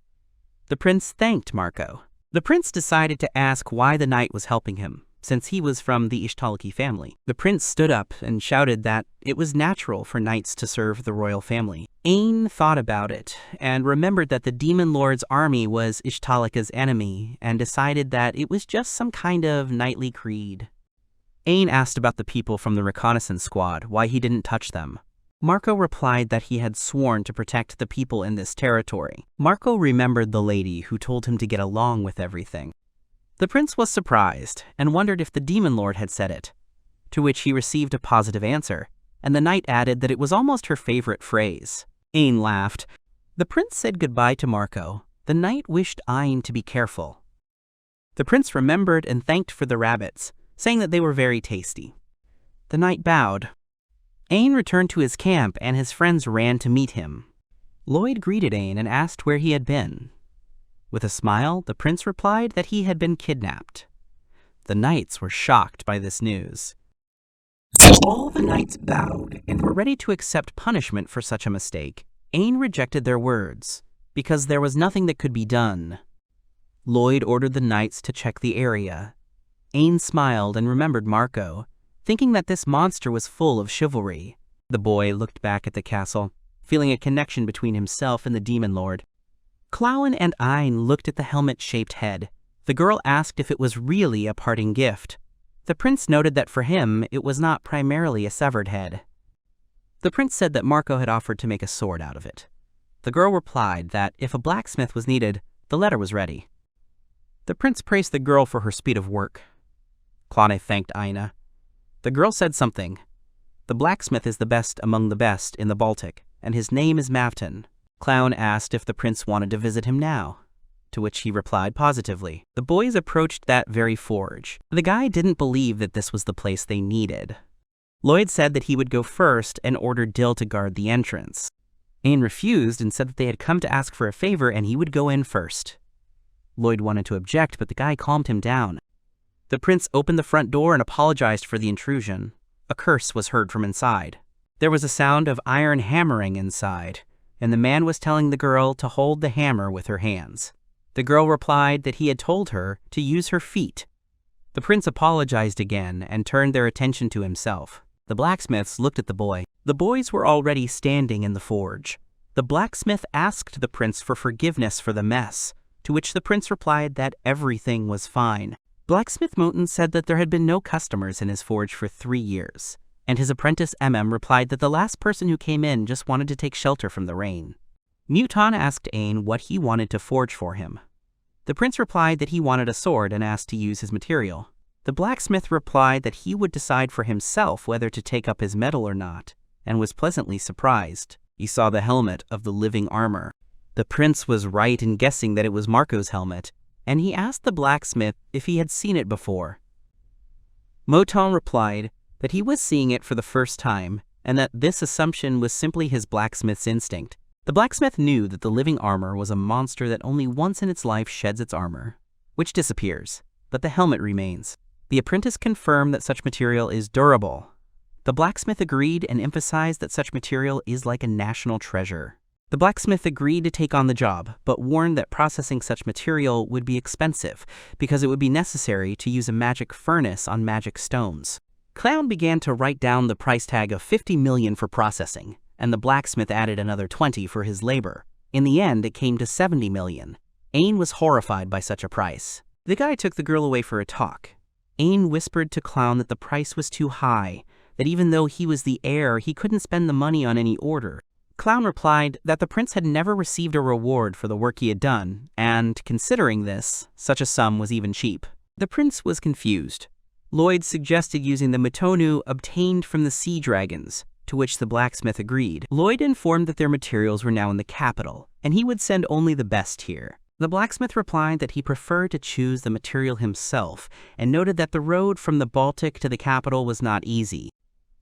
The prince thanked Marco. The prince decided to ask why the knight was helping him, since he was from the Ishtaliki family. The prince stood up and shouted that it was natural for knights to serve the royal family. Ain thought about it and remembered that the demon lord's army was Ishtalika's enemy and decided that it was just some kind of knightly creed. Ain asked about the people from the reconnaissance squad, why he didn't touch them. Marco replied that he had sworn to protect the people in this territory. Marco remembered the lady who told him to get along with everything. The prince was surprised and wondered if the demon lord had said it, to which he received a positive answer, and the knight added that it was almost her favorite phrase. Ain laughed. The prince said goodbye to Marco. The knight wished Ain to be careful. The prince remembered and thanked for the rabbits, saying that they were very tasty. The knight bowed. Ain returned to his camp and his friends ran to meet him. Lloyd greeted Ain and asked where he had been. With a smile, the prince replied that he had been kidnapped. The knights were shocked by this news. All the knights bowed and were ready to accept punishment for such a mistake. Ain rejected their words, because there was nothing that could be done. Lloyd ordered the knights to check the area. Ain smiled and remembered Marco, thinking that this monster was full of chivalry. The boy looked back at the castle, feeling a connection between himself and the demon lord. Clowen and Ain looked at the helmet-shaped head. The girl asked if it was really a parting gift. The prince noted that for him, it was not primarily a severed head. The prince said that Marco had offered to make a sword out of it. The girl replied that if a blacksmith was needed, the letter was ready. The prince praised the girl for her speed of work. Clone thanked Aina. The girl said something. The blacksmith is the best among the best in the Baltic, and his name is Mavton. Clown asked if the prince wanted to visit him now, to which he replied positively. The boys approached that very forge. The guy didn't believe that this was the place they needed. Lloyd said that he would go first and ordered Dill to guard the entrance. Ain refused and said that they had come to ask for a favor and he would go in first. Lloyd wanted to object, but the guy calmed him down. The prince opened the front door and apologized for the intrusion. A curse was heard from inside. There was a sound of iron hammering inside, and the man was telling the girl to hold the hammer with her hands. The girl replied that he had told her to use her feet. The prince apologized again and turned their attention to himself. The blacksmiths looked at the boy. The boys were already standing in the forge. The blacksmith asked the prince for forgiveness for the mess, to which the prince replied that everything was fine. Blacksmith Moten said that there had been no customers in his forge for 3 years, and his apprentice replied that the last person who came in just wanted to take shelter from the rain. Muton asked Ain what he wanted to forge for him. The prince replied that he wanted a sword and asked to use his material. The blacksmith replied that he would decide for himself whether to take up his metal or not, and was pleasantly surprised. He saw the helmet of the living armor. The prince was right in guessing that it was Marco's helmet, and he asked the blacksmith if he had seen it before. Moton replied that he was seeing it for the first time, and that this assumption was simply his blacksmith's instinct. The blacksmith knew that the living armor was a monster that only once in its life sheds its armor, which disappears, but the helmet remains. The apprentice confirmed that such material is durable. The blacksmith agreed and emphasized that such material is like a national treasure. The blacksmith agreed to take on the job, but warned that processing such material would be expensive because it would be necessary to use a magic furnace on magic stones. Clown began to write down the price tag of 50 million for processing, and the blacksmith added another 20 for his labor. In the end, it came to 70 million. Ain was horrified by such a price. The guy took the girl away for a talk. Ain whispered to Clown that the price was too high, that even though he was the heir, he couldn't spend the money on any order. Clown replied that the prince had never received a reward for the work he had done, and, considering this, such a sum was even cheap. The prince was confused. Lloyd suggested using the Matonu obtained from the sea dragons, to which the blacksmith agreed. Lloyd informed that their materials were now in the capital, and he would send only the best here. The blacksmith replied that he preferred to choose the material himself, and noted that the road from the Baltic to the capital was not easy.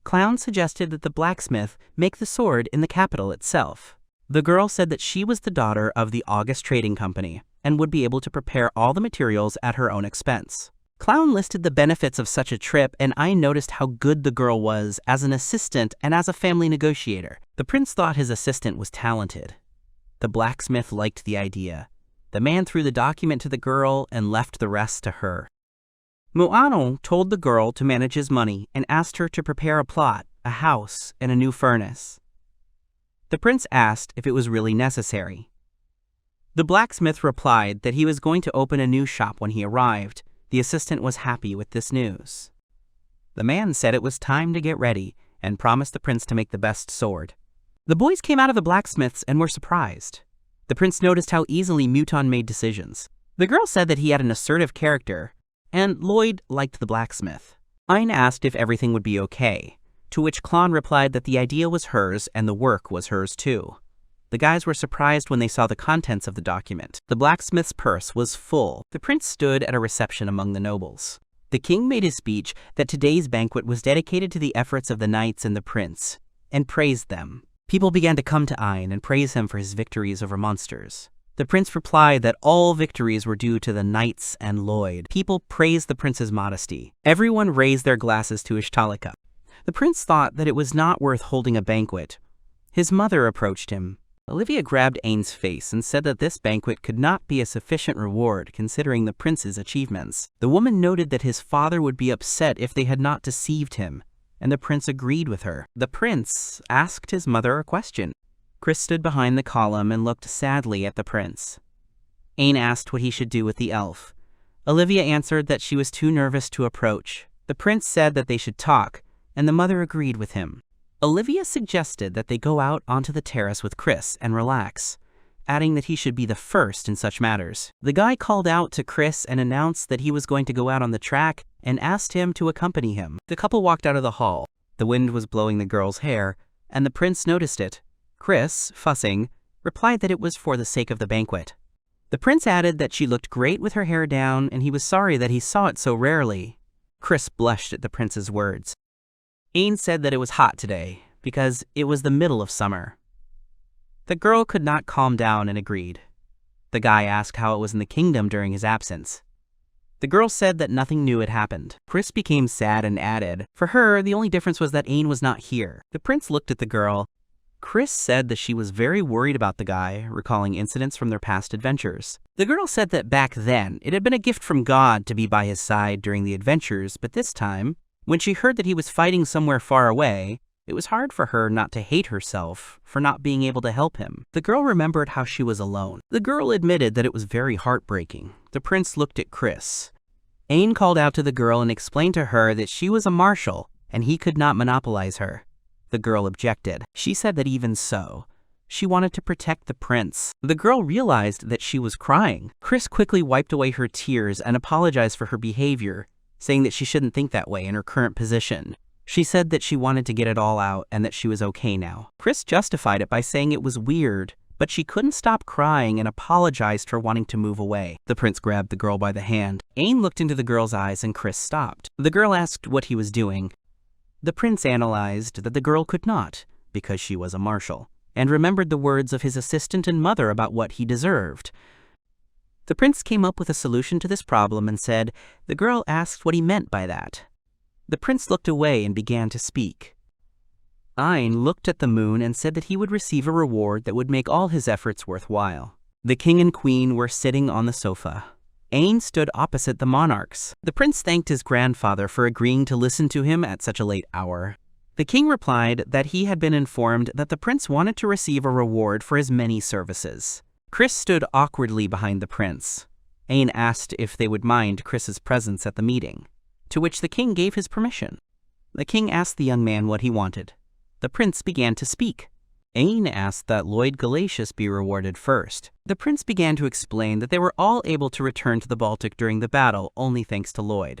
Clown suggested that the blacksmith make the sword in the capital itself. The girl said that she was the daughter of the August Trading Company and would be able to prepare all the materials at her own expense. Clown listed the benefits of such a trip, and I noticed how good the girl was as an assistant and as a family negotiator. The prince thought his assistant was talented. The blacksmith liked the idea. The man threw the document to the girl and left the rest to her. Moano told the girl to manage his money and asked her to prepare a plot, a house, and a new furnace. The prince asked if it was really necessary. The blacksmith replied that he was going to open a new shop when he arrived. The assistant was happy with this news. The man said it was time to get ready and promised the prince to make the best sword. The boys came out of the blacksmith's and were surprised. The prince noticed how easily Muton made decisions. The girl said that he had an assertive character, and Lloyd liked the blacksmith. Ain asked if everything would be okay, to which Clown replied that the idea was hers and the work was hers too. The guys were surprised when they saw the contents of the document. The blacksmith's purse was full. The prince stood at a reception among the nobles. The king made his speech that today's banquet was dedicated to the efforts of the knights and the prince, and praised them. People began to come to Ain and praise him for his victories over monsters. The prince replied that all victories were due to the knights and Lloyd. People praised the prince's modesty. Everyone raised their glasses to Ishtalika. The prince thought that it was not worth holding a banquet. His mother approached him. Olivia grabbed Ain's face and said that this banquet could not be a sufficient reward considering the prince's achievements. The woman noted that his father would be upset if they had not deceived him, and the prince agreed with her. The prince asked his mother a question. Chris stood behind the column and looked sadly at the prince. Ain asked what he should do with the elf. Olivia answered that she was too nervous to approach. The prince said that they should talk, and the mother agreed with him. Olivia suggested that they go out onto the terrace with Chris and relax, adding that he should be the first in such matters. The guy called out to Chris and announced that he was going to go out on the track and asked him to accompany him. The couple walked out of the hall. The wind was blowing the girl's hair, and the prince noticed it. Chris, fussing, replied that it was for the sake of the banquet. The prince added that she looked great with her hair down, and he was sorry that he saw it so rarely. Chris blushed at the prince's words. Ain said that it was hot today, because it was the middle of summer. The girl could not calm down and agreed. The guy asked how it was in the kingdom during his absence. The girl said that nothing new had happened. Chris became sad and added, for her, the only difference was that Ain was not here. The prince looked at the girl. Chris said that she was very worried about the guy, recalling incidents from their past adventures. The girl said that back then, it had been a gift from God to be by his side during the adventures, but this time, when she heard that he was fighting somewhere far away, it was hard for her not to hate herself for not being able to help him. The girl remembered how she was alone. The girl admitted that it was very heartbreaking. The prince looked at Chris. Ain called out to the girl and explained to her that she was a marshal and he could not monopolize her. The girl objected. She said that even so, she wanted to protect the prince. The girl realized that she was crying. Chris quickly wiped away her tears and apologized for her behavior, saying that she shouldn't think that way in her current position. She said that she wanted to get it all out and that she was okay now. Chris justified it by saying it was weird but she couldn't stop crying and apologized for wanting to move away. The prince grabbed the girl by the hand. Ain looked into the girl's eyes and Chris stopped. The girl asked what he was doing. The prince analyzed that the girl could not, because she was a marshal, and remembered the words of his assistant and mother about what he deserved. The prince came up with a solution to this problem and said the girl asked what he meant by that. The prince looked away and began to speak. Ain looked at the moon and said that he would receive a reward that would make all his efforts worthwhile. The king and queen were sitting on the sofa. Ain stood opposite the monarchs. The prince thanked his grandfather for agreeing to listen to him at such a late hour. The king replied that he had been informed that the prince wanted to receive a reward for his many services. Chris stood awkwardly behind the prince. Ain asked if they would mind Chris's presence at the meeting, to which the king gave his permission. The king asked the young man what he wanted. The prince began to speak. Ain asked that Lloyd Galatius be rewarded first. The prince began to explain that they were all able to return to the Baltic during the battle only thanks to Lloyd.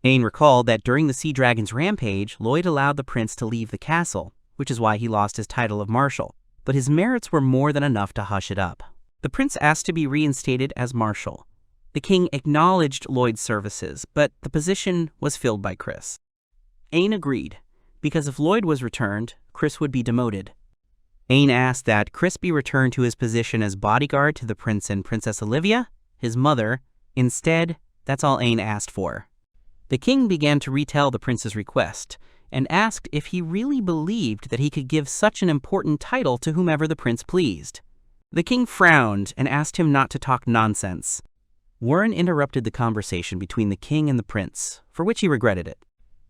Ain recalled that during the Sea Dragon's rampage, Lloyd allowed the prince to leave the castle, which is why he lost his title of marshal, but his merits were more than enough to hush it up. The prince asked to be reinstated as marshal. The king acknowledged Lloyd's services, but the position was filled by Chris. Ain agreed, because if Lloyd was returned, Chris would be demoted. Ain asked that Chris be returned to his position as bodyguard to the prince and Princess Olivia, his mother. Instead, that's all Ain asked for. The king began to retell the prince's request, and asked if he really believed that he could give such an important title to whomever the prince pleased. The king frowned and asked him not to talk nonsense. Warren interrupted the conversation between the king and the prince, for which he regretted it.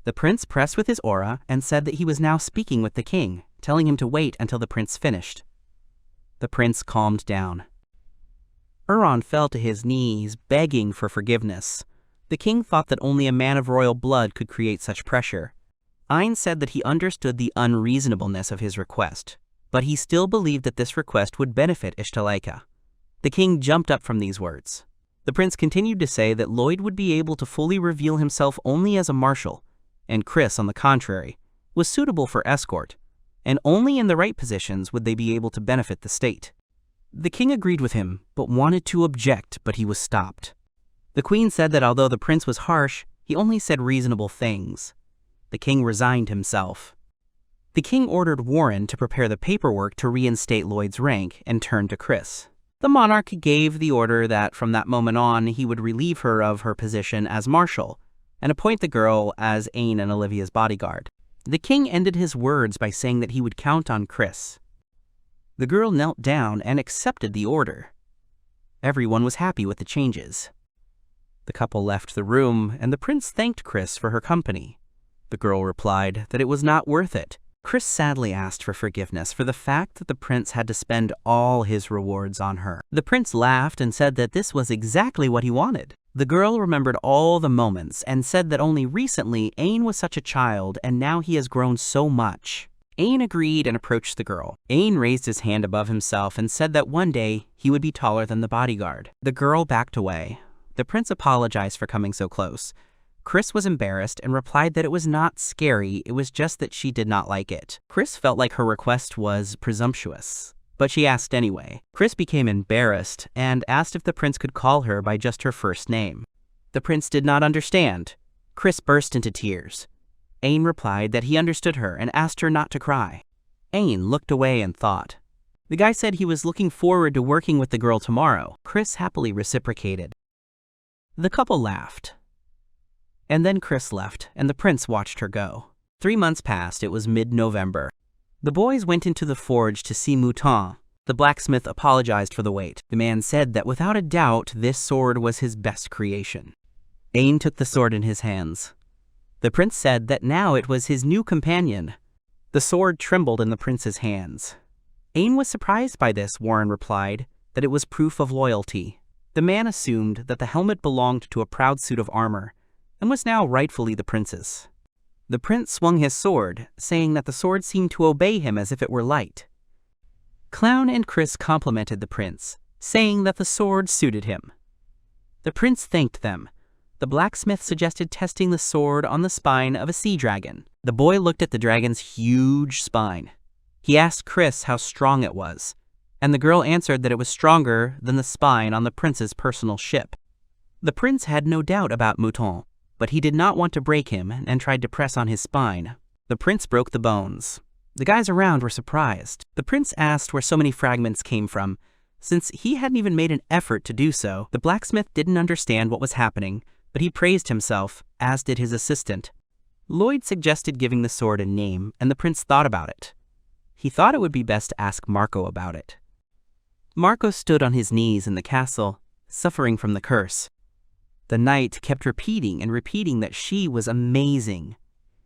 The prince pressed with his aura and said that he was now speaking with the king, telling him to wait until the prince finished. The prince calmed down. Euron fell to his knees, begging for forgiveness. The king thought that only a man of royal blood could create such pressure. Ain said that he understood the unreasonableness of his request, but he still believed that this request would benefit Ishtalaika. The king jumped up from these words. The prince continued to say that Lloyd would be able to fully reveal himself only as a marshal, and Chris, on the contrary, was suitable for escort, and only in the right positions would they be able to benefit the state. The king agreed with him, but wanted to object, but he was stopped. The queen said that although the prince was harsh, he only said reasonable things. The king resigned himself. The king ordered Warren to prepare the paperwork to reinstate Lloyd's rank and turned to Chris. The monarch gave the order that from that moment on he would relieve her of her position as marshal and appoint the girl as Ain and Olivia's bodyguard. The king ended his words by saying that he would count on Chris. The girl knelt down and accepted the order. Everyone was happy with the changes. The couple left the room, and the prince thanked Chris for her company. The girl replied that it was not worth it. Chris sadly asked for forgiveness for the fact that the prince had to spend all his rewards on her. The prince laughed and said that this was exactly what he wanted. The girl remembered all the moments and said that only recently Ain was such a child and now he has grown so much. Ain agreed and approached the girl. Ain raised his hand above himself and said that one day he would be taller than the bodyguard. The girl backed away. The prince apologized for coming so close. Chris was embarrassed and replied that it was not scary, it was just that she did not like it. Chris felt like her request was presumptuous, but she asked anyway. Chris became embarrassed and asked if the prince could call her by just her first name. The prince did not understand. Chris burst into tears. Ain replied that he understood her and asked her not to cry. Ain looked away and thought. The guy said he was looking forward to working with the girl tomorrow. Chris happily reciprocated. The couple laughed. And then Chris left, and the prince watched her go. 3 months passed. It was mid-November. The boys went into the forge to see Mouton. The blacksmith apologized for the wait. The man said that without a doubt, this sword was his best creation. Ain took the sword in his hands. The prince said that now it was his new companion. The sword trembled in the prince's hands. Ain was surprised by this, Warren replied, that it was proof of loyalty. The man assumed that the helmet belonged to a proud suit of armor, and was now rightfully the prince's. The prince swung his sword, saying that the sword seemed to obey him as if it were light. Clown and Chris complimented the prince, saying that the sword suited him. The prince thanked them. The blacksmith suggested testing the sword on the spine of a sea dragon. The boy looked at the dragon's huge spine. He asked Chris how strong it was, and the girl answered that it was stronger than the spine on the prince's personal ship. The prince had no doubt about Mouton, but he did not want to break him and tried to press on his spine. The prince broke the bones. The guys around were surprised. The prince asked where so many fragments came from. Since he hadn't even made an effort to do so, the blacksmith didn't understand what was happening, but he praised himself, as did his assistant. Lloyd suggested giving the sword a name, and the prince thought about it. He thought it would be best to ask Marco about it. Marco stood on his knees in the castle, suffering from the curse. The knight kept repeating and repeating that she was amazing.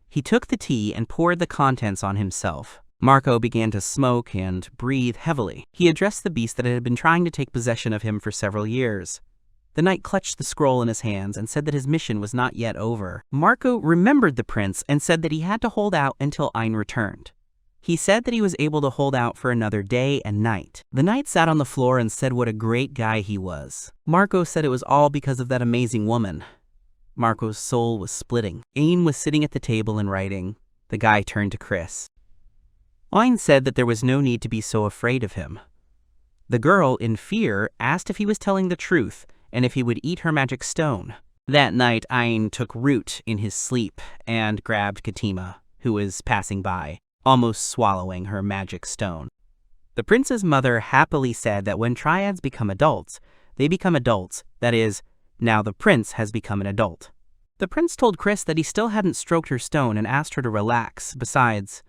He took the tea and poured the contents on himself. Marco began to smoke and breathe heavily. He addressed the beast that had been trying to take possession of him for several years. The knight clutched the scroll in his hands and said that his mission was not yet over. Marco remembered the prince and said that he had to hold out until Ein returned. He said that he was able to hold out for another day and night. The knight sat on the floor and said what a great guy he was. Marco said it was all because of that amazing woman. Marco's soul was splitting. Ein was sitting at the table and writing. The guy turned to Chris. Ein said that there was no need to be so afraid of him. The girl, in fear, asked if he was telling the truth and if he would eat her magic stone. That night, Ein took root in his sleep and grabbed Katima, who was passing by, almost swallowing her magic stone. The prince's mother happily said that when triads become adults, they become adults, that is, now the prince has become an adult. The prince told Chris that he still hadn't stroked her stone and asked her to relax. Besides,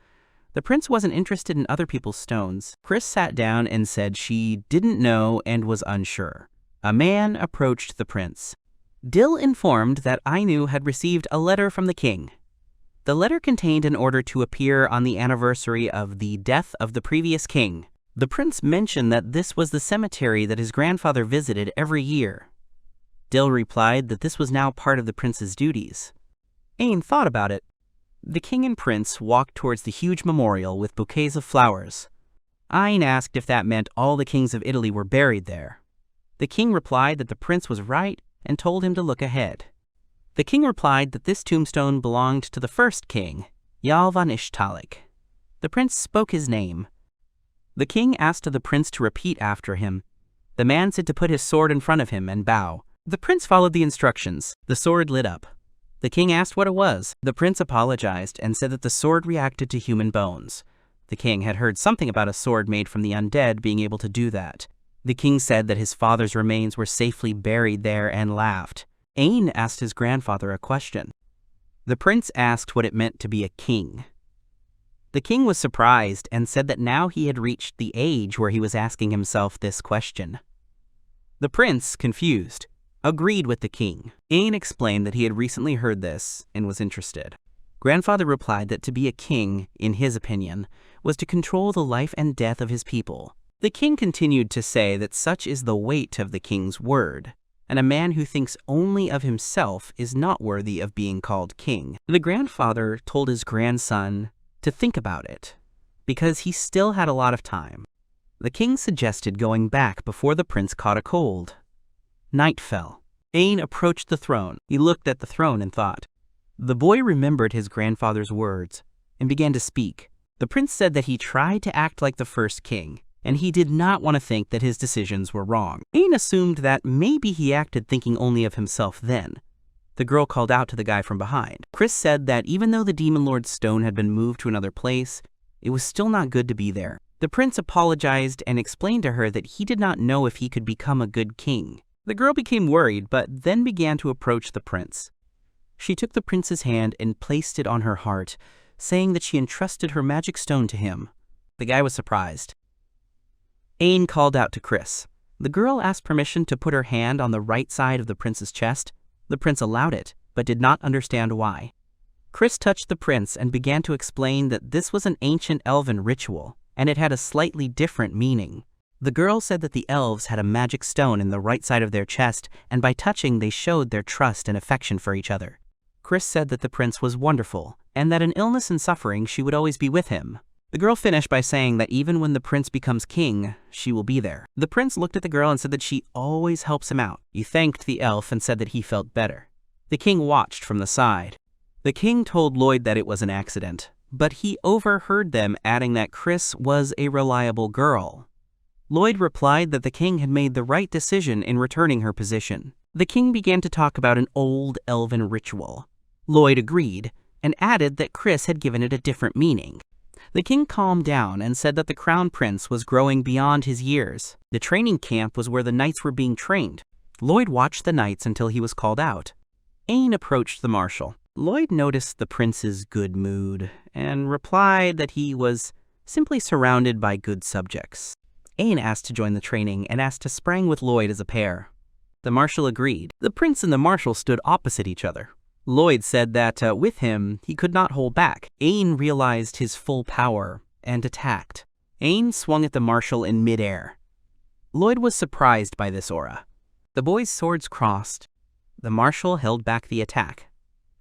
the prince wasn't interested in other people's stones. Chris sat down and said she didn't know and was unsure. A man approached the prince. Dill informed that Ainu had received a letter from the king. The letter contained an order to appear on the anniversary of the death of the previous king. The prince mentioned that this was the cemetery that his grandfather visited every year. Dill replied that this was now part of the prince's duties. Ein thought about it. The king and prince walked towards the huge memorial with bouquets of flowers. Ein asked if that meant all the kings of Italy were buried there. The king replied that the prince was right and told him to look ahead. The king replied that this tombstone belonged to the first king, Jarl von Ishtalik. The prince spoke his name. The king asked the prince to repeat after him. The man said to put his sword in front of him and bow. The prince followed the instructions. The sword lit up. The king asked what it was. The prince apologized and said that the sword reacted to human bones. The king had heard something about a sword made from the undead being able to do that. The king said that his father's remains were safely buried there and laughed. Ein asked his grandfather a question. The prince asked what it meant to be a king. The king was surprised and said that now he had reached the age where he was asking himself this question. The prince, confused, agreed with the king. Ein explained that he had recently heard this and was interested. Grandfather replied that to be a king, in his opinion, was to control the life and death of his people. The king continued to say that such is the weight of the king's word, and a man who thinks only of himself is not worthy of being called king. The grandfather told his grandson to think about it, because he still had a lot of time. The king suggested going back before the prince caught a cold. Night fell. Ein approached the throne. He looked at the throne and thought. The boy remembered his grandfather's words and began to speak. The prince said that he tried to act like the first king, and he did not want to think that his decisions were wrong. Ein assumed that maybe he acted thinking only of himself then. The girl called out to the guy from behind. Chris said that even though the Demon Lord's stone had been moved to another place, it was still not good to be there. The prince apologized and explained to her that he did not know if he could become a good king. The girl became worried, but then began to approach the prince. She took the prince's hand and placed it on her heart, saying that she entrusted her magic stone to him. The guy was surprised. Ein called out to Chris. The girl asked permission to put her hand on the right side of the prince's chest. The prince allowed it, but did not understand why. Chris touched the prince and began to explain that this was an ancient elven ritual, and it had a slightly different meaning. The girl said that the elves had a magic stone in the right side of their chest, and by touching they showed their trust and affection for each other. Chris said that the prince was wonderful, and that in illness and suffering she would always be with him. The girl finished by saying that even when the prince becomes king, she will be there. The prince looked at the girl and said that she always helps him out. He thanked the elf and said that he felt better. The king watched from the side. The king told Lloyd that it was an accident, but he overheard them adding that Chris was a reliable girl. Lloyd replied that the king had made the right decision in returning her position. The king began to talk about an old elven ritual. Lloyd agreed, and added that Chris had given it a different meaning. The king calmed down and said that the crown prince was growing beyond his years. The training camp was where the knights were being trained. Lloyd watched the knights until he was called out. Aine approached the marshal. Lloyd noticed the prince's good mood and replied that he was simply surrounded by good subjects. Aine asked to join the training and asked to sparring with Lloyd as a pair. The marshal agreed. The prince and the marshal stood opposite each other. Lloyd said that with him, he could not hold back. Aine realized his full power and attacked. Aine swung at the marshal in midair. Lloyd was surprised by this aura. The boys' swords crossed. The marshal held back the attack,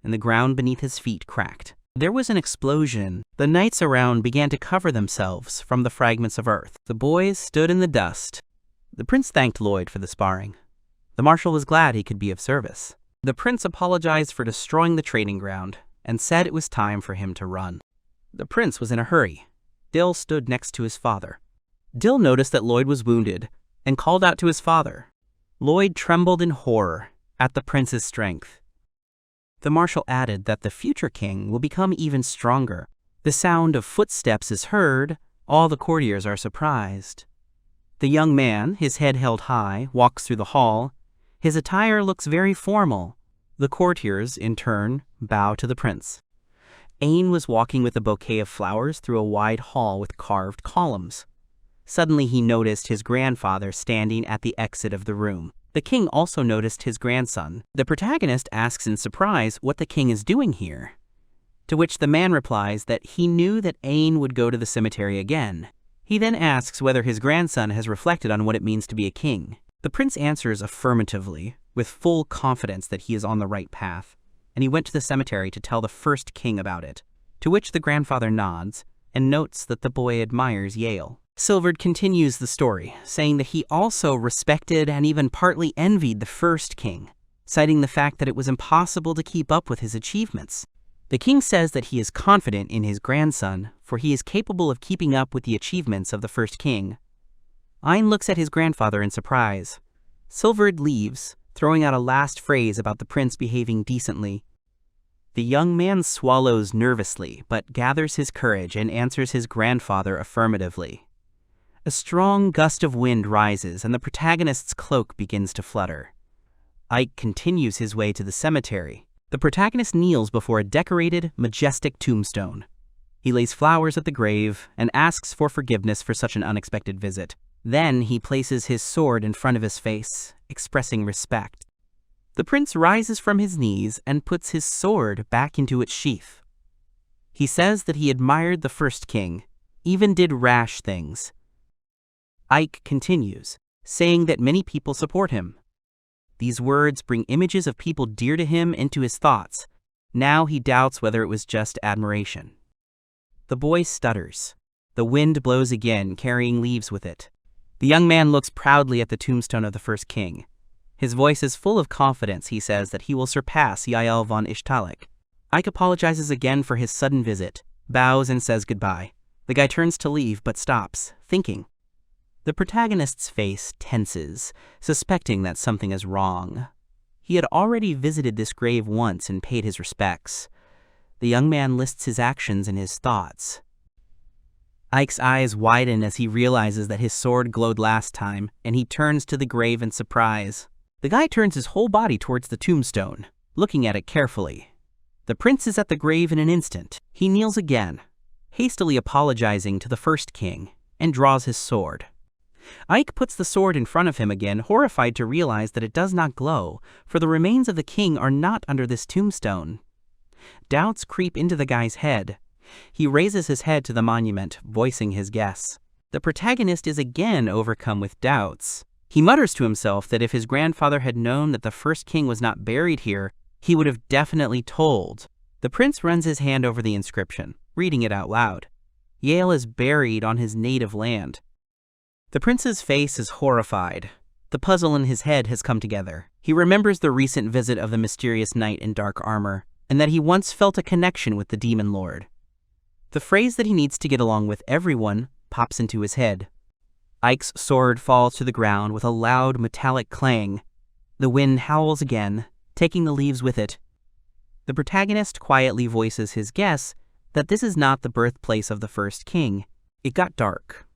and the ground beneath his feet cracked. There was an explosion. The knights around began to cover themselves from the fragments of earth. The boys stood in the dust. The prince thanked Lloyd for the sparring. The marshal was glad he could be of service. The prince apologized for destroying the training ground and said it was time for him to run. The prince was in a hurry. Dill stood next to his father. Dill noticed that Lloyd was wounded and called out to his father. Lloyd trembled in horror at the prince's strength. The marshal added that the future king will become even stronger. The sound of footsteps is heard. All the courtiers are surprised. The young man, his head held high, walks through the hall. His attire looks very formal. The courtiers, in turn, bow to the prince. Aine was walking with a bouquet of flowers through a wide hall with carved columns. Suddenly he noticed his grandfather standing at the exit of the room. The king also noticed his grandson. The protagonist asks in surprise what the king is doing here, to which the man replies that he knew that Aine would go to the cemetery again. He then asks whether his grandson has reflected on what it means to be a king. The prince answers affirmatively, with full confidence that he is on the right path, and he went to the cemetery to tell the first king about it, to which the grandfather nods and notes that the boy admires Yale. Silverd continues the story, saying that he also respected and even partly envied the first king, citing the fact that it was impossible to keep up with his achievements. The king says that he is confident in his grandson, for he is capable of keeping up with the achievements of the first king. Aine looks at his grandfather in surprise. Silverd leaves, throwing out a last phrase about the prince behaving decently. The young man swallows nervously, but gathers his courage and answers his grandfather affirmatively. A strong gust of wind rises, and the protagonist's cloak begins to flutter. Ike continues his way to the cemetery. The protagonist kneels before a decorated, majestic tombstone. He lays flowers at the grave and asks for forgiveness for such an unexpected visit. Then he places his sword in front of his face, expressing respect. The prince rises from his knees and puts his sword back into its sheath. He says that he admired the first king, even did rash things. Ike continues, saying that many people support him. These words bring images of people dear to him into his thoughts. Now he doubts whether it was just admiration. The boy stutters. The wind blows again, carrying leaves with it. The young man looks proudly at the tombstone of the first king. His voice is full of confidence. He says that he will surpass Yael von Ishtalek. Ike apologizes again for his sudden visit, bows and says goodbye. The guy turns to leave but stops, thinking. The protagonist's face tenses, suspecting that something is wrong. He had already visited this grave once and paid his respects. The young man lists his actions and his thoughts. Ike's eyes widen as he realizes that his sword glowed last time, and he turns to the grave in surprise. The guy turns his whole body towards the tombstone, looking at it carefully. The prince is at the grave in an instant. He kneels again, hastily apologizing to the first king, and draws his sword. Ike puts the sword in front of him again, horrified to realize that it does not glow, for the remains of the king are not under this tombstone. Doubts creep into the guy's head. He raises his head to the monument, voicing his guess. The protagonist is again overcome with doubts. He mutters to himself that if his grandfather had known that the first king was not buried here, he would have definitely told. The prince runs his hand over the inscription, reading it out loud. Yale is buried on his native land. The prince's face is horrified. The puzzle in his head has come together. He remembers the recent visit of the mysterious knight in dark armor, and that he once felt a connection with the demon lord. The phrase that he needs to get along with everyone pops into his head. Ike's sword falls to the ground with a loud metallic clang. The wind howls again, taking the leaves with it. The protagonist quietly voices his guess that this is not the birthplace of the first king. It got dark.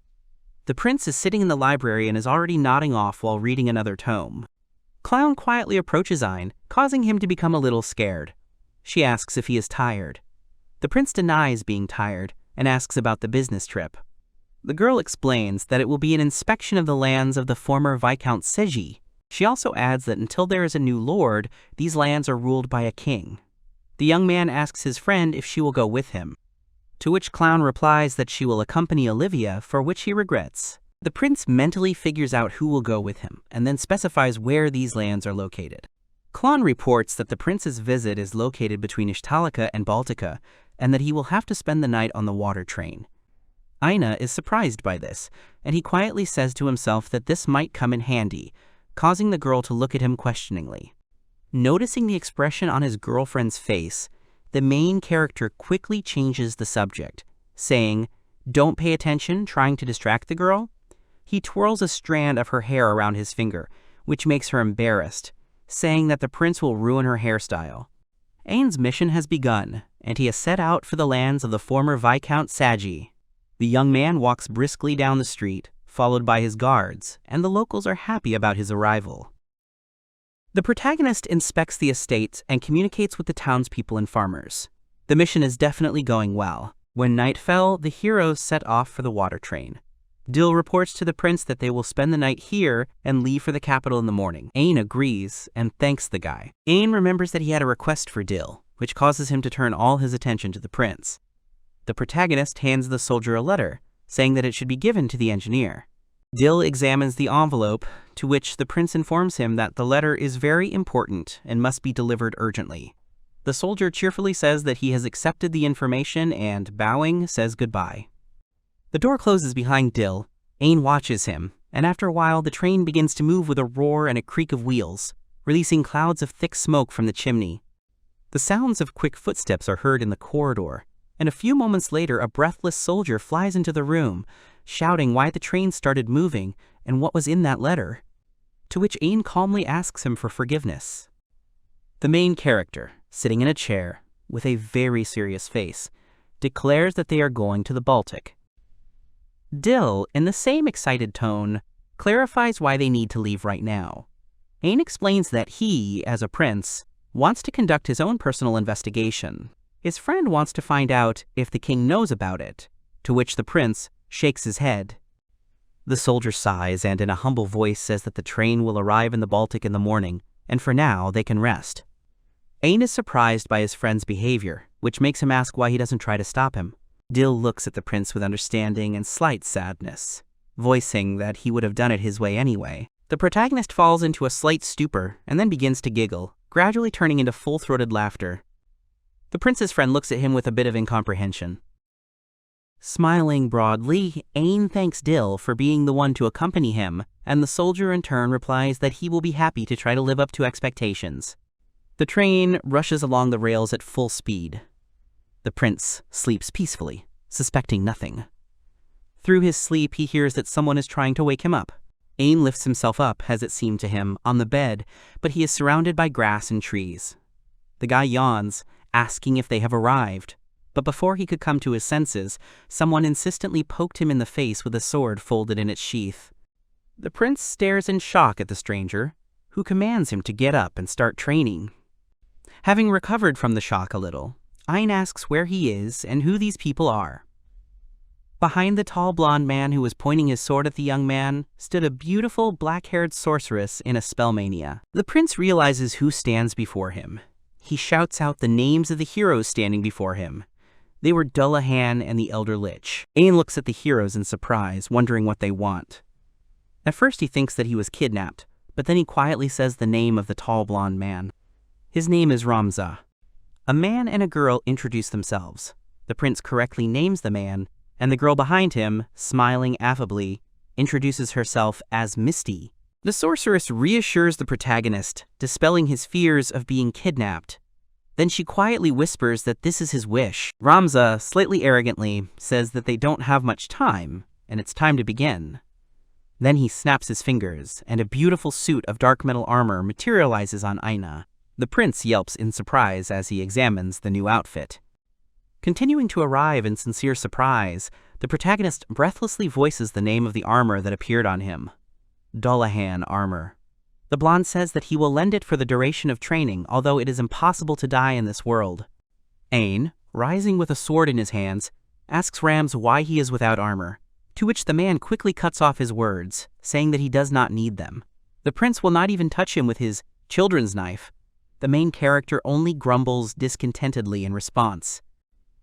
The prince is sitting in the library and is already nodding off while reading another tome. Clown quietly approaches Ain, causing him to become a little scared. She asks if he is tired. The prince denies being tired and asks about the business trip. The girl explains that it will be an inspection of the lands of the former Viscount Seiji. She also adds that until there is a new lord, these lands are ruled by a king. The young man asks his friend if she will go with him, to which Clown replies that she will accompany Olivia, for which he regrets. The prince mentally figures out who will go with him, and then specifies where these lands are located. Clown reports that the prince's visit is located between Ishtalika and Baltica, and that he will have to spend the night on the water train. Aina is surprised by this, and he quietly says to himself that this might come in handy, causing the girl to look at him questioningly. Noticing the expression on his girlfriend's face, the main character quickly changes the subject, saying, "Don't pay attention," trying to distract the girl. He twirls a strand of her hair around his finger, which makes her embarrassed, saying that the prince will ruin her hairstyle. Ain's mission has begun, and he has set out for the lands of the former Viscount Seiji. The young man walks briskly down the street, followed by his guards, and the locals are happy about his arrival. The protagonist inspects the estates and communicates with the townspeople and farmers. The mission is definitely going well. When night fell, the heroes set off for the water train. Dill reports to the prince that they will spend the night here and leave for the capital in the morning. Ain agrees and thanks the guy. Ain remembers that he had a request for Dill, which causes him to turn all his attention to the prince. The protagonist hands the soldier a letter, saying that it should be given to the engineer. Dill examines the envelope, to which the prince informs him that the letter is very important and must be delivered urgently. The soldier cheerfully says that he has accepted the information and, bowing, says goodbye. The door closes behind Dill. Ain watches him, and after a while the train begins to move with a roar and a creak of wheels, releasing clouds of thick smoke from the chimney. The sounds of quick footsteps are heard in the corridor, and a few moments later a breathless soldier flies into the room, shouting why the train started moving and what was in that letter, to which Ain calmly asks him for forgiveness. The main character, sitting in a chair, with a very serious face, declares that they are going to the Baltic. Dill, in the same excited tone, clarifies why they need to leave right now. Ain explains that he, as a prince, wants to conduct his own personal investigation. His friend wants to find out if the king knows about it, to which the prince shakes his head. The soldier sighs and in a humble voice says that the train will arrive in the Baltic in the morning, and for now they can rest. Ain is surprised by his friend's behavior, which makes him ask why he doesn't try to stop him. Dill looks at the prince with understanding and slight sadness, voicing that he would have done it his way anyway. The protagonist falls into a slight stupor and then begins to giggle, gradually turning into full-throated laughter. The prince's friend looks at him with a bit of incomprehension. Smiling broadly, Ain thanks Dill for being the one to accompany him, and the soldier in turn replies that he will be happy to try to live up to expectations. The train rushes along the rails at full speed. The prince sleeps peacefully, suspecting nothing. Through his sleep, he hears that someone is trying to wake him up. Ain lifts himself up, as it seemed to him, on the bed, but he is surrounded by grass and trees. The guy yawns, asking if they have arrived. But before he could come to his senses, someone insistently poked him in the face with a sword folded in its sheath. The prince stares in shock at the stranger, who commands him to get up and start training. Having recovered from the shock a little, Ain asks where he is and who these people are. Behind the tall blonde man who was pointing his sword at the young man stood a beautiful black-haired sorceress in a spell mania. The prince realizes who stands before him. He shouts out the names of the heroes standing before him. They were Dullahan and the Elder Lich. Ain looks at the heroes in surprise, wondering what they want. At first he thinks that he was kidnapped, but then he quietly says the name of the tall blonde man. His name is Ramza. A man and a girl introduce themselves. The prince correctly names the man, and the girl behind him, smiling affably, introduces herself as Misty. The sorceress reassures the protagonist, dispelling his fears of being kidnapped. Then she quietly whispers that this is his wish. Ramza, slightly arrogantly, says that they don't have much time, and it's time to begin. Then he snaps his fingers, and a beautiful suit of dark metal armor materializes on Aina. The prince yelps in surprise as he examines the new outfit. Continuing to arrive in sincere surprise, the protagonist breathlessly voices the name of the armor that appeared on him. Dullahan armor. The blonde says that he will lend it for the duration of training, although it is impossible to die in this world. Ain, rising with a sword in his hands, asks Rams why he is without armor, to which the man quickly cuts off his words, saying that he does not need them. The prince will not even touch him with his children's knife. The main character only grumbles discontentedly in response.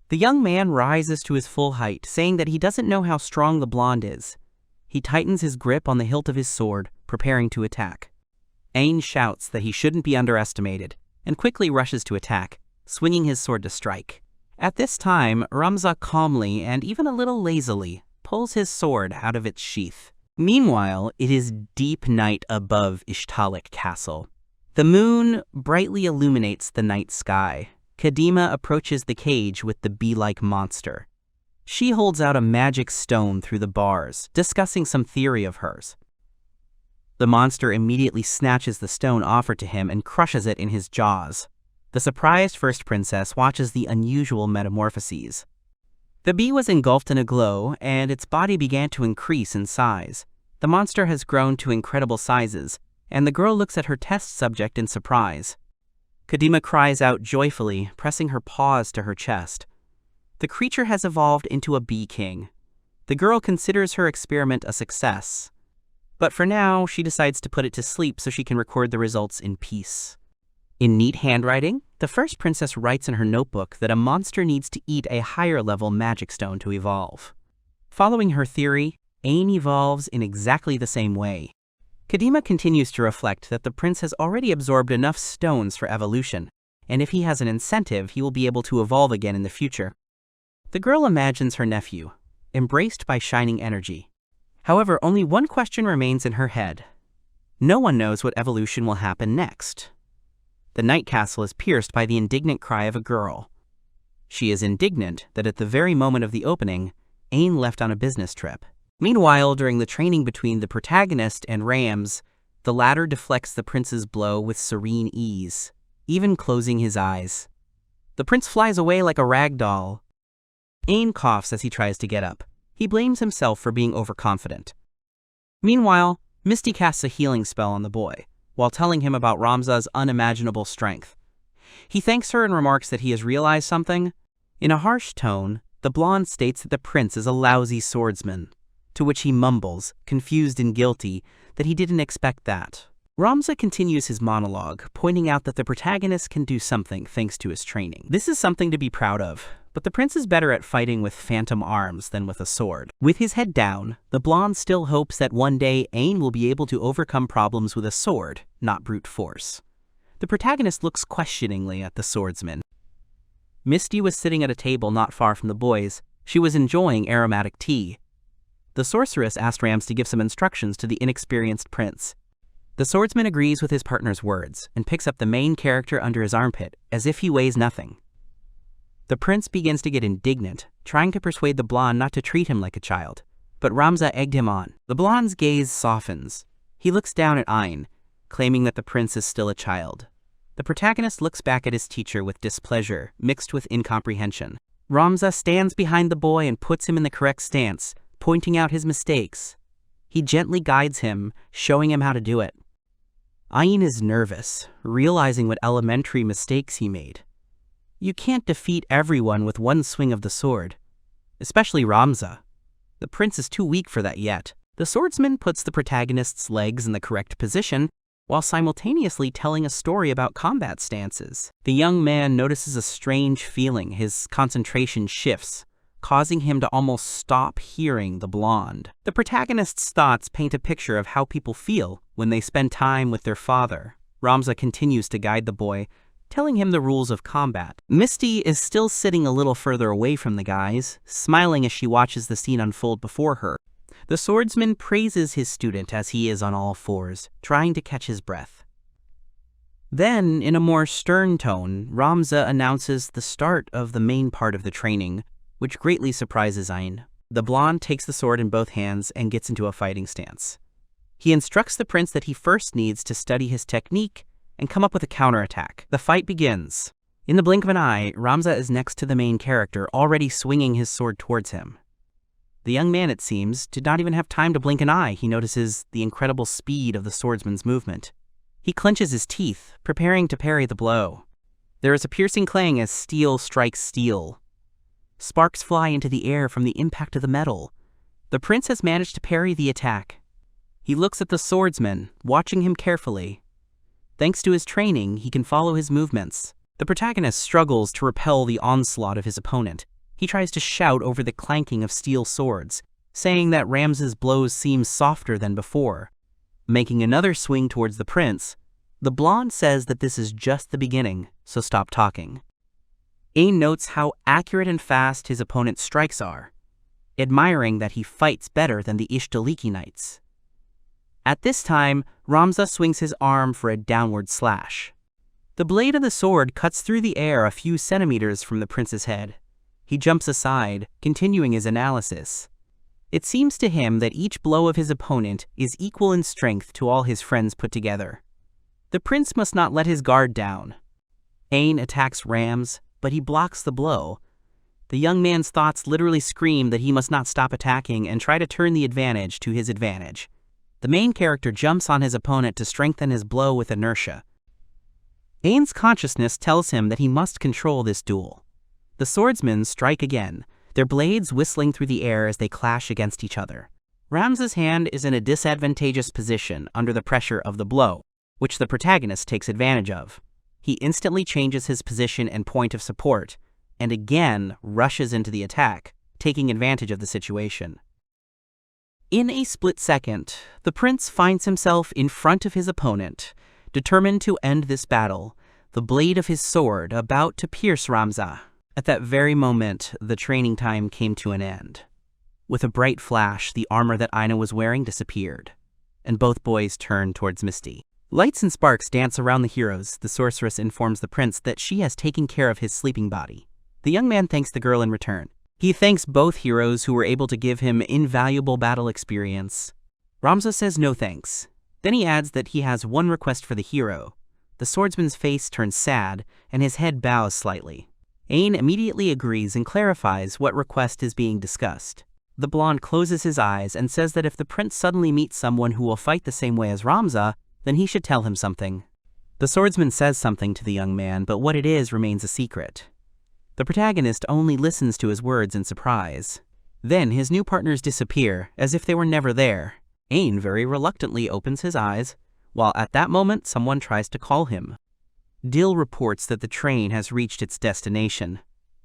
The young man rises to his full height, saying that he doesn't know how strong the blonde is. He tightens his grip on the hilt of his sword, preparing to attack. Ain shouts that he shouldn't be underestimated, and quickly rushes to attack, swinging his sword to strike. At this time, Ramza calmly and even a little lazily pulls his sword out of its sheath. Meanwhile, it is deep night above Ishtalik Castle. The moon brightly illuminates the night sky. Kadima approaches the cage with the bee-like monster. She holds out a magic stone through the bars, discussing some theory of hers. The monster immediately snatches the stone offered to him and crushes it in his jaws. The surprised first princess watches the unusual metamorphoses. The bee was engulfed in a glow, and its body began to increase in size. The monster has grown to incredible sizes, and the girl looks at her test subject in surprise. Kadima cries out joyfully, pressing her paws to her chest. The creature has evolved into a bee king. The girl considers her experiment a success. But for now, she decides to put it to sleep so she can record the results in peace. In neat handwriting, the first princess writes in her notebook that a monster needs to eat a higher-level magic stone to evolve. Following her theory, Ain evolves in exactly the same way. Kadima continues to reflect that the prince has already absorbed enough stones for evolution, and if he has an incentive, he will be able to evolve again in the future. The girl imagines her nephew, embraced by shining energy. However, only one question remains in her head. No one knows what evolution will happen next. The night castle is pierced by the indignant cry of a girl. She is indignant that at the very moment of the opening, Ain left on a business trip. Meanwhile, during the training between the protagonist and Rams, the latter deflects the prince's blow with serene ease, even closing his eyes. The prince flies away like a rag doll. Ain coughs as he tries to get up. He blames himself for being overconfident. Meanwhile, Misty casts a healing spell on the boy, while telling him about Ramza's unimaginable strength. He thanks her and remarks that he has realized something. In a harsh tone, the blonde states that the prince is a lousy swordsman, to which he mumbles, confused and guilty, that he didn't expect that. Ramza continues his monologue, pointing out that the protagonist can do something thanks to his training. This is something to be proud of, but the prince is better at fighting with phantom arms than with a sword. With his head down, the blonde still hopes that one day Ain will be able to overcome problems with a sword, not brute force. The protagonist looks questioningly at the swordsman. Misty was sitting at a table not far from the boys. She was enjoying aromatic tea. The sorceress asked Rams to give some instructions to the inexperienced prince. The swordsman agrees with his partner's words and picks up the main character under his armpit as if he weighs nothing. The prince begins to get indignant, trying to persuade the blonde not to treat him like a child, but Ramza egged him on. The blonde's gaze softens. He looks down at Ain, claiming that the prince is still a child. The protagonist looks back at his teacher with displeasure, mixed with incomprehension. Ramza stands behind the boy and puts him in the correct stance, pointing out his mistakes. He gently guides him, showing him how to do it. Ain is nervous, realizing what elementary mistakes he made. You can't defeat everyone with one swing of the sword, especially Ramza. The prince is too weak for that yet. The swordsman puts the protagonist's legs in the correct position, while simultaneously telling a story about combat stances. The young man notices a strange feeling. His concentration shifts, causing him to almost stop hearing the blonde. The protagonist's thoughts paint a picture of how people feel when they spend time with their father. Ramza continues to guide the boy, telling him the rules of combat. Misty is still sitting a little further away from the guys, smiling as she watches the scene unfold before her. The swordsman praises his student as he is on all fours, trying to catch his breath. Then, in a more stern tone, Ramza announces the start of the main part of the training, which greatly surprises Ain. The blonde takes the sword in both hands and gets into a fighting stance. He instructs the prince that he first needs to study his technique and come up with a counterattack. The fight begins. In the blink of an eye, Ramza is next to the main character, already swinging his sword towards him. The young man, it seems, did not even have time to blink an eye. He notices the incredible speed of the swordsman's movement. He clenches his teeth, preparing to parry the blow. There is a piercing clang as steel strikes steel. Sparks fly into the air from the impact of the metal. The prince has managed to parry the attack. He looks at the swordsman, watching him carefully. Thanks to his training, he can follow his movements. The protagonist struggles to repel the onslaught of his opponent. He tries to shout over the clanking of steel swords, saying that Ramza's blows seem softer than before. Making another swing towards the prince, the blonde says that this is just the beginning, so stop talking. Ain notes how accurate and fast his opponent's strikes are, admiring that he fights better than the Ishtaliki knights. At this time, Ramza swings his arm for a downward slash. The blade of the sword cuts through the air a few centimeters from the prince's head. He jumps aside, continuing his analysis. It seems to him that each blow of his opponent is equal in strength to all his friends put together. The prince must not let his guard down. Ain attacks Rams, but he blocks the blow. The young man's thoughts literally scream that he must not stop attacking and try to turn the advantage to his advantage. The main character jumps on his opponent to strengthen his blow with inertia. Ain's consciousness tells him that he must control this duel. The swordsmen strike again, their blades whistling through the air as they clash against each other. Ramza's hand is in a disadvantageous position under the pressure of the blow, which the protagonist takes advantage of. He instantly changes his position and point of support, and again rushes into the attack, taking advantage of the situation. In a split second, the prince finds himself in front of his opponent, determined to end this battle, the blade of his sword about to pierce Ramza. At that very moment, the training time came to an end. With a bright flash, the armor that Aina was wearing disappeared, and both boys turned towards Misty. Lights and sparks dance around the heroes. The sorceress informs the prince that she has taken care of his sleeping body. The young man thanks the girl in return. He thanks both heroes who were able to give him invaluable battle experience. Ramza says no thanks. Then he adds that he has one request for the hero. The swordsman's face turns sad, and his head bows slightly. Ain immediately agrees and clarifies what request is being discussed. The blonde closes his eyes and says that if the prince suddenly meets someone who will fight the same way as Ramza, then he should tell him something. The swordsman says something to the young man, but what it is remains a secret. The protagonist only listens to his words in surprise. Then his new partners disappear, as if they were never there. Ain very reluctantly opens his eyes, while at that moment someone tries to call him. Dill reports that the train has reached its destination.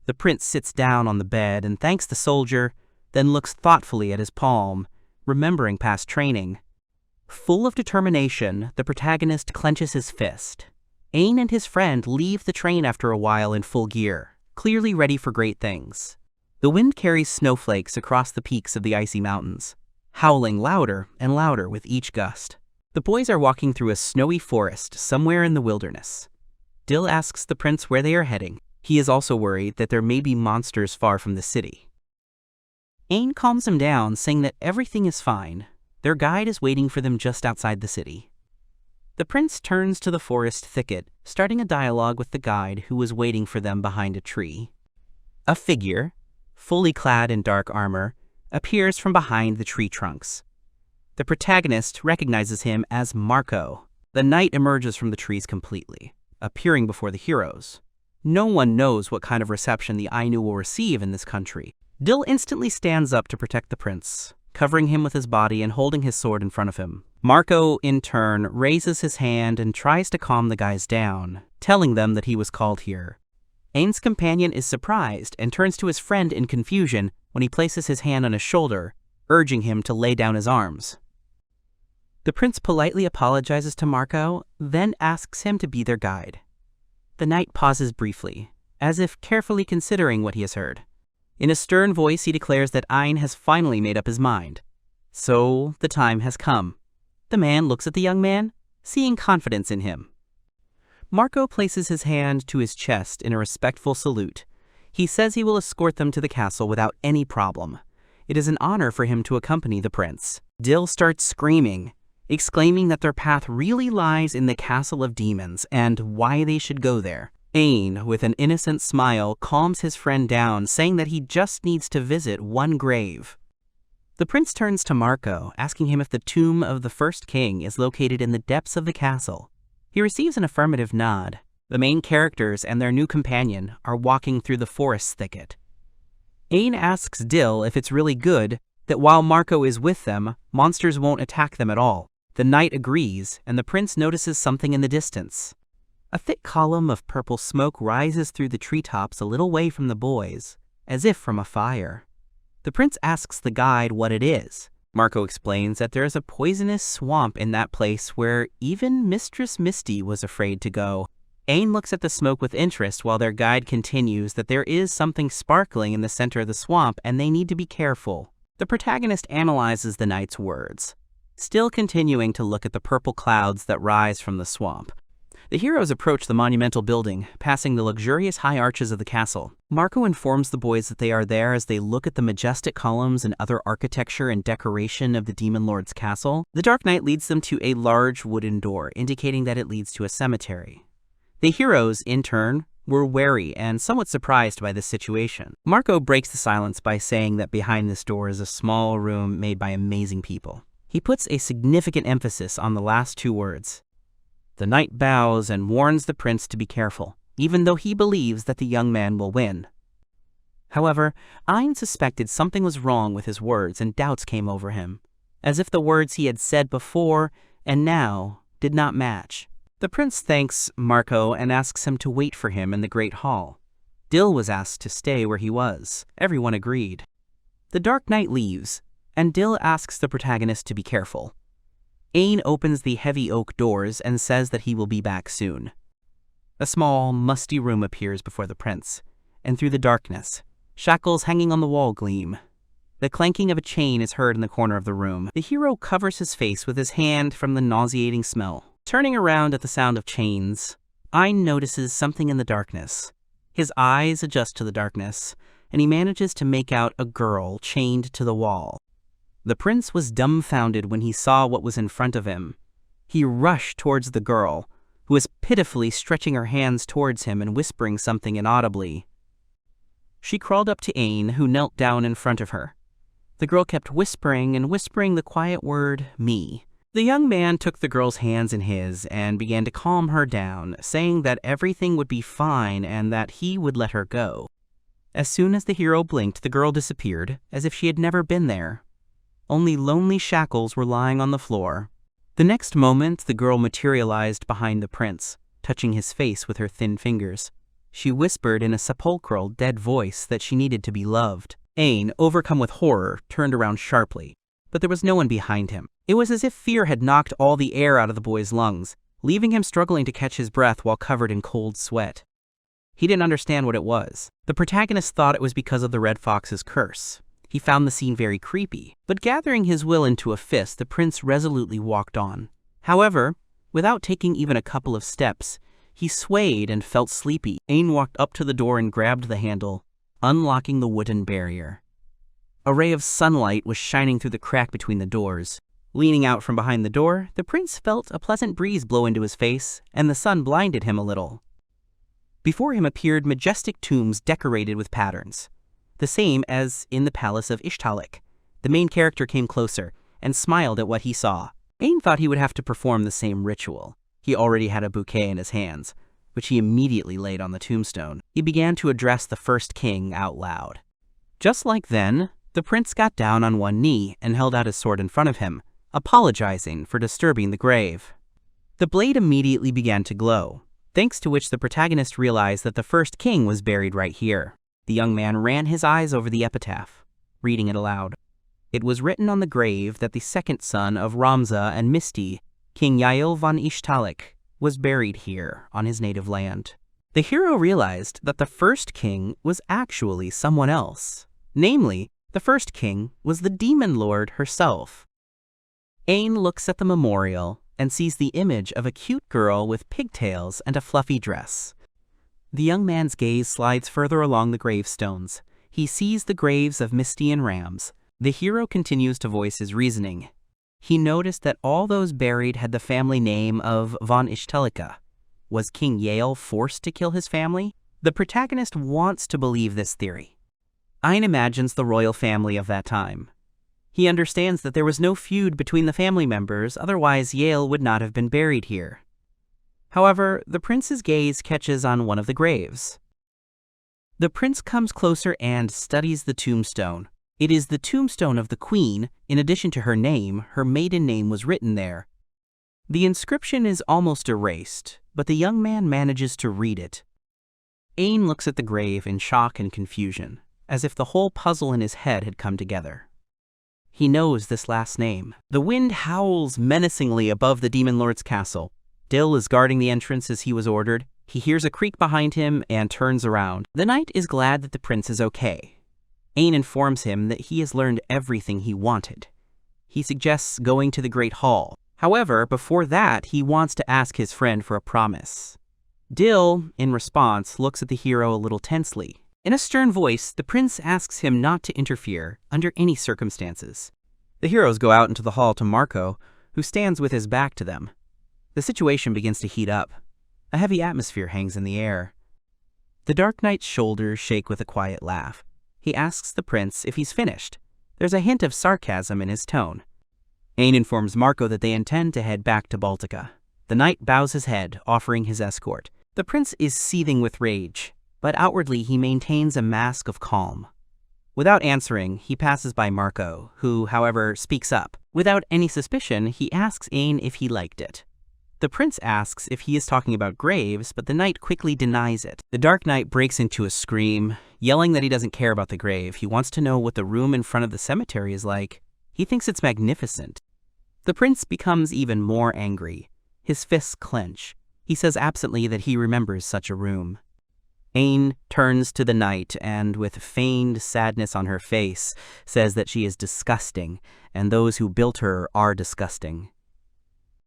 The prince sits down on the bed and thanks the soldier, then looks thoughtfully at his palm, remembering past training. Full of determination, the protagonist clenches his fist. Ain and his friend leave the train after a while in full gear, clearly ready for great things. The wind carries snowflakes across the peaks of the icy mountains, howling louder and louder with each gust. The boys are walking through a snowy forest somewhere in the wilderness. Dill asks the prince where they are heading. He is also worried that there may be monsters far from the city. Ain calms him down, saying that everything is fine. Their guide is waiting for them just outside the city. The prince turns to the forest thicket, starting a dialogue with the guide who was waiting for them behind a tree. A figure, fully clad in dark armor, appears from behind the tree trunks. The protagonist recognizes him as Marco. The knight emerges from the trees completely, appearing before the heroes. No one knows what kind of reception the Ainu will receive in this country. Dill instantly stands up to protect the prince, covering him with his body and holding his sword in front of him. Marco, in turn, raises his hand and tries to calm the guys down, telling them that he was called here. Ain's companion is surprised and turns to his friend in confusion when he places his hand on his shoulder, urging him to lay down his arms. The prince politely apologizes to Marco, then asks him to be their guide. The knight pauses briefly, as if carefully considering what he has heard. In a stern voice, he declares that Ain has finally made up his mind. So, the time has come. The man looks at the young man, seeing confidence in him. Marco places his hand to his chest in a respectful salute. He says he will escort them to the castle without any problem. It is an honor for him to accompany the prince. Dill starts screaming. exclaiming that their path really lies in the Castle of Demons and why they should go there. Ain, with an innocent smile, calms his friend down, saying that he just needs to visit one grave. The prince turns to Marco, asking him if the tomb of the first king is located in the depths of the castle. He receives an affirmative nod. The main characters and their new companion are walking through the forest thicket. Ain asks Dill if it's really good that while Marco is with them, monsters won't attack them at all. The knight agrees, and the prince notices something in the distance. A thick column of purple smoke rises through the treetops a little way from the boys, as if from a fire. The prince asks the guide what it is. Marco explains that there is a poisonous swamp in that place where even Mistress Misty was afraid to go. Ain looks at the smoke with interest while their guide continues that there is something sparkling in the center of the swamp and they need to be careful. The protagonist analyzes the knight's words, still continuing to look at the purple clouds that rise from the swamp. The heroes approach the monumental building, passing the luxurious high arches of the castle. Marco informs the boys that they are there as they look at the majestic columns and other architecture and decoration of the Demon Lord's castle. The Dark Knight leads them to a large wooden door, indicating that it leads to a cemetery. The heroes, in turn, were wary and somewhat surprised by this situation. Marco breaks the silence by saying that behind this door is a small room made by amazing people. He puts a significant emphasis on the last two words. The knight bows and warns the prince to be careful, even though he believes that the young man will win. However, Ain suspected something was wrong with his words and doubts came over him, as if the words he had said before and now did not match. The prince thanks Marco and asks him to wait for him in the Great Hall. Dill was asked to stay where he was. Everyone agreed. The Dark Knight leaves, and Dill asks the protagonist to be careful. Ain opens the heavy oak doors and says that he will be back soon. A small, musty room appears before the prince, and through the darkness, shackles hanging on the wall gleam. The clanking of a chain is heard in the corner of the room. The hero covers his face with his hand from the nauseating smell. Turning around at the sound of chains, Ain notices something in the darkness. His eyes adjust to the darkness, and he manages to make out a girl chained to the wall. The prince was dumbfounded when he saw what was in front of him. He rushed towards the girl, who was pitifully stretching her hands towards him and whispering something inaudibly. She crawled up to Ain, who knelt down in front of her. The girl kept whispering and whispering the quiet word, me. The young man took the girl's hands in his and began to calm her down, saying that everything would be fine and that he would let her go. As soon as the hero blinked, the girl disappeared, as if she had never been there. Only lonely shackles were lying on the floor. The next moment, the girl materialized behind the prince, touching his face with her thin fingers. She whispered in a sepulchral, dead voice that she needed to be loved. Ain, overcome with horror, turned around sharply, but there was no one behind him. It was as if fear had knocked all the air out of the boy's lungs, leaving him struggling to catch his breath while covered in cold sweat. He didn't understand what it was. The protagonist thought it was because of the Red Fox's curse. He found the scene very creepy, but gathering his will into a fist, the prince resolutely walked on. However, without taking even a couple of steps, he swayed and felt sleepy. Ain walked up to the door and grabbed the handle, unlocking the wooden barrier. A ray of sunlight was shining through the crack between the doors. Leaning out from behind the door, the prince felt a pleasant breeze blow into his face, and the sun blinded him a little. Before him appeared majestic tombs decorated with patterns, the same as in the palace of Ishtalik. The main character came closer and smiled at what he saw. Ain thought he would have to perform the same ritual. He already had a bouquet in his hands, which he immediately laid on the tombstone. He began to address the first king out loud. Just like then, the prince got down on one knee and held out his sword in front of him, apologizing for disturbing the grave. The blade immediately began to glow, thanks to which the protagonist realized that the first king was buried right here. The young man ran his eyes over the epitaph, reading it aloud. It was written on the grave that the second son of Ramza and Misty, King Yael von Ishtalik, was buried here on his native land. The hero realized that the first king was actually someone else. Namely, the first king was the Demon Lord herself. Ain looks at the memorial and sees the image of a cute girl with pigtails and a fluffy dress. The young man's gaze slides further along the gravestones. He sees the graves of Misty and Rams. The hero continues to voice his reasoning. He noticed that all those buried had the family name of von Ishtelika. Was King Yale forced to kill his family? The protagonist wants to believe this theory. Ein imagines the royal family of that time. He understands that there was no feud between the family members, otherwise Yale would not have been buried here. However, the prince's gaze catches on one of the graves. The prince comes closer and studies the tombstone. It is the tombstone of the queen. In addition to her name, her maiden name was written there. The inscription is almost erased, but the young man manages to read it. Ein looks at the grave in shock and confusion, as if the whole puzzle in his head had come together. He knows this last name. The wind howls menacingly above the Demon Lord's castle. Dill is guarding the entrance as he was ordered. He hears a creak behind him and turns around. The knight is glad that the prince is okay. Ein informs him that he has learned everything he wanted. He suggests going to the Great Hall. However, before that, he wants to ask his friend for a promise. Dill, in response, looks at the hero a little tensely. In a stern voice, the prince asks him not to interfere under any circumstances. The heroes go out into the hall to Marco, who stands with his back to them. The situation begins to heat up. A heavy atmosphere hangs in the air. The Dark Knight's shoulders shake with a quiet laugh. He asks the prince if he's finished. There's a hint of sarcasm in his tone. Ein informs Marco that they intend to head back to Baltica. The knight bows his head, offering his escort. The prince is seething with rage, but outwardly he maintains a mask of calm. Without answering, he passes by Marco, who, however, speaks up. Without any suspicion, he asks Ein if he liked it. The prince asks if he is talking about graves, but the knight quickly denies it. The Dark Knight breaks into a scream, yelling that he doesn't care about the grave. He wants to know what the room in front of the cemetery is like. He thinks it's magnificent. The prince becomes even more angry. His fists clench. He says absently that he remembers such a room. Ein turns to the knight and, with feigned sadness on her face, says that she is disgusting, and those who built her are disgusting.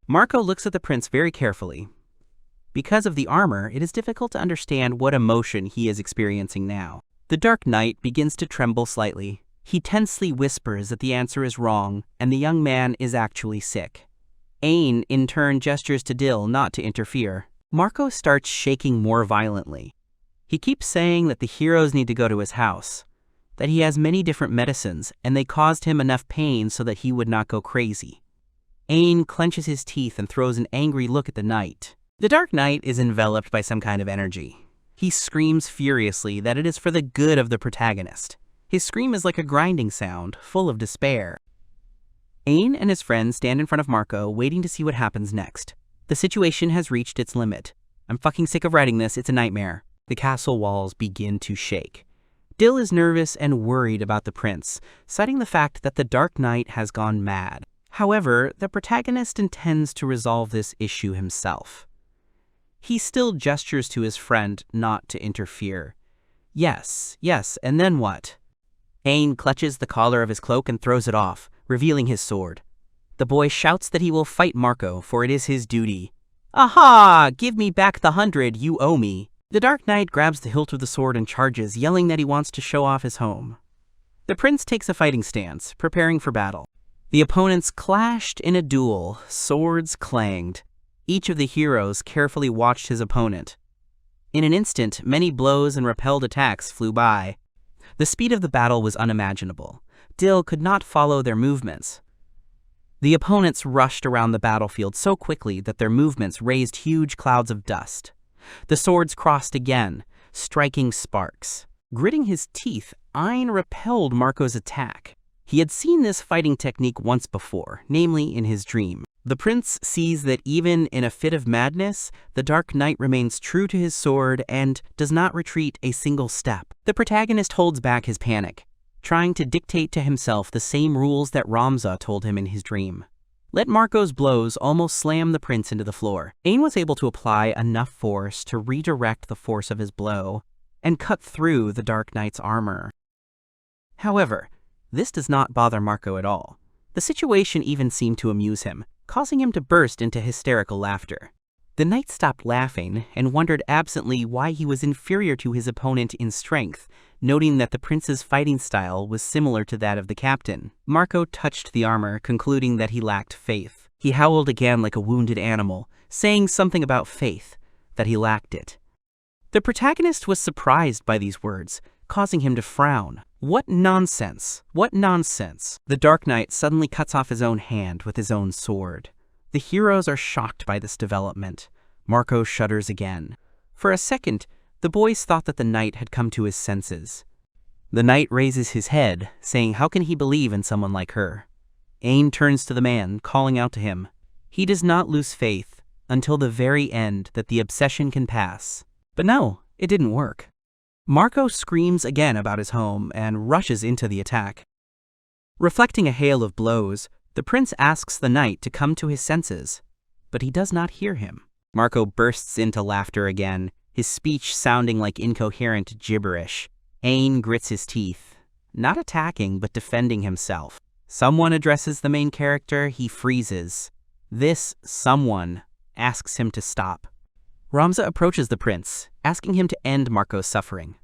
Marco looks at the prince very carefully. Because of the armor, it is difficult to understand what emotion he is experiencing now. The Dark Knight begins to tremble slightly. He tensely whispers that the answer is wrong, and the young man is actually sick. Ein, in turn, gestures to Dill not to interfere. Marco starts shaking more violently. He keeps saying that the heroes need to go to his house, that he has many different medicines, and they caused him enough pain so that he would not go crazy. Ein clenches his teeth and throws an angry look at the knight. The Dark Knight is enveloped by some kind of energy. He screams furiously that it is for the good of the protagonist. His scream is like a grinding sound, full of despair. Ein and his friends stand in front of Marco, waiting to see what happens next. The situation has reached its limit. I'm fucking sick of writing this, it's a nightmare. The castle walls begin to shake. Dill is nervous and worried about the prince, citing the fact that the Dark Knight has gone mad. However, the protagonist intends to resolve this issue himself. He still gestures to his friend not to interfere. Yes, and then what? Ein clutches the collar of his cloak and throws it off, revealing his sword. The boy shouts that he will fight Marco, for it is his duty. Aha! Give me back the 100 you owe me. The Dark Knight grabs the hilt of the sword and charges, yelling that he wants to show off his home. The prince takes a fighting stance, preparing for battle. The opponents clashed in a duel, swords clanged. Each of the heroes carefully watched his opponent. In an instant, many blows and repelled attacks flew by. The speed of the battle was unimaginable. Dill could not follow their movements. The opponents rushed around the battlefield so quickly that their movements raised huge clouds of dust. The swords crossed again, striking sparks. Gritting his teeth, Ein repelled Marco's attack. He had seen this fighting technique once before, namely in his dream. The prince sees that even in a fit of madness, the Dark Knight remains true to his sword and does not retreat a single step. The protagonist holds back his panic, trying to dictate to himself the same rules that Ramza told him in his dream. Let Marco's blows almost slam the prince into the floor. Ein was able to apply enough force to redirect the force of his blow and cut through the Dark Knight's armor. However, this does not bother Marco at all. The situation even seemed to amuse him, causing him to burst into hysterical laughter. The knight stopped laughing and wondered absently why he was inferior to his opponent in strength, noting that the prince's fighting style was similar to that of the captain. Marco touched the armor, concluding that he lacked faith. He howled again like a wounded animal, saying something about faith, that he lacked it. The protagonist was surprised by these words, causing him to frown. What nonsense! What nonsense! The Dark Knight suddenly cuts off his own hand with his own sword. The heroes are shocked by this development. Marco shudders again. For a second, the boys thought that the knight had come to his senses. The knight raises his head, saying how can he believe in someone like her? Ain turns to the man, calling out to him. He does not lose faith until the very end that the obsession can pass. But no, it didn't work. Marco screams again about his home and rushes into the attack. Reflecting a hail of blows, the prince asks the knight to come to his senses, but he does not hear him. Marco bursts into laughter again, his speech sounding like incoherent gibberish. Ain grits his teeth, not attacking but defending himself. Someone addresses the main character, he freezes. This someone asks him to stop. Ramza approaches the prince, asking him to end Marco's suffering.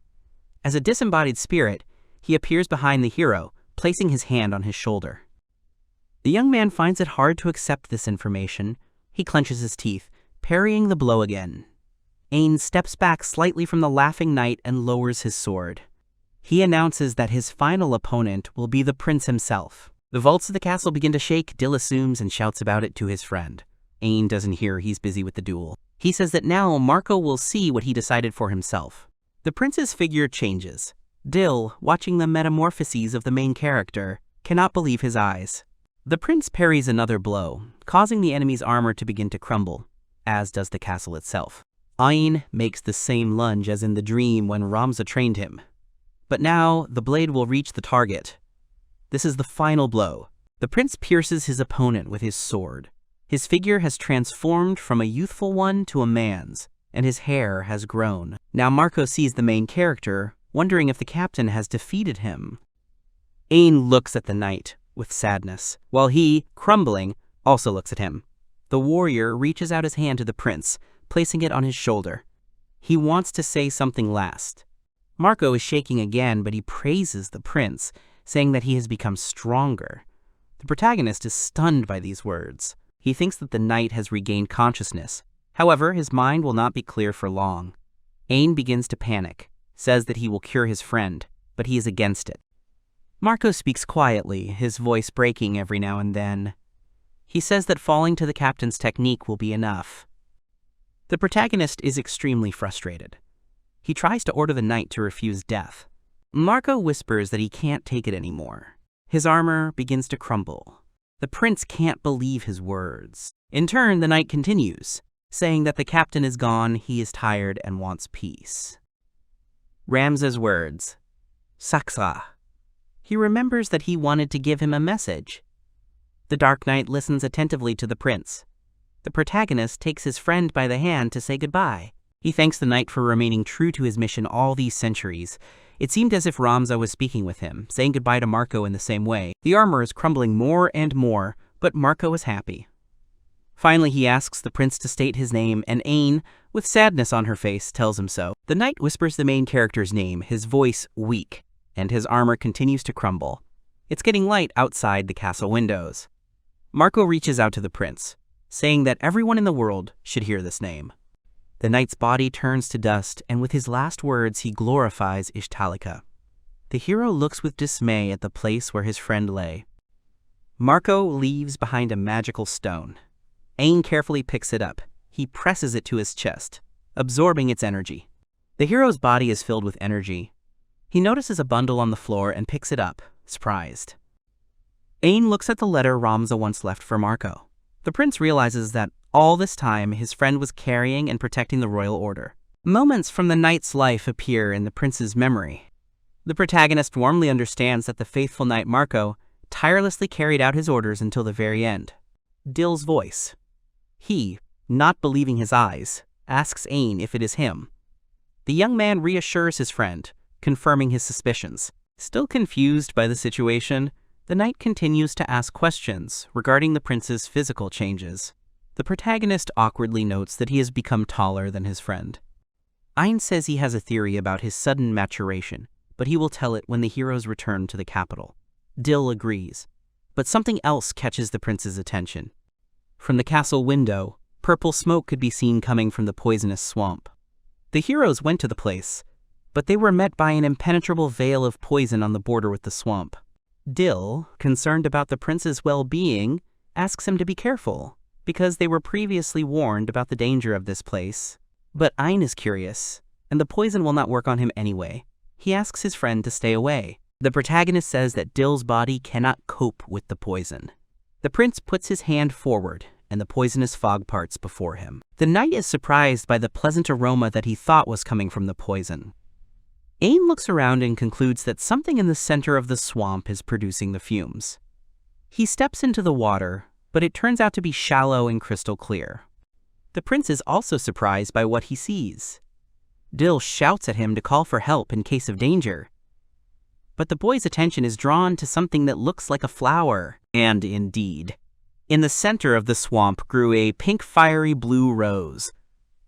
As a disembodied spirit, he appears behind the hero, placing his hand on his shoulder. The young man finds it hard to accept this information. He clenches his teeth, parrying the blow again. Ain steps back slightly from the laughing knight and lowers his sword. He announces that his final opponent will be the prince himself. The vaults of the castle begin to shake. Dill assumes and shouts about it to his friend. Ain doesn't hear, he's busy with the duel. He says that now Marco will see what he decided for himself. The prince's figure changes. Dill, watching the metamorphoses of the main character, cannot believe his eyes. The prince parries another blow, causing the enemy's armor to begin to crumble, as does the castle itself. Ain makes the same lunge as in the dream when Ramza trained him. But now, the blade will reach the target. This is the final blow. The prince pierces his opponent with his sword. His figure has transformed from a youthful one to a man's, and his hair has grown. Now Marco sees the main character, wondering if the captain has defeated him. Ain looks at the knight with sadness, while he, crumbling, also looks at him. The warrior reaches out his hand to the prince, placing it on his shoulder. He wants to say something last. Marco is shaking again, but he praises the prince, saying that he has become stronger. The protagonist is stunned by these words. He thinks that the knight has regained consciousness. However, his mind will not be clear for long. Ain begins to panic, says that he will cure his friend, but he is against it. Marco speaks quietly, his voice breaking every now and then. He says that falling to the captain's technique will be enough. The protagonist is extremely frustrated. He tries to order the knight to refuse death. Marco whispers that he can't take it anymore. His armor begins to crumble. The prince can't believe his words. In turn, the knight continues, saying that the captain is gone, he is tired, and wants peace. Ramza's words. Saksa. He remembers that he wanted to give him a message. The Dark Knight listens attentively to the prince. The protagonist takes his friend by the hand to say goodbye. He thanks the knight for remaining true to his mission all these centuries. It seemed as if Ramza was speaking with him, saying goodbye to Marco in the same way. The armor is crumbling more and more, but Marco is happy. Finally, he asks the prince to state his name, and Ain, with sadness on her face, tells him so. The knight whispers the main character's name, his voice weak, and his armor continues to crumble. It's getting light outside the castle windows. Marco reaches out to the prince, saying that everyone in the world should hear this name. The knight's body turns to dust, and with his last words he glorifies Ishtalika. The hero looks with dismay at the place where his friend lay. Marco leaves behind a magical stone. Ain carefully picks it up. He presses it to his chest, absorbing its energy. The hero's body is filled with energy. He notices a bundle on the floor and picks it up, surprised. Ain looks at the letter Ramza once left for Marco. The prince realizes that all this time his friend was carrying and protecting the royal order. Moments from the knight's life appear in the prince's memory. The protagonist warmly understands that the faithful knight Marco tirelessly carried out his orders until the very end. Dill's voice. He, not believing his eyes, asks Ain if it is him. The young man reassures his friend, confirming his suspicions. Still confused by the situation, the knight continues to ask questions regarding the prince's physical changes. The protagonist awkwardly notes that he has become taller than his friend. Ain says he has a theory about his sudden maturation, but he will tell it when the heroes return to the capital. Dill agrees, but something else catches the prince's attention. From the castle window, purple smoke could be seen coming from the poisonous swamp. The heroes went to the place, but they were met by an impenetrable veil of poison on the border with the swamp. Dill, concerned about the prince's well-being, asks him to be careful, because they were previously warned about the danger of this place. But Ain is curious, and the poison will not work on him anyway. He asks his friend to stay away. The protagonist says that Dill's body cannot cope with the poison. The prince puts his hand forward, and the poisonous fog parts before him. The knight is surprised by the pleasant aroma that he thought was coming from the poison. Ain looks around and concludes that something in the center of the swamp is producing the fumes. He steps into the water, but it turns out to be shallow and crystal clear. The prince is also surprised by what he sees. Dill shouts at him to call for help in case of danger. But the boy's attention is drawn to something that looks like a flower. And indeed, in the center of the swamp grew a pink fiery blue rose.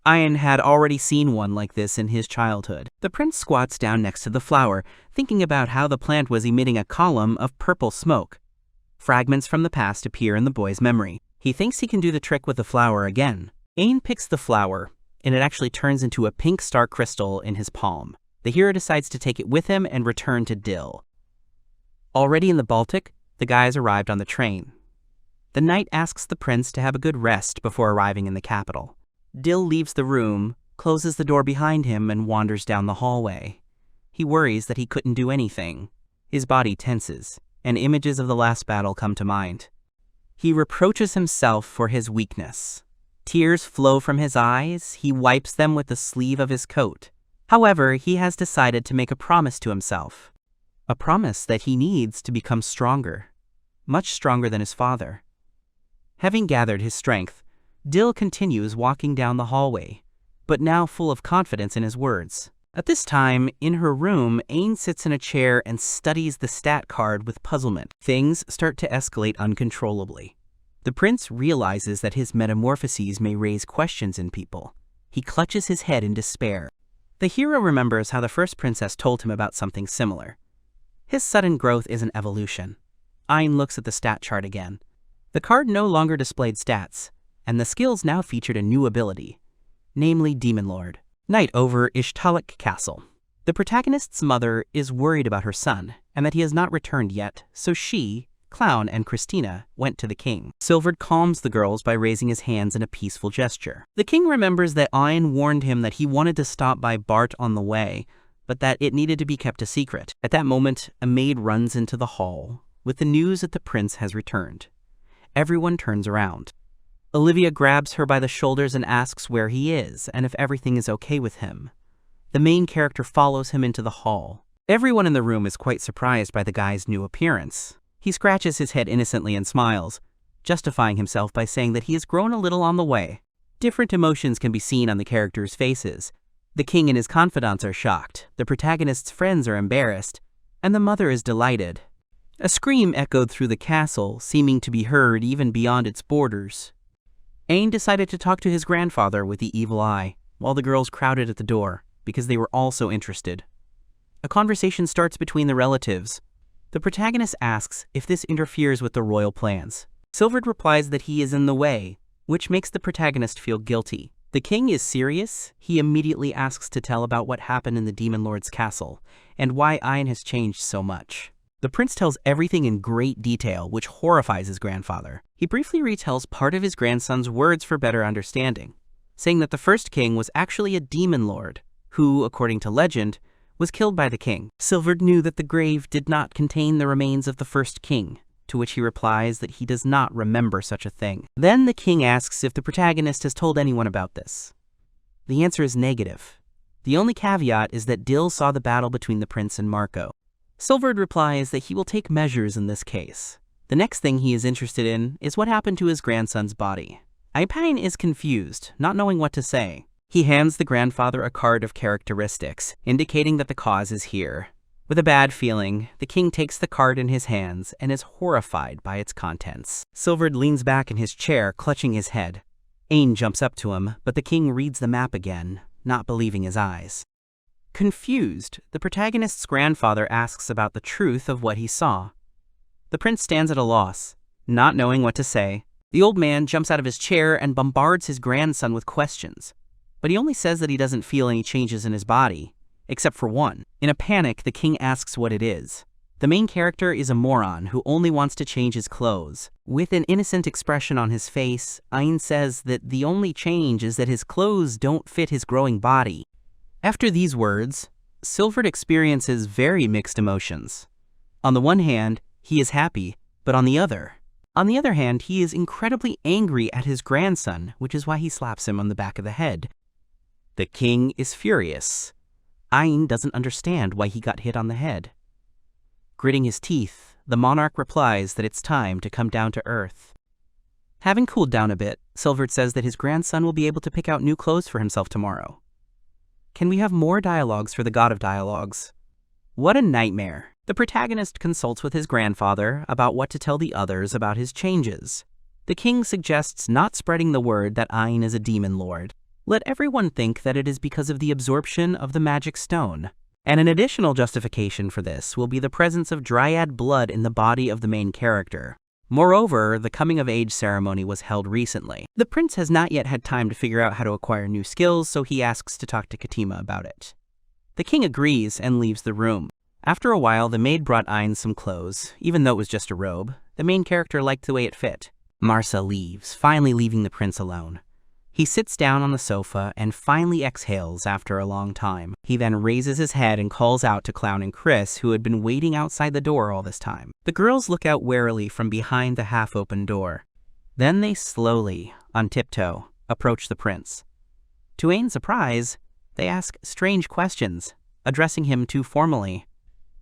Ain had already seen one like this in his childhood. The prince squats down next to the flower, thinking about how the plant was emitting a column of purple smoke. Fragments from the past appear in the boy's memory. He thinks he can do the trick with the flower again. Ain picks the flower, and it actually turns into a pink star crystal in his palm. The hero decides to take it with him and return to Dill. Already in the Baltic, the guys arrived on the train. The knight asks the prince to have a good rest before arriving in the capital. Dill leaves the room, closes the door behind him, and wanders down the hallway. He worries that he couldn't do anything. His body tenses, and images of the last battle come to mind. He reproaches himself for his weakness. Tears flow from his eyes. He wipes them with the sleeve of his coat. However, he has decided to make a promise to himself. A promise that he needs to become stronger. Much stronger than his father. Having gathered his strength, Dill continues walking down the hallway, but now full of confidence in his words. At this time, in her room, Ain sits in a chair and studies the stat card with puzzlement. Things start to escalate uncontrollably. The prince realizes that his metamorphoses may raise questions in people. He clutches his head in despair. The hero remembers how the first princess told him about something similar. His sudden growth is an evolution. Ain looks at the stat chart again. The card no longer displayed stats, and the skills now featured a new ability, namely Demon Lord. Night over Ishtalik Castle. The protagonist's mother is worried about her son, and that he has not returned yet, so she, Clown, and Christina went to the king. Silvered calms the girls by raising his hands in a peaceful gesture. The king remembers that Ain warned him that he wanted to stop by Bart on the way, but that it needed to be kept a secret. At that moment, a maid runs into the hall with the news that the prince has returned. Everyone turns around. Olivia grabs her by the shoulders and asks where he is and if everything is okay with him. The main character follows him into the hall. Everyone in the room is quite surprised by the guy's new appearance. He scratches his head innocently and smiles, justifying himself by saying that he has grown a little on the way. Different emotions can be seen on the characters' faces. The king and his confidants are shocked, the protagonist's friends are embarrassed, and the mother is delighted. A scream echoed through the castle, seeming to be heard even beyond its borders. Ain decided to talk to his grandfather with the evil eye, while the girls crowded at the door, because they were also interested. A conversation starts between the relatives. The protagonist asks if this interferes with the royal plans. Silvered replies that he is in the way, which makes the protagonist feel guilty. The king is serious. He immediately asks to tell about what happened in the Demon Lord's castle, and why Ain has changed so much. The prince tells everything in great detail, which horrifies his grandfather. He briefly retells part of his grandson's words for better understanding, saying that the first king was actually a demon lord, who, according to legend, was killed by the king. Silvered knew that the grave did not contain the remains of the first king, to which he replies that he does not remember such a thing. Then the king asks if the protagonist has told anyone about this. The answer is negative. The only caveat is that Dill saw the battle between the prince and Marco. Silvered replies that he will take measures in this case. The next thing he is interested in is what happened to his grandson's body. Ain is confused, not knowing what to say. He hands the grandfather a card of characteristics, indicating that the cause is here. With a bad feeling, the king takes the card in his hands and is horrified by its contents. Silvered leans back in his chair, clutching his head. Ain jumps up to him, but the king reads the map again, not believing his eyes. Confused, the protagonist's grandfather asks about the truth of what he saw. The prince stands at a loss, not knowing what to say. The old man jumps out of his chair and bombards his grandson with questions, but he only says that he doesn't feel any changes in his body, except for one. In a panic, the king asks what it is. The main character is a moron who only wants to change his clothes. With an innocent expression on his face, Ain says that the only change is that his clothes don't fit his growing body. After these words, Silvert experiences very mixed emotions. On the one hand, he is happy, but on the other hand, he is incredibly angry at his grandson, which is why he slaps him on the back of the head. The king is furious. Ain doesn't understand why he got hit on the head. Gritting his teeth, the monarch replies that it's time to come down to earth. Having cooled down a bit, Silvert says that his grandson will be able to pick out new clothes for himself tomorrow. Can we have more dialogues for the god of dialogues? What a nightmare. The protagonist consults with his grandfather about what to tell the others about his changes. The king suggests not spreading the word that Ain is a demon lord. Let everyone think that it is because of the absorption of the magic stone. And an additional justification for this will be the presence of dryad blood in the body of the main character. Moreover, the coming-of-age ceremony was held recently. The prince has not yet had time to figure out how to acquire new skills, so he asks to talk to Katima about it. The king agrees and leaves the room. After a while, the maid brought Ain some clothes, even though it was just a robe. The main character liked the way it fit. Marsa leaves, finally leaving the prince alone. He sits down on the sofa and finally exhales after a long time. He then raises his head and calls out to Clown and Chris, who had been waiting outside the door all this time. The girls look out warily from behind the half-open door. Then they slowly, on tiptoe, approach the prince. To Ain's surprise, they ask strange questions, addressing him too formally.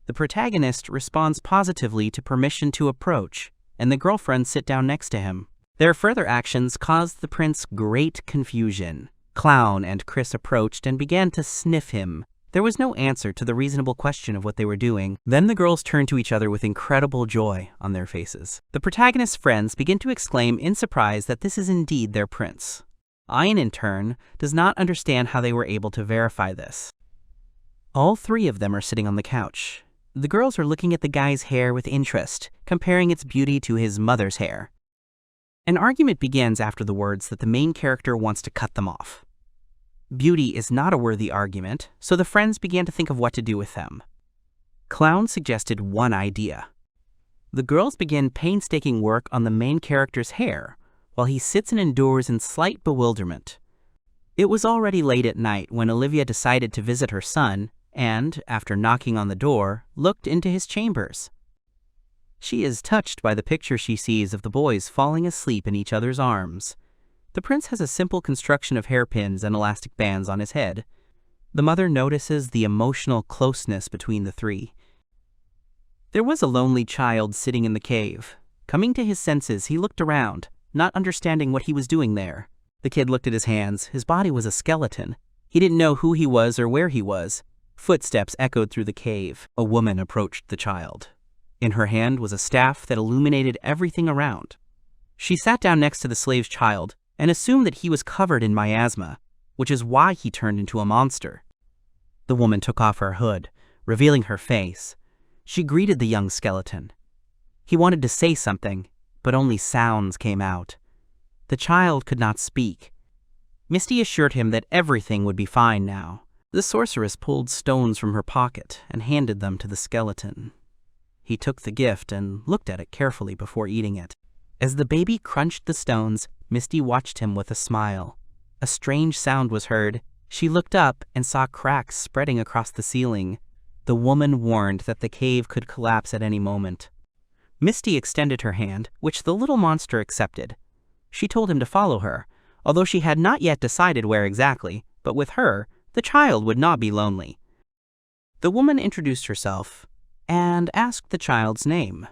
The protagonist responds positively to permission to approach, and the girlfriends sit down next to him. Their further actions caused the prince great confusion. Clown and Chris approached and began to sniff him. There was no answer to the reasonable question of what they were doing. Then the girls turned to each other with incredible joy on their faces. The protagonist's friends begin to exclaim in surprise that this is indeed their prince. Ain, in turn, does not understand how they were able to verify this. All three of them are sitting on the couch. The girls are looking at the guy's hair with interest, comparing its beauty to his mother's hair. An argument begins after the words that the main character wants to cut them off. Beauty is not a worthy argument, so the friends began to think of what to do with them. Clown suggested one idea. The girls begin painstaking work on the main character's hair, while he sits and endures in slight bewilderment. It was already late at night when Olivia decided to visit her son and, after knocking on the door, looked into his chambers. She is touched by the picture she sees of the boys falling asleep in each other's arms. The prince has a simple construction of hairpins and elastic bands on his head. The mother notices the emotional closeness between the three. There was a lonely child sitting in the cave. Coming to his senses, he looked around, not understanding what he was doing there. The kid looked at his hands. His body was a skeleton. He didn't know who he was or where he was. Footsteps echoed through the cave. A woman approached the child. In her hand was a staff that illuminated everything around. She sat down next to the slave's child and assumed that he was covered in miasma, which is why he turned into a monster. The woman took off her hood, revealing her face. She greeted the young skeleton. He wanted to say something, but only sounds came out. The child could not speak. Misty assured him that everything would be fine now. The sorceress pulled stones from her pocket and handed them to the skeleton. He took the gift and looked at it carefully before eating it. As the baby crunched the stones, Misty watched him with a smile. A strange sound was heard. She looked up and saw cracks spreading across the ceiling. The woman warned that the cave could collapse at any moment. Misty extended her hand, which the little monster accepted. She told him to follow her, although she had not yet decided where exactly, but with her, the child would not be lonely. The woman introduced herself and asked the child's name.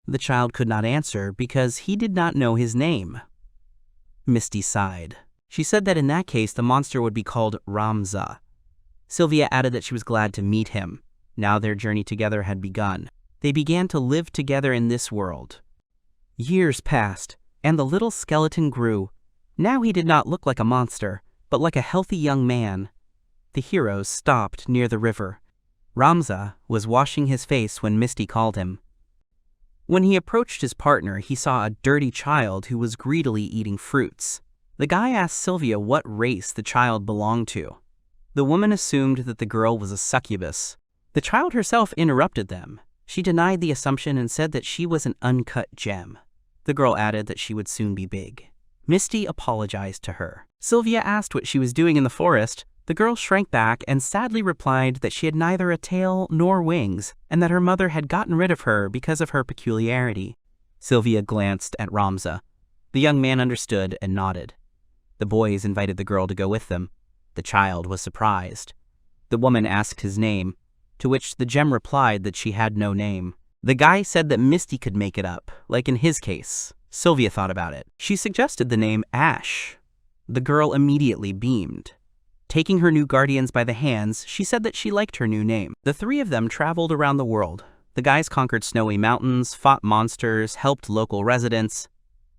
The child could not answer because he did not know his name. Misty sighed. She said that in that case the monster would be called Ramza. Sylvia added that she was glad to meet him. Now their journey together had begun. They began to live together in this world. Years passed, and the little skeleton grew. Now he did not look like a monster, but like a healthy young man. The heroes stopped near the river. Ramza was washing his face when Misty called him. When he approached his partner, he saw a dirty child who was greedily eating fruits. The guy asked Sylvia what race the child belonged to. The woman assumed that the girl was a succubus. The child herself interrupted them. She denied the assumption and said that she was an uncut gem. The girl added that she would soon be big. Misty apologized to her. Sylvia asked what she was doing in the forest. The girl shrank back and sadly replied that she had neither a tail nor wings, and that her mother had gotten rid of her because of her peculiarity. Sylvia glanced at Ramza. The young man understood and nodded. The boys invited the girl to go with them. The child was surprised. The woman asked his name, to which the gem replied that she had no name. The guy said that Misty could make it up, like in his case. Sylvia thought about it. She suggested the name Ash. The girl immediately beamed. Taking her new guardians by the hands, she said that she liked her new name. The three of them traveled around the world. The guys conquered snowy mountains, fought monsters, helped local residents.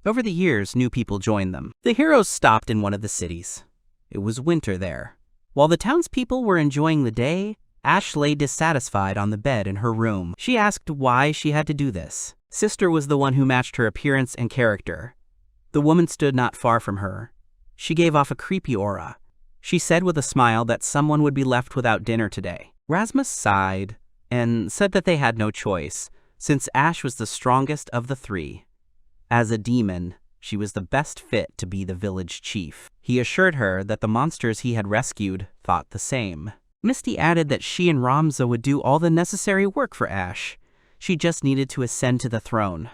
Over the years, new people joined them. The heroes stopped in one of the cities. It was winter there. While the townspeople were enjoying the day, Ash lay dissatisfied on the bed in her room. She asked why she had to do this. Sister was the one who matched her appearance and character. The woman stood not far from her. She gave off a creepy aura. She said with a smile that someone would be left without dinner today. Rasmus sighed and said that they had no choice, since Ash was the strongest of the three. As a demon, she was the best fit to be the village chief. He assured her that the monsters he had rescued thought the same. Misty added that she and Ramza would do all the necessary work for Ash. She just needed to ascend to the throne.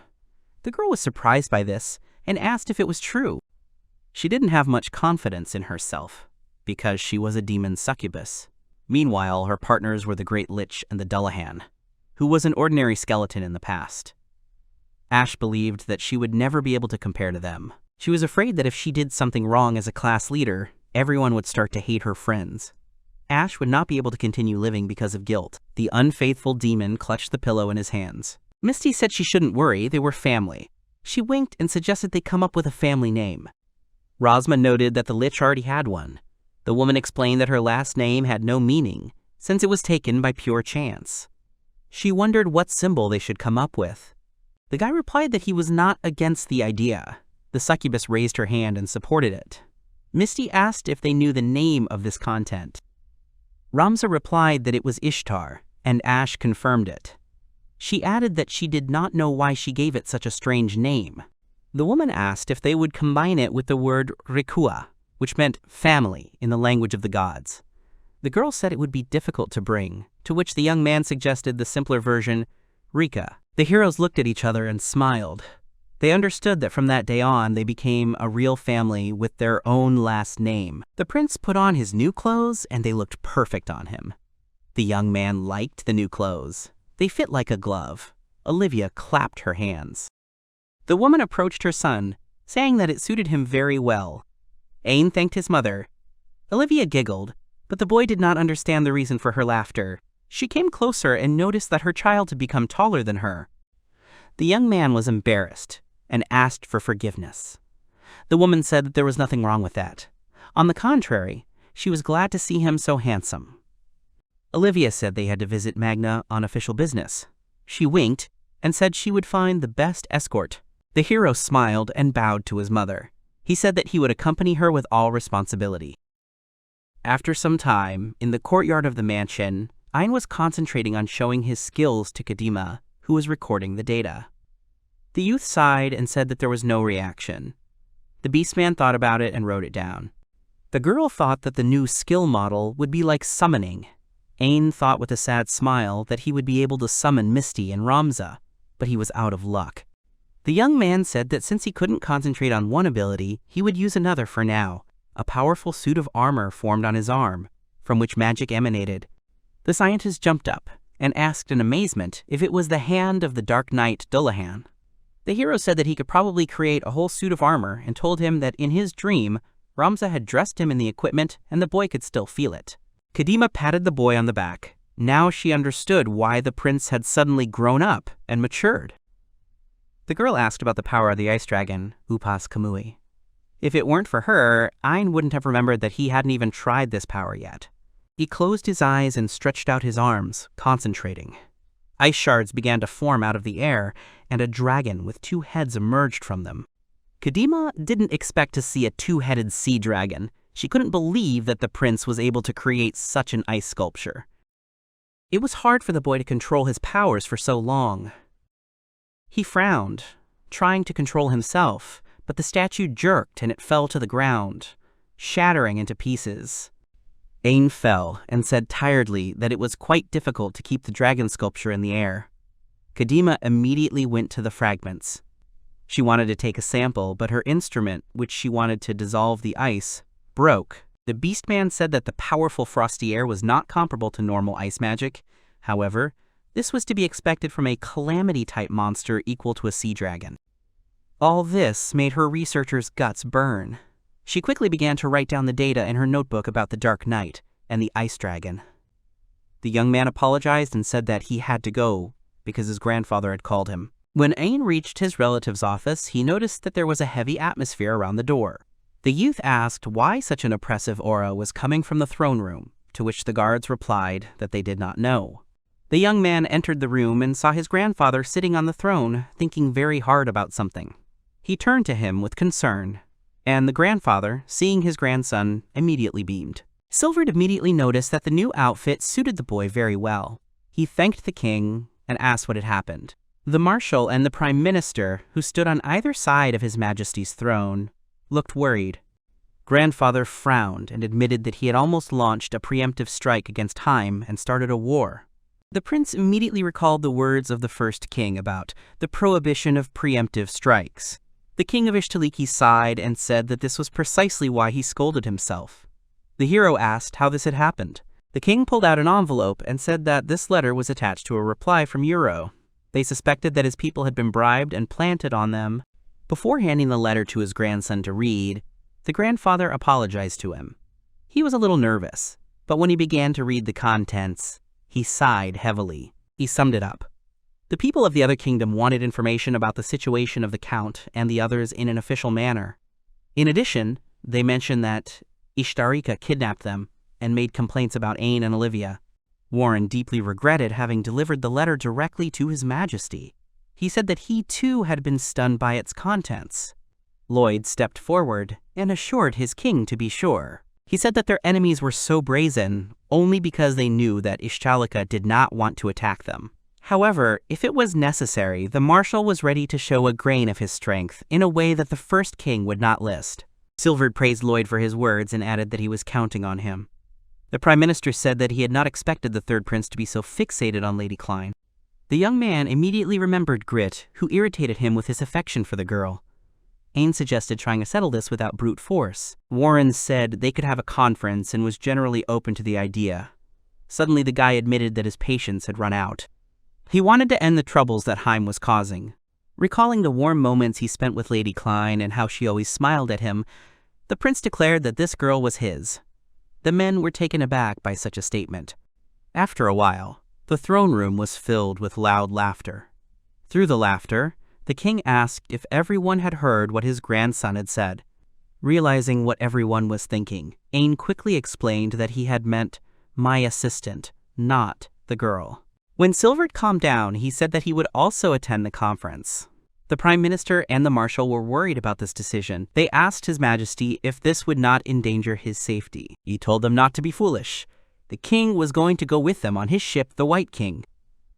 The girl was surprised by this and asked if it was true. She didn't have much confidence in herself, because she was a demon succubus. Meanwhile, her partners were the Great Lich and the Dullahan, who was an ordinary skeleton in the past. Ash believed that she would never be able to compare to them. She was afraid that if she did something wrong as a class leader, everyone would start to hate her friends. Ash would not be able to continue living because of guilt. The unfaithful demon clutched the pillow in his hands. Misty said she shouldn't worry, they were family. She winked and suggested they come up with a family name. Rosma noted that the Lich already had one. The woman explained that her last name had no meaning, since it was taken by pure chance. She wondered what symbol they should come up with. The guy replied that he was not against the idea. The succubus raised her hand and supported it. Misty asked if they knew the name of this content. Ramza replied that it was Ishtar, and Ash confirmed it. She added that she did not know why she gave it such a strange name. The woman asked if they would combine it with the word Rikua, which meant family in the language of the gods. The girl said it would be difficult to bring, to which the young man suggested the simpler version, Rika. The heroes looked at each other and smiled. They understood that from that day on, they became a real family with their own last name. The prince put on his new clothes, and they looked perfect on him. The young man liked the new clothes. They fit like a glove. Olivia clapped her hands. The woman approached her son, saying that it suited him very well. Ain thanked his mother. Olivia giggled, but the boy did not understand the reason for her laughter. She came closer and noticed that her child had become taller than her. The young man was embarrassed and asked for forgiveness. The woman said that there was nothing wrong with that. On the contrary, she was glad to see him so handsome. Olivia said they had to visit Magna on official business. She winked and said she would find the best escort. The hero smiled and bowed to his mother. He said that he would accompany her with all responsibility. After some time, in the courtyard of the mansion, Ain was concentrating on showing his skills to Kadima, who was recording the data. The youth sighed and said that there was no reaction. The Beastman thought about it and wrote it down. The girl thought that the new skill model would be like summoning. Ain thought with a sad smile that he would be able to summon Misty and Ramza, but he was out of luck. The young man said that since he couldn't concentrate on one ability, he would use another for now. A powerful suit of armor formed on his arm, from which magic emanated. The scientist jumped up and asked in amazement if it was the hand of the Dark Knight Dullahan. The hero said that he could probably create a whole suit of armor and told him that in his dream, Ramza had dressed him in the equipment and the boy could still feel it. Kadima patted the boy on the back. Now she understood why the prince had suddenly grown up and matured. The girl asked about the power of the ice dragon, Upas Kamui. If it weren't for her, Ain wouldn't have remembered that he hadn't even tried this power yet. He closed his eyes and stretched out his arms, concentrating. Ice shards began to form out of the air, and a dragon with 2 heads emerged from them. Kadima didn't expect to see a 2-headed sea dragon. She couldn't believe that the prince was able to create such an ice sculpture. It was hard for the boy to control his powers for so long. He frowned, trying to control himself, but the statue jerked and it fell to the ground, shattering into pieces. Ain fell and said tiredly that it was quite difficult to keep the dragon sculpture in the air. Kadima immediately went to the fragments. She wanted to take a sample, but her instrument, which she wanted to dissolve the ice, broke. The Beastman said that the powerful frosty air was not comparable to normal ice magic. However, this was to be expected from a calamity-type monster equal to a sea dragon. All this made her researcher's guts burn. She quickly began to write down the data in her notebook about the Dark Knight and the Ice Dragon. The young man apologized and said that he had to go because his grandfather had called him. When Ain reached his relative's office, he noticed that there was a heavy atmosphere around the door. The youth asked why such an oppressive aura was coming from the throne room, to which the guards replied that they did not know. The young man entered the room and saw his grandfather sitting on the throne, thinking very hard about something. He turned to him with concern, and the grandfather, seeing his grandson, immediately beamed. Silverd immediately noticed that the new outfit suited the boy very well. He thanked the king and asked what had happened. The marshal and the prime minister, who stood on either side of his majesty's throne, looked worried. Grandfather frowned and admitted that he had almost launched a preemptive strike against Haim and started a war. The prince immediately recalled the words of the first king about the prohibition of preemptive strikes. The king of Ishtaliki sighed and said that this was precisely why he scolded himself. The hero asked how this had happened. The king pulled out an envelope and said that this letter was attached to a reply from Euro. They suspected that his people had been bribed and planted on them. Before handing the letter to his grandson to read, the grandfather apologized to him. He was a little nervous, but when he began to read the contents, he sighed heavily. He summed it up. The people of the other kingdom wanted information about the situation of the count and the others in an official manner. In addition, they mentioned that Ishtarika kidnapped them and made complaints about Ain and Olivia. Warren deeply regretted having delivered the letter directly to His Majesty. He said that he too had been stunned by its contents. Lloyd stepped forward and assured his king to be sure. He said that their enemies were so brazen only because they knew that Ishtalika did not want to attack them. However, if it was necessary, the marshal was ready to show a grain of his strength in a way that the first king would not list. Silverd praised Lloyd for his words and added that he was counting on him. The prime minister said that he had not expected the third prince to be so fixated on Lady Klein. The young man immediately remembered Grit, who irritated him with his affection for the girl. Ain suggested trying to settle this without brute force. Warren said they could have a conference and was generally open to the idea. Suddenly the guy admitted that his patience had run out. He wanted to end the troubles that Haim was causing. Recalling the warm moments he spent with Lady Klein and how she always smiled at him, the prince declared that this girl was his. The men were taken aback by such a statement. After a while, the throne room was filled with loud laughter. Through the laughter, the king asked if everyone had heard what his grandson had said. Realizing what everyone was thinking, Ain quickly explained that he had meant my assistant, not the girl. When Silverd calmed down, he said that he would also attend the conference. The prime minister and the marshal were worried about this decision. They asked His Majesty if this would not endanger his safety. He told them not to be foolish. The king was going to go with them on his ship, the White King.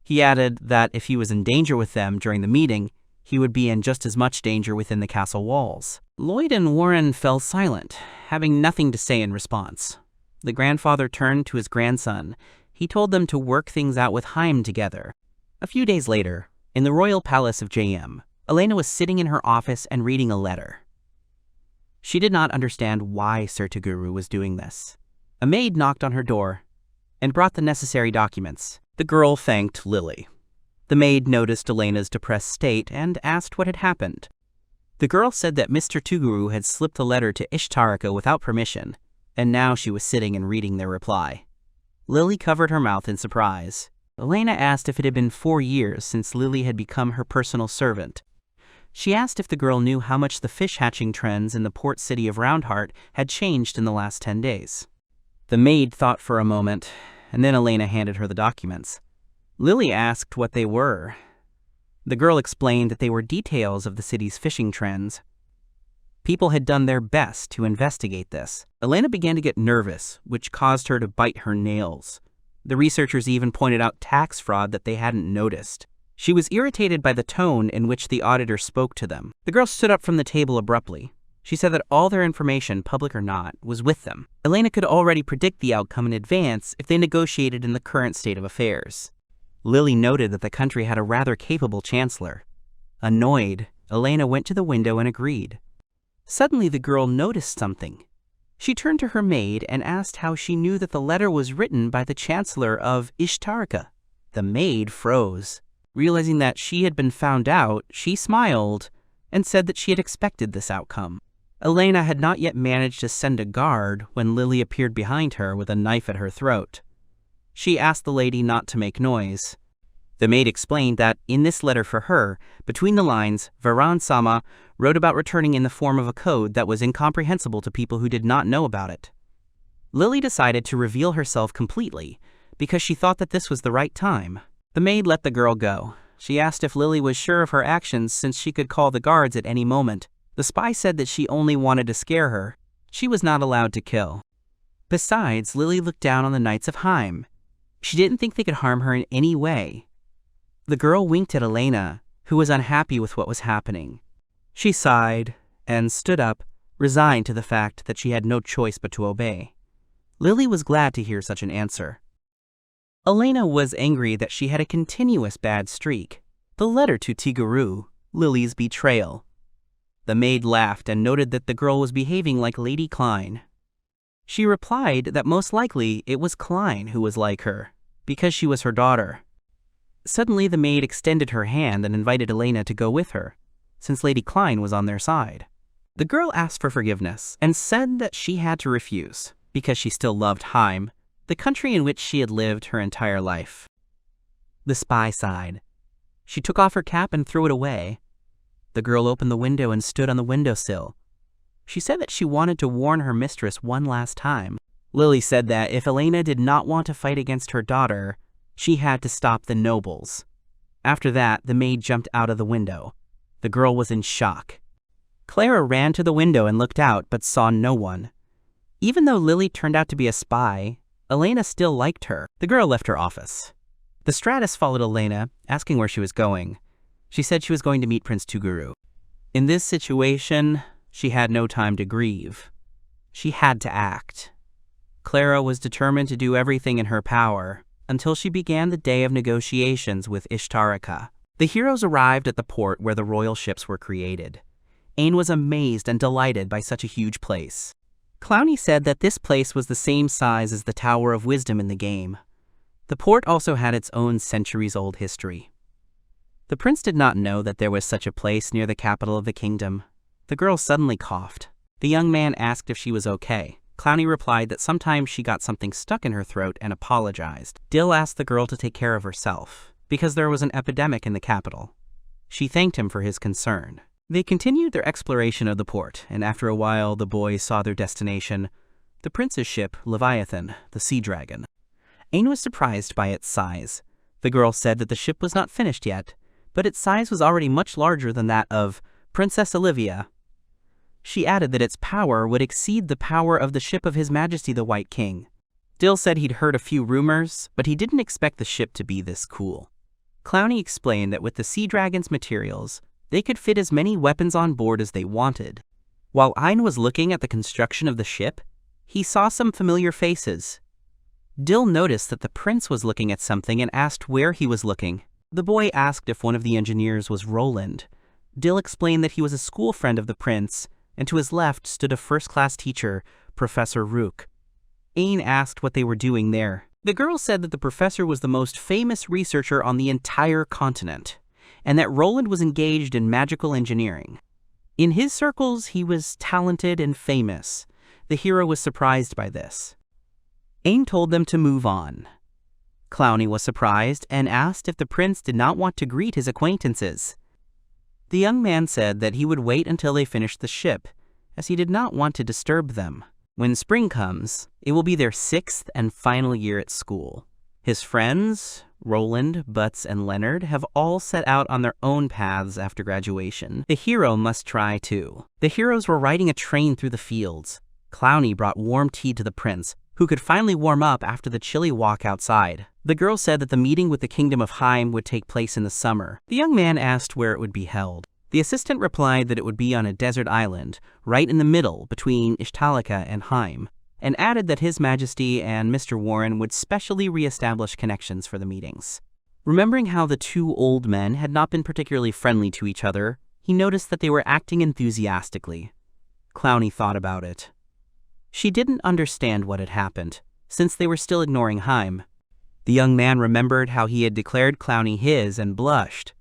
He added that if he was in danger with them during the meeting, he would be in just as much danger within the castle walls. Lloyd and Warren fell silent, having nothing to say in response. The grandfather turned to his grandson. He told them to work things out with Haim together. A few days later, in the royal palace of JM, Elena was sitting in her office and reading a letter. She did not understand why Sir Toguro was doing this. A maid knocked on her door and brought the necessary documents. The girl thanked Lily. The maid noticed Elena's depressed state and asked what had happened. The girl said that Mr. Toguro had slipped the letter to Ishtarika without permission, and now she was sitting and reading their reply. Lily covered her mouth in surprise. Elena asked if it had been 4 years since Lily had become her personal servant. She asked if the girl knew how much the fish hatching trends in the port city of Roundheart had changed in the last 10 days. The maid thought for a moment, and then Elena handed her the documents. Lily asked what they were. The girl explained that they were details of the city's fishing trends. People had done their best to investigate this. Elena began to get nervous, which caused her to bite her nails. The researchers even pointed out tax fraud that they hadn't noticed. She was irritated by the tone in which the auditor spoke to them. The girl stood up from the table abruptly. She said that all their information, public or not, was with them. Elena could already predict the outcome in advance if they negotiated in the current state of affairs. Lily noted that the country had a rather capable chancellor. Annoyed, Elena went to the window and agreed. Suddenly the girl noticed something. She turned to her maid and asked how she knew that the letter was written by the chancellor of Ishtarika. The maid froze. Realizing that she had been found out, she smiled and said that she had expected this outcome. Elena had not yet managed to send a guard when Lily appeared behind her with a knife at her throat. She asked the lady not to make noise. The maid explained that, in this letter for her, between the lines, Varan-sama wrote about returning in the form of a code that was incomprehensible to people who did not know about it. Lily decided to reveal herself completely, because she thought that this was the right time. The maid let the girl go. She asked if Lily was sure of her actions since she could call the guards at any moment. The spy said that she only wanted to scare her. She was not allowed to kill. Besides, Lily looked down on the Knights of Heim. She didn't think they could harm her in any way. The girl winked at Elena, who was unhappy with what was happening. She sighed and stood up, resigned to the fact that she had no choice but to obey. Lily was glad to hear such an answer. Elena was angry that she had a continuous bad streak. The letter to Tiguru, Lily's betrayal. The maid laughed and noted that the girl was behaving like Lady Klein. She replied that most likely it was Klein who was like her, because she was her daughter. Suddenly the maid extended her hand and invited Elena to go with her, since Lady Klein was on their side. The girl asked for forgiveness and said that she had to refuse, because she still loved Heim, the country in which she had lived her entire life. The spy sighed. She took off her cap and threw it away. The girl opened the window and stood on the windowsill. She said that she wanted to warn her mistress one last time. Lily said that if Elena did not want to fight against her daughter, she had to stop the nobles. After that, the maid jumped out of the window. The girl was in shock. Clara ran to the window and looked out, but saw no one. Even though Lily turned out to be a spy, Elena still liked her. The girl left her office. The Stratus followed Elena, asking where she was going. She said she was going to meet Prince Tuguru. In this situation, she had no time to grieve. She had to act. Clara was determined to do everything in her power, until she began the day of negotiations with Ishtarika. The heroes arrived at the port where the royal ships were created. Ain was amazed and delighted by such a huge place. Clowny said that this place was the same size as the Tower of Wisdom in the game. The port also had its own centuries-old history. The prince did not know that there was such a place near the capital of the kingdom. The girl suddenly coughed. The young man asked if she was okay. Clowny replied that sometimes she got something stuck in her throat and apologized. Dill asked the girl to take care of herself, because there was an epidemic in the capital. She thanked him for his concern. They continued their exploration of the port, and after a while the boys saw their destination, the prince's ship, Leviathan, the sea dragon. Ain was surprised by its size. The girl said that the ship was not finished yet, but its size was already much larger than that of Princess Olivia. She added that its power would exceed the power of the ship of His Majesty the White King. Dill said he'd heard a few rumors, but he didn't expect the ship to be this cool. Clowny explained that with the sea dragon's materials, they could fit as many weapons on board as they wanted. While Ain was looking at the construction of the ship, he saw some familiar faces. Dill noticed that the prince was looking at something and asked where he was looking. The boy asked if one of the engineers was Roland. Dill explained that he was a school friend of the prince, and to his left stood a first-class teacher, Professor Rook. Ain asked what they were doing there. The girl said that the professor was the most famous researcher on the entire continent, and that Roland was engaged in magical engineering. In his circles, he was talented and famous. The hero was surprised by this. Ain told them to move on. Clowny was surprised and asked if the prince did not want to greet his acquaintances. The young man said that he would wait until they finished the ship, as he did not want to disturb them. When spring comes, it will be their 6th and final year at school. His friends, Roland, Butts, and Leonard, have all set out on their own paths after graduation. The hero must try too. The heroes were riding a train through the fields. Clowny brought warm tea to the prince, who could finally warm up after the chilly walk outside. The girl said that the meeting with the Kingdom of Haim would take place in the summer. The young man asked where it would be held. The assistant replied that it would be on a desert island, right in the middle between Ishtalika and Haim, and added that His Majesty and Mr. Warren would specially re-establish connections for the meetings. Remembering how the two old men had not been particularly friendly to each other, he noticed that they were acting enthusiastically. Clowny thought about it. She didn't understand what had happened, since they were still ignoring Haim. The young man remembered how he had declared Clowny his and blushed.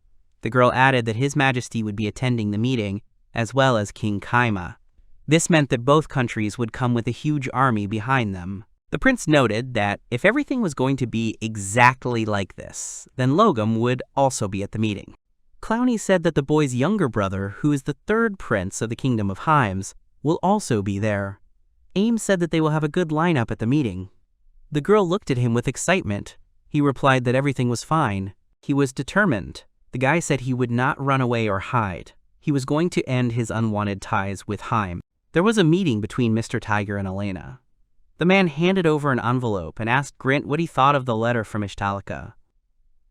The girl added that His Majesty would be attending the meeting, as well as King Kaima. This meant that both countries would come with a huge army behind them. The prince noted that if everything was going to be exactly like this, then Logum would also be at the meeting. Clowny said that the boy's younger brother, who is the 3rd prince of the Kingdom of Haims, will also be there. Ames said that they will have a good lineup at the meeting. The girl looked at him with excitement. He replied that everything was fine. He was determined. The guy said he would not run away or hide. He was going to end his unwanted ties with Haim. There was a meeting between Mr. Tiger and Elena. The man handed over an envelope and asked Grint what he thought of the letter from Ishtalika.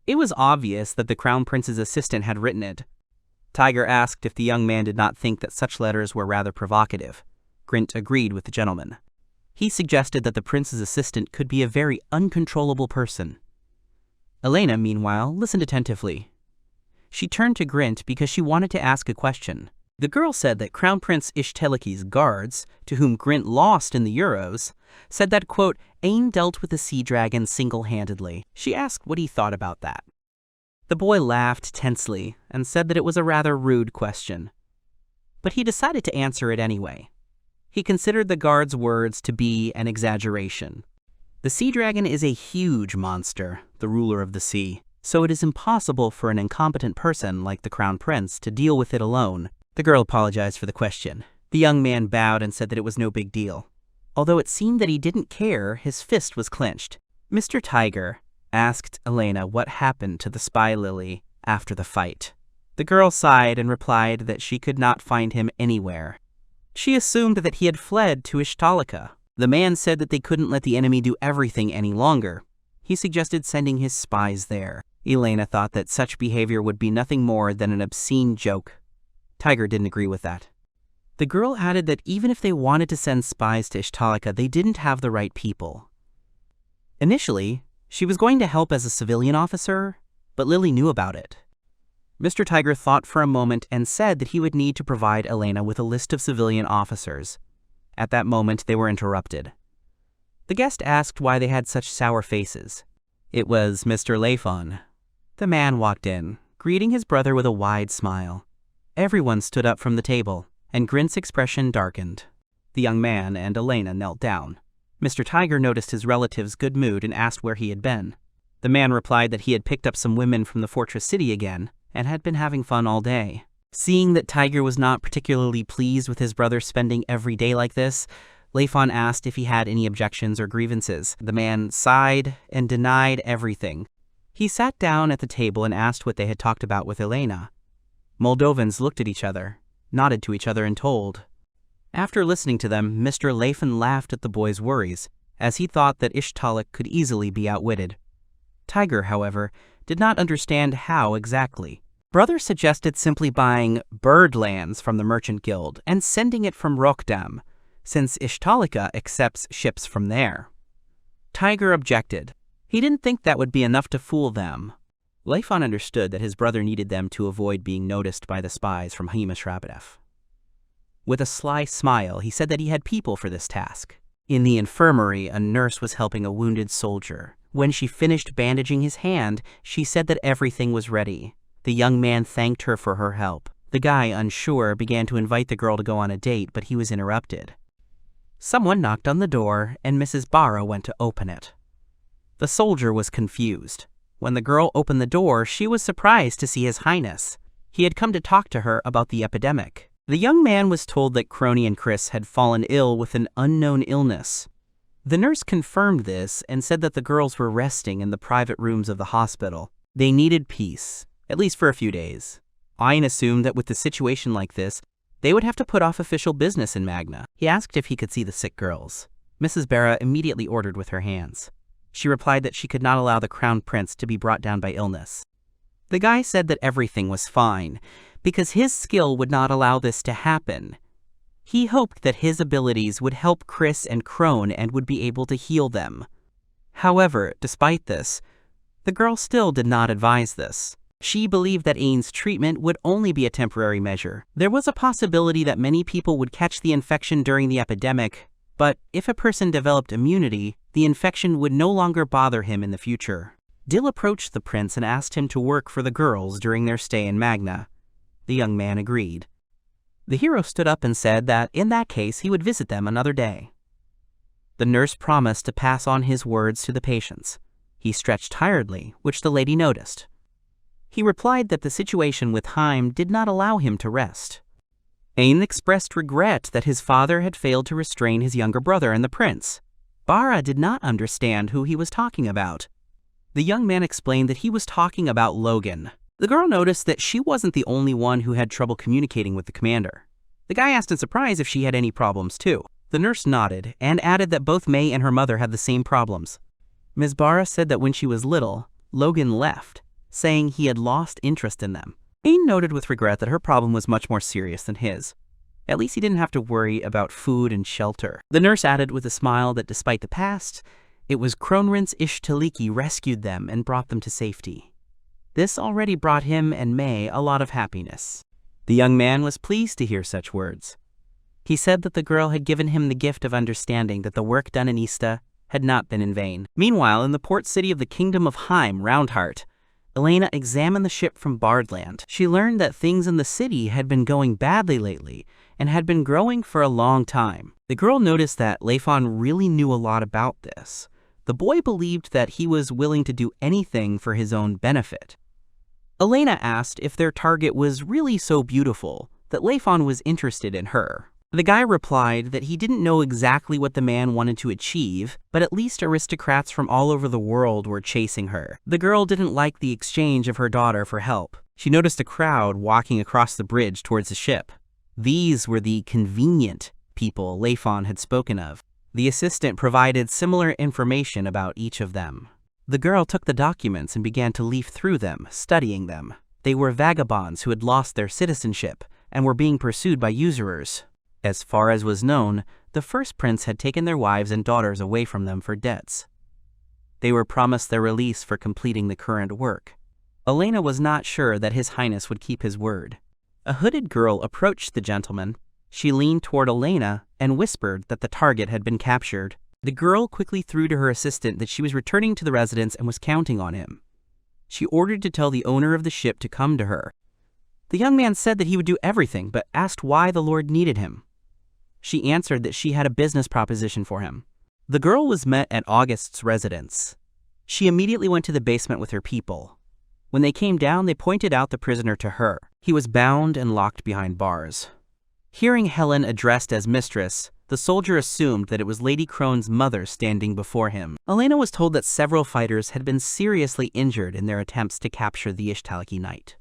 It was obvious that the Crown Prince's assistant had written it. Tiger asked if the young man did not think that such letters were rather provocative. Grint agreed with the gentleman. He suggested that the prince's assistant could be a very uncontrollable person. Elena, meanwhile, listened attentively. She turned to Grint because she wanted to ask a question. The girl said that Crown Prince Ishteliki's guards, to whom Grint lost in the Euros, said that, quote, Ain dealt with the sea dragon single-handedly. She asked what he thought about that. The boy laughed tensely and said that it was a rather rude question. But he decided to answer it anyway. He considered the guard's words to be an exaggeration. The sea dragon is a huge monster, the ruler of the sea, so it is impossible for an incompetent person like the Crown Prince to deal with it alone. The girl apologized for the question. The young man bowed and said that it was no big deal. Although it seemed that he didn't care, his fist was clenched. Mr. Tiger asked Elena what happened to the spy lily after the fight. The girl sighed and replied that she could not find him anywhere. She assumed that he had fled to Ishtalika. The man said that they couldn't let the enemy do everything any longer. He suggested sending his spies there. Elena thought that such behavior would be nothing more than an obscene joke. Tiger didn't agree with that. The girl added that even if they wanted to send spies to Ishtalika, they didn't have the right people. Initially, she was going to help as a civilian officer, but Lily knew about it. Mr. Tiger thought for a moment and said that he would need to provide Elena with a list of civilian officers. At that moment, they were interrupted. The guest asked why they had such sour faces. It was Mr. Lafon. The man walked in, greeting his brother with a wide smile. Everyone stood up from the table, and Grint's expression darkened. The young man and Elena knelt down. Mr. Tiger noticed his relative's good mood and asked where he had been. The man replied that he had picked up some women from the fortress city again, and had been having fun all day. Seeing that Tiger was not particularly pleased with his brother spending every day like this, Lafon asked if he had any objections or grievances. The man sighed and denied everything. He sat down at the table and asked what they had talked about with Elena. Moldovans looked at each other, nodded to each other and told. After listening to them, Mr. Lafon laughed at the boy's worries, as he thought that Ishtalik could easily be outwitted. Tiger, however, did not understand how exactly. Brother suggested simply buying birdlands from the Merchant Guild and sending it from Rokdam, since Ishtalika accepts ships from there. Tiger objected. He didn't think that would be enough to fool them. Lafon understood that his brother needed them to avoid being noticed by the spies from Hamish Rabidev. With a sly smile, he said that he had people for this task. In the infirmary, a nurse was helping a wounded soldier. When she finished bandaging his hand, she said that everything was ready. The young man thanked her for her help. The guy, unsure, began to invite the girl to go on a date, but he was interrupted. Someone knocked on the door, and Mrs. Barra went to open it. The soldier was confused. When the girl opened the door, she was surprised to see His Highness. He had come to talk to her about the epidemic. The young man was told that Crony and Chris had fallen ill with an unknown illness. The nurse confirmed this and said that the girls were resting in the private rooms of the hospital. They needed peace, at least for a few days. Ayn assumed that with a situation like this, they would have to put off official business in Magna. He asked if he could see the sick girls. Mrs. Barra immediately ordered with her hands. She replied that she could not allow the crown prince to be brought down by illness. The guy said that everything was fine, because his skill would not allow this to happen. He hoped that his abilities would help Chris and Crone and would be able to heal them. However, despite this, the girl still did not advise this. She believed that Ayn's treatment would only be a temporary measure. There was a possibility that many people would catch the infection during the epidemic, but if a person developed immunity, the infection would no longer bother him in the future. Dill approached the prince and asked him to work for the girls during their stay in Magna. The young man agreed. The hero stood up and said that in that case he would visit them another day. The nurse promised to pass on his words to the patients. He stretched tiredly, which the lady noticed. He replied that the situation with Haim did not allow him to rest. Ayn expressed regret that his father had failed to restrain his younger brother and the prince. Barra did not understand who he was talking about. The young man explained that he was talking about Logan. The girl noticed that she wasn't the only one who had trouble communicating with the commander. The guy asked in surprise if she had any problems too. The nurse nodded and added that both May and her mother had the same problems. Ms. Barra said that when she was little, Logan left, saying he had lost interest in them. Ayn noted with regret that her problem was much more serious than his. At least he didn't have to worry about food and shelter. The nurse added with a smile that despite the past, it was Kronrince Ishtaliki rescued them and brought them to safety. This already brought him and May a lot of happiness. The young man was pleased to hear such words. He said that the girl had given him the gift of understanding that the work done in Ista had not been in vain. Meanwhile, in the port city of the Kingdom of Haim, Roundheart, Elena examined the ship from Bardland. She learned that things in the city had been going badly lately and had been growing for a long time. The girl noticed that Leifon really knew a lot about this. The boy believed that he was willing to do anything for his own benefit. Elena asked if their target was really so beautiful that Leifon was interested in her. The guy replied that he didn't know exactly what the man wanted to achieve, but at least aristocrats from all over the world were chasing her. The girl didn't like the exchange of her daughter for help. She noticed a crowd walking across the bridge towards the ship. These were the convenient people Leifon had spoken of. The assistant provided similar information about each of them. The girl took the documents and began to leaf through them, studying them. They were vagabonds who had lost their citizenship and were being pursued by usurers. As far as was known, the first prince had taken their wives and daughters away from them for debts. They were promised their release for completing the current work. Elena was not sure that His Highness would keep his word. A hooded girl approached the gentleman. She leaned toward Elena and whispered that the target had been captured. The girl quickly threw to her assistant that she was returning to the residence and was counting on him. She ordered to tell the owner of the ship to come to her. The young man said that he would do everything, but asked why the Lord needed him. She answered that she had a business proposition for him. The girl was met at August's residence. She immediately went to the basement with her people. When they came down, they pointed out the prisoner to her. He was bound and locked behind bars. Hearing Helen addressed as mistress, the soldier assumed that it was Lady Crone's mother standing before him. Elena was told that several fighters had been seriously injured in their attempts to capture the Ishtaliki knight.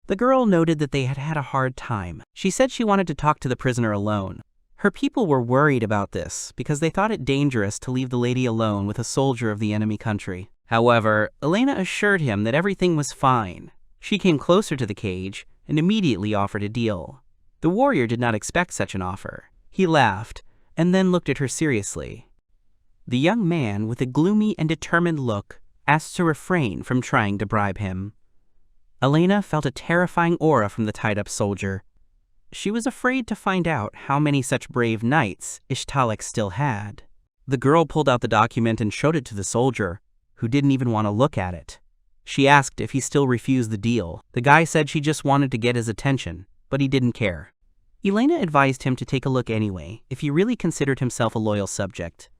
The girl noted that they had had a hard time. She said she wanted to talk to the prisoner alone. Her people were worried about this because they thought it dangerous to leave the lady alone with a soldier of the enemy country. However, Elena assured him that everything was fine. She came closer to the cage and immediately offered a deal. The warrior did not expect such an offer. He laughed and then looked at her seriously. The young man, with a gloomy and determined look, asked to refrain from trying to bribe him. Elena felt a terrifying aura from the tied-up soldier. She was afraid to find out how many such brave knights Ishtalek still had. The girl pulled out the document and showed it to the soldier, who didn't even want to look at it. She asked if he still refused the deal. The guy said she just wanted to get his attention, but he didn't care. Elena advised him to take a look anyway, if he really considered himself a loyal subject.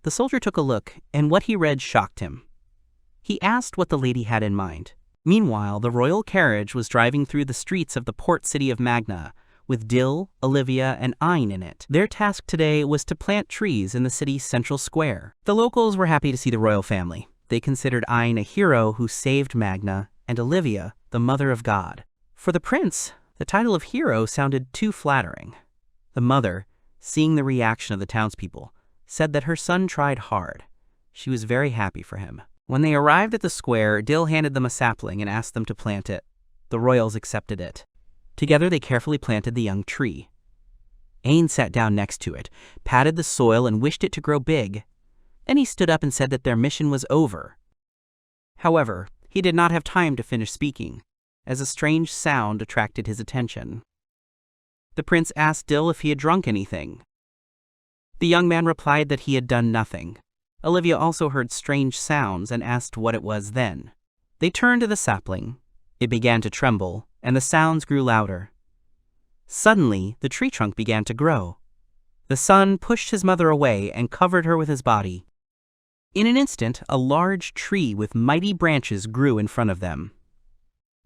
The soldier took a look, and what he read shocked him. He asked what the lady had in mind. Meanwhile, the royal carriage was driving through the streets of the port city of Magna, with Dill, Olivia, and Ayn in it. Their task today was to plant trees in the city's central square. The locals were happy to see the royal family. They considered Ayn a hero who saved Magna, and Olivia the mother of God. For the prince, the title of hero sounded too flattering. The mother, seeing the reaction of the townspeople, said that her son tried hard. She was very happy for him. When they arrived at the square, Dill handed them a sapling and asked them to plant it. The royals accepted it. Together they carefully planted the young tree. Ayn sat down next to it, patted the soil and wished it to grow big. Then he stood up and said that their mission was over. However, he did not have time to finish speaking, as a strange sound attracted his attention. The prince asked Dill if he had drunk anything. The young man replied that he had done nothing. Olivia also heard strange sounds and asked what it was then. They turned to the sapling. It began to tremble, and the sounds grew louder. Suddenly, the tree trunk began to grow. The son pushed his mother away and covered her with his body. In an instant, a large tree with mighty branches grew in front of them.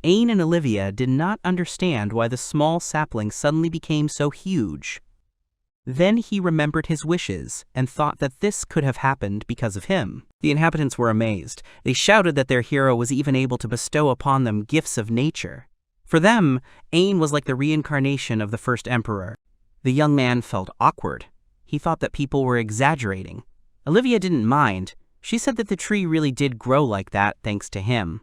Ayn and Olivia did not understand why the small sapling suddenly became so huge. Then he remembered his wishes and thought that this could have happened because of him. The inhabitants were amazed. They shouted that their hero was even able to bestow upon them gifts of nature. For them, Ayn was like the reincarnation of the first emperor. The young man felt awkward. He thought that people were exaggerating. Olivia didn't mind. She said that the tree really did grow like that thanks to him.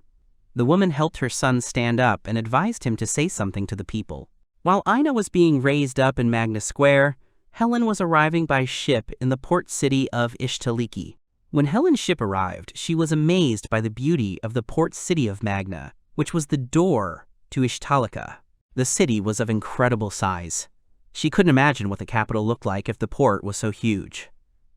The woman helped her son stand up and advised him to say something to the people. While Aina was being raised up in Magna Square, Helen was arriving by ship in the port city of Ishtaliki. When Helen's ship arrived, she was amazed by the beauty of the port city of Magna, which was the door to Ishtalika. The city was of incredible size. She couldn't imagine what the capital looked like if the port was so huge.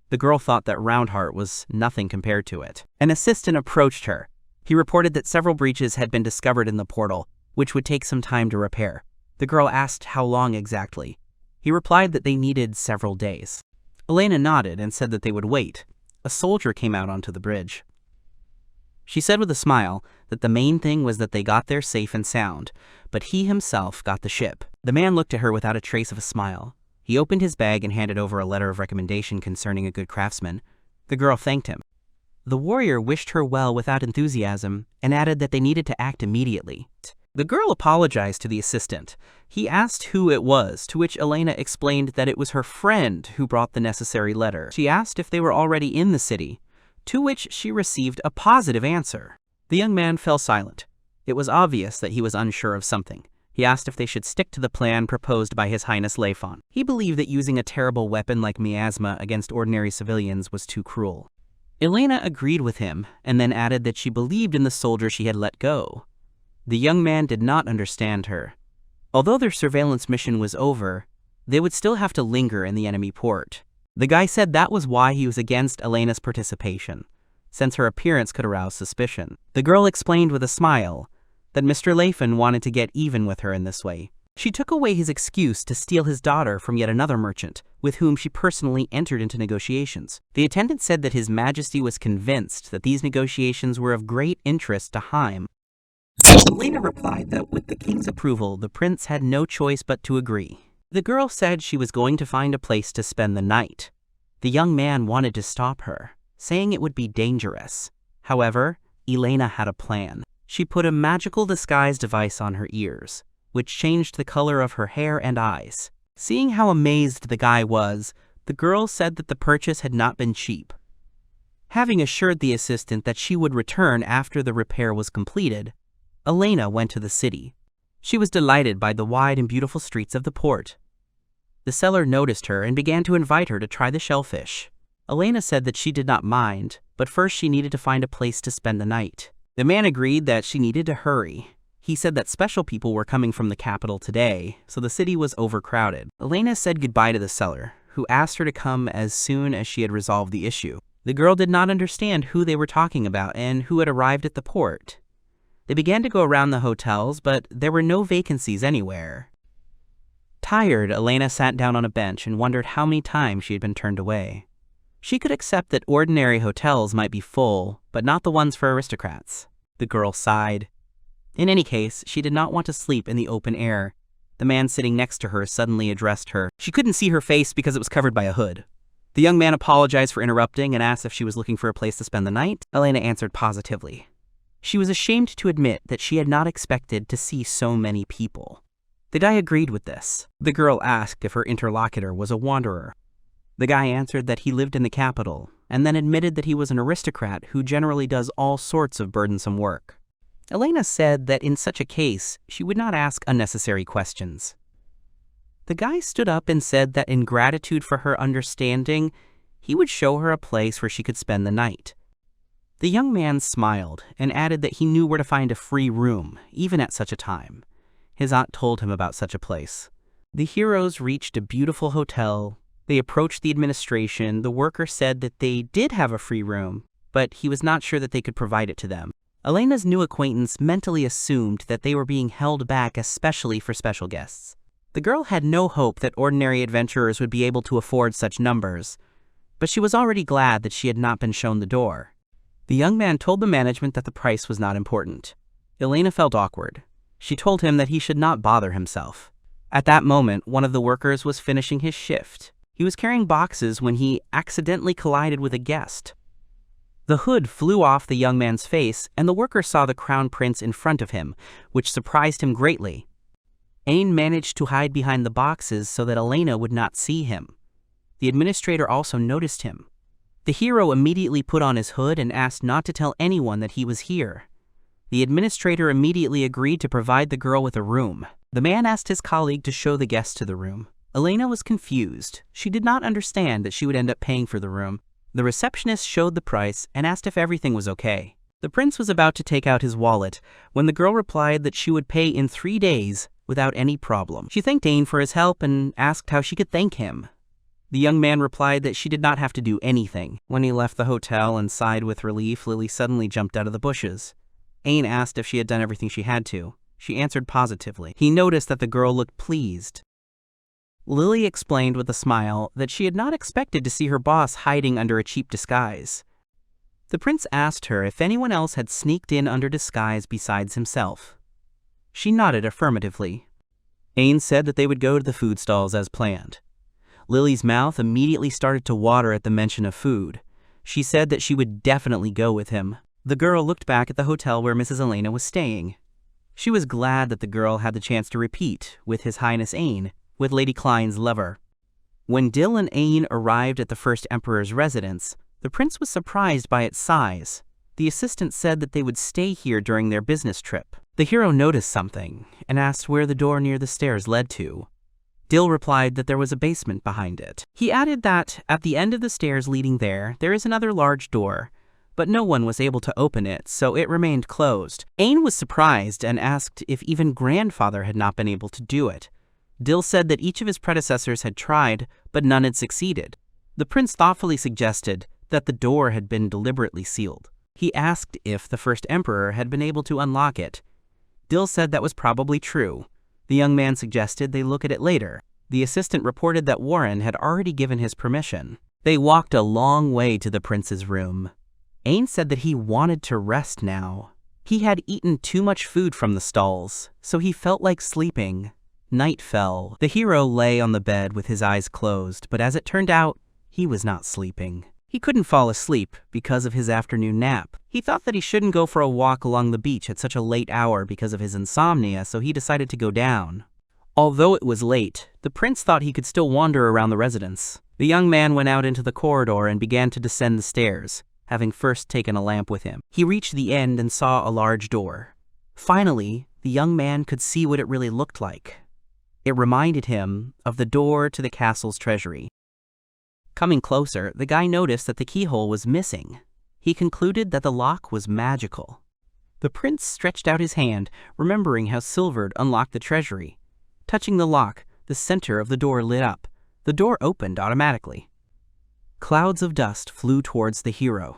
The girl thought that Roundheart was nothing compared to it. An assistant approached her. He reported that several breaches had been discovered in the portal, which would take some time to repair. The girl asked how long exactly. He replied that they needed several days. Elena nodded and said that they would wait. A soldier came out onto the bridge. She said with a smile that the main thing was that they got there safe and sound, but he himself got the ship. The man looked at her without a trace of a smile. He opened his bag and handed over a letter of recommendation concerning a good craftsman. The girl thanked him. The warrior wished her well without enthusiasm and added that they needed to act immediately. The girl apologized to the assistant. He asked who it was, to which Elena explained that it was her friend who brought the necessary letter. She asked if they were already in the city, to which she received a positive answer. The young man fell silent. It was obvious that he was unsure of something. He asked if they should stick to the plan proposed by His Highness Leifon. He believed that using a terrible weapon like miasma against ordinary civilians was too cruel. Elena agreed with him, and then added that she believed in the soldier she had let go. The young man did not understand her. Although their surveillance mission was over, they would still have to linger in the enemy port. The guy said that was why he was against Elena's participation, since her appearance could arouse suspicion. The girl explained with a smile that Mr. Leifon wanted to get even with her in this way. She took away his excuse to steal his daughter from yet another merchant, with whom she personally entered into negotiations. The attendant said that His Majesty was convinced that these negotiations were of great interest to Haim. Elena replied that with the king's approval, the prince had no choice but to agree. The girl said she was going to find a place to spend the night. The young man wanted to stop her, saying it would be dangerous. However, Elena had a plan. She put a magical disguise device on her ears, which changed the color of her hair and eyes. Seeing how amazed the guy was, the girl said that the purchase had not been cheap. Having assured the assistant that she would return after the repair was completed, Elena went to the city. She was delighted by the wide and beautiful streets of the port. The seller noticed her and began to invite her to try the shellfish. Elena said that she did not mind, but first she needed to find a place to spend the night. The man agreed that she needed to hurry. He said that special people were coming from the capital today, so the city was overcrowded. Elena said goodbye to the seller, who asked her to come as soon as she had resolved the issue. The girl did not understand who they were talking about and who had arrived at the port. They began to go around the hotels, but there were no vacancies anywhere. Tired, Elena sat down on a bench and wondered how many times she had been turned away. She could accept that ordinary hotels might be full, but not the ones for aristocrats. The girl sighed. In any case, she did not want to sleep in the open air. The man sitting next to her suddenly addressed her. She couldn't see her face because it was covered by a hood. The young man apologized for interrupting and asked if she was looking for a place to spend the night. Elena answered positively. She was ashamed to admit that she had not expected to see so many people. The guy agreed with this. The girl asked if her interlocutor was a wanderer. The guy answered that he lived in the capital, and then admitted that he was an aristocrat who generally does all sorts of burdensome work. Elena said that in such a case, she would not ask unnecessary questions. The guy stood up and said that in gratitude for her understanding, he would show her a place where she could spend the night. The young man smiled and added that he knew where to find a free room, even at such a time. His aunt told him about such a place. The heroes reached a beautiful hotel. They approached the administration. The worker said that they did have a free room, but he was not sure that they could provide it to them. Elena's new acquaintance mentally assumed that they were being held back especially for special guests. The girl had no hope that ordinary adventurers would be able to afford such numbers, but she was already glad that she had not been shown the door. The young man told the management that the price was not important. Elena felt awkward. She told him that he should not bother himself. At that moment, one of the workers was finishing his shift. He was carrying boxes when he accidentally collided with a guest. The hood flew off the young man's face, and the worker saw the crown prince in front of him, which surprised him greatly. Ain managed to hide behind the boxes so that Elena would not see him. The administrator also noticed him. The hero immediately put on his hood and asked not to tell anyone that he was here. The administrator immediately agreed to provide the girl with a room. The man asked his colleague to show the guest to the room. Elena was confused. She did not understand that she would end up paying for the room. The receptionist showed the price and asked if everything was okay. The prince was about to take out his wallet when the girl replied that she would pay in 3 days without any problem. She thanked Ain for his help and asked how she could thank him. The young man replied that she did not have to do anything. When he left the hotel and sighed with relief, Lily suddenly jumped out of the bushes. Ain asked if she had done everything she had to. She answered positively. He noticed that the girl looked pleased. Lily explained with a smile that she had not expected to see her boss hiding under a cheap disguise. The prince asked her if anyone else had sneaked in under disguise besides himself. She nodded affirmatively. Ain said that they would go to the food stalls as planned. Lily's mouth immediately started to water at the mention of food. She said that she would definitely go with him. The girl looked back at the hotel where Mrs. Elena was staying. She was glad that the girl had the chance to repeat with His Highness Ain, with Lady Klein's lover. When Dill and Ain arrived at the first emperor's residence, the prince was surprised by its size. The assistant said that they would stay here during their business trip. The hero noticed something and asked where the door near the stairs led to. Dill replied that there was a basement behind it. He added that at the end of the stairs leading there is another large door, but no one was able to open it, so it remained closed. Ain was surprised and asked if even grandfather had not been able to do it. Dill said that each of his predecessors had tried, but none had succeeded. The prince thoughtfully suggested that the door had been deliberately sealed. He asked if the first emperor had been able to unlock it. Dill said that was probably true. The young man suggested they look at it later. The assistant reported that Warren had already given his permission. They walked a long way to the prince's room. Ain said that he wanted to rest now. He had eaten too much food from the stalls, so he felt like sleeping. Night fell. The hero lay on the bed with his eyes closed, but as it turned out, he was not sleeping. He couldn't fall asleep because of his afternoon nap. He thought that he shouldn't go for a walk along the beach at such a late hour because of his insomnia, so he decided to go down. Although it was late, the prince thought he could still wander around the residence. The young man went out into the corridor and began to descend the stairs, having first taken a lamp with him. He reached the end and saw a large door. Finally, the young man could see what it really looked like. It reminded him of the door to the castle's treasury. Coming closer, the guy noticed that the keyhole was missing. He concluded that the lock was magical. The prince stretched out his hand, remembering how Silvered unlocked the treasury. Touching the lock, the center of the door lit up. The door opened automatically. Clouds of dust flew towards the hero.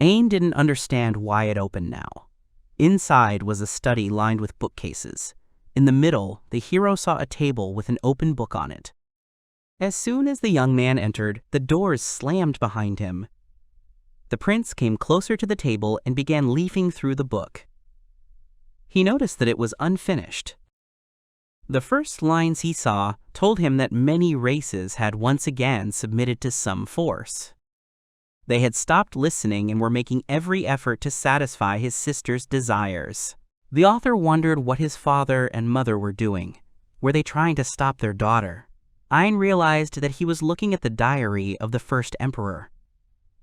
Ain didn't understand why it opened now. Inside was a study lined with bookcases. In the middle, the hero saw a table with an open book on it. As soon as the young man entered, the doors slammed behind him. The prince came closer to the table and began leafing through the book. he noticed that it was unfinished. The first lines he saw told him that many races had once again submitted to some force. They had stopped listening and were making every effort to satisfy his sister's desires. The author wondered what his father and mother were doing. Were they trying to stop their daughter? Ein realized that he was looking at the diary of the first emperor.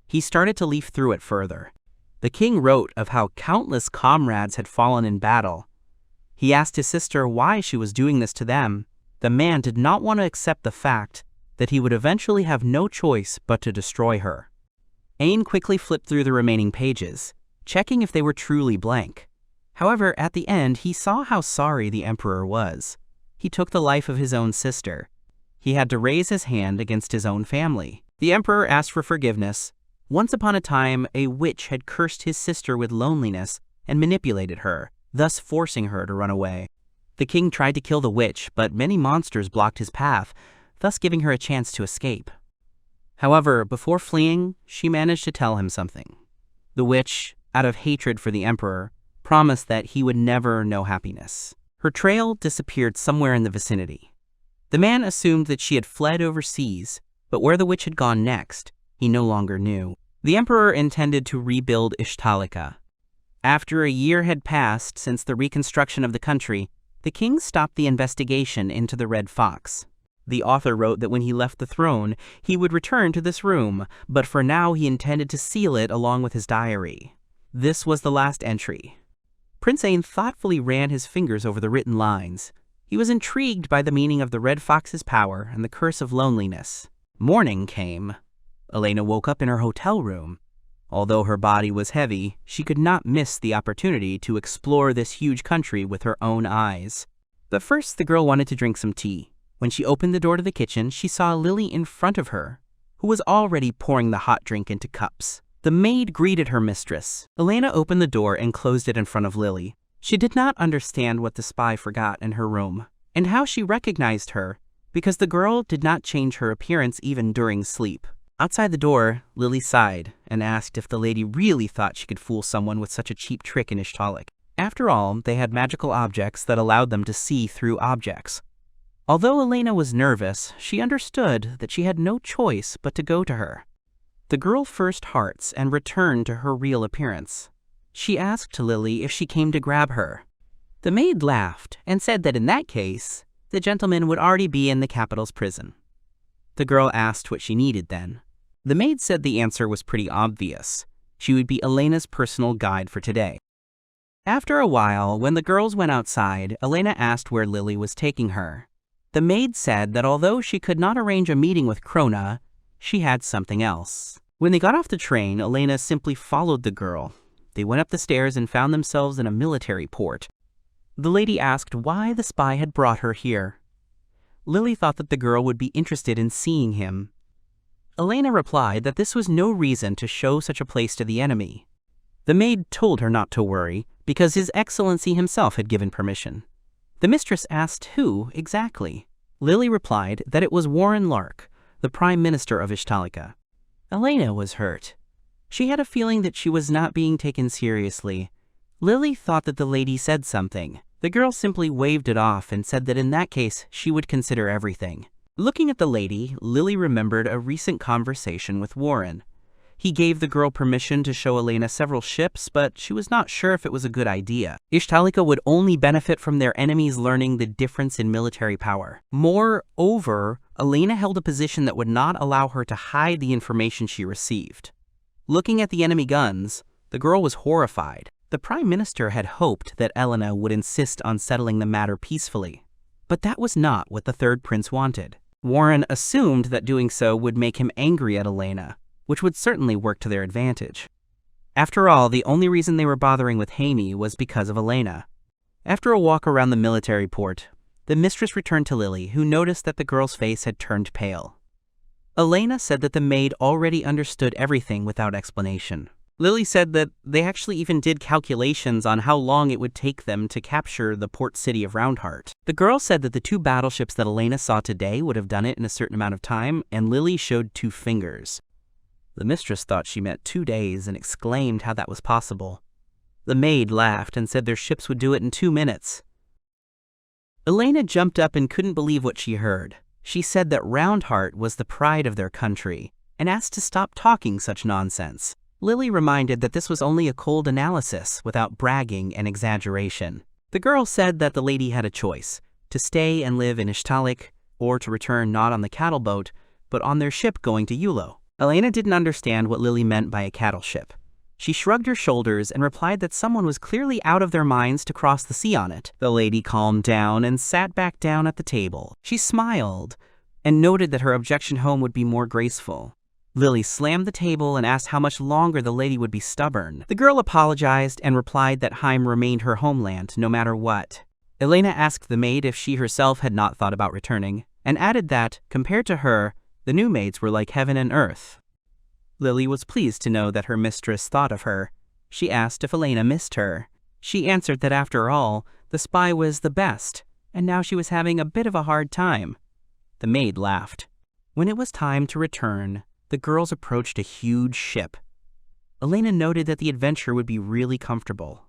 He started to leaf through it further. The king wrote of how countless comrades had fallen in battle. He asked his sister why she was doing this to them. The man did not want to accept the fact that he would eventually have no choice but to destroy her. Ein quickly flipped through the remaining pages, checking if they were truly blank. However, at the end, he saw how sorry the emperor was. He took the life of his own sister. He had to raise his hand against his own family. The emperor asked for forgiveness. Once upon a time, a witch had cursed his sister with loneliness and manipulated her, thus forcing her to run away. The king tried to kill the witch, but many monsters blocked his path, thus giving her a chance to escape. However, before fleeing, she managed to tell him something. The witch, out of hatred for the emperor, promised that he would never know happiness. Her trail disappeared somewhere in the vicinity. The man assumed that she had fled overseas, but where the witch had gone next, he no longer knew. The emperor intended to rebuild Ishtalika. After a year had passed since the reconstruction of the country, the king stopped the investigation into the Red Fox. The author wrote that when he left the throne, he would return to this room, but for now he intended to seal it along with his diary. This was the last entry. Prince Ein thoughtfully ran his fingers over the written lines. He was intrigued by the meaning of the Red Fox's power and the curse of loneliness. Morning came. Elena woke up in her hotel room. Although her body was heavy, she could not miss the opportunity to explore this huge country with her own eyes. But first, the girl wanted to drink some tea. When she opened the door to the kitchen, she saw Lily in front of her, who was already pouring the hot drink into cups. The maid greeted her mistress. Elena opened the door and closed it in front of Lily. She did not understand what the spy forgot in her room, and how she recognized her, because the girl did not change her appearance even during sleep. Outside the door, Lily sighed and asked if the lady really thought she could fool someone with such a cheap trick in Ishtalik. After all, they had magical objects that allowed them to see through objects. Although Elena was nervous, she understood that she had no choice but to go to her. The girl first hearts and returned to her real appearance. She asked Lily if she came to grab her. The maid laughed and said that in that case, the gentleman would already be in the capital's prison. The girl asked what she needed then. The maid said the answer was pretty obvious. She would be Elena's personal guide for today. After a while, when the girls went outside, Elena asked where Lily was taking her. The maid said that although she could not arrange a meeting with Krona, she had something else. When they got off the train, Elena simply followed the girl. They went up the stairs and found themselves in a military port. The lady asked why the spy had brought her here. Lily thought that the girl would be interested in seeing him. Elena replied that this was no reason to show such a place to the enemy. The maid told her not to worry, because His Excellency himself had given permission. The mistress asked who exactly. Lily replied that it was Warren Lark, the Prime Minister of Ishtalika. Elena was hurt. She had a feeling that she was not being taken seriously. Lily thought that the lady said something. The girl simply waved it off and said that in that case she would consider everything. Looking at the lady, Lily remembered a recent conversation with Warren. He gave the girl permission to show Elena several ships, but she was not sure if it was a good idea. Ishtalika would only benefit from their enemies learning the difference in military power. Moreover, Elena held a position that would not allow her to hide the information she received. Looking at the enemy guns, the girl was horrified. The Prime Minister had hoped that Elena would insist on settling the matter peacefully, but that was not what the third prince wanted. Warren assumed that doing so would make him angry at Elena, which would certainly work to their advantage. After all, the only reason they were bothering with Hamie was because of Elena. After a walk around the military port, the mistress returned to Lily, who noticed that the girl's face had turned pale. Elena said that the maid already understood everything without explanation. Lily said that they actually even did calculations on how long it would take them to capture the port city of Roundheart. The girl said that the 2 battleships that Elena saw today would have done it in a certain amount of time, and Lily showed 2 fingers. The mistress thought she meant 2 days and exclaimed how that was possible. The maid laughed and said their ships would do it in 2 minutes. Elena jumped up and couldn't believe what she heard. She said that Roundheart was the pride of their country and asked to stop talking such nonsense. Lily reminded that this was only a cold analysis without bragging and exaggeration. The girl said that the lady had a choice, to stay and live in Ishtalik or to return not on the cattle boat, but on their ship going to Yulo. Elena didn't understand what Lily meant by a cattle ship. She shrugged her shoulders and replied that someone was clearly out of their minds to cross the sea on it. The lady calmed down and sat back down at the table. She smiled and noted that her objection home would be more graceful. Lily slammed the table and asked how much longer the lady would be stubborn. The girl apologized and replied that Heim remained her homeland no matter what. Elena asked the maid if she herself had not thought about returning, and added that, compared to her, the new maids were like heaven and earth. Lily was pleased to know that her mistress thought of her. She asked if Elena missed her. She answered that after all, the spy was the best, and now she was having a bit of a hard time. The maid laughed. When it was time to return, the girls approached a huge ship. Elena noted that the adventure would be really comfortable.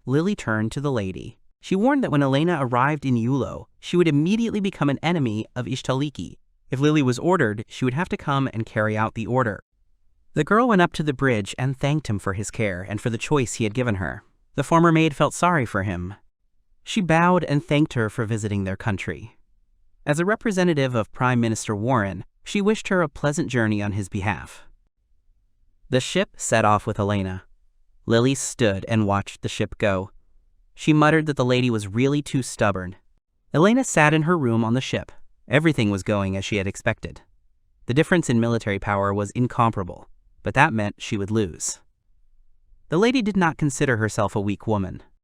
Lily turned to the lady. She warned that when Elena arrived in Yulo, she would immediately become an enemy of Ishtaliki. If Lily was ordered, she would have to come and carry out the order. The girl went up to the bridge and thanked him for his care and for the choice he had given her. The former maid felt sorry for him. She bowed and thanked her for visiting their country. As a representative of Prime Minister Warren, she wished her a pleasant journey on his behalf. The ship set off with Elena. Lily stood and watched the ship go. She muttered that the lady was really too stubborn. Elena sat in her room on the ship. Everything was going as she had expected. The difference in military power was incomparable, but that meant she would lose. The lady did not consider herself a weak woman.